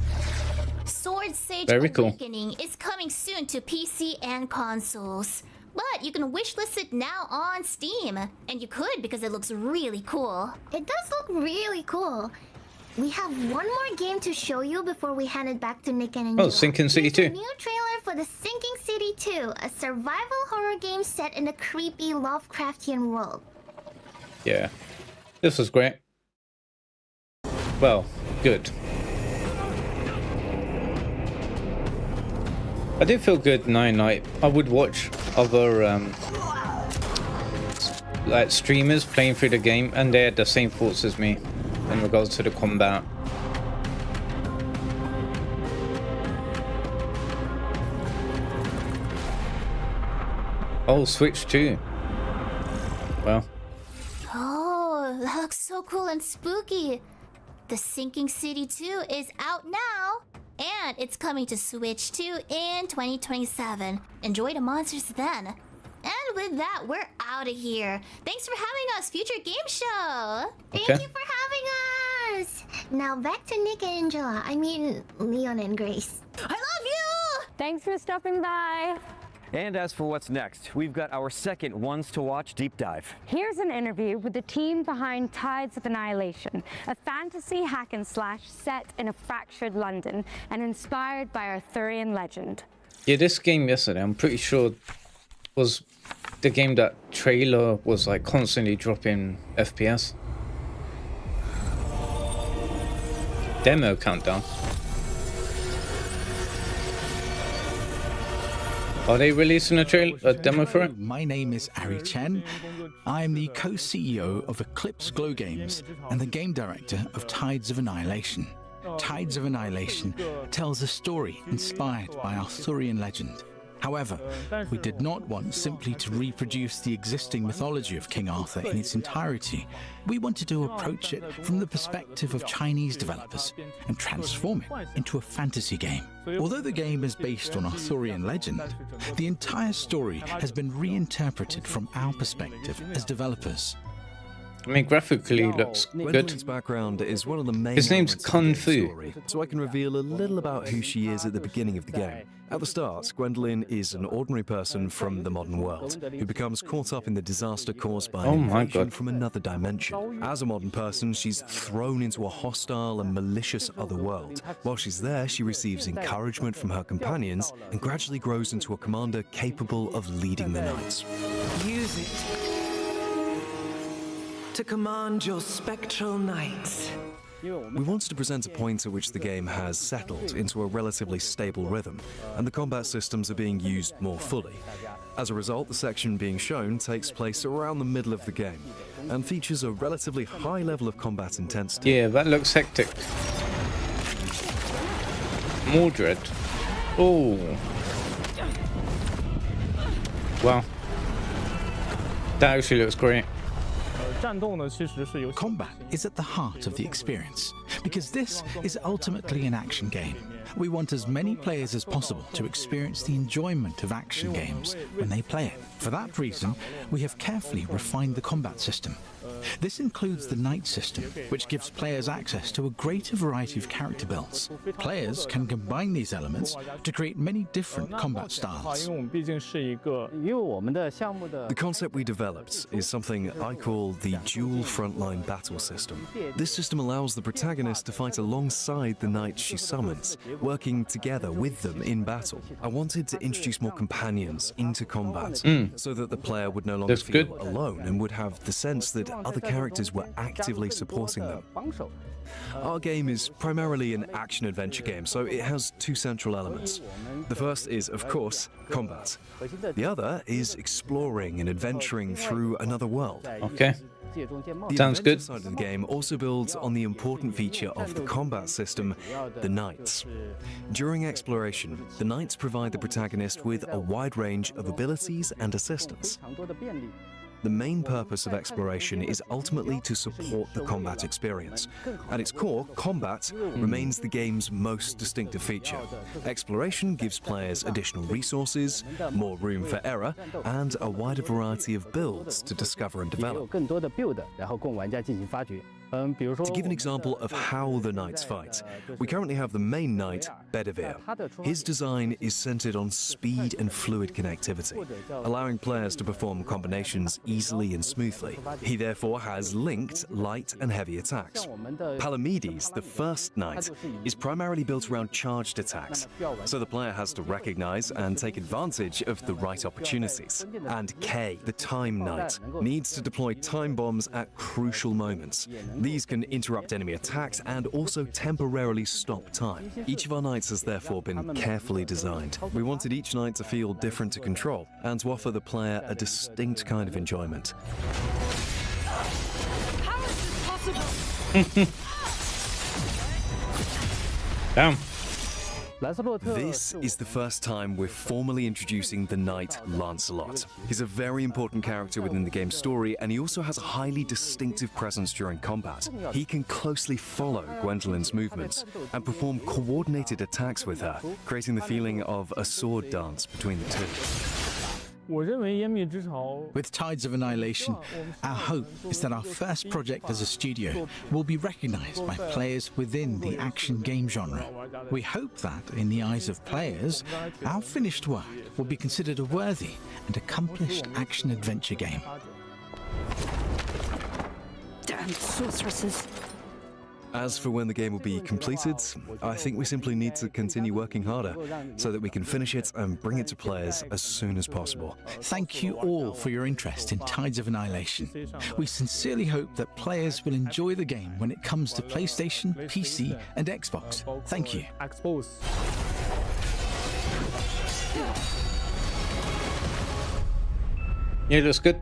Sword Sage Very cool. Awakening is coming soon to PC and consoles. But you can wishlist it now on Steam. And you could because it looks really cool. It does look really cool. We have one more game to show you before we hand it back to Nick and Angela. Oh, Sinking City Here's 2. a new trailer for the Sinking City 2, a survival horror game set in a creepy Lovecraftian world. Yeah. This was great. Well, good. I did feel good knowing I would watch other like streamers playing through the game, and they had the same thoughts as me in regards to the combat. Oh, Switch 2. Well. Oh, that looks so cool and spooky. The Sinking City 2 is out now, and it's coming to Switch 2 in 2027. Enjoy the monsters then. And with that, we're out of here. Thanks for having us, Future Game Show. Thank you for having us. Now back to Nick and Angela. I mean, Leon and Grace. I love you! Thanks for stopping by. And as for what's next, we've got our second Ones to Watch deep dive. Here's an interview with the team behind Tides of Annihilation, a fantasy hack and slash set in a fractured London and inspired by Arthurian legend. Yeah, this game yesterday, I'm pretty sure was the game that trailer was like constantly dropping FPS. Demo countdown. Are they releasing a demo for it? My name is Ari Chen. I am the co-CEO of Eclipse Glow Games and the game director of Tides of Annihilation. Tides of Annihilation tells a story inspired by Arthurian legend. However, we did not want simply to reproduce the existing mythology of King Arthur in its entirety. We wanted to approach it from the perspective of Chinese developers and transform it into a fantasy game. Although the game is based on Arthurian legend, the entire story has been reinterpreted from our perspective as developers. I mean, graphically looks good. Gwendolyn's background is one of the main. His name's Kung Fu. Story, so I can reveal a little about who she is at the beginning of the game. At the start, Gwendolyn is an ordinary person from the modern world who becomes caught up in the disaster caused by an invasion from another dimension. As a modern person, she's thrown into a hostile and malicious other world. While she's there, she receives encouragement from her companions and gradually grows into a commander capable of leading the knights. Use it to command your spectral knights. We wanted to present a point at which the game has settled into a relatively stable rhythm, and the combat systems are being used more fully. As a result, the section being shown takes place around the middle of the game, and features a relatively high level of combat intensity. Yeah, that looks hectic. Mordred. Oh. Wow. That actually looks great. Combat is at the heart of the experience, because this is ultimately an action game. We want as many players as possible to experience the enjoyment of action games when they play it. For that reason, we have carefully refined the combat system. This includes the Knight system, which gives players access to a greater variety of character builds. Players can combine these elements to create many different combat styles. The concept we developed is something I call the dual frontline battle system. This system allows the protagonist to fight alongside the knights she summons, working together with them in battle. I wanted to introduce more companions into combat, so that the player would no longer feel alone and would have the sense that other characters were actively supporting them. Our game is primarily an action-adventure game, so it has two central elements. The first is, of course, combat. The other is exploring and adventuring through another world. Okay. The Sounds adventure good. side of the game also builds on the important feature of the combat system, the knights. During exploration, the knights provide the protagonist with a wide range of abilities and assistance. The main purpose of exploration is ultimately to support the combat experience. At its core, combat remains the game's most distinctive feature. Exploration gives players additional resources, more room for error, and a wider variety of builds to discover and develop. To give an example of how the knights fight, we currently have the main knight, Bedivere. His design is centered on speed and fluid connectivity, allowing players to perform combinations easily and smoothly. He therefore has linked light and heavy attacks. Palamedes, the first knight, is primarily built around charged attacks, so the player has to recognize and take advantage of the right opportunities. And Kay, the time knight, needs to deploy time bombs at crucial moments. These can interrupt enemy attacks and also temporarily stop time. Each of our knights has therefore been carefully designed. We wanted each knight to feel different to control and to offer the player a distinct kind of enjoyment. How is this possible? Damn. This is the first time we're formally introducing the knight Lancelot. He's a very important character within the game's story, and he also has a highly distinctive presence during combat. He can closely follow Gwendolyn's movements and perform coordinated attacks with her, creating the feeling of a sword dance between the two. With Tides of Annihilation, our hope is that our first project as a studio will be recognized by players within the action game genre. We hope that, in the eyes of players, our finished work will be considered a worthy and accomplished action-adventure game. Damn sorceresses. As for when the game will be completed, I think we simply need to continue working harder so that we can finish it and bring it to players as soon as possible. Thank you all for your interest in Tides of Annihilation. We sincerely hope that players will enjoy the game when it comes to PlayStation, PC, and Xbox. Thank you. Yeah, it looks good.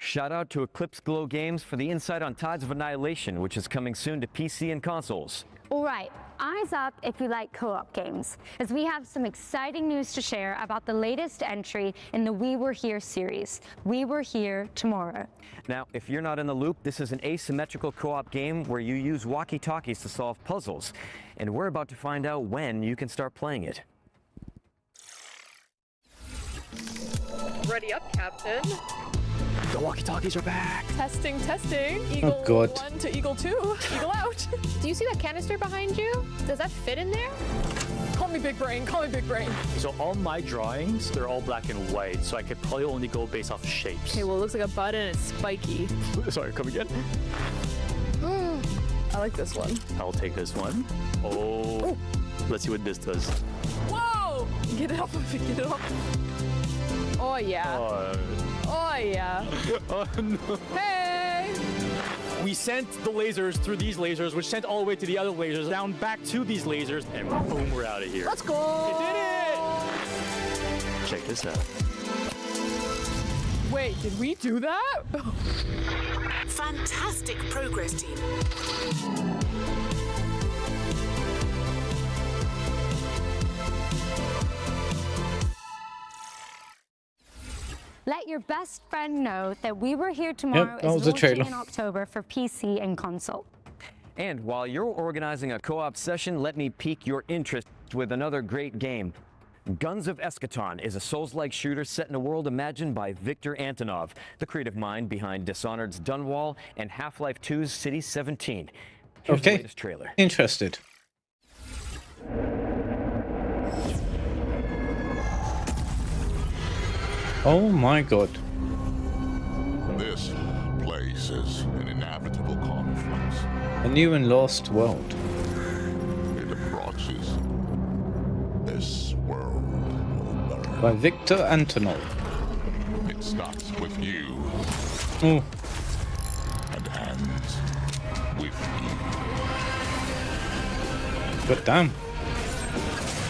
Shout out to Eclipse Glow Games for the insight on Tides of Annihilation, which is coming soon to PC and consoles. All right, eyes up if you like co-op games, as we have some exciting news to share about the latest entry in the We Were Here series, We Were Here Tomorrow. Now, if you're not in the loop, this is an asymmetrical co-op game where you use walkie-talkies to solve puzzles, and we're about to find out when you can start playing it. Ready up, Captain. The walkie-talkies are back. Testing, testing. Eagle 1 to Eagle 2. Eagle out. Do you see that canister behind you? Does that fit in there? Call me big brain, call me big brain. So all my drawings, they're all black and white, so I could probably only go based off shapes. Okay, well, it looks like a button and it's spiky. Sorry, come again? I like this one. I'll take this one. Oh, let's see what this does. Whoa! Get it off of it, get it off. Oh, yeah. Oh, yeah. Oh, no. Hey! We sent the lasers through these lasers, which sent all the way to the other lasers, down back to these lasers, and boom, we're out of here. Let's go! We did it! Check this out. Wait, did we do that? Fantastic progress, team. Let your best friend know that We Were Here Tomorrow is launching in October for PC and console. And while you're organizing a co-op session, let me pique your interest with another great game. Guns of Eschaton is a Souls-like shooter set in a world imagined by Viktor Antonov, the creative mind behind Dishonored's Dunwall and Half-Life 2's City 17. Here's the latest trailer. Interested. Oh my god. This place is an inevitable confluence. A new and lost world. It approaches. This world will burn. By Viktor Antonov. It starts with you. Oh. And ends with you. God damn.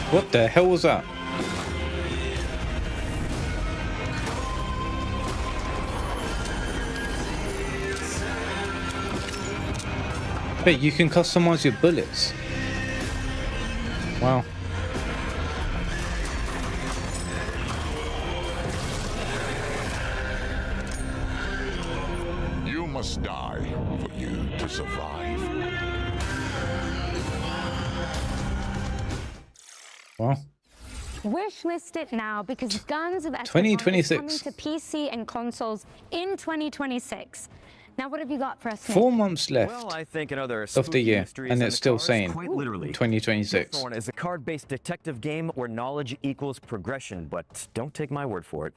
What the hell was that? Wait, you can customize your bullets. Wow. You must die for you to survive. Wow. Wishlist it now because Guns of Eschaton 2026 is coming to PC and consoles in 2026. Now, what have you got for us, Nick? 4 months left Well, I think another of the year, mysteries and in it's the still cards, saying quite literally. 2026. Thorn is a card-based detective game where knowledge equals progression, but don't take my word for it.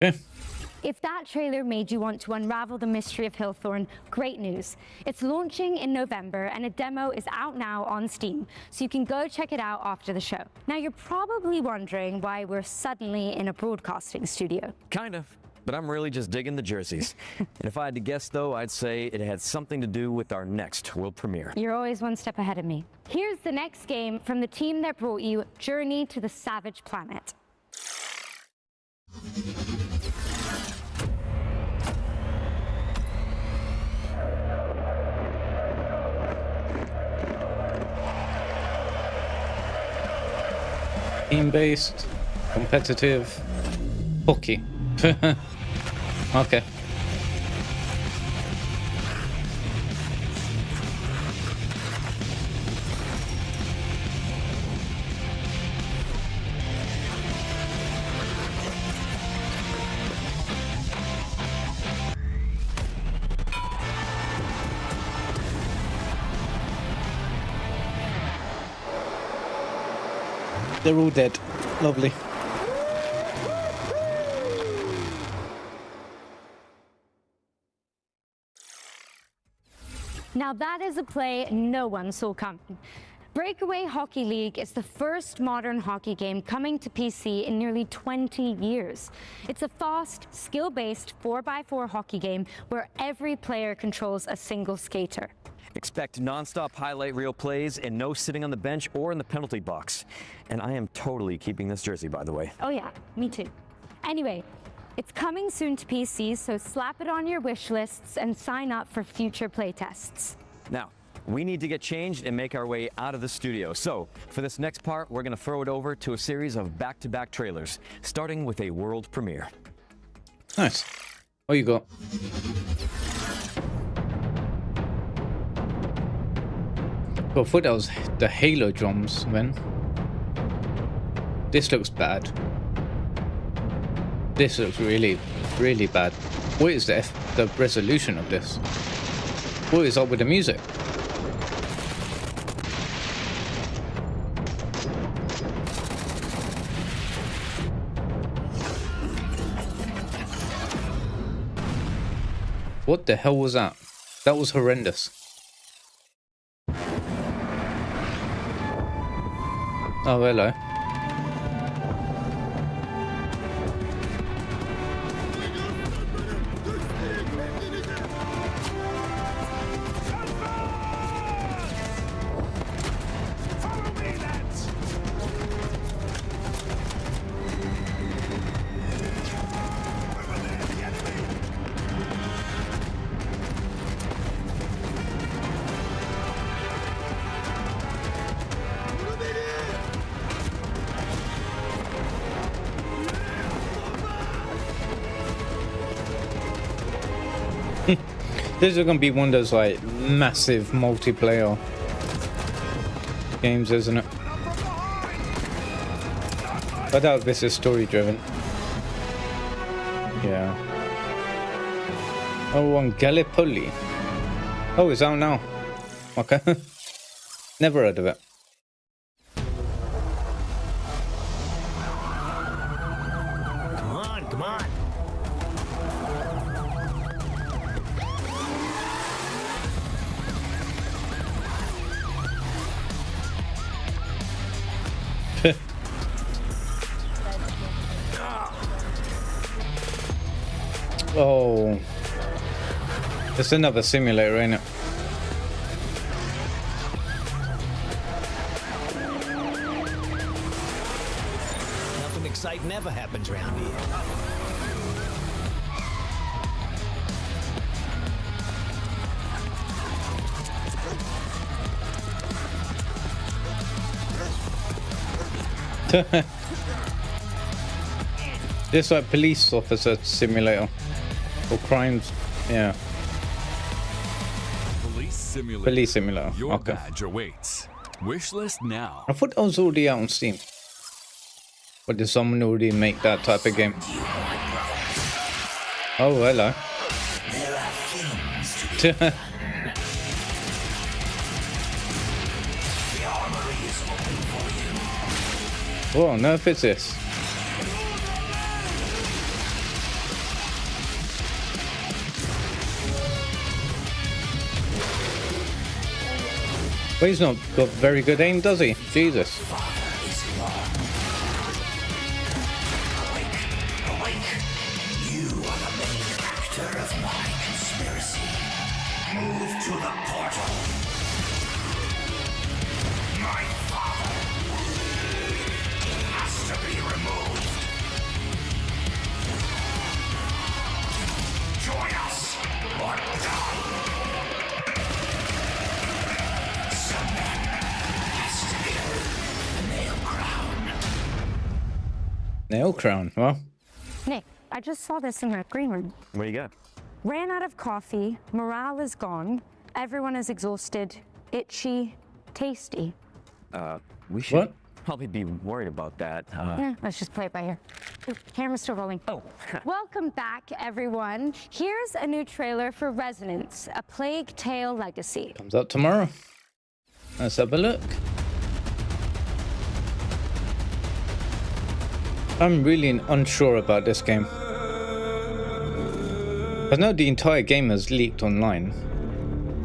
Yeah. If that trailer made you want to unravel the mystery of Hillthorn, great news. It's launching in November and a demo is out now on Steam, so you can go check it out after the show. Now you're probably wondering why we're suddenly in a broadcasting studio. Kind of. But I'm really just digging the jerseys. And if I had to guess, though, I'd say it had something to do with our next world premiere. You're always one step ahead of me. Here's the next game from the team that brought you Journey to the Savage Planet. Team-based, competitive, hockey. Okay. They're all dead. Lovely. Now that is a play no one saw coming. Breakaway Hockey League is the first modern hockey game coming to PC in nearly 20 years. It's a fast, skill-based 4x4 hockey game where every player controls a single skater. Expect non-stop highlight reel plays and no sitting on the bench or in the penalty box. And I am totally keeping this jersey, by the way. Oh yeah, me too. Anyway, it's coming soon to PC, so slap it on your wish lists and sign up for future playtests. Now, we need to get changed and make our way out of the studio. So, for this next part, we're going to throw it over to a series of back-to-back trailers, starting with a world premiere. Nice. What you got? Well, I thought that was the Halo drums, man. This looks bad. This looks really, really bad. What is the resolution of this? What is up with the music? What the hell was that? That was horrendous. Oh, hello. This is gonna be one of those like massive multiplayer games, isn't it? I doubt this is story driven. Yeah. Oh, on Gallipoli. Oh, it's out now. Okay. Never heard of it. Come on, come on. Oh, it's another simulator, ain't it? Nothing exciting ever happens around here. This like police officer simulator or crimes, yeah. Police simulator. Police simulator. Your Okay. badge awaits. Wishlist now. I thought that was already out on Steam. But did someone already make that type of game? Oh, hello. Oh, no, if it's this. Well, he's not got very good aim, does he? Jesus. Move to the portal. My father has to be removed. Join us or die. Someone has to kill the nail crown. Nail crown, well. Nick, I just saw this in that green room. What do you got? Ran out of coffee, morale is gone, everyone is exhausted, itchy, tasty. We should probably be worried about that. Yeah, let's just play it by ear. Ooh, camera's still rolling. Oh. Welcome back, everyone. Here's a new trailer for Resonance, A Plague Tale Legacy. Comes out tomorrow. Let's have a look. I'm really unsure about this game. I know the entire game has leaked online.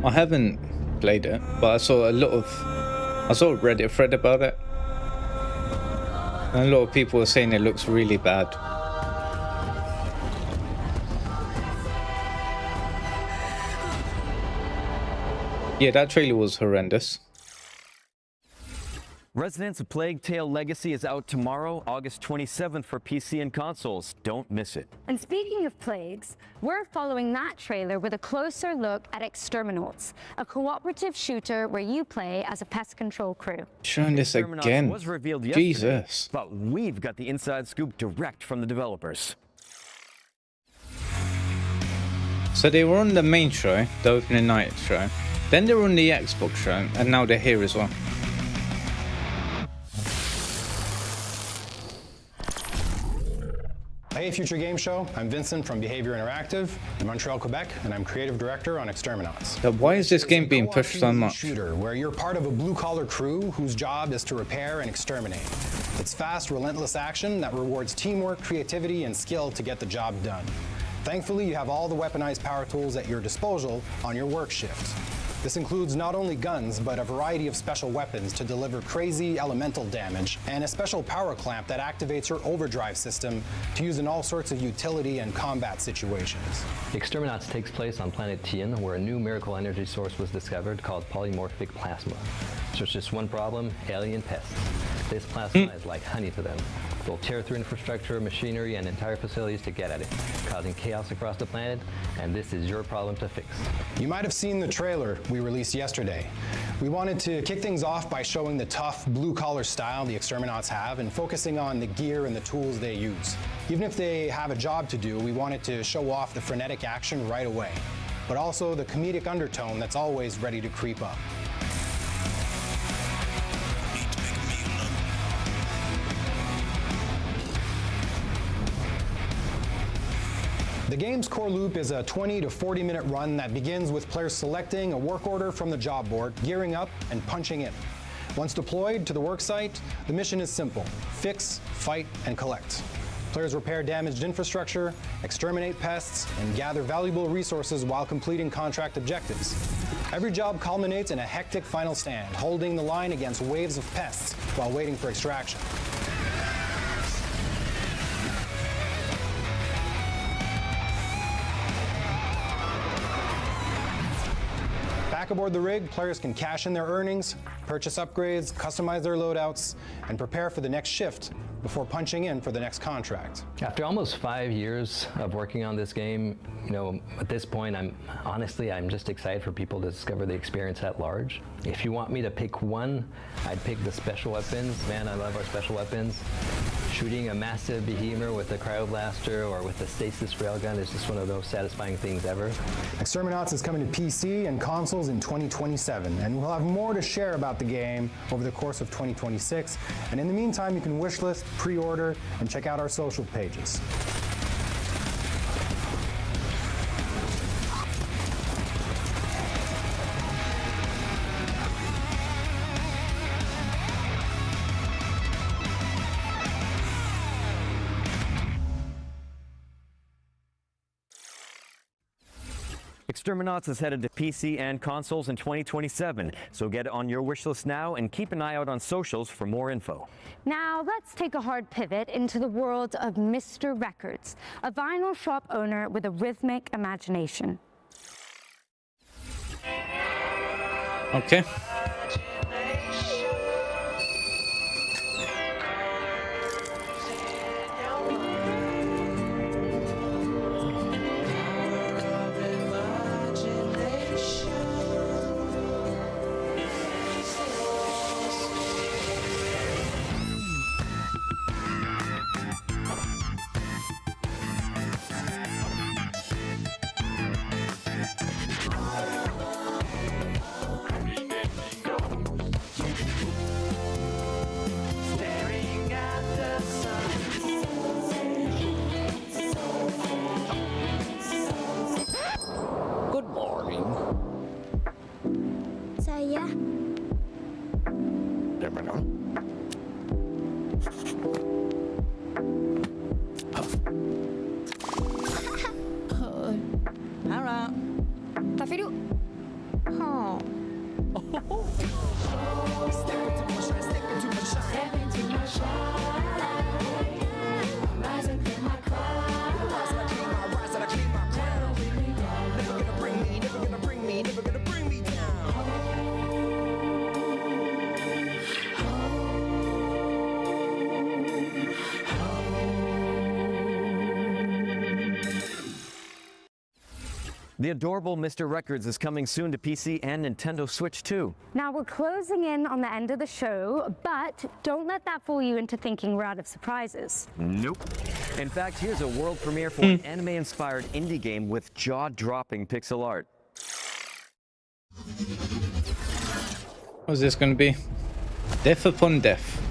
I haven't played it, but I saw a Reddit thread about it. And a lot of people were saying it looks really bad. Yeah, that trailer was horrendous. Resonance of Plague Tale Legacy is out tomorrow, August 27th for PC and consoles. Don't miss it. And speaking of plagues, we're following that trailer with a closer look at Exterminauts, a cooperative shooter where you play as a pest control crew. Showing this Exterminauts again. was revealed yesterday, Jesus. but we've got the inside scoop direct from the developers. So they were on the main show, the opening night show. Then they were on the Xbox show, and now they're here as well. Hey, Future Game Show. I'm Vincent from Behavior Interactive in Montreal, Quebec, and I'm creative director on Exterminauts. So why is this game being pushed so much? Shooter where you're part of a blue-collar crew whose job is to repair and exterminate. It's fast, relentless action that rewards teamwork, creativity, and skill to get the job done. Thankfully, you have all the weaponized power tools at your disposal on your work shift. This includes not only guns, but a variety of special weapons to deliver crazy elemental damage, and a special power clamp that activates your overdrive system to use in all sorts of utility and combat situations. Exterminauts takes place on planet Tien, where a new miracle energy source was discovered called polymorphic plasma. So it's just one problem: alien pests. This plasma is like honey to them. They'll tear through infrastructure, machinery, and entire facilities to get at it, causing chaos across the planet, and this is your problem to fix. You might have seen the trailer we released yesterday. We wanted to kick things off by showing the tough, blue-collar style the Exterminauts have and focusing on the gear and the tools they use. Even if they have a job to do, we wanted to show off the frenetic action right away, but also the comedic undertone that's always ready to creep up. The game's core loop is a 20 to 40-minute run that begins with players selecting a work order from the job board, gearing up, and punching in. Once deployed to the work site, the mission is simple: fix, fight, and collect. Players repair damaged infrastructure, exterminate pests, and gather valuable resources while completing contract objectives. Every job culminates in a hectic final stand, holding the line against waves of pests while waiting for extraction. Back aboard the rig, players can cash in their earnings, purchase upgrades, customize their loadouts, and prepare for the next shift before punching in for the next contract. After almost 5 years of working on this game, at this point, I'm just excited for people to discover the experience at large. If you want me to pick one, I'd pick the special weapons. Man, I love our special weapons. Shooting a massive behemoth with a cryoblaster or with a stasis railgun is just one of those satisfying things ever. Exterminauts is coming to PC and consoles in 2027, and we'll have more to share about the game over the course of 2026. And in the meantime, you can wishlist, pre-order, and check out our social pages. Exterminauts is headed to PC and consoles in 2027, so get it on your wish list now and keep an eye out on socials for more info. Now let's take a hard pivot into the world of Mr. Records, a vinyl shop owner with a rhythmic imagination. Okay. Good morning. Saya. Hara. Tapi du. Oh. Step into my shine, step into my shine. Step into my shine. Rise and clean my crown. Rise and I clean my, rise and I clean my crown. Never gonna bring me, never gonna bring me, never gonna bring me down. The adorable Mr. Records is coming soon to PC and Nintendo Switch too. Now we're closing in on the end of the show, but don't let that fool you into thinking we're out of surprises. Nope. In fact, here's a world premiere for an anime-inspired indie game with jaw-dropping pixel art. What's this going to be? Death upon death.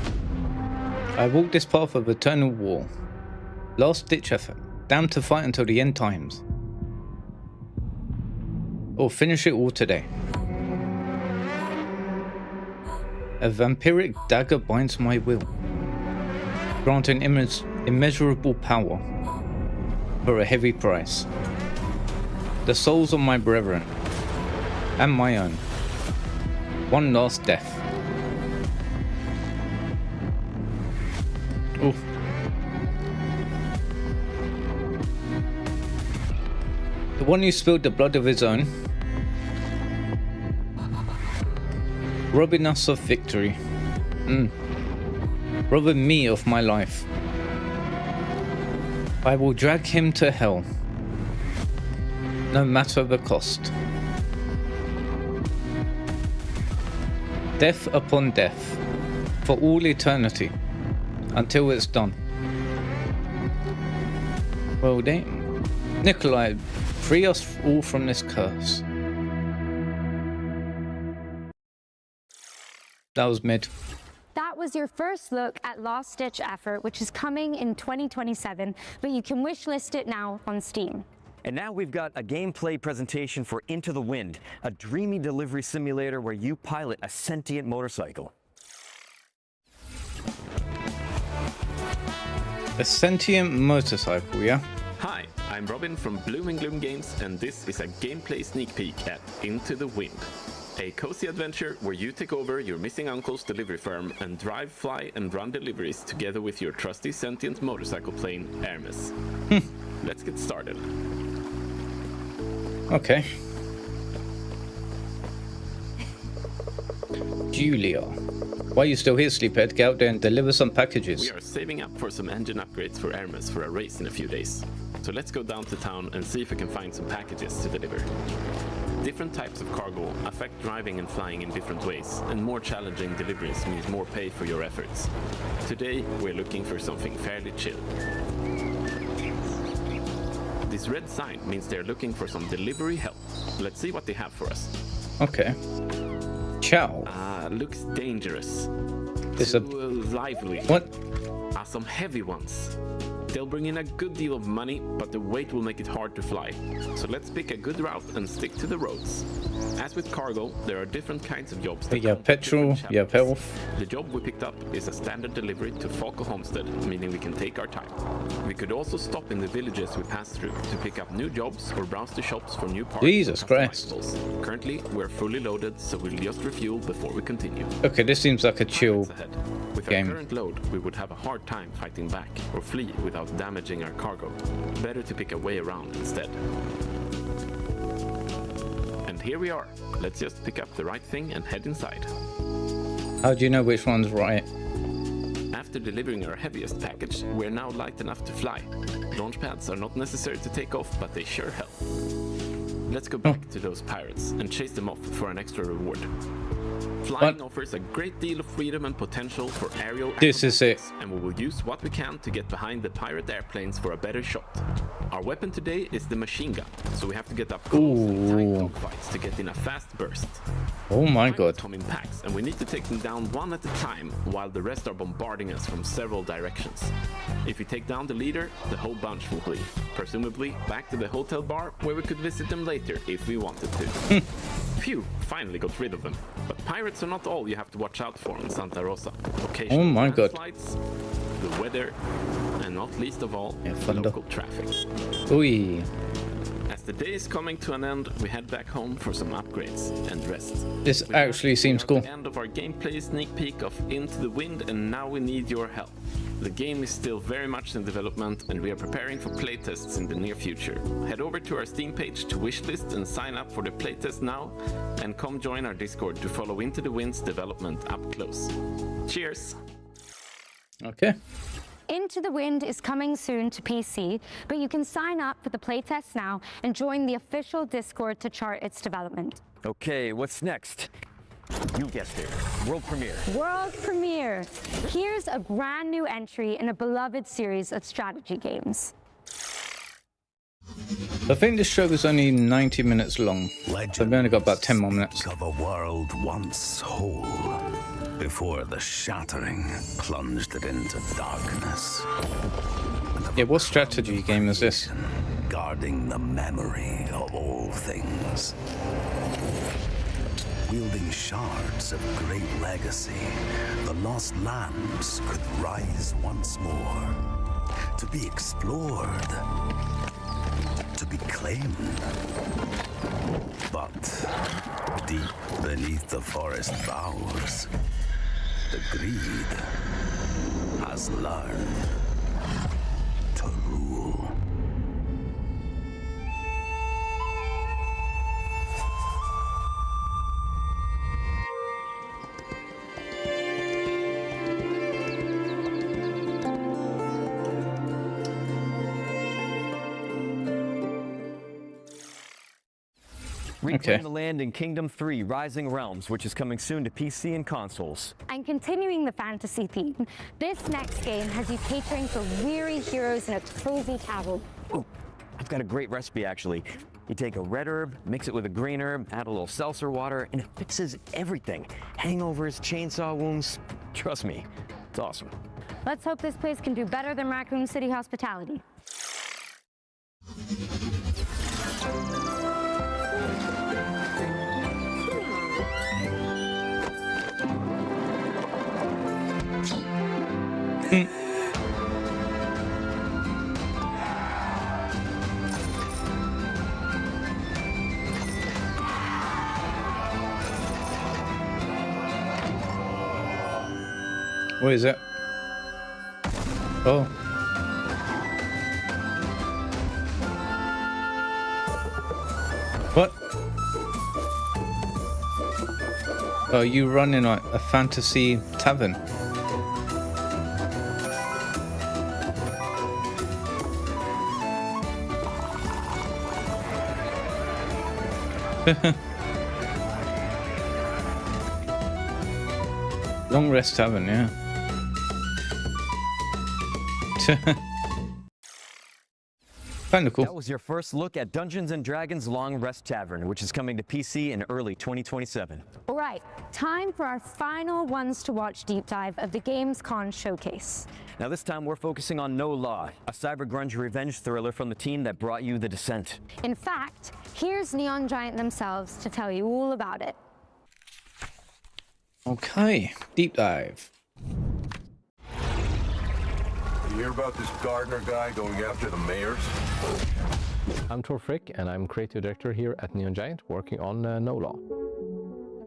I walk this path of eternal war. Last-ditch effort. Damned to fight until the end times. Or finish it all today. A vampiric dagger binds my will, granting immeasurable power for a heavy price. The souls of my brethren and my own. One last death. Ooh. The one who spilled the blood of his own, robbing us of victory, robbing me of my life. I will drag him to hell, no matter the cost. Death upon death, for all eternity, until it's done. Well, Nikolai, free us all from this curse. That was mid. That was your first look at Last Ditch Effort, which is coming in 2027, but you can wishlist it now on Steam. And now we've got a gameplay presentation for Into the Wind, a dreamy delivery simulator where you pilot a sentient motorcycle. A sentient motorcycle, yeah? Hi, I'm Robin from Bloom and Gloom Games, and this is a gameplay sneak peek at Into the Wind. A cozy adventure where you take over your missing uncle's delivery firm and drive, fly, and run deliveries together with your trusty sentient motorcycle plane, Hermes. Let's get started. Okay. Julia. Why are you still here, Sleephead? Get out there and deliver some packages. We are saving up for some engine upgrades for Hermes for a race in a few days. So let's go down to town and see if we can find some packages to deliver. Different types of cargo affect driving and flying in different ways, and more challenging deliveries means more pay for your efforts. Today, we're looking for something fairly chill. This red sign means they're looking for some delivery help. Let's see what they have for us. Okay. Ciao. Looks dangerous. It's Too lively. What? Some heavy ones. They'll bring in a good deal of money, but the weight will make it hard to fly. So let's pick a good route and stick to the roads. As with cargo, there are different kinds of jobs. You have petrol, you have health. The job we picked up is a standard delivery to Falco Homestead, meaning we can take our time. We could also stop in the villages we pass through to pick up new jobs or browse the shops for new parts. Jesus Christ. Currently, we're fully loaded, so we'll just refuel before we continue. Okay, this seems like a chill With game. our current load, we would have a hard time fighting back or flee without damaging our cargo. Better to pick a way around instead. And here we are. Let's just pick up the right thing and head inside. How do you know which one's right? After delivering our heaviest package, we're now light enough to fly. Launch pads are not necessary to take off, but they sure help. Let's go back to those pirates and chase them off for an extra reward. Flying offers a great deal of freedom and potential for aerial This is it. and we will use what we can to get behind the pirate airplanes for a better shot. Our weapon today is the machine gun, so we have to get up close and tight dogfights to get in a fast burst. Oh my god. Come in packs, and we need to take them down one at a time while the rest are bombarding us from several directions. If we take down the leader, the whole bunch will flee, presumably back to the hotel bar where we could visit them later if we wanted to. Phew, finally got rid of them. But pirates are not all you have to watch out for in Santa Rosa. Occasional Oh my god. landslides, the weather, and not least of all, thunder. local traffic. Oi. As the day is coming to an end, we head back home for some upgrades and rest. This With that, actually seems we are cool. at the end of our gameplay sneak peek of Into the Wind, and now we need your help. The game is still very much in development, and we are preparing for playtests in the near future. Head over to our Steam page to wishlist and sign up for the playtest now, and come join our Discord to follow Into the Wind's development up close. Cheers! Okay. Into the Wind is coming soon to PC, but you can sign up for the playtest now and join the official Discord to chart its development. Okay, what's next? You guessed it. World premiere. World premiere. Here's a brand new entry in a beloved series of strategy games. I think this show is only 90 minutes long. So we've only got about 10 more minutes. Of a world once whole, before the shattering plunged it into darkness. Yeah, what strategy game is this? Guarding the memory of all things. Wielding shards of great legacy, the lost lands could rise once more, to be explored, to be claimed. But deep beneath the forest boughs, the greed has learned to rule. Reclaim the land in Kingdom 3 Rising Realms, which is coming soon to PC and consoles. And continuing the fantasy theme, this next game has you catering for weary heroes in a cozy tavern. Ooh, I've got a great recipe actually. You take a red herb, mix it with a green herb, add a little seltzer water, and it fixes everything. Hangovers, chainsaw wounds, trust me, it's awesome. Let's hope this place can do better than Raccoon City hospitality. What is it? Oh. What? Oh, you run in a fantasy tavern. Long Rest Tavern, yeah. Kind of cool. That was your first look at Dungeons & Dragons Long Rest Tavern, which is coming to PC in early 2027. All right, time for our final ones to watch deep dive of the Gamescom showcase. Now this time we're focusing on No Law, a cyber grunge revenge thriller from the team that brought you The Descent. In fact, here's Neon Giant themselves to tell you all about it. Okay, deep dive. You hear about this Gardner guy going after the mayors? I'm Tor Frick, and I'm creative director here at Neon Giant, working on No Law.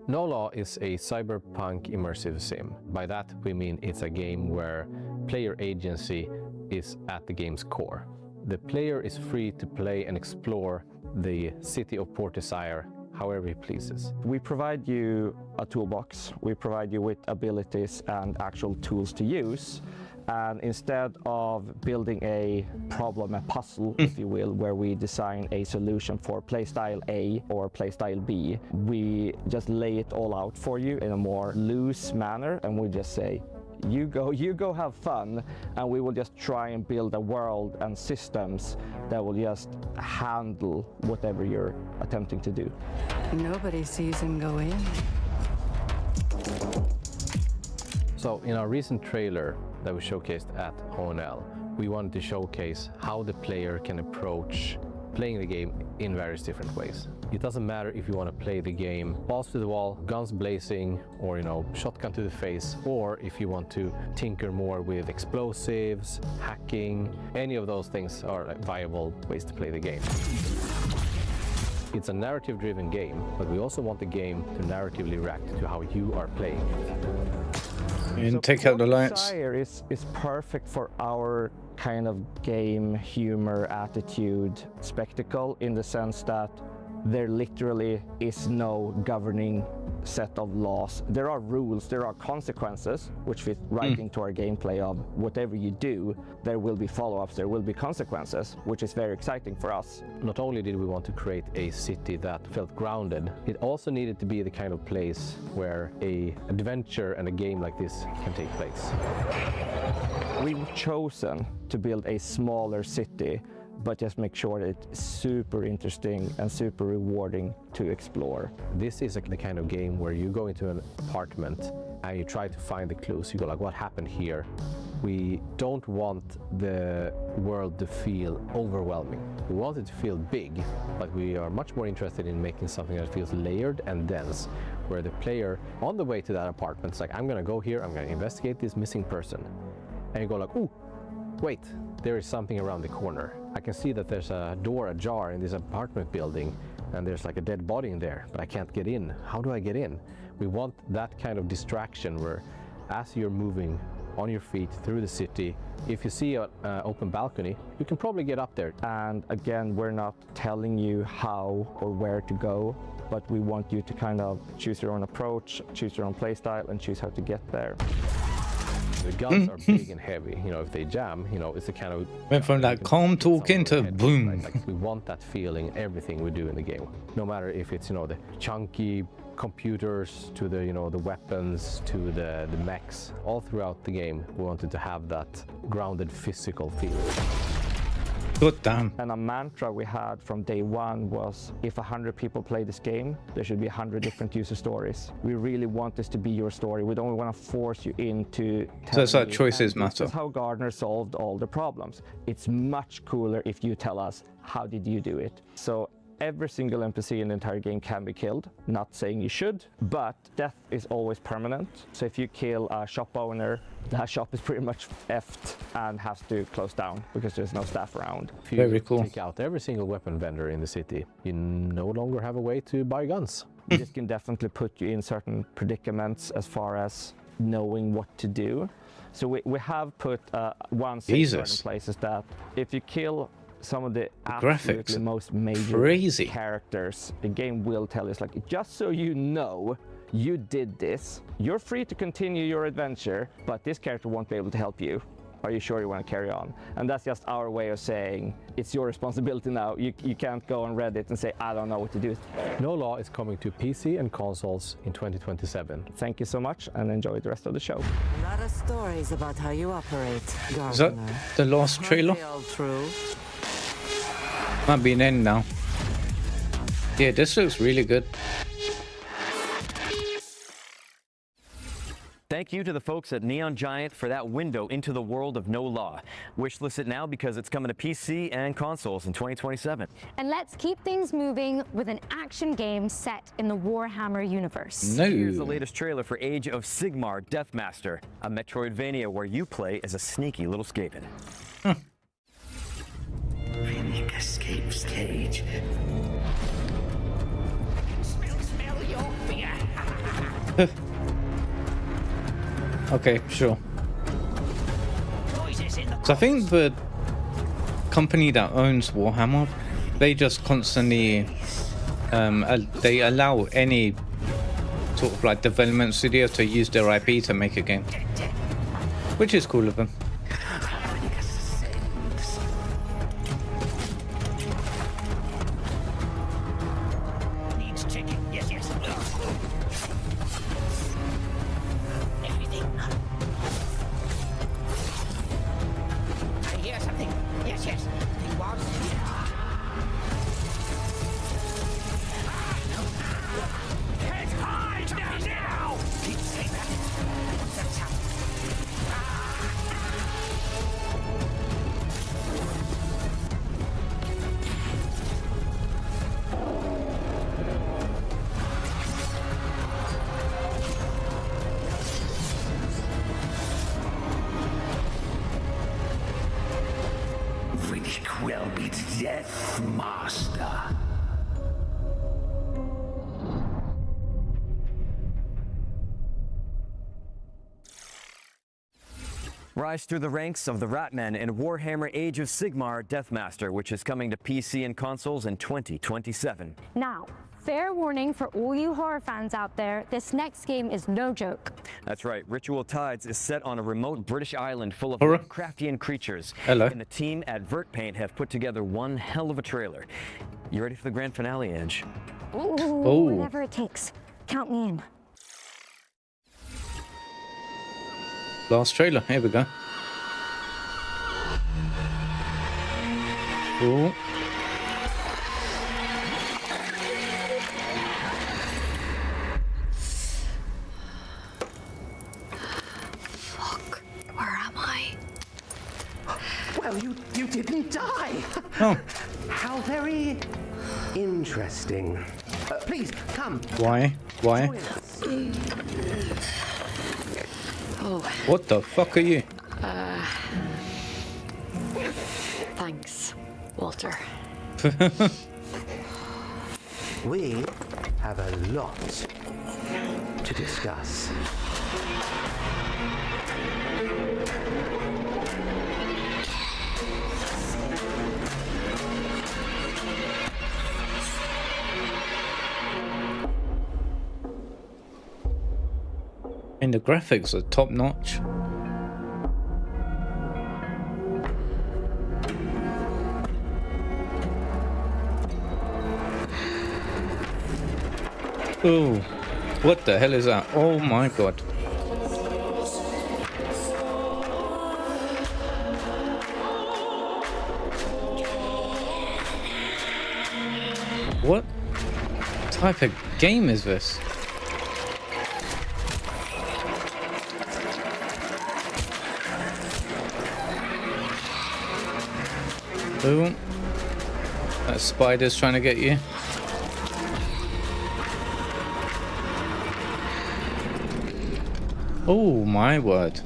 No Law is a cyberpunk immersive sim. By that we mean it's a game where player agency is at the game's core. The player is free to play and explore the city of Port Desire however he pleases. We provide you a toolbox, we provide you with abilities and actual tools to use. And instead of building a problem, a puzzle, if you will, where we design a solution for playstyle A or playstyle B, we just lay it all out for you in a more loose manner, and we just say, you go have fun, and we will just try and build a world and systems that will just handle whatever you're attempting to do. Nobody sees him go in. So in our recent trailer that we showcased at ONL, we wanted to showcase how the player can approach playing the game in various different ways. It doesn't matter if you want to play the game balls to the wall, guns blazing, or shotgun to the face, or if you want to tinker more with explosives, hacking. Any of those things are viable ways to play the game. It's a narrative-driven game, but we also want the game to narratively react to how you are playing it. And take out the lights. Desire is perfect for our kind of game, humor, attitude, spectacle, in the sense that there literally is no governing set of laws. There are rules, there are consequences, which fit right into our gameplay of whatever you do, there will be follow-ups, there will be consequences, which is very exciting for us. Not only did we want to create a city that felt grounded, it also needed to be the kind of place where an adventure and a game like this can take place. We've chosen to build a smaller city, but just make sure that it's super interesting and super rewarding to explore. This is the kind of game where you go into an apartment and you try to find the clues. You go like, what happened here? We don't want the world to feel overwhelming. We want it to feel big, but we are much more interested in making something that feels layered and dense, where the player on the way to that apartment is like, I'm gonna go here, I'm gonna investigate this missing person. And you go like, ooh, wait, there is something around the corner. I can see that there's a door ajar in this apartment building, and there's like a dead body in there, but I can't get in. How do I get in? We want that kind of distraction where as you're moving on your feet through the city, if you see an open balcony, you can probably get up there. And again, we're not telling you how or where to go, but we want you to kind of choose your own approach, choose your own playstyle, and choose how to get there. The guns are big and heavy. If they jam, it's the kind of... Went from that calm talking to boom. Right? Like, we want that feeling in everything we do in the game. No matter if it's, the chunky computers to the, the weapons to the mechs. All throughout the game, we wanted to have that grounded physical feeling. Good damn. And a mantra we had from day one was, if 100 people play this game, there should be 100 different user stories. We really want this to be your story. We don't want to force you into... So it's like choices matter. This is how Gardner solved all the problems. It's much cooler if you tell us, how did you do it? So every single NPC in the entire game can be killed. Not saying you should, but death is always permanent. So if you kill a shop owner, that shop is pretty much effed and has to close down because there's no staff around. If you Very cool. take out every single weapon vendor in the city, you no longer have a way to buy guns. This can definitely put you in certain predicaments as far as knowing what to do. So we have put one safeguard in places that if you kill some of the absolutely most major characters, the game will tell you, it's like, just so you know, you did this. You're free to continue your adventure, but this character won't be able to help you. Are you sure you want to carry on? And that's just our way of saying, it's your responsibility now. You can't go on Reddit and say, I don't know what to do. No Law is coming to PC and consoles in 2027. Thank you so much, and enjoy the rest of the show. A lot of stories about how you operate, Gardner. Is that the last trailer? Are they all true? Might be an end now. Yeah, this looks really good. Thank you to the folks at Neon Giant for that window into the world of no law. Wishlist it now because it's coming to PC and consoles in 2027. And let's keep things moving with an action game set in the Warhammer universe. No. Here's the latest trailer for Age of Sigmar Deathmaster, a Metroidvania where you play as a sneaky little Skaven. Rinnick escapes cage. Smell your fear. Okay, sure. So I think the company that owns Warhammer, they just constantly they allow any sort of like development studio to use their IP to make a game, which is cool of them. Needs chicken. Yes, yes. Everything. I hear something. Yes, yes. He wants. Head high now! Keep saying that. What's that sound? Riddick will be Death Master. Rise through the ranks of the Ratmen in Warhammer Age of Sigmar Deathmaster, which is coming to PC and consoles in 2027. Now, fair warning for all you horror fans out there, this next game is no joke. That's right. Ritual Tides is set on a remote British island full of Horror? Lovecraftian creatures. Hello. And the team at VertPaint have put together one hell of a trailer. You ready for the grand finale, Edge? Ooh, Oh. whatever it takes. Count me in. Last trailer, here we go. Cool. Fuck, where am I? Well, you didn't die. Oh. How very interesting. Please, come. Why? Why? Join us. Oh, What the fuck are you? thanks, Walter. We have a lot to discuss. And the graphics are top notch. Oh, what the hell is that? Oh my god. What type of game is this? Boom. That spider's trying to get you. Oh my word.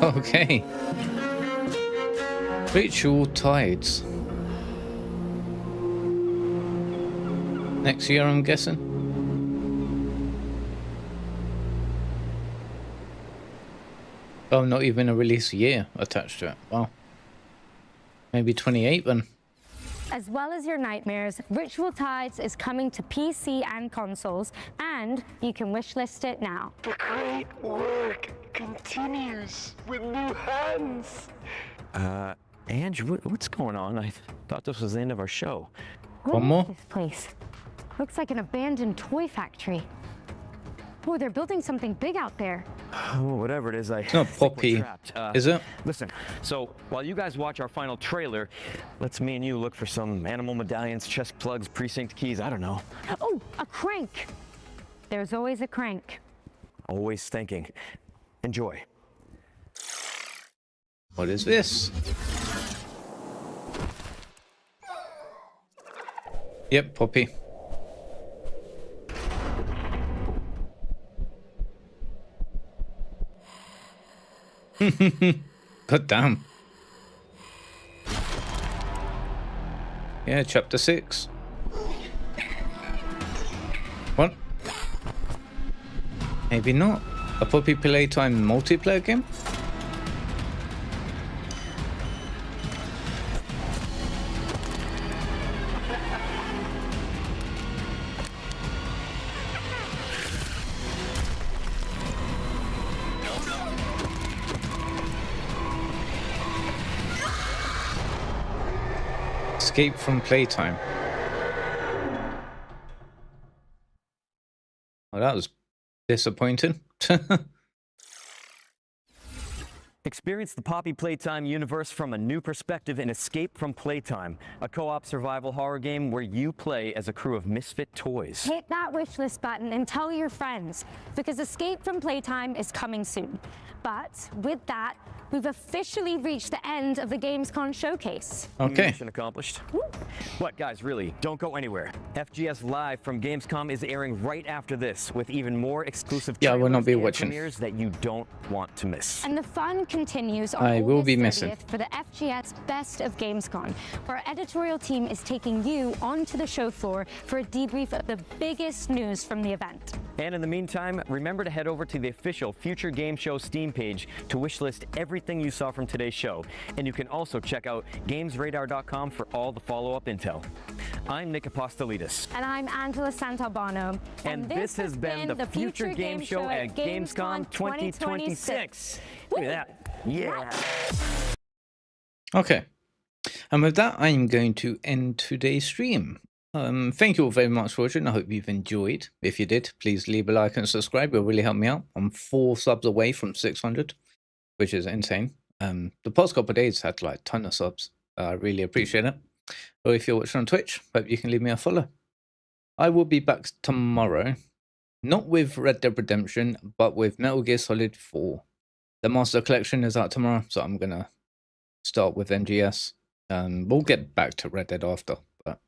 Okay. Ritual Tides. Next year, I'm guessing. Oh, not even a release year attached to it. Wow. Maybe 28 then. As well as your nightmares, Ritual Tides is coming to PC and consoles, and you can wishlist it now. The great work continues with new hands. Ange, what's going on? I thought this was the end of our show. One more? This place looks like an abandoned toy factory. Oh, they're building something big out there. Whatever it is, it's not Poppy, is it? Listen, so while you guys watch our final trailer, let's me and you look for some animal medallions, chest plugs, precinct keys, I don't know. Oh, a crank. There's always a crank. Always thinking. Enjoy. What is this? Yep, Poppy. God damn. Yeah, chapter 6. What? Maybe not. A Poppy Playtime multiplayer game? Escape from Playtime. Oh, that was disappointing. Experience the Poppy Playtime universe from a new perspective in Escape from Playtime, a co-op survival horror game where you play as a crew of misfit toys. Hit that wishlist button and tell your friends, because Escape from Playtime is coming soon. But with that, we've officially reached the end of the Gamescom showcase. Okay. Mission accomplished. But guys, really, don't go anywhere. FGS Live from Gamescom is airing right after this with even more exclusive I will not be watching premieres that you don't want to miss. And the fun continues on I will August be missing 30th for the FGS Best of Gamescom, where our editorial team is taking you onto the show floor for a debrief of the biggest news from the event. And in the meantime, remember to head over to the official Future Game Show Steam page to wishlist everything you saw from today's show. And you can also check out GamesRadar.com for all the follow-up intel. I'm Nick Apostolidis. And I'm Angela Santalbano. And this has been the Future Game Show at Gamescom 2026. Look at that. Yeah. Okay. And with that, I'm going to end today's stream. Thank you all very much for watching. I hope you've enjoyed. If you did, please leave a like and subscribe. It'll really help me out. I'm 4 subs away from 600, which is insane. The past couple of days had like a ton of subs. I really appreciate it. Or if you're watching on Twitch, hope you can leave me a follow. I will be back tomorrow, not with Red Dead Redemption, but with Metal Gear Solid 4. The Master Collection is out tomorrow, so I'm gonna start with MGS. We'll get back to Red Dead after. But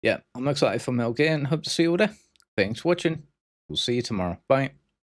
yeah, I'm excited for Metal Gear and hope to see you all there. Thanks for watching. We'll see you tomorrow. Bye.